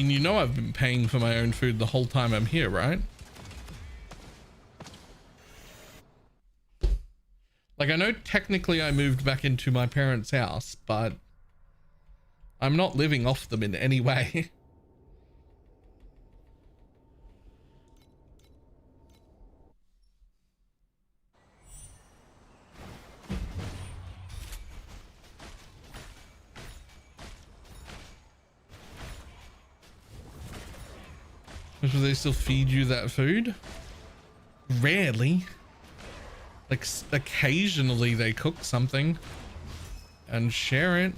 you know, I've been paying for my own food the whole time I'm here, right? Like, I know technically I moved back into my parents' house, but I'm not living off them in any way. Do they still feed you that food? Rarely. Like, occasionally they cook something and share it,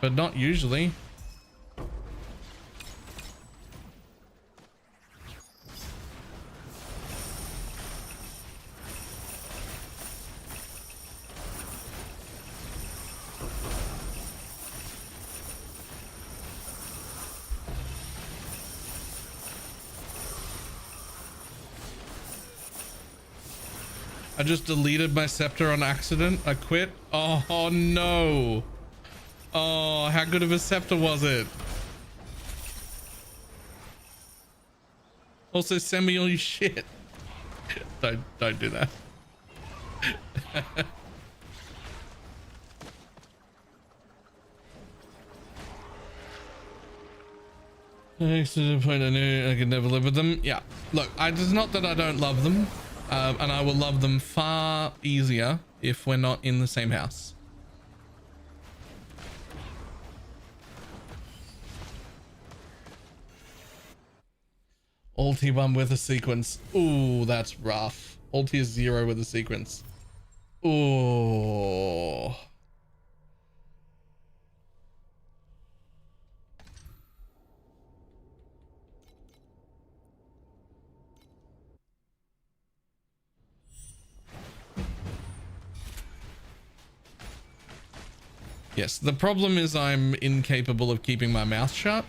but not usually. I just deleted my scepter on accident. I quit. Oh no. Oh, how good of a scepter was it? Also, send me all your shit. Don't do that. Next to the point I knew I could never live with them. Yeah, look, it's not that I don't love them. And I will love them far easier if we're not in the same house. Ulti 1 with a sequence. Ooh, that's rough. Ulti is 0 with a sequence. Ooh. Yes, the problem is I'm incapable of keeping my mouth shut.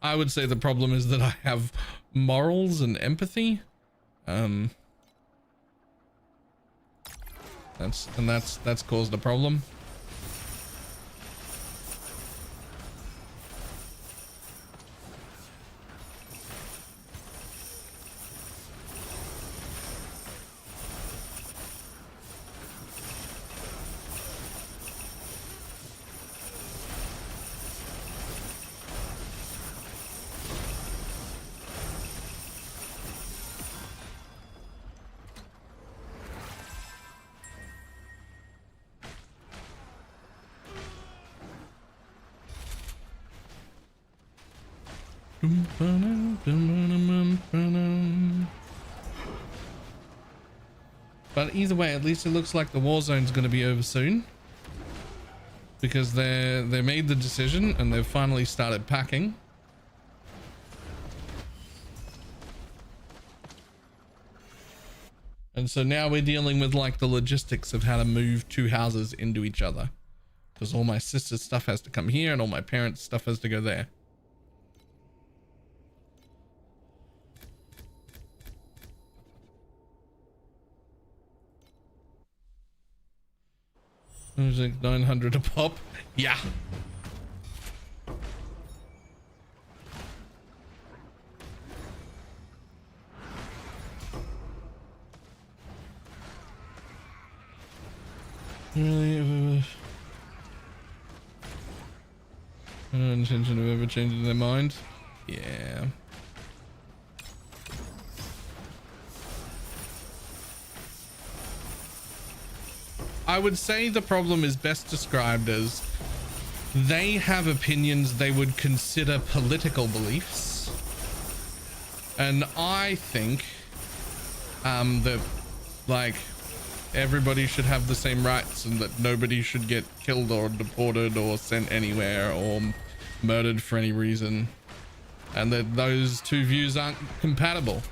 I would say the problem is that I have morals and empathy. That's caused a problem. But either way, at least it looks like the war zone's going to be over soon, because they made the decision and they've finally started packing. And so now we're dealing with like the logistics of how to move two houses into each other, because all my sister's stuff has to come here and all my parents' stuff has to go there. It was like 900 a pop. Yeah. Really? No intention of ever changing their mind. Yeah. I would say the problem is best described as they have opinions they would consider political beliefs. And I think that like everybody should have the same rights and that nobody should get killed or deported or sent anywhere or murdered for any reason, and that those two views aren't compatible.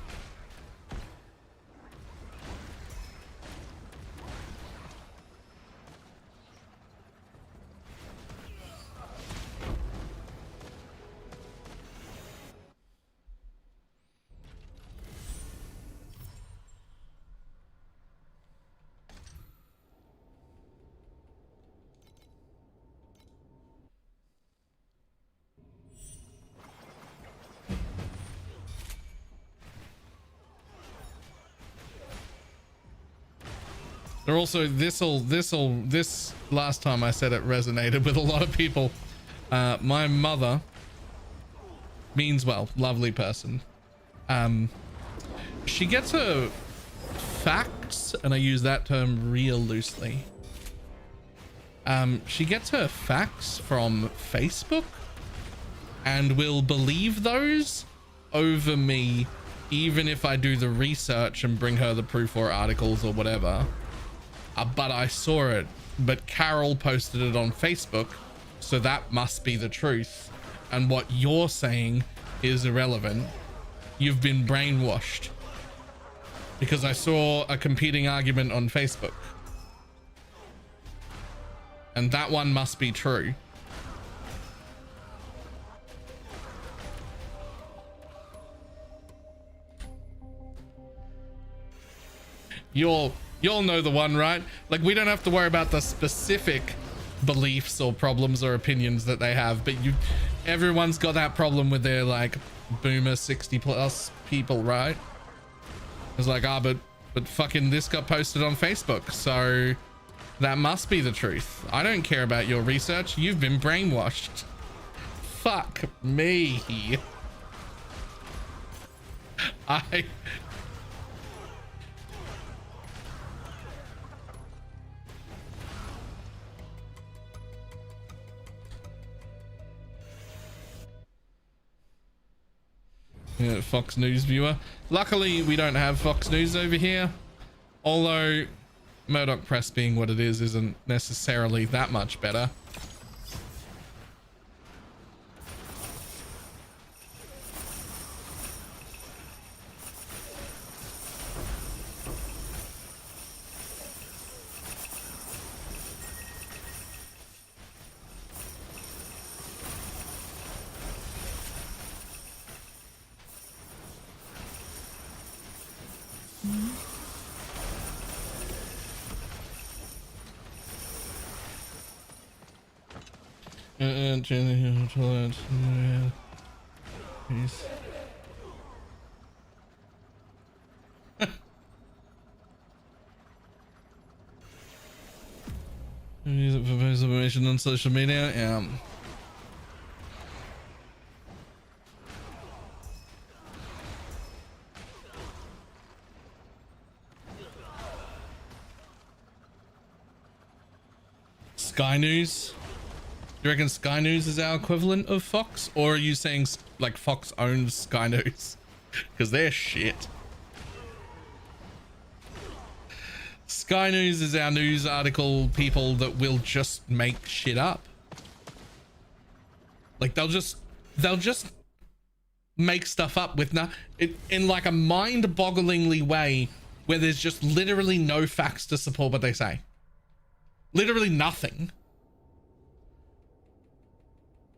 They're also this last time I said it resonated with a lot of people. My mother means well, lovely person. She gets her facts, and I use that term real loosely. She gets her facts from Facebook and will believe those over me, even if I do the research and bring her the proof or articles or whatever. But I saw it, but Carol posted it on Facebook, so that must be the truth. And what you're saying is irrelevant. You've been brainwashed. Because I saw a competing argument on Facebook. And that one must be true. You'll know the one, right? Like, we don't have to worry about the specific beliefs or problems or opinions that they have, but everyone's got that problem with their like boomer 60 plus people, right? It's like, but fucking this got posted on Facebook, so that must be the truth. I don't care about your research. You've been brainwashed. Fuck me. Yeah, Fox News viewer. Luckily, we don't have Fox News over here. Although Murdoch Press being what it is isn't necessarily that much better. Peace. Use it for post information on social media. Yeah. Sky News. You reckon Sky News is our equivalent of Fox, or are you saying like Fox owns Sky News? Because they're shit. Sky News is our news article people that will just make shit up. Like they'll just make stuff up with in like a mind-bogglingly way where there's just literally no facts to support what they say. Literally nothing.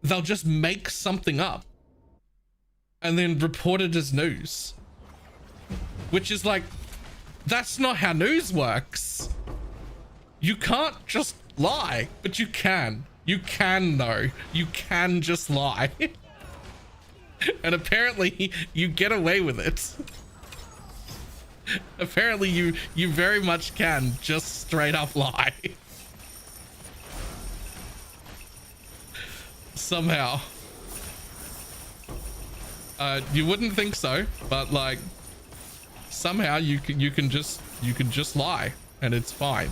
They'll just make something up and then report it as news, which is like, that's not how news works. You can't just lie, but you can though. You can just lie. And apparently you get away with it. Apparently you very much can just straight up lie. Somehow. You wouldn't think so, but like somehow you can just lie and it's fine.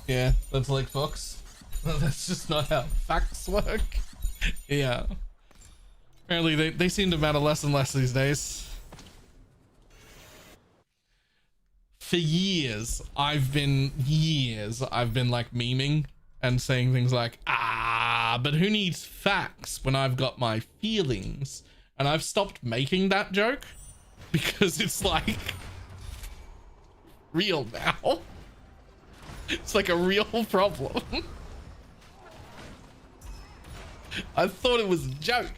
Yeah, that's like Fox. That's just not how facts work. Yeah. Apparently they seem to matter less and less these days. For years, I've been like memeing and saying things like, but who needs facts when I've got my feelings? And I've stopped making that joke because it's like real now. It's like a real problem. I thought it was a joke.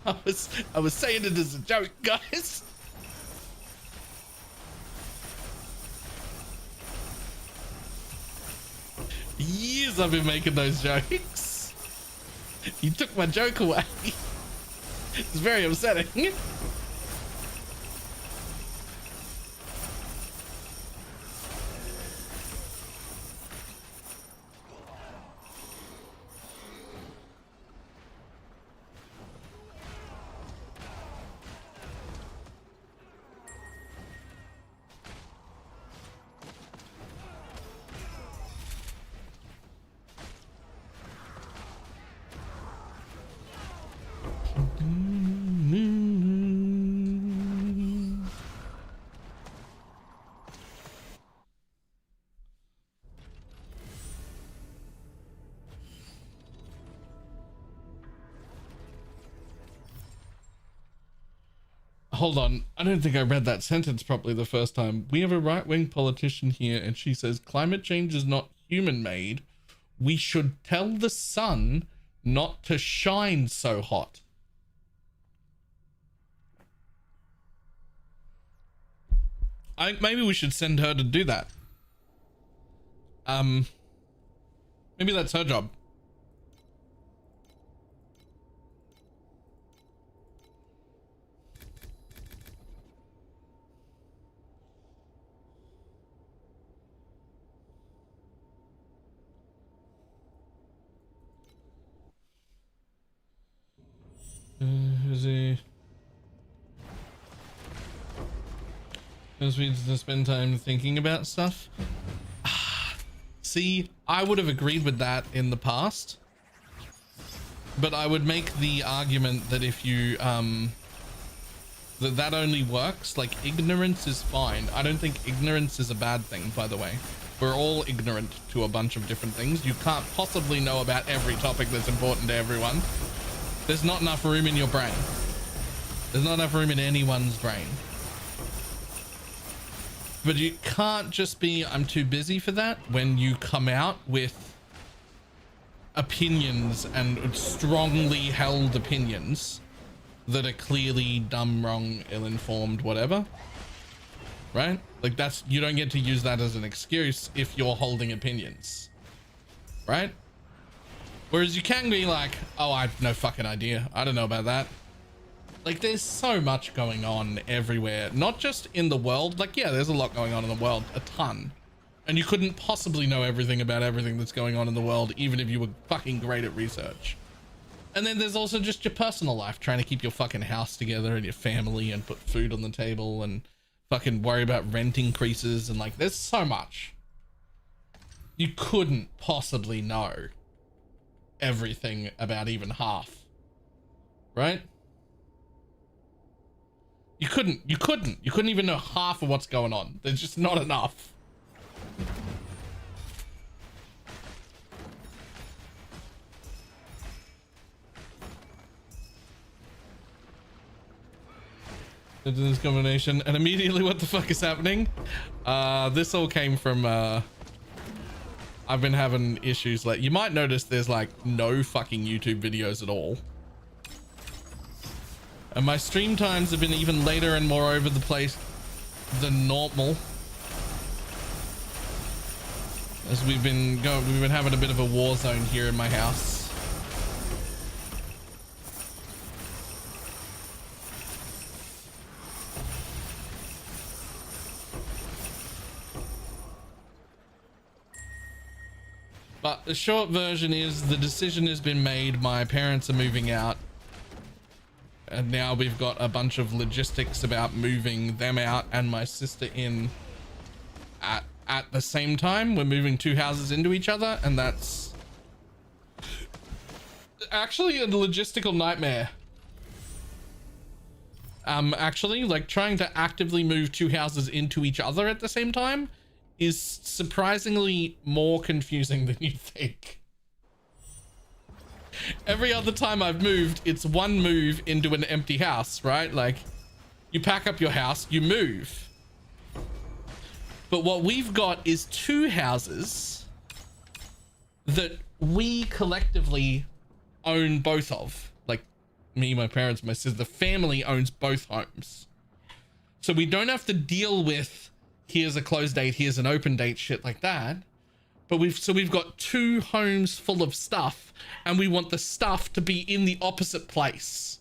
I was saying it as a joke, guys. Years I've been making those jokes. You took my joke away. It's very upsetting. Hold on, I don't think I read that sentence properly the first time. We have a right-wing politician here and she says climate change is not human-made. We should tell the sun not to shine so hot. Maybe we should send her to do that. Maybe that's her job. Is he? Just needs to spend time thinking about stuff. See, I would have agreed with that in the past, but I would make the argument that if you that only works, like ignorance is fine. I don't think ignorance is a bad thing, by the way. We're all ignorant to a bunch of different things. You can't possibly know about every topic that's important to everyone. There's not enough room in your brain. There's not enough room in anyone's brain. But you can't just be, I'm too busy for that, when you come out with opinions and strongly held opinions that are clearly dumb, wrong, ill-informed, whatever. Right? Like that's, you don't get to use that as an excuse if you're holding opinions. Right? Whereas you can be like, oh, I have no fucking idea. I don't know about that. Like there's so much going on everywhere, not just in the world. Like, yeah, there's a lot going on in the world, a ton. And you couldn't possibly know everything about everything that's going on in the world, even if you were fucking great at research. And then there's also just your personal life, trying to keep your fucking house together and your family and put food on the table and fucking worry about rent increases. And like, there's so much. You couldn't possibly know everything about even half, right? You couldn't even know half of what's going on. There's just not enough. Into this combination and immediately what the fuck is happening? This all came from I've been having issues. Like, you might notice there's like no fucking YouTube videos at all. And my stream times have been even later and more over the place than normal. As we've been having a bit of a war zone here in my house. But the short version is the decision has been made. My parents are moving out. And now we've got a bunch of logistics about moving them out and my sister in at at the same time. We're moving 2 houses into each other, and that's actually a logistical nightmare. Actually, like, trying to actively move 2 houses into each other at the same time is surprisingly more confusing than you think. Every other time I've moved, it's one move into an empty house, right? Like, you pack up your house, you move. But what we've got is 2 houses that we collectively own both of. Like, me, my parents, my sister, the family owns both homes. So we don't have to deal with here's a closed date, here's an open date, shit like that. But we've got 2 homes full of stuff, and we want the stuff to be in the opposite place.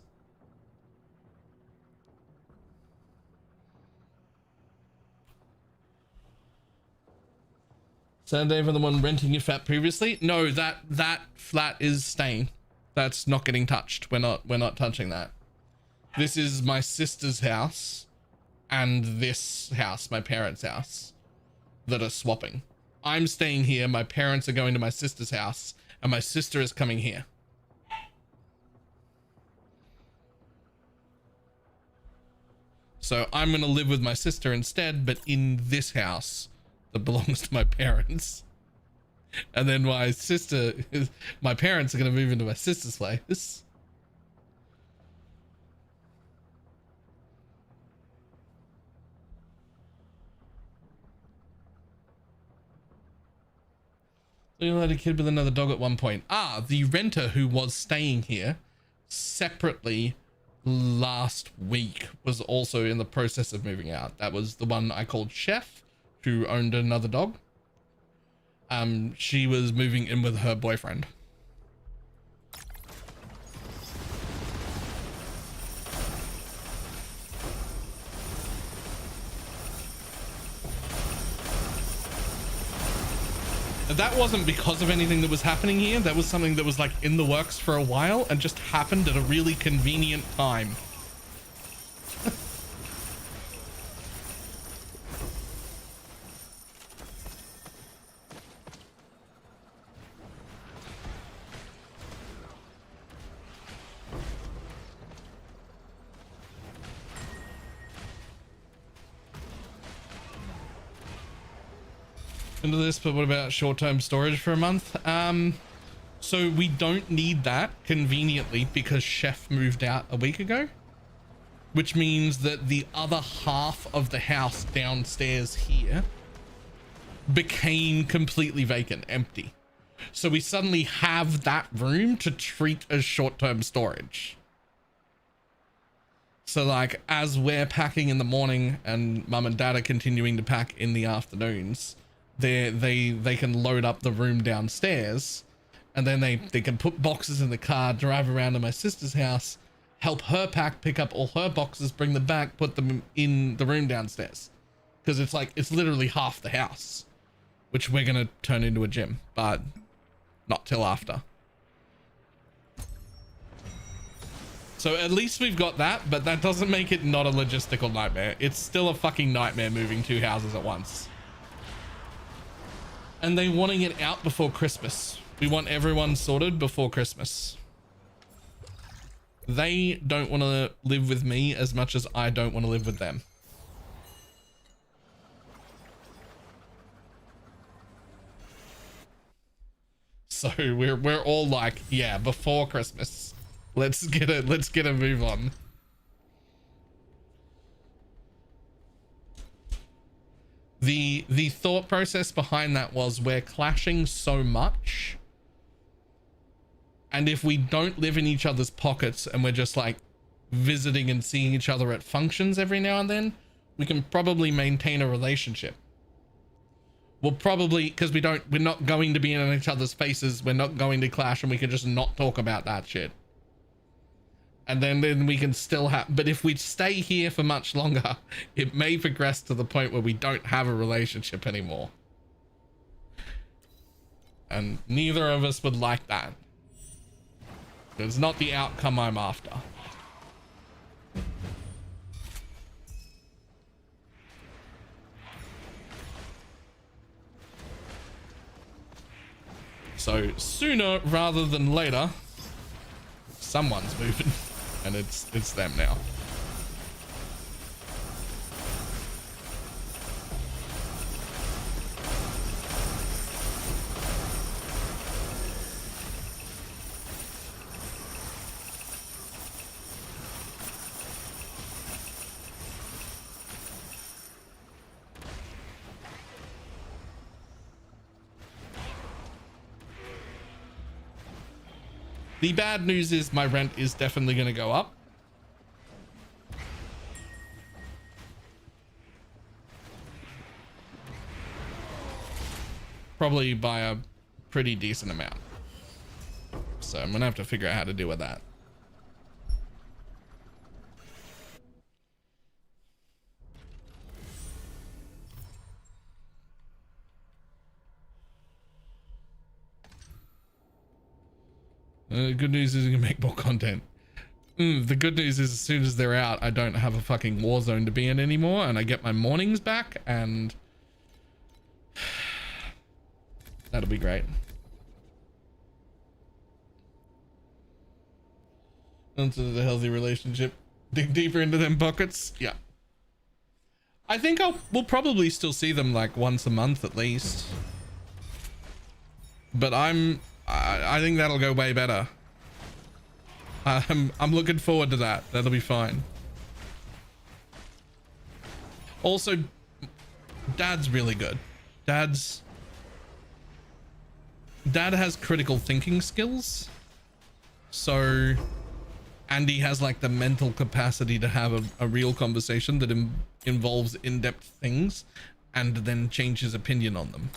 Saturday for the one renting your flat previously? No, that flat is staying. That's not getting touched. We're not touching that. This is my sister's house and this house, my parents' house, that are swapping. I'm staying here, my parents are going to my sister's house, and my sister is coming here. So I'm going to live with my sister instead, but in this house that belongs to my parents. And then my parents are going to move into my sister's place. You had a kid with another dog at one point. The renter who was staying here separately last week was also in the process of moving out. That was the one I called Chef, who owned another dog. She was moving in with her boyfriend. That wasn't because of anything that was happening here. That was something that was like in the works for a while and just happened at a really convenient time. Into this, but what about short-term storage for a month? So we don't need that conveniently because Chef moved out a week ago, which means that the other half of the house downstairs here became completely vacant, empty. So we suddenly have that room to treat as short-term storage. So like, as we're packing in the morning and mum and dad are continuing to pack in the afternoons, they can load up the room downstairs, and then they can put boxes in the car, drive around to my sister's house, help her pack, pick up all her boxes, bring them back, put them in the room downstairs. Because it's literally half the house, which we're gonna turn into a gym, but not till after. So at least we've got that, but that doesn't make it not a logistical nightmare. It's still a fucking nightmare moving 2 houses at once. And they wanting it out before Christmas. We want everyone sorted before Christmas. They don't want to live with me as much as I don't want to live with them. So we're all like, yeah, before Christmas. Let's get a move on. The thought process behind that was we're clashing so much, and if we don't live in each other's pockets and we're just like visiting and seeing each other at functions every now and then, we can probably maintain a relationship. We'll probably, because we're not going to be in each other's faces, we're not going to clash, and we can just not talk about that shit. And then we can still have, but if we stay here for much longer, it may progress to the point where we don't have a relationship anymore. And neither of us would like that. It's not the outcome I'm after. So sooner rather than later, someone's moving, and it's them now. The bad news is my rent is definitely going to go up. Probably by a pretty decent amount. So I'm going to have to figure out how to deal with that. Good news is you can make more content. The good news is as soon as they're out, I don't have a fucking war zone to be in anymore, and I get my mornings back, and that'll be great. Into the healthy relationship. Dig deeper into them pockets. Yeah. I think we'll probably still see them like once a month at least. But I think that'll go way better. I'm looking forward to that. That'll be fine. Also, Dad's really good. Dad has critical thinking skills. So, and he has like the mental capacity to have a real conversation that involves in-depth things and then change his opinion on them,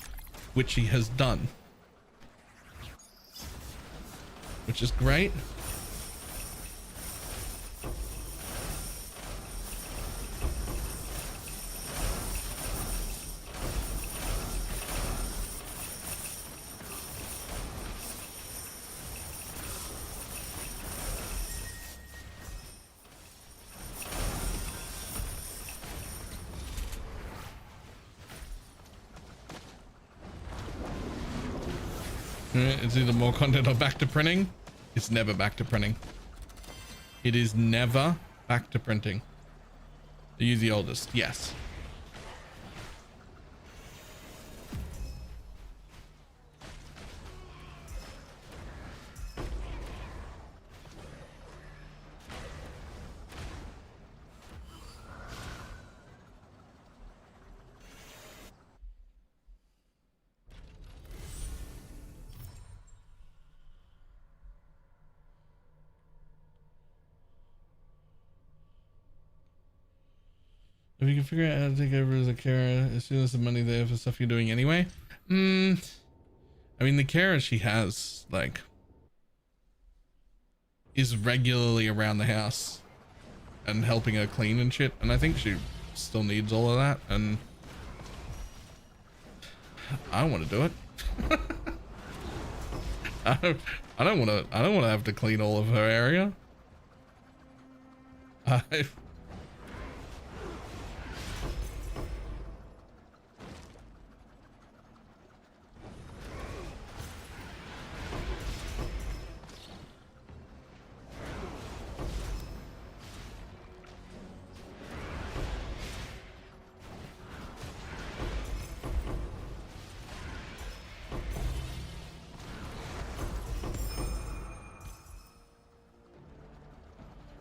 which he has done. Which is great. It's either more content or back to printing. It's never back to printing. It is never back to printing. Are you the oldest? Yes. If you can figure out how to take over as a carer as soon as the money there for stuff you're doing anyway. I mean, the carer she has, like, is regularly around the house and helping her clean and shit. And I think she still needs all of that. And I don't want to do it. I don't want to have to clean all of her area.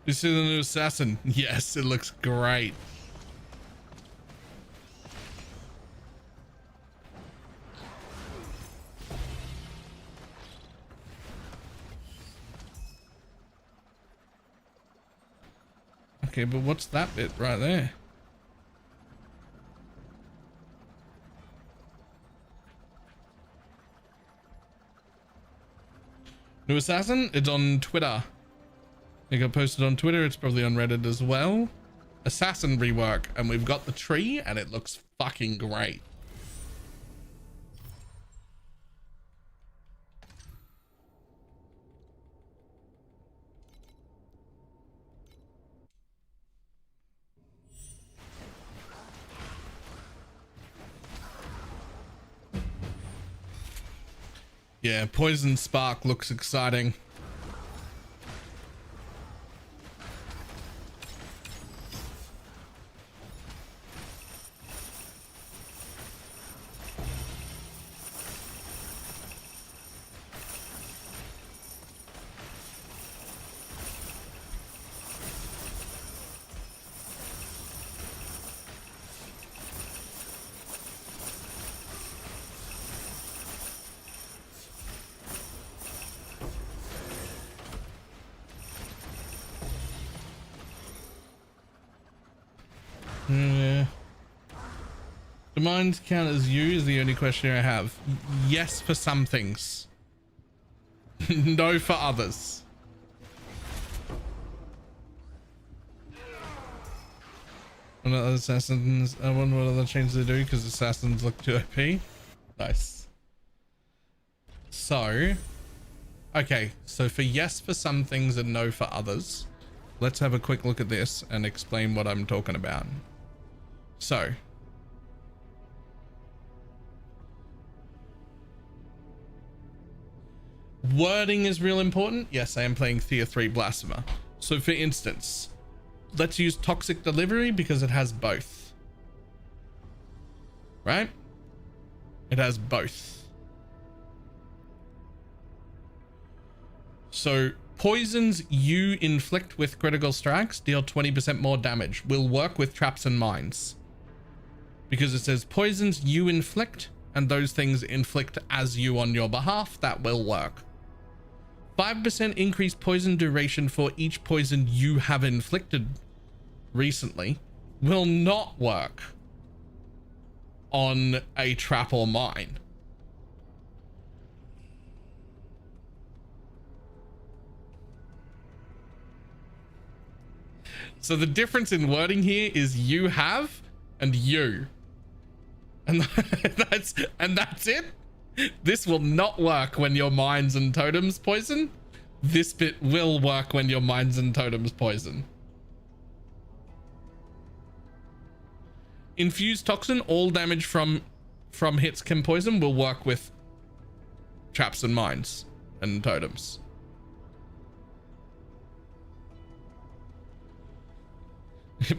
You see the new assassin? Yes, it looks great. Okay, but what's that bit right there? New assassin? It's on Twitter. It got posted on Twitter. It's probably on Reddit as well. Assassin rework, and we've got the tree, and it looks fucking great. Yeah, Poison Spark looks exciting. Yeah. Do mines count as you is the only question I have. Yes for some things. No for others. What other assassins? I wonder what other changes they do because assassins look too OP. Nice. So, okay. So for yes for some things and no for others, let's have a quick look at this and explain what I'm talking about. So, wording is real important. Yes, I am playing Tier 3 Blasphemer. So for instance, let's use Toxic Delivery because it has both. Right? It has both. So poisons you inflict with critical strikes deal 20% more damage. Will work with traps and mines. Because it says poisons you inflict and those things inflict as you on your behalf, that will work. 5% increased poison duration for each poison you have inflicted recently will not work on a trap or mine. So the difference in wording here is you have and you. And that's it. This will not work when your mines and totems poison. This bit will work when your mines and totems poison. Infused toxin, all damage from hits can poison, will work with traps and mines and totems.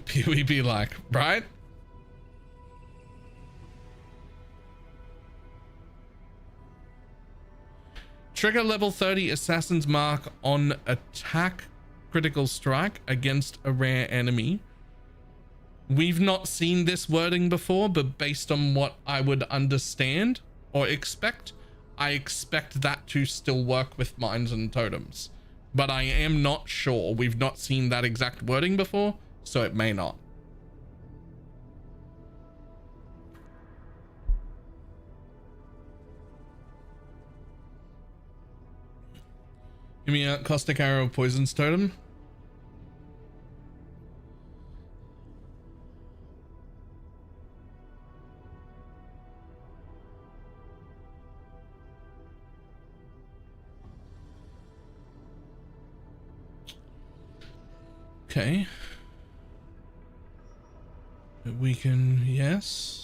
Pewee be like, right? Trigger level 30 Assassin's Mark on attack critical strike against a rare enemy. We've not seen this wording before, but based on what I would understand or expect, I expect that to still work with mines and totems. But I am not sure. We've not seen that exact wording before, so it may not. Give me a Caustic Arrow Poison's Totem. Okay. We can, yes.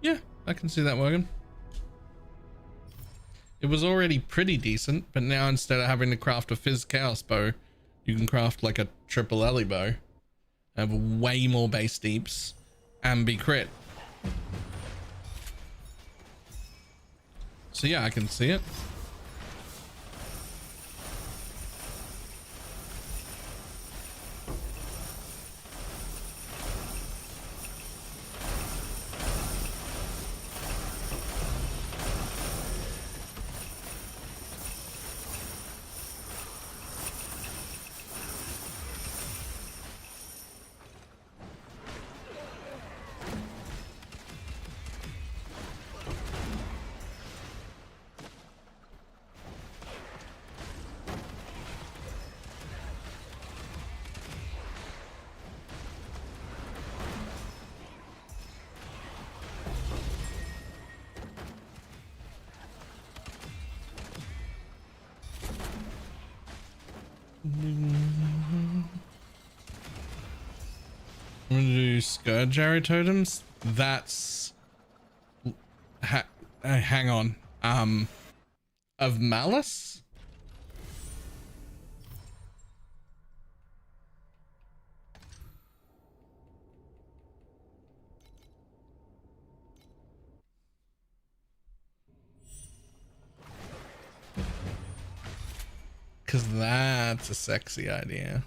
Yeah, I can see that working. It was already pretty decent, but now instead of having to craft a Fizz Chaos bow, you can craft like a triple Ellie bow. Have way more base deeps and be crit. So yeah, I can see it. 2 Scourge Arrow totems. That's hang on. Of Malice? Cause that's a sexy idea.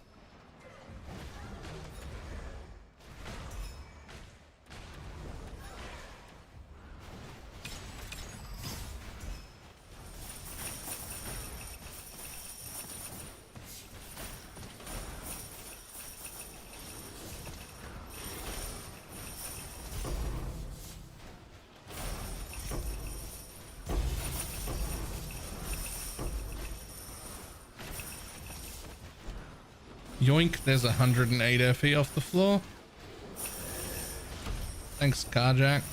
Yoink, there's 108 FE off the floor. Thanks, Carjack.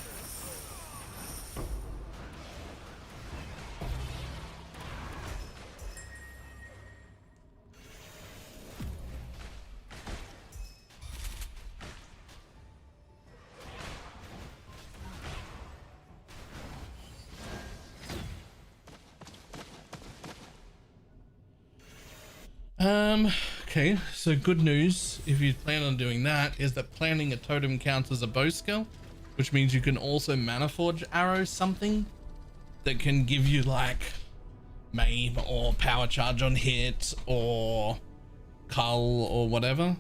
Okay, so good news, if you plan on doing that, is that planting a totem counts as a bow skill, which means you can also mana forge arrows something that can give you like maim or power charge on hit or cull or whatever.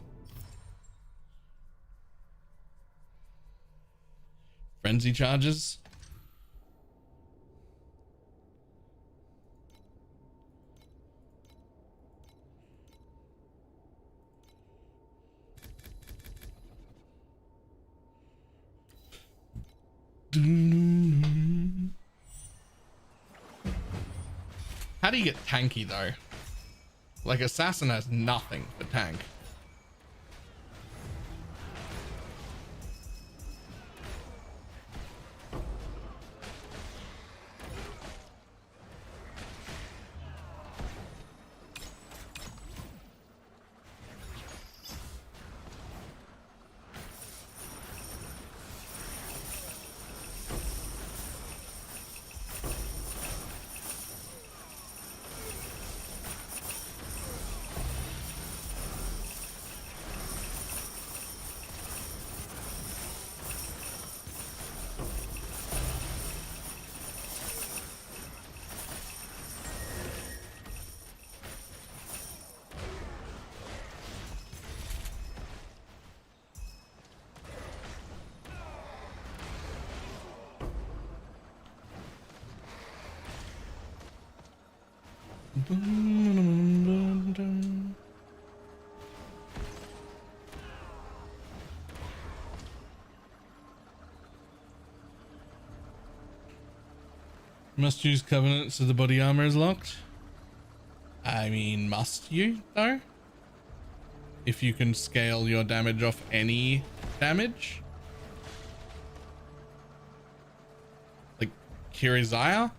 Frenzy charges. How do you get tanky though? Like assassin has nothing for tank. Must use Covenant so the body armor is locked. I mean, must you though? If you can scale your damage off any damage. Like Kirizaya?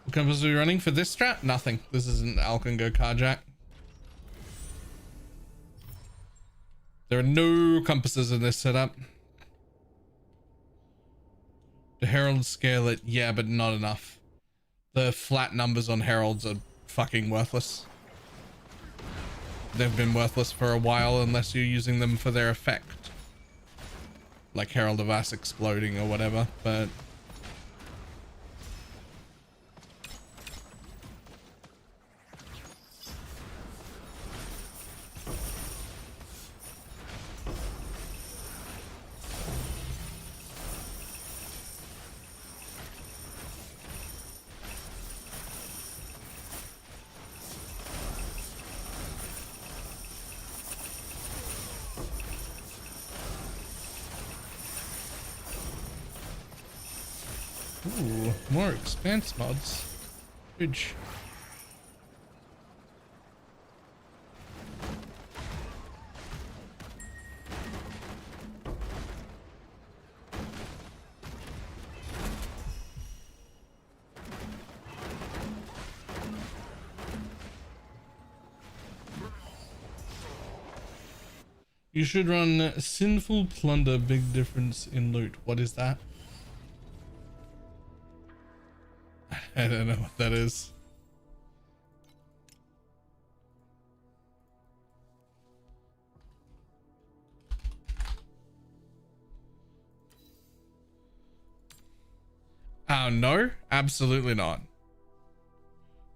What compass are we running for this strat? Nothing. This is an Alkengo carjack. There are no compasses in this setup. The heralds scale it, yeah, but not enough. The flat numbers on heralds are fucking worthless. They've been worthless for a while unless you're using them for their effect. Like Herald of Ice exploding or whatever, but... Ooh, more expanse mods. bridge. You should run Sinful Plunder, big difference in loot. What is that? I don't know what that is. No, absolutely not.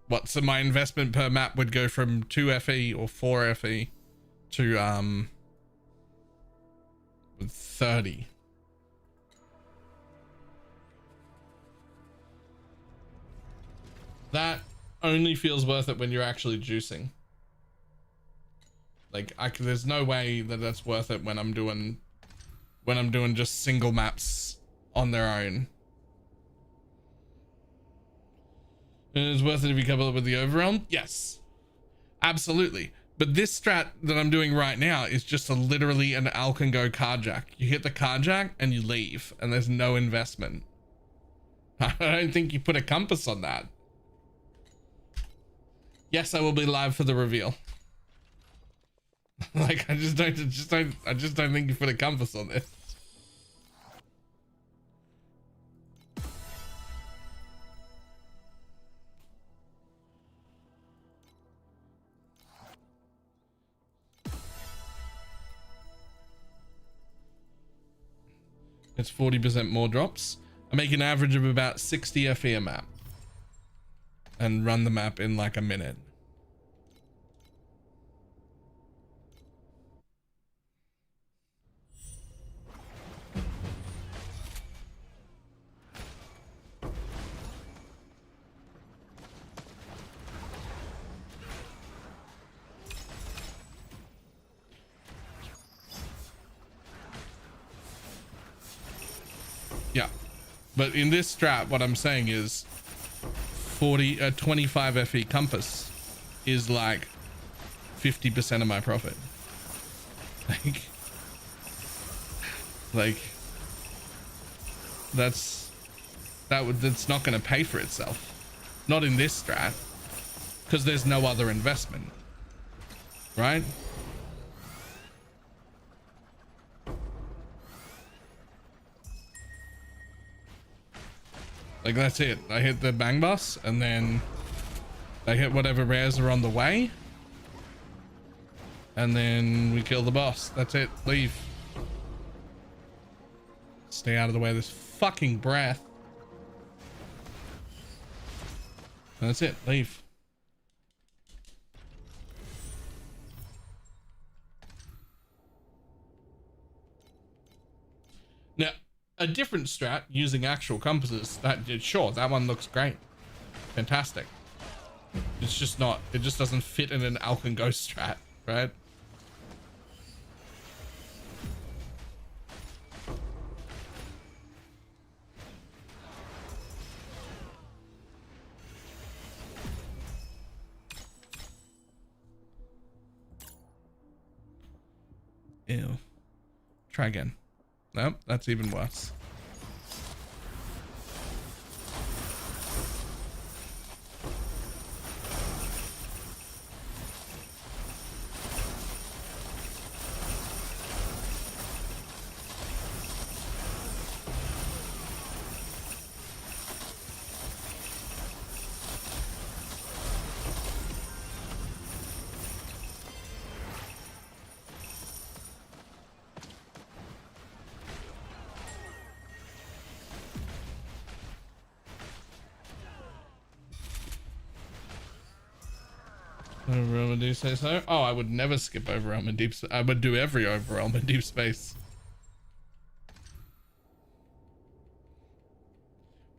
What, so my investment per map would go from 2 FE or 4 FE to 30. That only feels worth it when you're actually juicing. Like there's no way that that's worth it when I'm doing just single maps on their own. And it's worth it if you couple it with the overwhelm. Yes, absolutely. But this strat that I'm doing right now is just literally an Alkengo carjack. You hit the carjack and you leave, and there's no investment. I don't think you put a compass on that. Yes, I will be live for the reveal. Like, I just don't think you put a compass on this. It's 40% more drops. I make an average of about 60 FE a map and run the map in like a minute. Yeah, but in this strat, what I'm saying is 25 FE compass is like 50% of my profit. Like that's not going to pay for itself. Not in this strat, because there's no other investment, right? Like that's it. I hit the bang boss and then I hit whatever rares are on the way. And then we kill the boss. That's it. Leave. Stay out of the way of this fucking breath. And that's it. Leave. Now, a different strat using actual compasses, sure, that one looks great. Fantastic. It's just not, it just doesn't fit in an Alk and Ghost strat, right? Ew. Try again. Nope, that's even worse. Overwhelm in deep space. Oh, I would never skip overwhelm in deep space. I would do every overwhelm in deep space.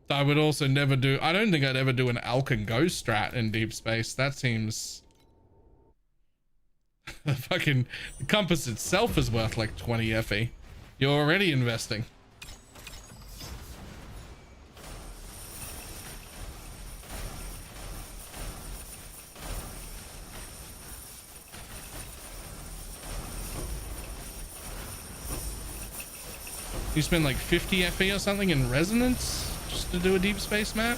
I would also never do, I don't think I'd ever do an Alk and Go strat in deep space. That seems the fucking the compass itself is worth like 20 FE. You're already investing. You spend like 50 FP or something in resonance just to do a deep space map?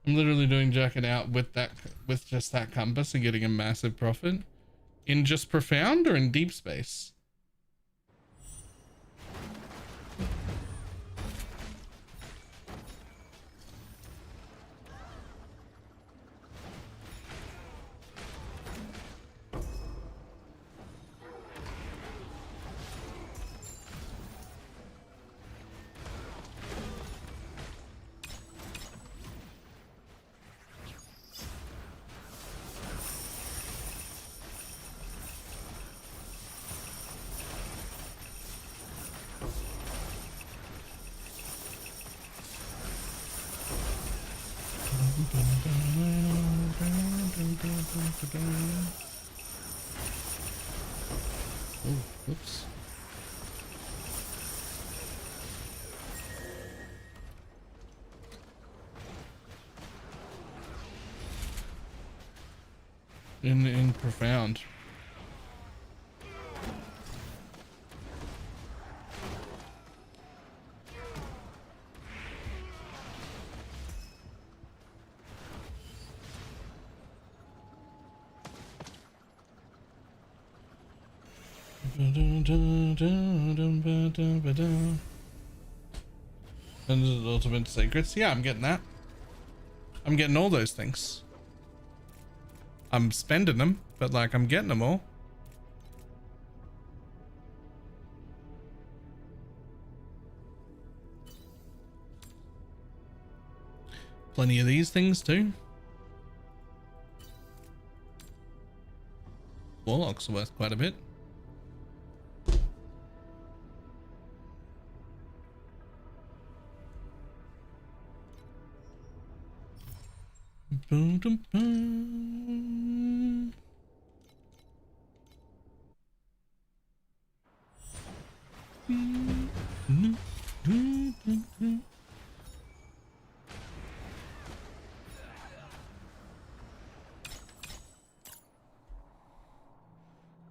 I'm literally doing jacket out with just that compass and getting a massive profit in just profound or in deep space. Oh, whoops. In profound. And ultimate secrets. Yeah, I'm getting that. I'm getting all those things. I'm spending them, but like I'm getting them all. Plenty of these things too. Warlock's worth quite a bit.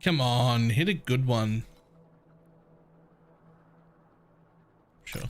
Come on, hit a good one. Sure.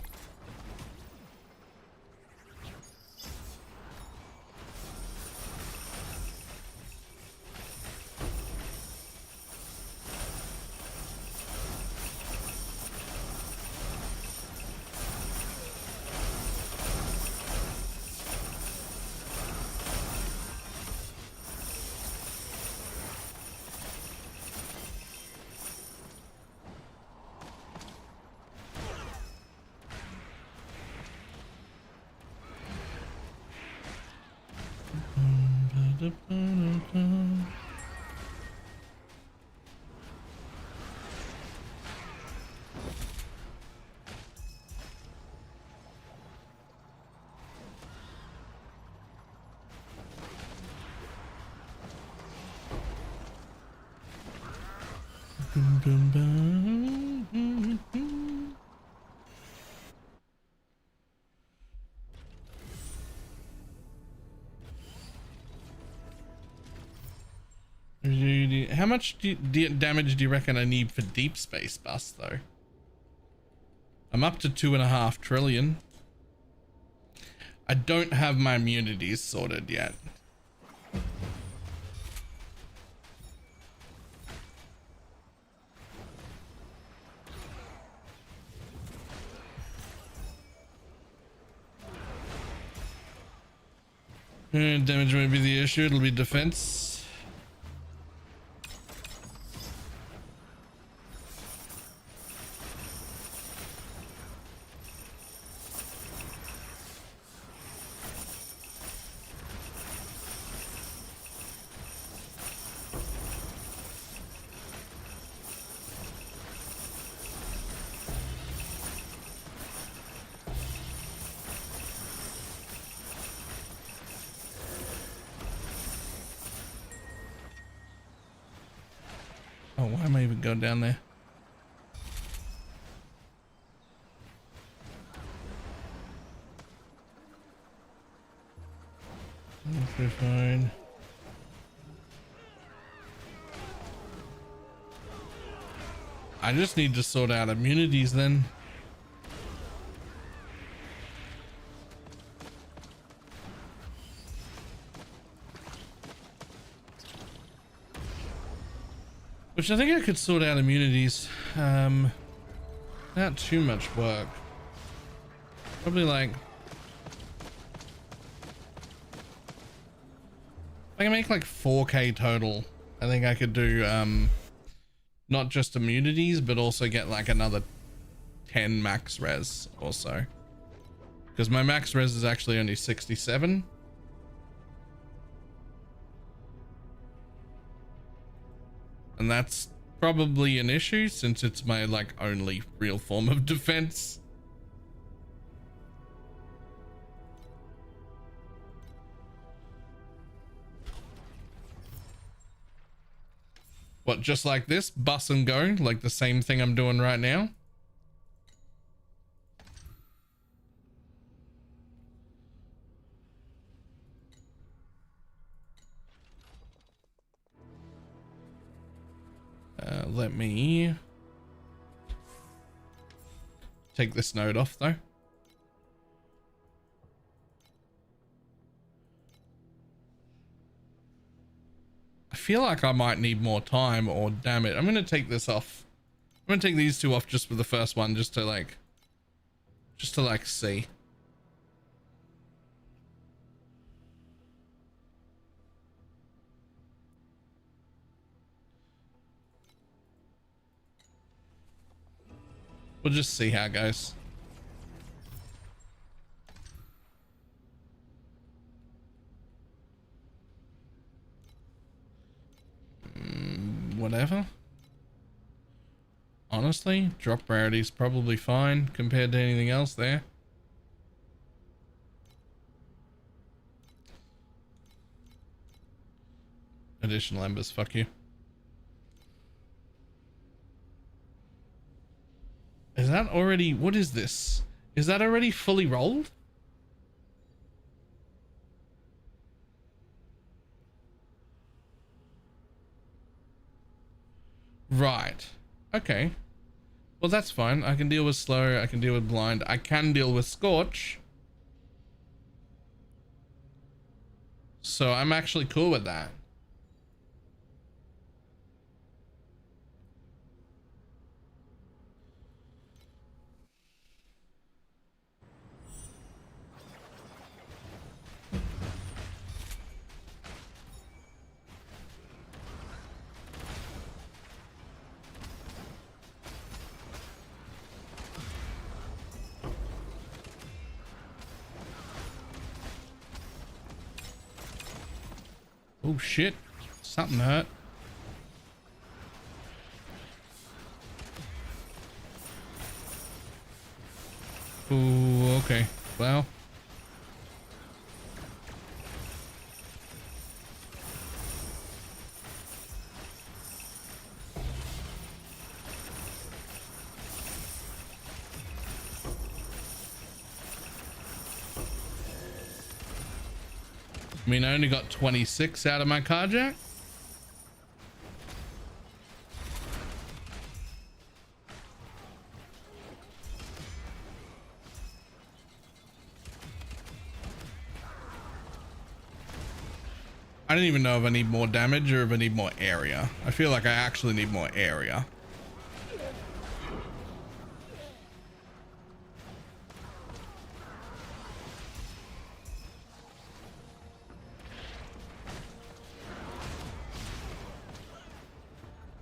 How much damage do you reckon I need for deep space bust though? I'm up to 2.5 trillion. I don't have my immunities sorted yet. Damage won't be the issue, it'll be defense. Oh, why am I even going down there? Okay, fine. I just need to sort out immunities then. Which I think I could sort out immunities. Not too much work. Probably like... I can make like 4K total. I think I could do not just immunities, but also get like another 10 max res also. Because my max res is actually only 67. And that's probably an issue since it's my like only real form of defense. What, just like this, bus and go, like the same thing I'm doing right now? Let me take this node off though. I feel like I might need more time, or damn it, I'm gonna take this off. I'm gonna take these two off just for the first one, just to like see. We'll just see how it goes. Whatever. Honestly, drop rarity is probably fine compared to anything else there. Additional embers, fuck you. Is that already, what is this? Is that already fully rolled? Right. Okay. Well, that's fine. I can deal with slow. I can deal with blind. I can deal with scorch. So I'm actually cool with that. Oh shit, something hurt. Oh, okay. Well. I mean, I only got 26 out of my carjack. I don't even know if I need more damage or if I need more area. I feel like I actually need more area.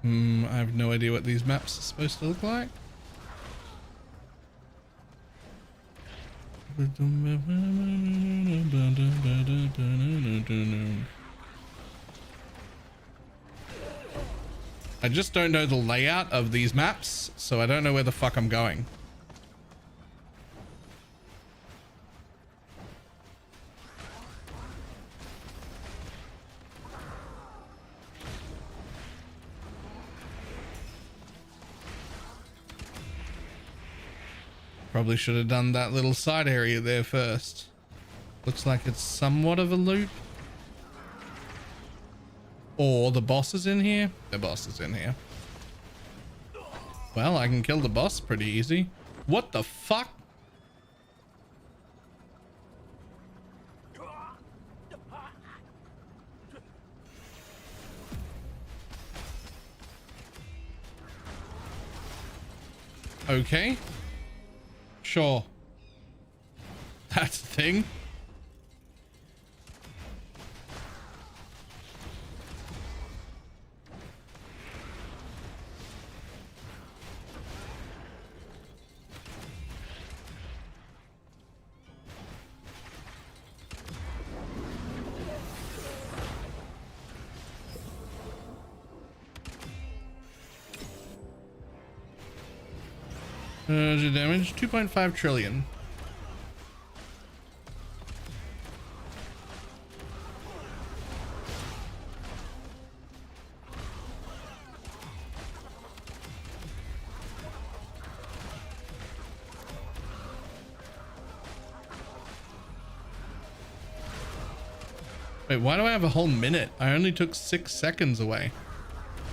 I have no idea what these maps are supposed to look like. I just don't know the layout of these maps, so I don't know where the fuck I'm going. Probably should have done that little side area there first. Looks like it's somewhat of a loop. Or the boss is in here. The boss is in here. Well, I can kill the boss pretty easy. What the fuck? Okay. Sure. That's the thing. Damage 2.5 trillion. Wait, why do I have a whole minute? I only took 6 seconds away.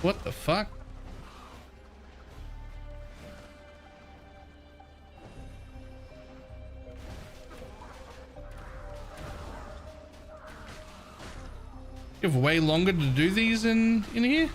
What the fuck? You have way longer to do these in here?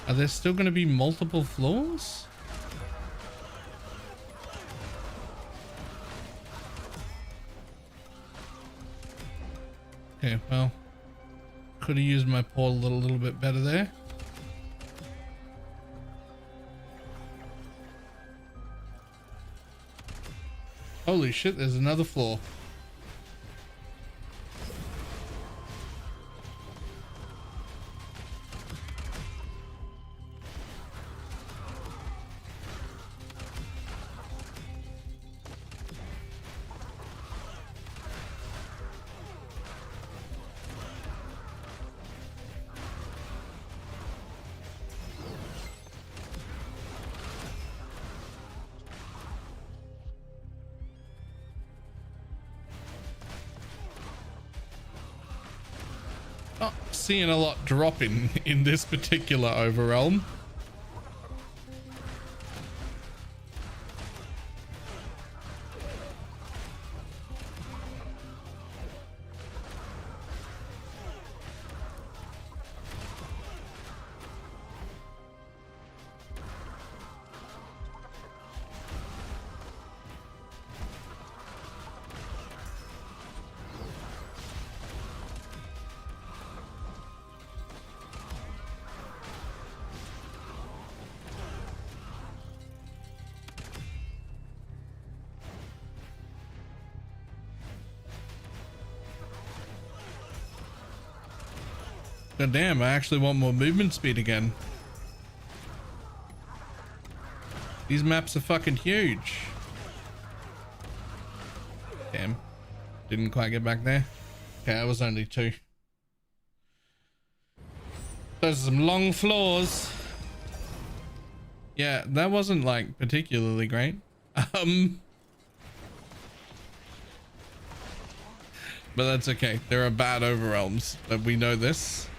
Are there still going to be multiple floors? Okay, well, could have used my portal a little bit better there. Holy shit, there's another floor. Seeing a lot dropping in this particular overrealm. God damn, I actually want more movement speed again. These maps are fucking huge. Damn. Didn't quite get back there. Okay, I was only 2. Those are some long floors. Yeah, that wasn't like particularly great. But that's okay. There are bad overwhelms, but we know this.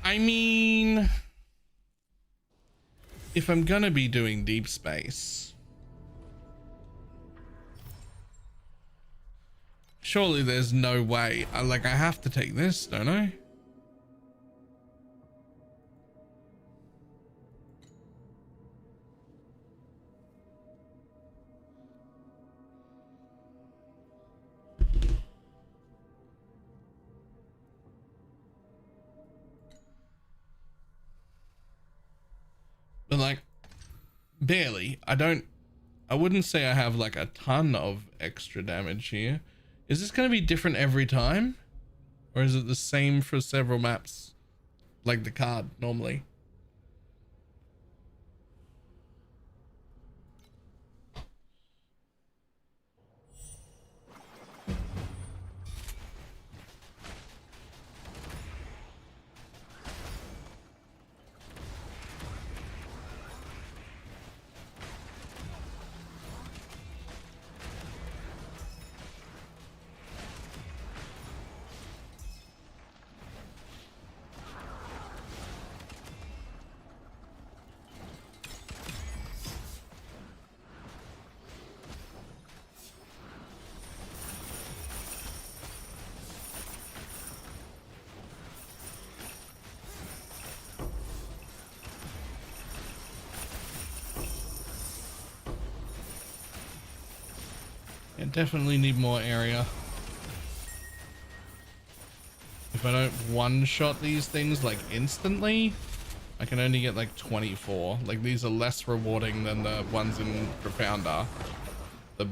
I mean, if I'm gonna be doing deep space, surely there's no way. I have to take this, don't I? but like barely. I wouldn't say I have like a ton of extra damage here. Is this going to be different every time? Or is it the same for several maps? Like the card normally? Definitely need more area. If I don't one-shot these things like instantly, I can only get like 24. Like these are less rewarding than the ones in Profound are. The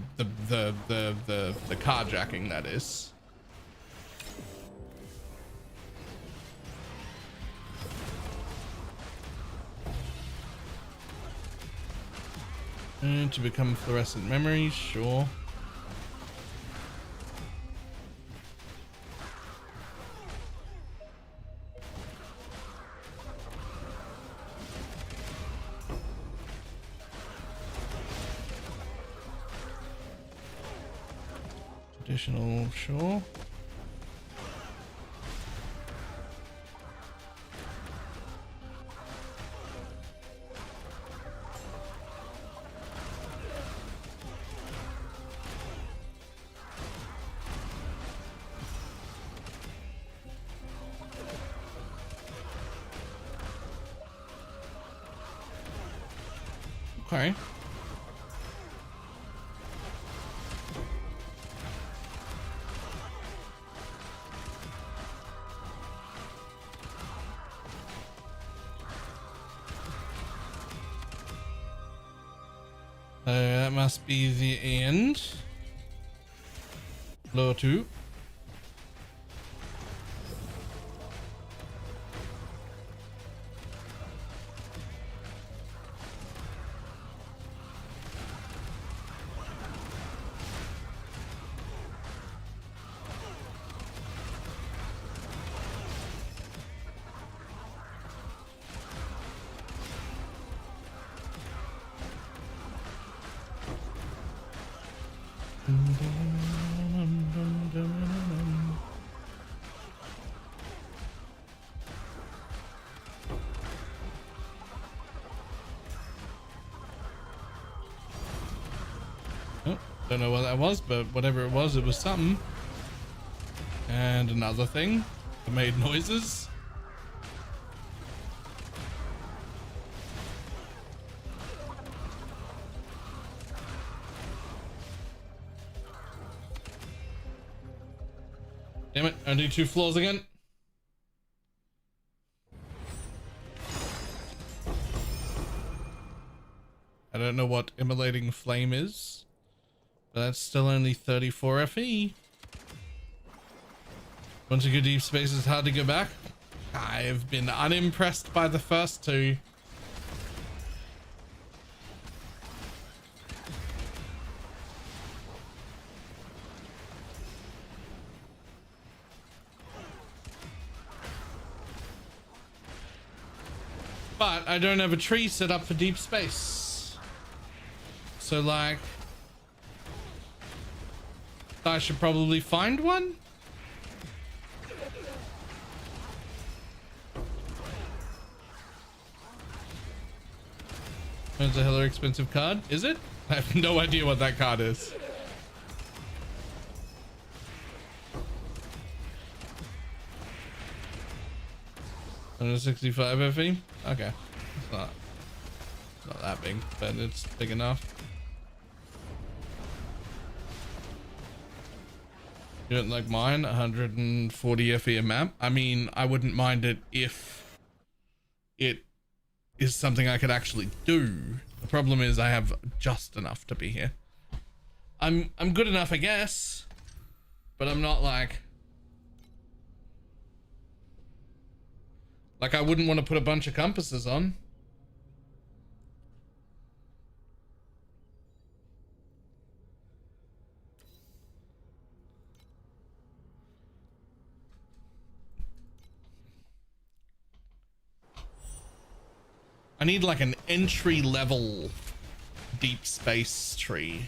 carjacking, that is. And to become fluorescent memories, sure. Additional, sure. Okay. That must be the end. Floor 2. Oh, don't know what that was, but whatever it was something. And another thing that made noises. Damn it, I do 2 floors again. I don't know what immolating flame is, but that's still only 34 FE. Once you go deep space, it's hard to go back. I've been unimpressed by the first 2. But I don't have a tree set up for deep space. So like, I should probably find one. It's a hella expensive card. Is it? I have no idea what that card is. $165 FE? Okay. It's not that big, but it's big enough. You don't like mine? 140 FE a map? I mean, I wouldn't mind it if it is something I could actually do. The problem is I have just enough to be here. I'm good enough, I guess, but I'm not like I wouldn't want to put a bunch of compasses on. I need like an entry level deep space tree.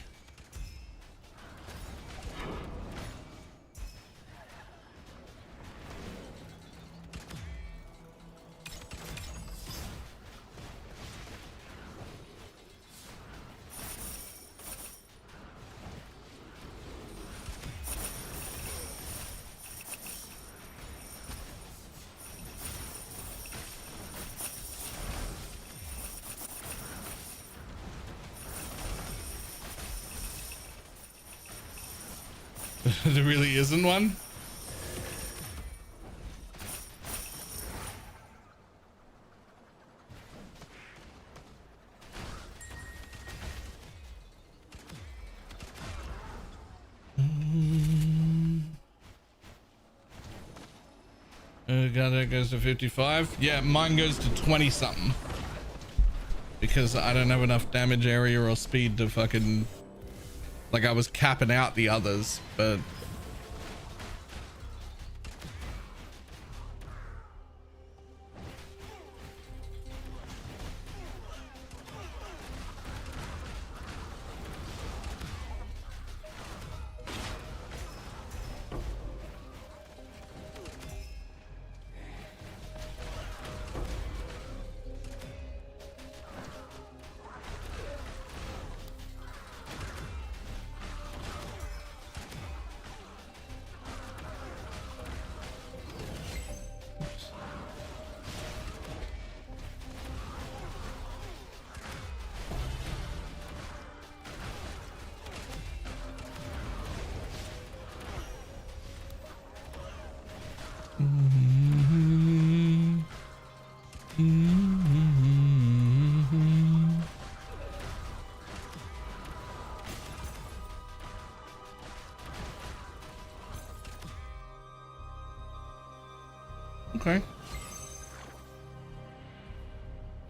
There really isn't one. God, that goes to 55. Yeah, mine goes to 20 something because I don't have enough damage area or speed to fucking, like, I was capping out the others, but okay.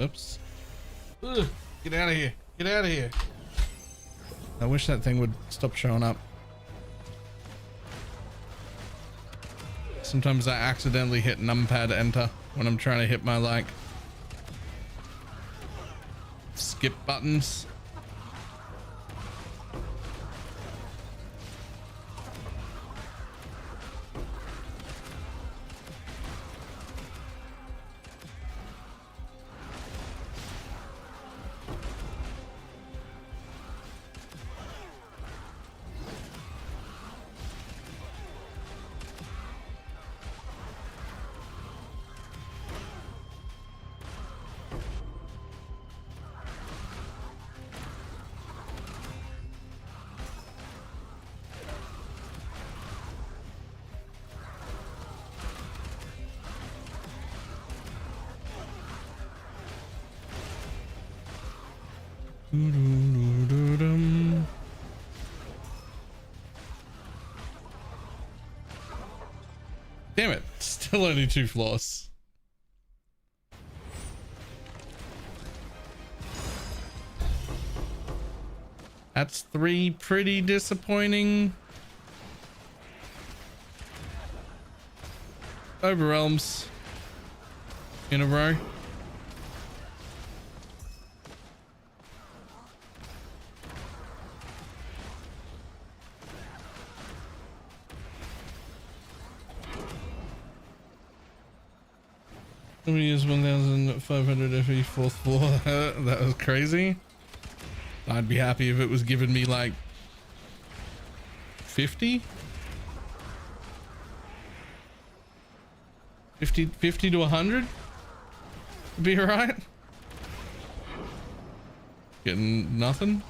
Oops. Ugh, get out of here. Get out of here. I wish that thing would stop showing up. Sometimes I accidentally hit numpad enter when I'm trying to hit my like skip buttons. Damn it, still only 2 floors. That's 3 pretty disappointing overwhelms in a row. We use 1,500 FE 4th floor. That was crazy. I'd be happy if it was giving me like 50? 50 to 100? Would be alright. Getting nothing.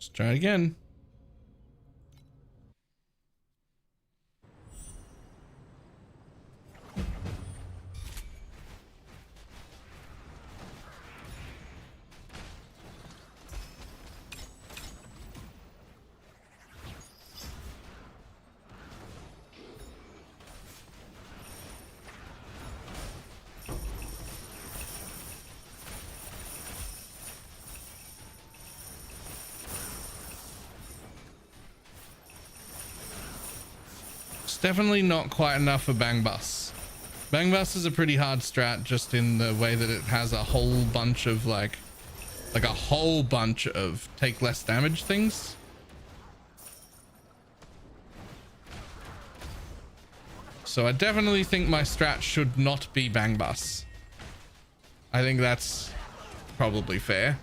Let's try it again. Definitely not quite enough for Bang Bus. Bang Bus is a pretty hard strat just in the way that it has a whole bunch of like a whole bunch of take less damage things. So I definitely think my strat should not be Bang Bus. I think that's probably fair.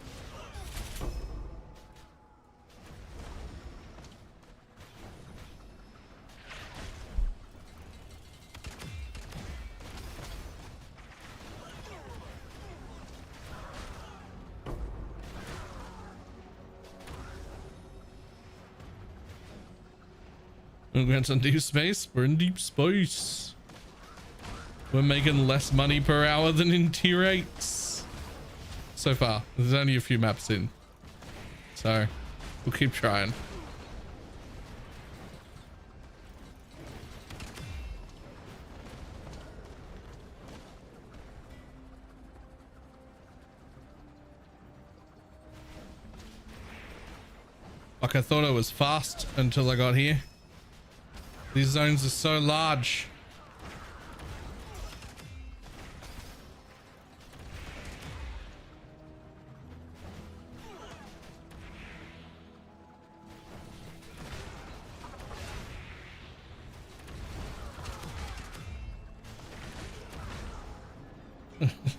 We're in deep space. We're in deep space. We're making less money per hour than in tier 8s. So far. There's only a few maps in. So we'll keep trying. Like I thought I was fast until I got here. These zones are so large.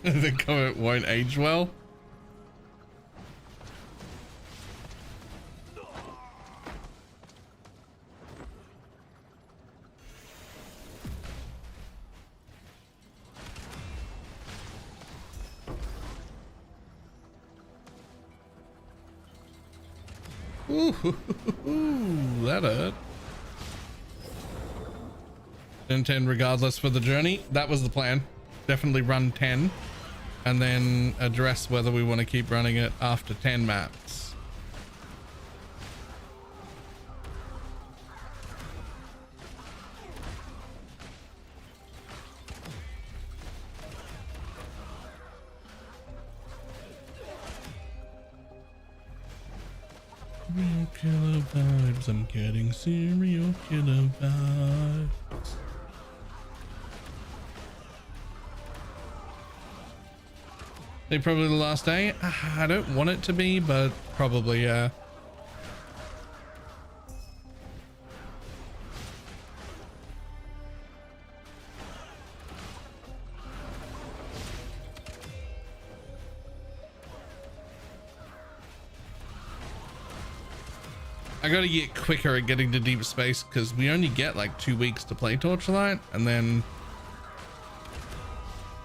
The comment won't age well. Ooh, that hurt. 10 regardless for the journey. That was the plan. Definitely run 10 and then address whether we want to keep running it after 10 maps. Serial killer vibes. I'm getting serial killer vibes. Probably the last day. I don't want it to be, but probably, yeah. I gotta get quicker at getting to deep space because we only get like 2 weeks to play Torchlight, and then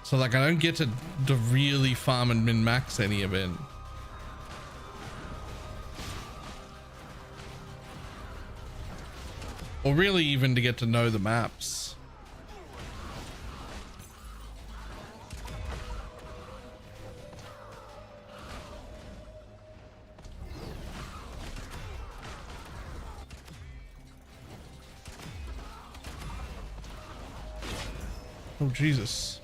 so like I don't get to really farm and min max any of it. Or really even to get to know the maps. Oh, Jesus.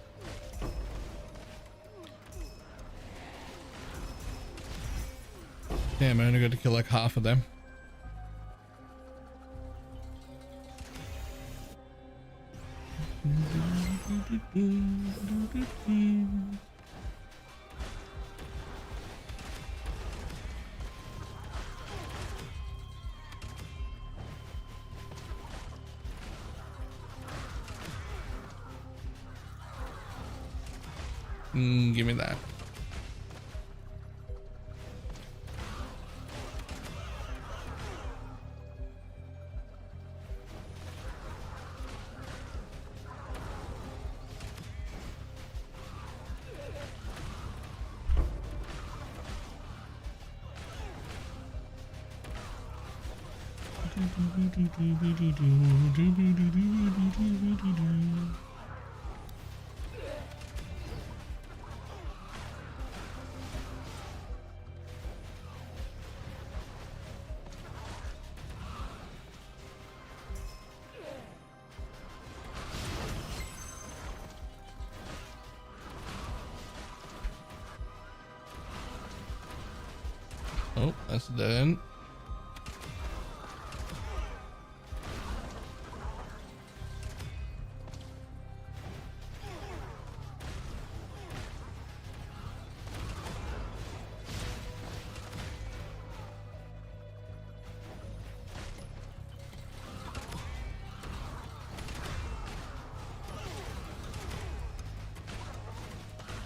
Damn, I only got to kill like half of them. Give me that. Oh, that's a dead end.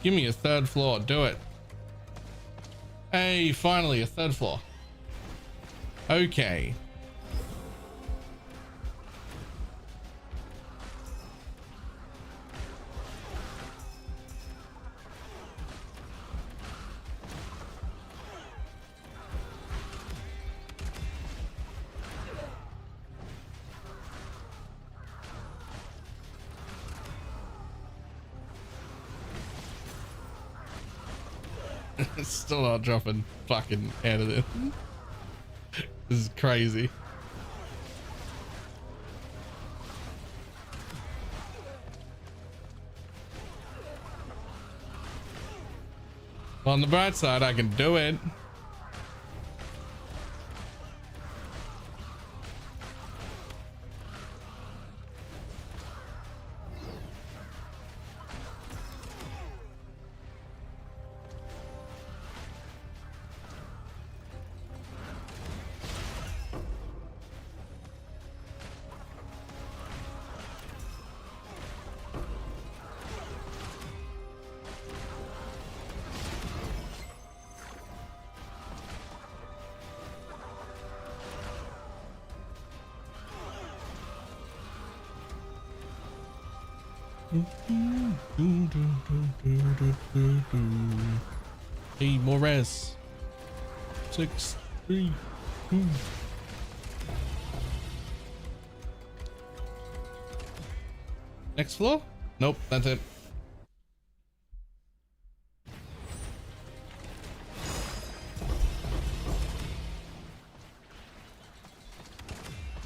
Give me a third floor. Do it. Hey, finally a third floor. Okay. It's still not dropping fucking out of it. This is crazy. On the bright side, I can do it. Hey, more res. 6, 3, 2. Next floor? Nope, that's it.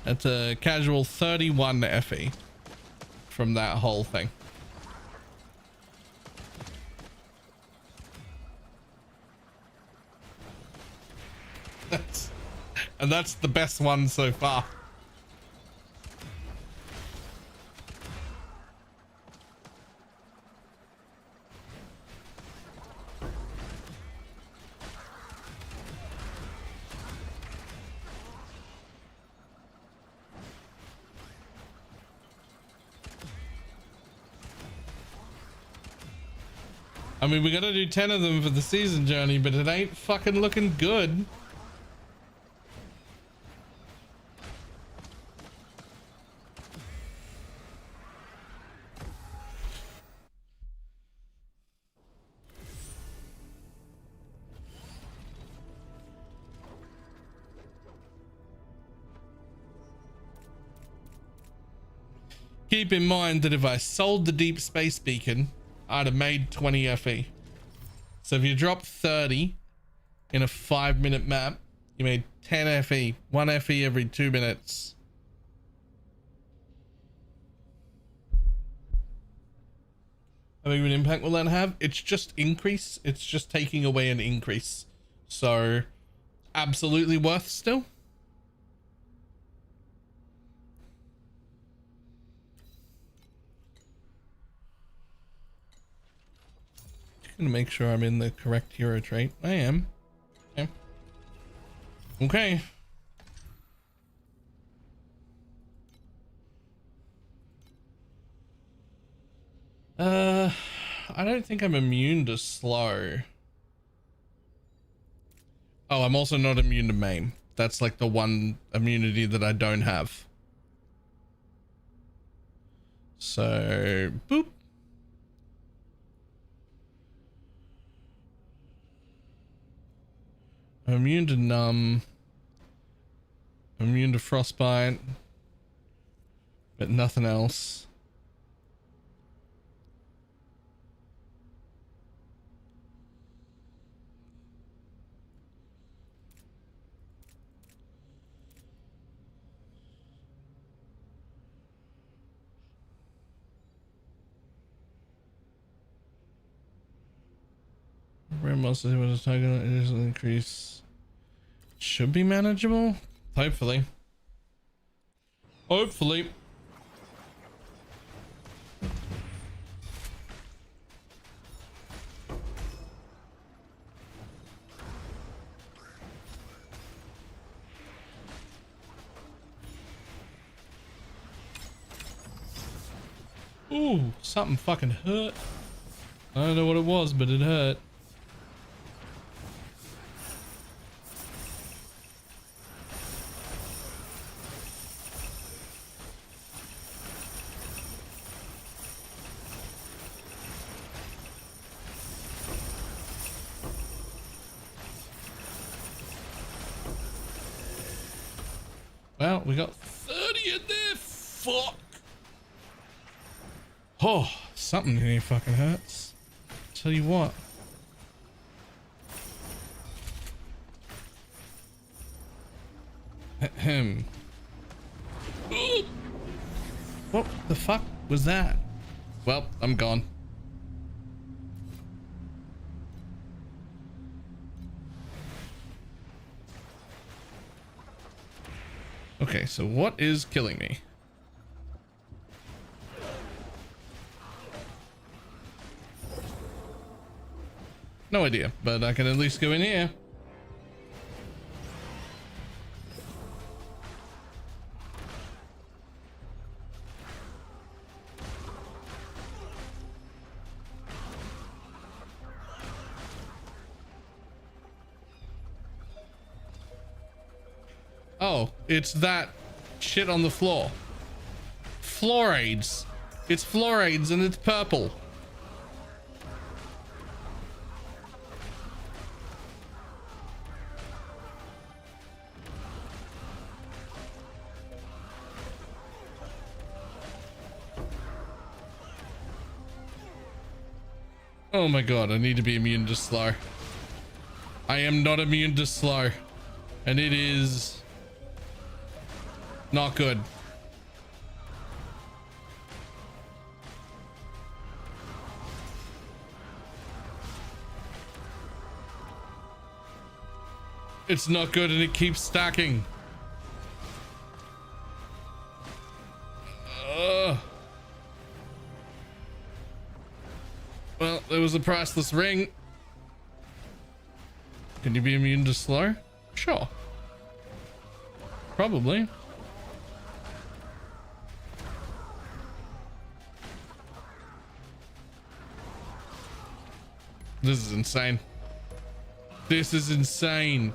That's a casual 31 FE from that whole thing. And that's the best one so far. I mean, we gotta do 10 of them for the season journey, but it ain't fucking looking good. Keep in mind that if I sold the deep space beacon, I'd have made 20 FE. So if you drop 30 in a 5-minute map, you made 10 FE, 1 FE every 2 minutes. How big of an impact will that have? It's just increase. It's just taking away an increase. So absolutely worth still. Gonna make sure I'm in the correct hero trait. I am. Okay. Okay. I don't think I'm immune to slow. Oh, I'm also not immune to maim. That's like the one immunity that I don't have. So, boop. I'm immune to numb. Immune to frostbite, but nothing else. Rare monsters with a target initial increase should be manageable. Hopefully. Hopefully. Ooh, something fucking hurt. I don't know what it was, but it hurt. Well, we got 30 in there. Fuck. Oh, something in here fucking hurts. Tell you what. Ahem. What the fuck was that? Well, I'm gone. Okay, so what is killing me? No idea, but I can at least go in here. Oh, it's that shit on the floor. Florades. It's florades and it's purple. Oh my god, I need to be immune to slow. I am not immune to slow. And it is not good. It's not good and it keeps stacking. Well, there was a priceless ring. Can you be immune to slow? Sure. Probably. This is insane. This is insane.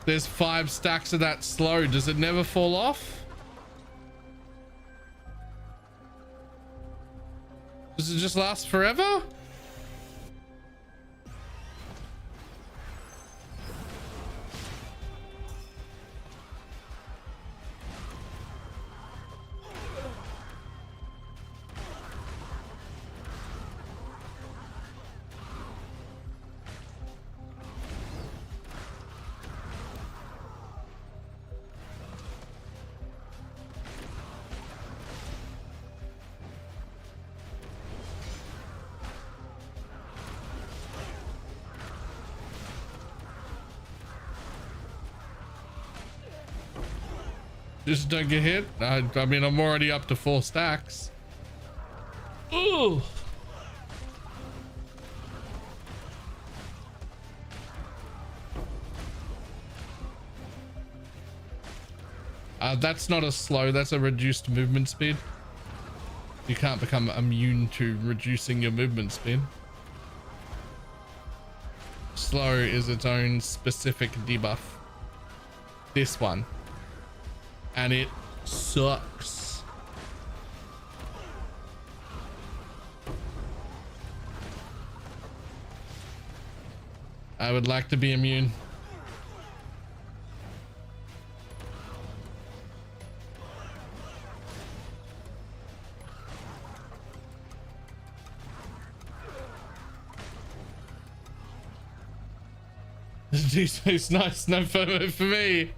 There's 5 stacks of that slow. Does it never fall off? Does it just last forever? Just don't get hit. I mean, I'm already up to 4 stacks. Ooh. That's not a slow, that's a reduced movement speed. You can't become immune to reducing your movement speed. Slow is its own specific debuff. This one. And it sucks. I would like to be immune. Deep Space nice, no FOMO for me.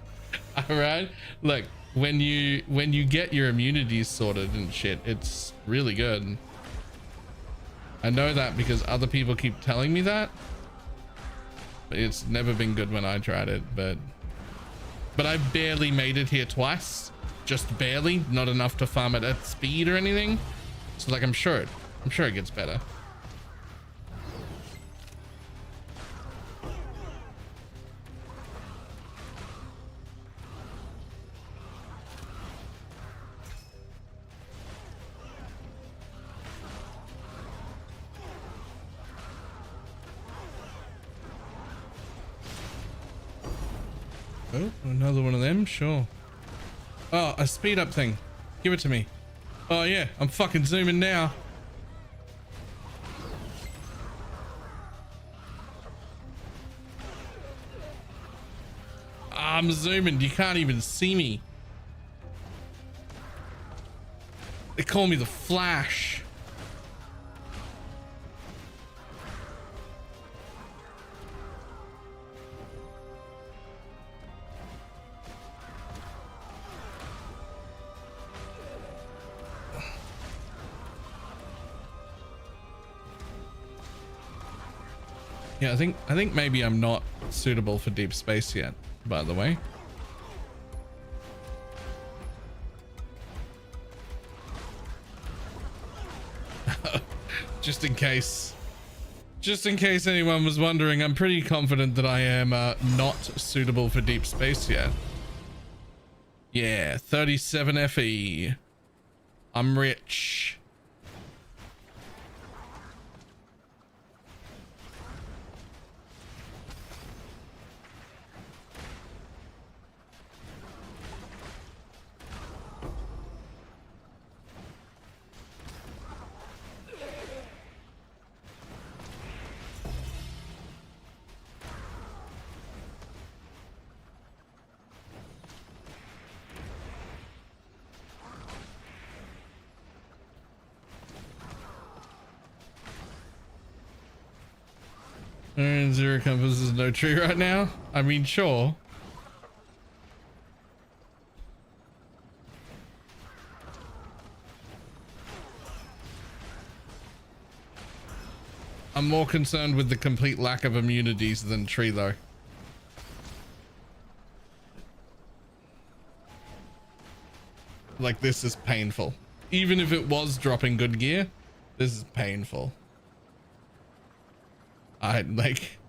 All right, look, when you get your immunities sorted and shit, it's really good. I know that because other people keep telling me that, but it's never been good when I tried it. But I barely made it here twice, just barely, not enough to farm it at speed or anything. So like, I'm sure it gets better. Oh, another one of them, sure. Oh, a speed up thing. Give it to me. Oh yeah, I'm fucking zooming now. I'm zooming, you can't even see me. They call me the Flash. Yeah, I think maybe I'm not suitable for deep space yet, by the way. Just in case anyone was wondering, I'm pretty confident that I am not suitable for deep space yet. Yeah, 37 FE. I'm rich. Zero compass is no tree right now. I mean, sure. I'm more concerned with the complete lack of immunities than tree though. Like, this is painful. Even if it was dropping good gear, this is painful. I like,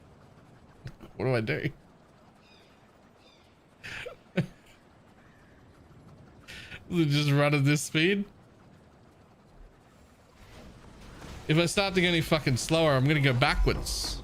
what do I do? Just run at this speed? If I start to get any fucking slower, I'm gonna go backwards.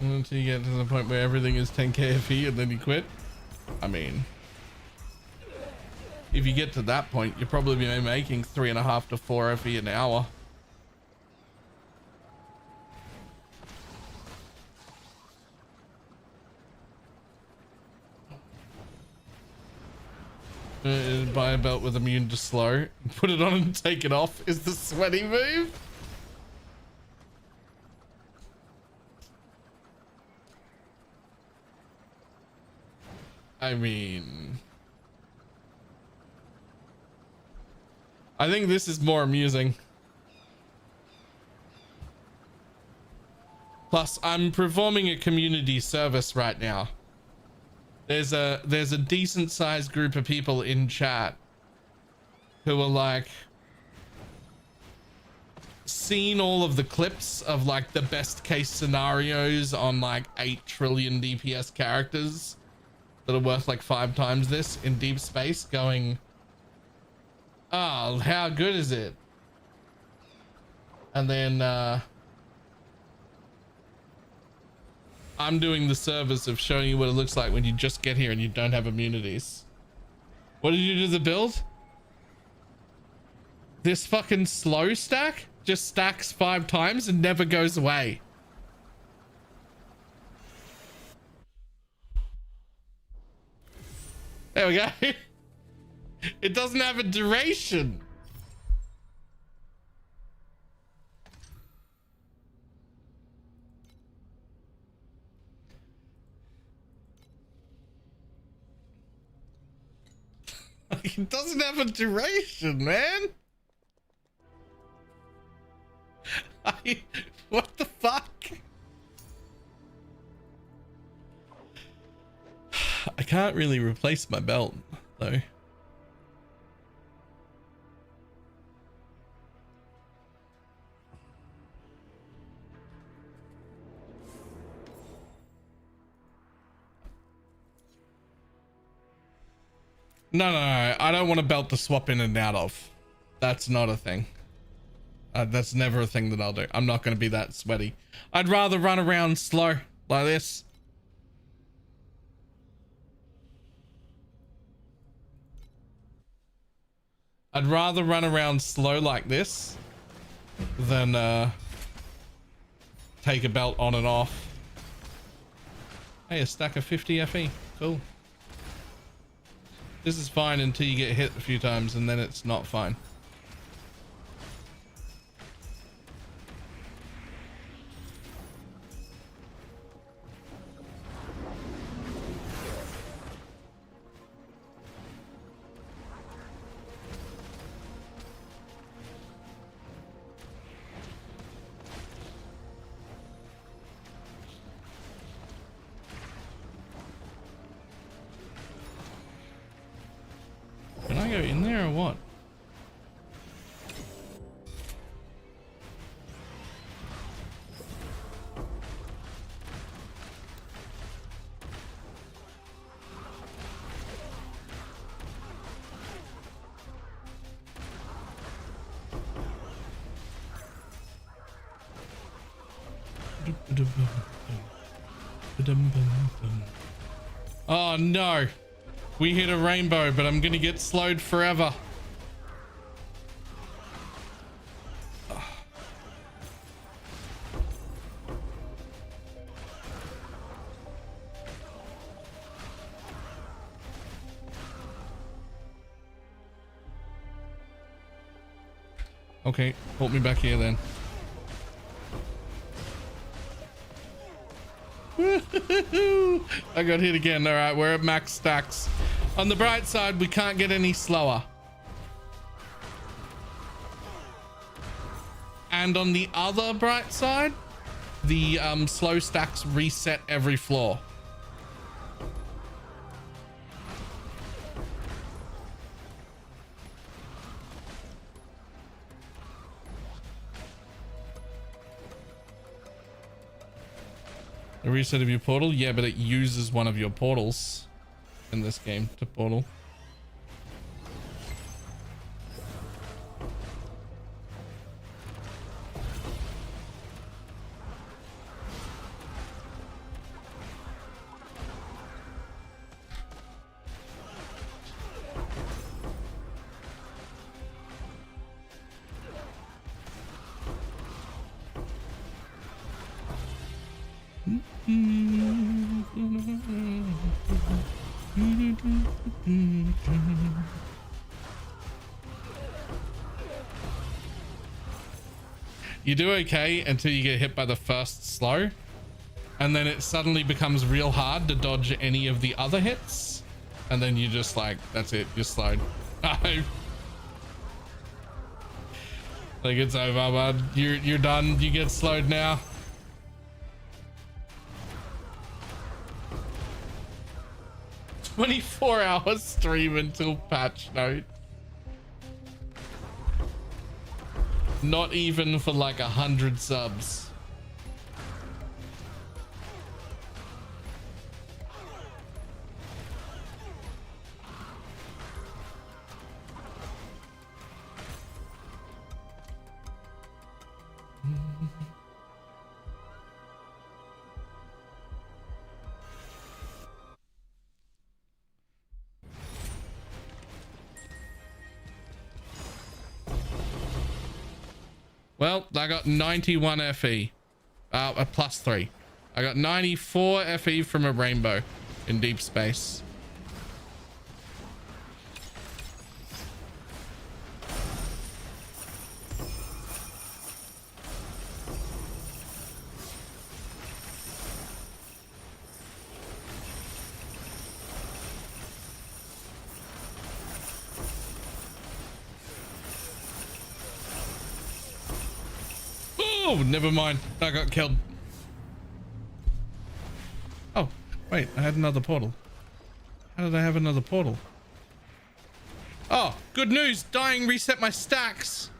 Until you get to the point where everything is 10k FE and then you quit. I mean, if you get to that point, you'll probably be making 3.5 to 4 FE an hour. Buy a belt with immune to slow, put it on and take it off is the sweaty move. I mean, I think this is more amusing. Plus, I'm performing a community service right now. There's a decent sized group of people in chat who are like, seen all of the clips of like the best case scenarios on like 8 trillion DPS characters that are worth like 5 times this in deep space, going, oh, how good is it? And then I'm doing the service of showing you what it looks like when you just get here and you don't have immunities. What did you do to the build? This fucking slow stack just stacks 5 times and never goes away. There we go. It doesn't have a duration. It doesn't have a duration, man. What the fuck? I can't really replace my belt, though. No, I don't want a belt to swap in and out of. That's not a thing. That's never a thing that I'll do. I'm not going to be that sweaty. I'd rather run around slow like this. I'd rather run around slow like this than take a belt on and off. Hey, a stack of 50 FE. Cool. This is fine until you get hit a few times and then it's not fine. Can I go in there or what? Oh no. We hit a rainbow, but I'm gonna get slowed forever. Okay, hold me back here then. I got hit again. All right, we're at max stacks. On the bright side, we can't get any slower. And on the other bright side, the slow stacks reset every floor. A reset of your portal? Yeah, but it uses one of your portals in this game to portal. You do okay until you get hit by the first slow, and then it suddenly becomes real hard to dodge any of the other hits, and then you just like, that's it, you're slowed. Like it's over, bud. You're done. You get slowed now. "24-hour stream until patch note." Not even for like 100 subs. Well, I got 91 FE. A +3. I got 94 FE from a rainbow in deep space. Oh, never mind. I got killed. Oh, wait. I had another portal. How did I have another portal? Oh, good news. Dying reset my stacks.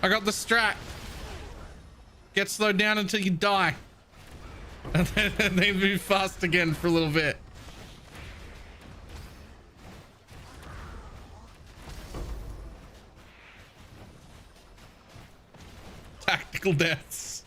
I got the strat. Get slowed down until you die. And then they move fast again for a little bit. Tactical deaths.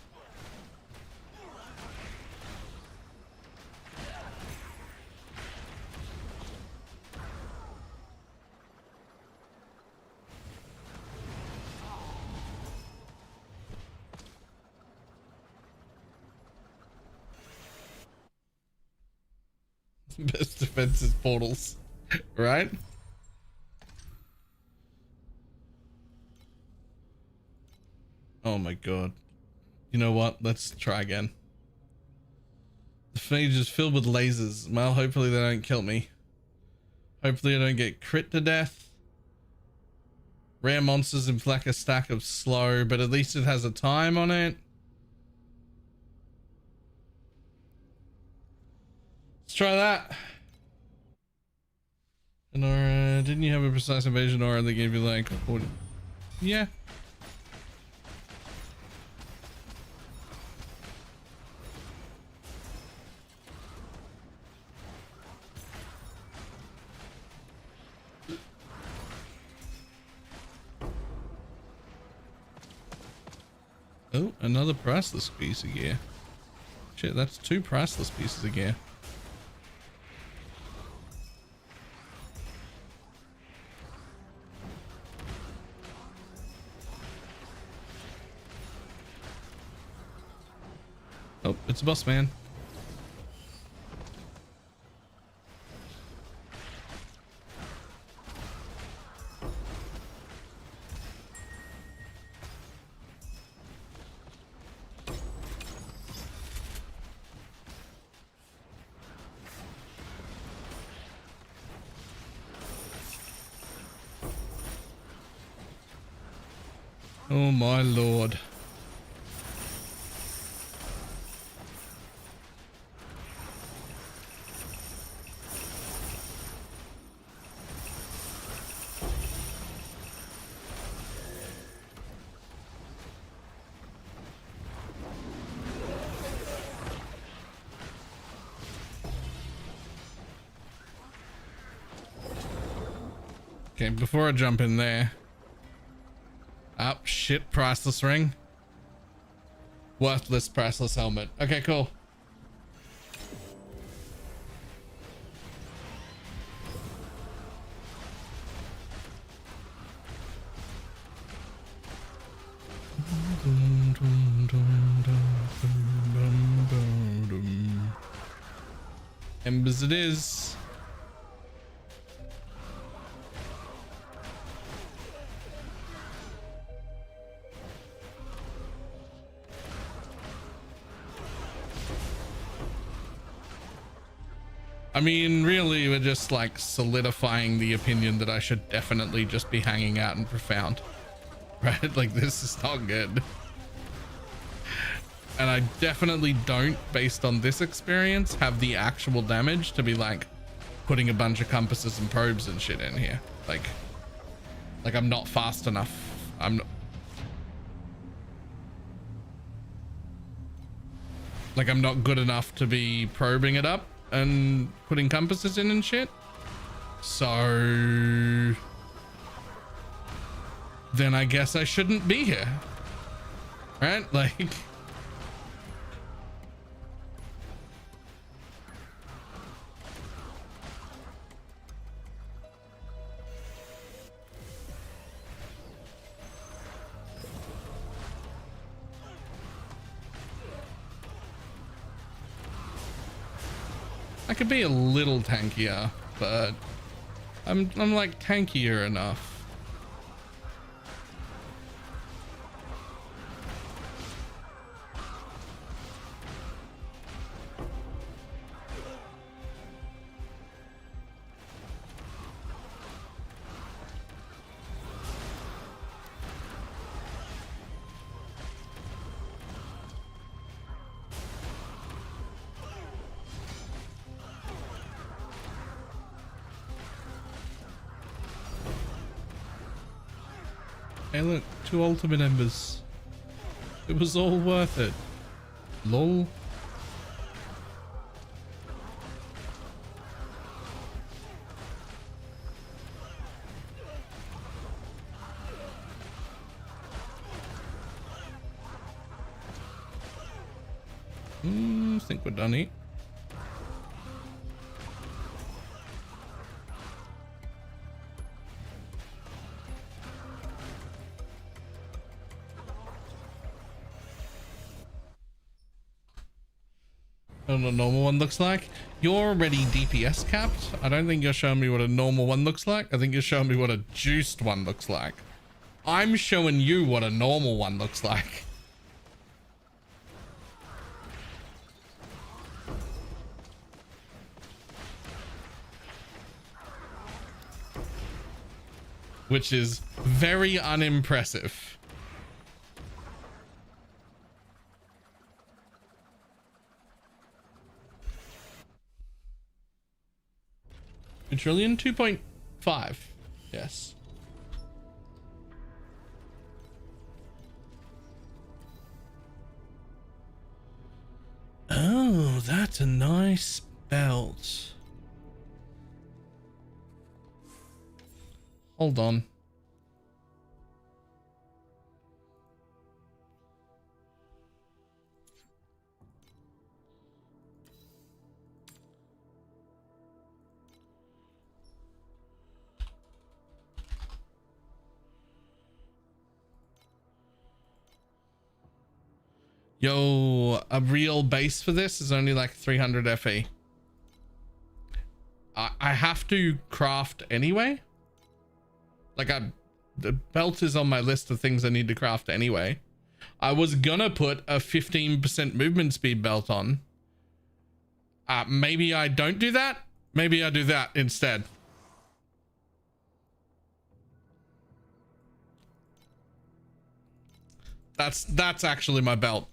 Best defense is portals, right? Oh my god. You know what? Let's try again. The phage is filled with lasers. Well, hopefully they don't kill me. Hopefully I don't get crit to death. Rare monsters inflict a stack of slow, but at least it has a time on it. Let's try that. An aura. Didn't you have a precise invasion aura that gave you like 40? Yeah. Oh, another priceless piece of gear. Shit, that's 2 priceless pieces of gear. Oh, it's a boss man. Oh my lord. Okay, before I jump in there. Oh, shit, priceless ring. Worthless priceless helmet. Okay, cool. Embers it is. I mean, really, we're just like solidifying the opinion that I should definitely just be hanging out in Profound, right? Like, this is not good. And I definitely don't, based on this experience, have the actual damage to be like putting a bunch of compasses and probes and shit in here. Like I'm not fast enough. I'm not good enough to be probing it up and putting compasses in and shit. So then I guess I shouldn't be here, right? Like, I could be a little tankier, but I'm like tankier enough. Hey look, 2 ultimate embers. It was all worth it. Lol. Think we're done here. I don't know what a normal one looks like. You're already DPS capped. I don't think you're showing me what a normal one looks like. I think you're showing me what a juiced one looks like. I'm showing you what a normal one looks like. Which is very unimpressive. $2Trilion 2.5. Yes. Oh, that's a nice belt. Hold on. Yo, a real base for this is only like 300 FE. I have to craft anyway. Like the belt is on my list of things I need to craft anyway. I was gonna put a 15% movement speed belt on. Maybe I don't do that. Maybe I do that instead. That's actually my belt.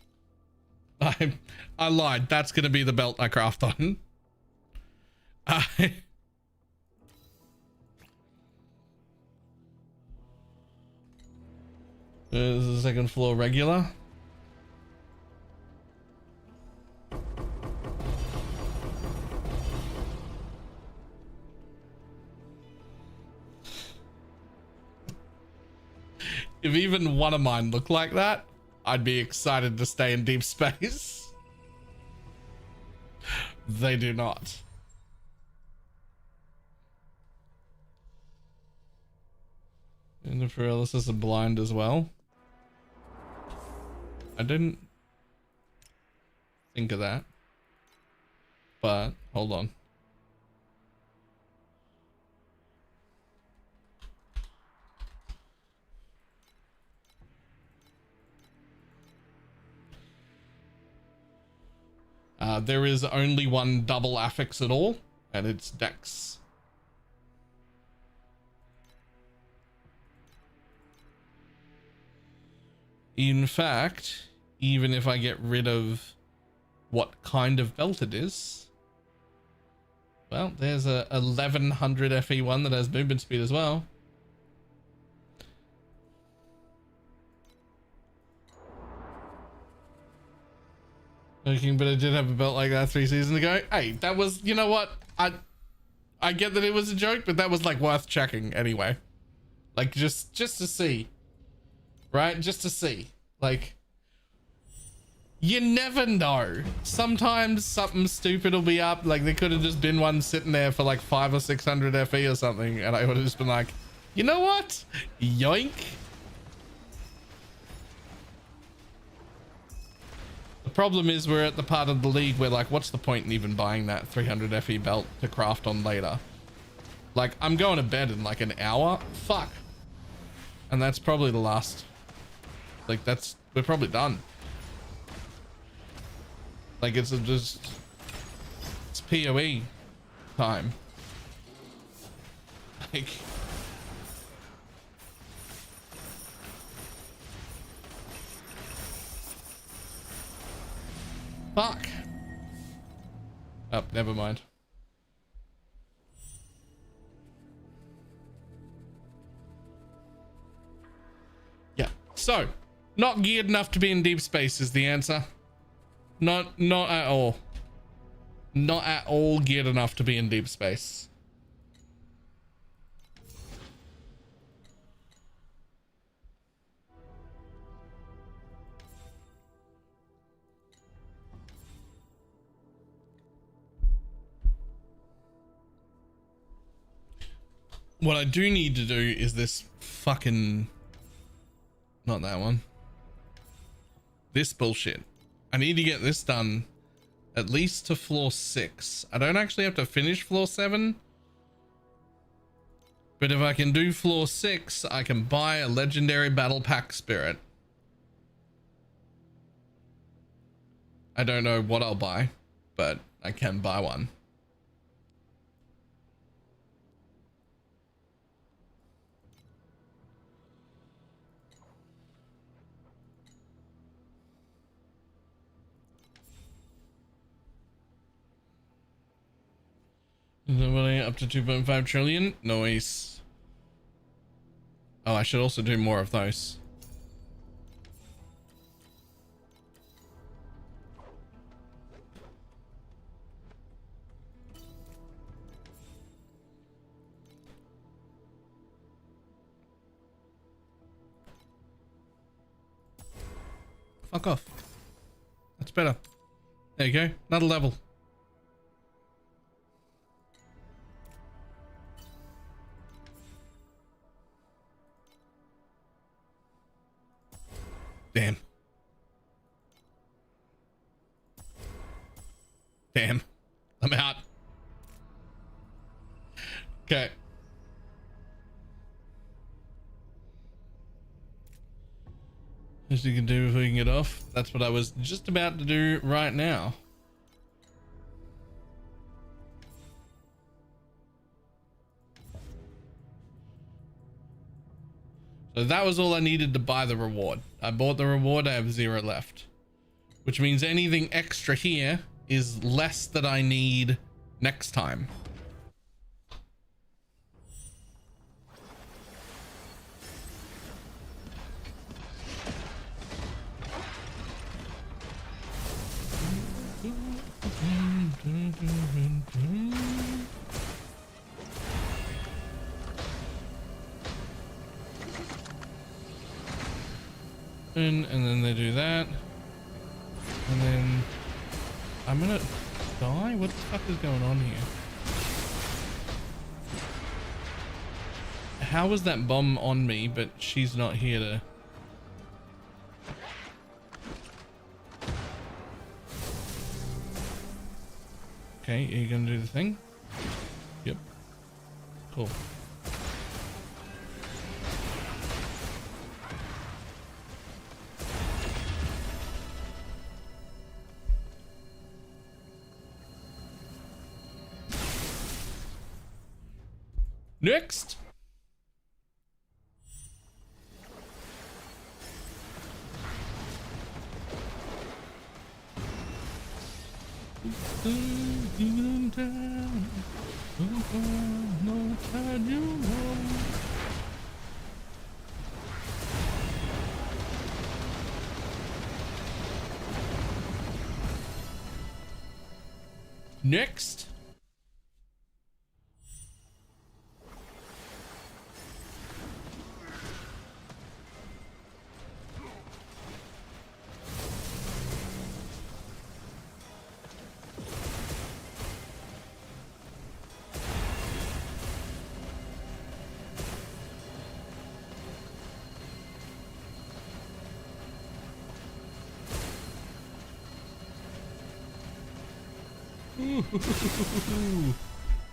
I lied. That's gonna be the belt I craft on. There's a second floor regular. If even one of mine looked like that, I'd be excited to stay in deep space. They do not. And the paralysis is blind as well. I didn't think of that. But hold on. There is only one double affix at all, and it's Dex. In fact, even if I get rid of what kind of belt it is, well, there's a 1100 FE one that has movement speed as well. Looking, but I did have a belt like that 3 seasons ago. Hey, that was, you know what? I get that it was a joke, but that was like worth checking anyway. Like just to see. Right? Just to see. Like, you never know. Sometimes something stupid will be up. Like there could have just been one sitting there for like 500 or 600 FE or something, and I would have just been like, you know what? Yoink. problem is we're at the part of the league where like, what's the point in even buying that 300 FE belt to craft on later? Like, I'm going to bed in like an hour. Fuck. And that's probably the last. Like, we're probably done. Like, it's PoE time. Like, fuck. Oh, never mind. Yeah. So, not geared enough to be in deep space is the answer. Not at all. Not at all geared enough to be in deep space. What I do need to do is this fucking... Not that one. This bullshit. I need to get this done at least to floor 6. I don't actually have to finish floor 7. But if I can do floor 6, I can buy a legendary battle pack spirit. I don't know what I'll buy, but I can buy one. Is nobody up to 2.5 trillion? Nice. Oh, I should also do more of those. Fuck off. That's better. There you go. Another level. Damn. Damn. I'm out. Okay. As you can do before you can get off. That's what I was just about to do right now. So that was all I needed to buy the reward. I bought the reward, I have 0 left. Which means anything extra here is less that I need next time. And then they do that. And then I'm gonna die? What the fuck is going on here? How was that bomb on me, but she's not here to... Okay, are you gonna do the thing? Yep. Cool. Next. Next.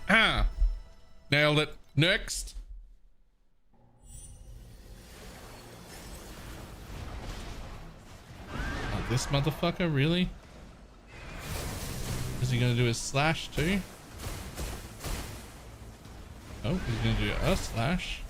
Ah, nailed it. Next. Oh, this motherfucker, really? Is he gonna do his slash too? Oh, he's gonna do a slash.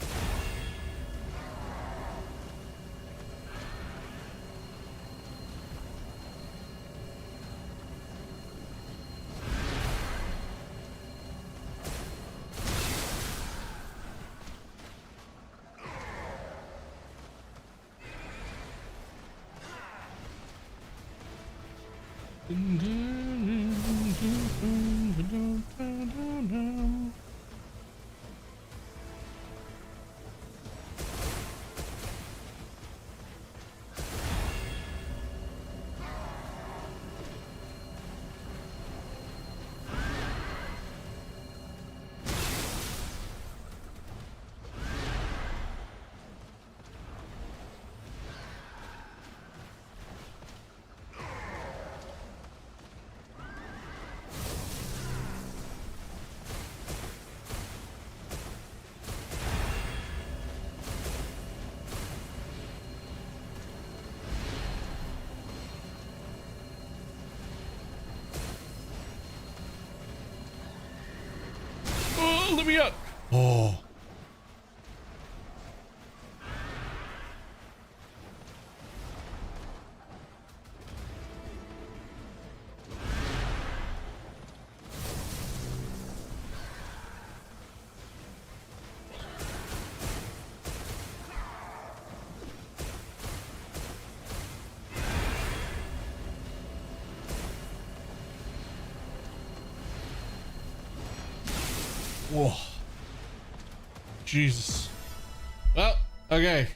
Oh, let me out. Oh. Whoa. Jesus. Well, okay.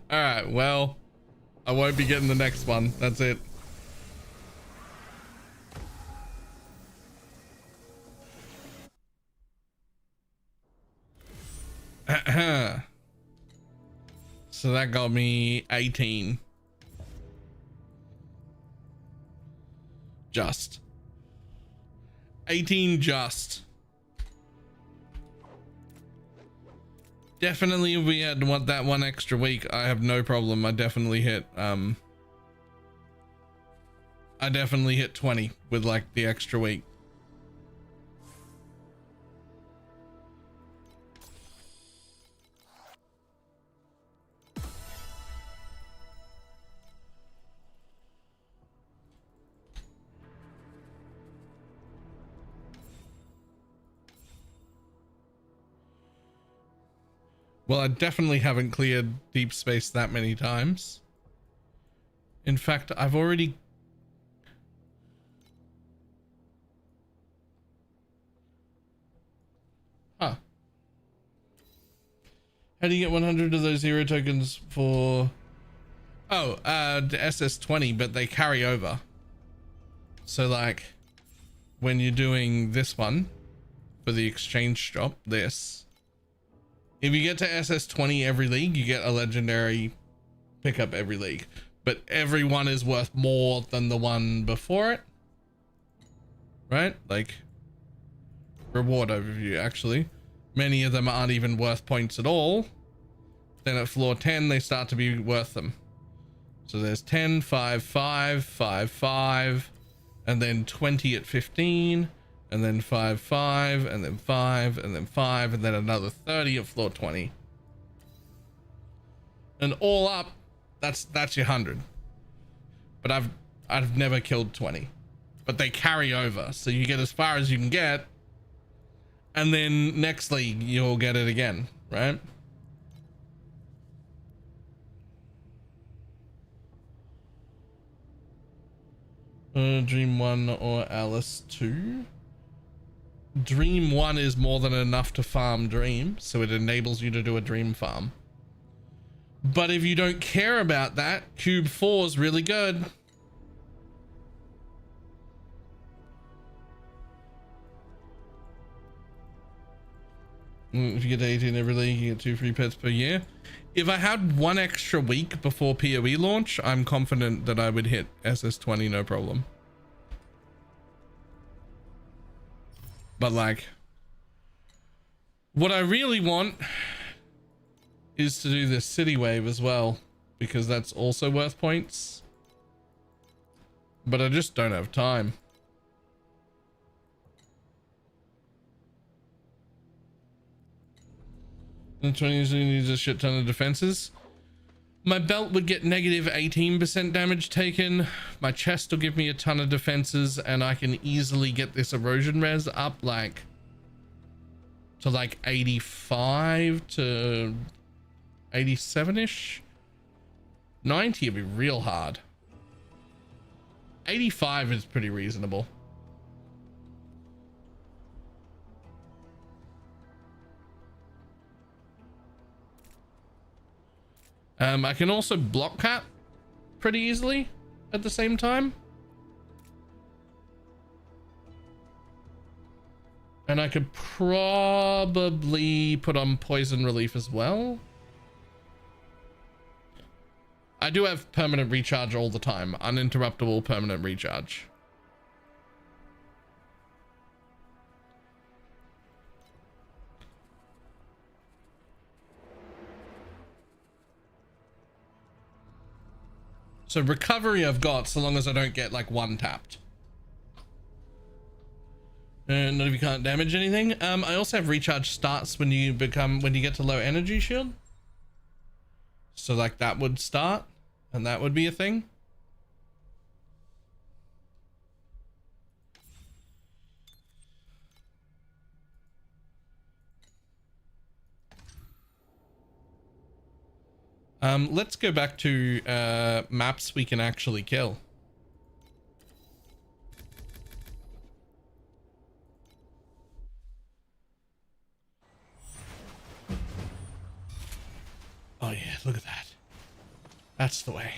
Alright, well, I won't be getting the next one. That's it. So that got me 18. Just 18 just. Definitely if we had that one extra week, I have no problem. I definitely hit 20 with like the extra week. Well, I definitely haven't cleared deep space that many times. In fact, I've already... Huh. How do you get 100 of those hero tokens for... Oh, the SS20, but they carry over. So like, when you're doing this one, for the exchange shop, this... If you get to SS20 every league, you get a legendary pickup every league. But every one is worth more than the one before it. Right? Like, reward overview, actually. Many of them aren't even worth points at all. Then at floor 10, they start to be worth them. So there's 10, 5, 5, 5, 5, and then 20 at 15. And then 5, 5, and then 5, and then 5, and then another 30 at floor 20. And all up, that's your 100. But I've never killed 20. But they carry over, so you get as far as you can get, and then next league you'll get it again, right? Dream 1 or Alice 2? Dream 1 is more than enough to farm Dream, so it enables you to do a Dream farm. But if you don't care about that, Cube 4 is really good. If you get 18 every league, you get 2 free pets per year. If I had 1 extra week before PoE launch, I'm confident that I would hit SS20 no problem. But like, what I really want is to do this city wave as well, because that's also worth points. But I just don't have time. The 20 usually needs a shit ton of defenses. My belt would get negative 18% damage taken. My chest will give me a ton of defenses, and I can easily get this erosion res up like to like 85 to 87-ish. 90 would be real hard. 85 is pretty reasonable. I can also block cap pretty easily at the same time. And I could probably put on poison relief as well. I do have permanent recharge all the time. Uninterruptible permanent recharge. So recovery I've got, so long as I don't get like 1 tapped. And not if you can't damage anything. I also have recharge starts when you get to low energy shield. So like that would start, and that would be a thing. Let's go back to maps we can actually kill. Oh yeah, look at that. That's the way.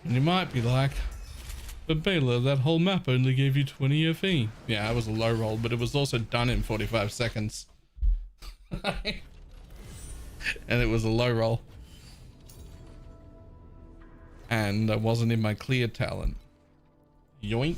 And you might be like, but Baylor, that whole map only gave you 20 FE. Yeah, it was a low roll, but it was also done in 45 seconds. And it was a low roll. And I wasn't in my clear talent. Yoink.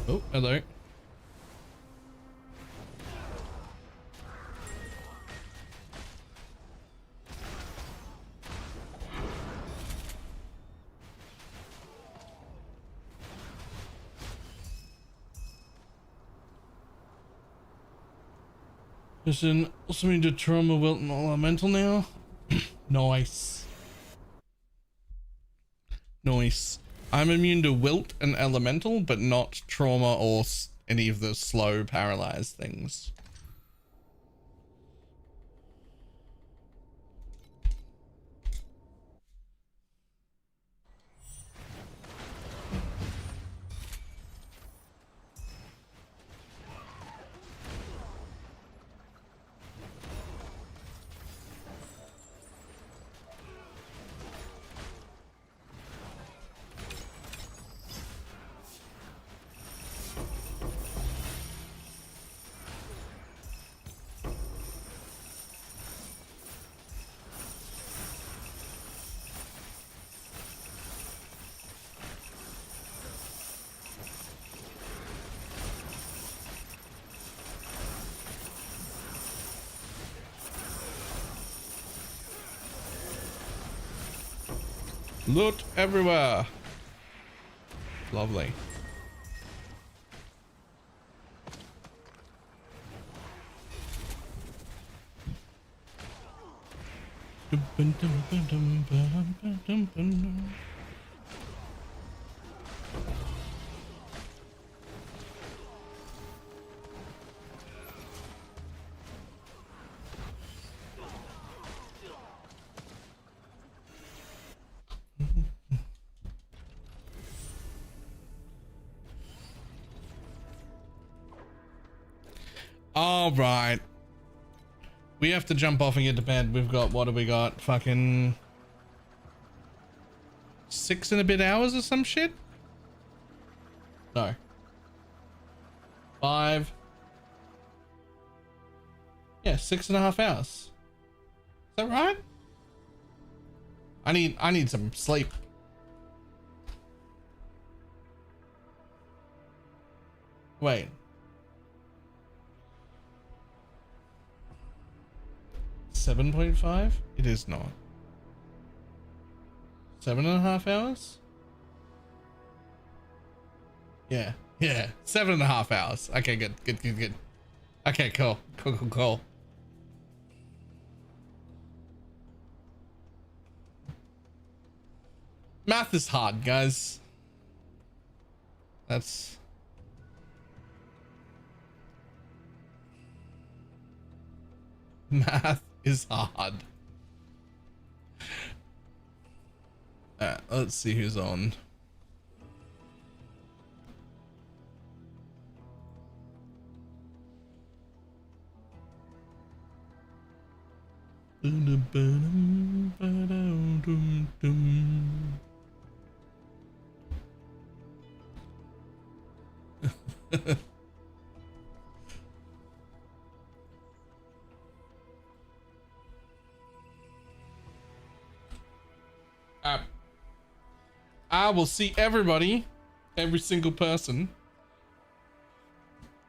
Oh, hello. Listen, also need to trauma wilt and elemental now. Nice. Nice. I'm immune to wilt and elemental, but not trauma or any of the slow paralyzed things. Loot everywhere. Lovely. All right. We have to jump off and get to bed. We've got, what do we got? Fucking 6 and a bit hours or some shit? No. 5. Yeah, 6.5 hours. Is that right? I need some sleep. Wait. 7.5? It is not. 7.5 hours? Yeah. 7.5 hours. Okay, good. Okay, cool. Math is hard, guys. That's... Math is hard. Let's see who's on. I will see everybody, every single person,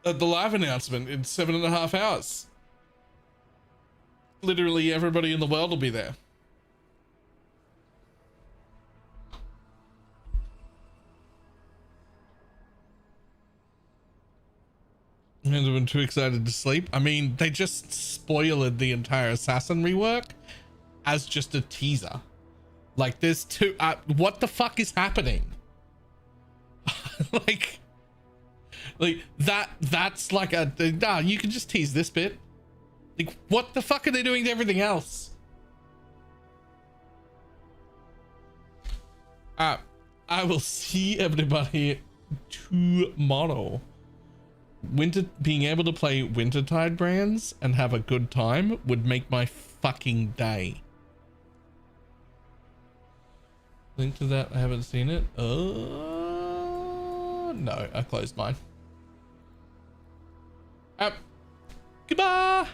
at the live announcement in 7.5 hours. Literally everybody in the world will be there. I've been too excited to sleep. I mean, they just spoiled the entire Assassin rework as just a teaser. Like, there's two, what the fuck is happening? like that's like a, nah, you can just tease this bit. Like, what the fuck are they doing to everything else? I will see everybody tomorrow. Being able to play Wintertide brands and have a good time would make my fucking day. Link to that, I haven't seen it. No, I closed mine. Goodbye.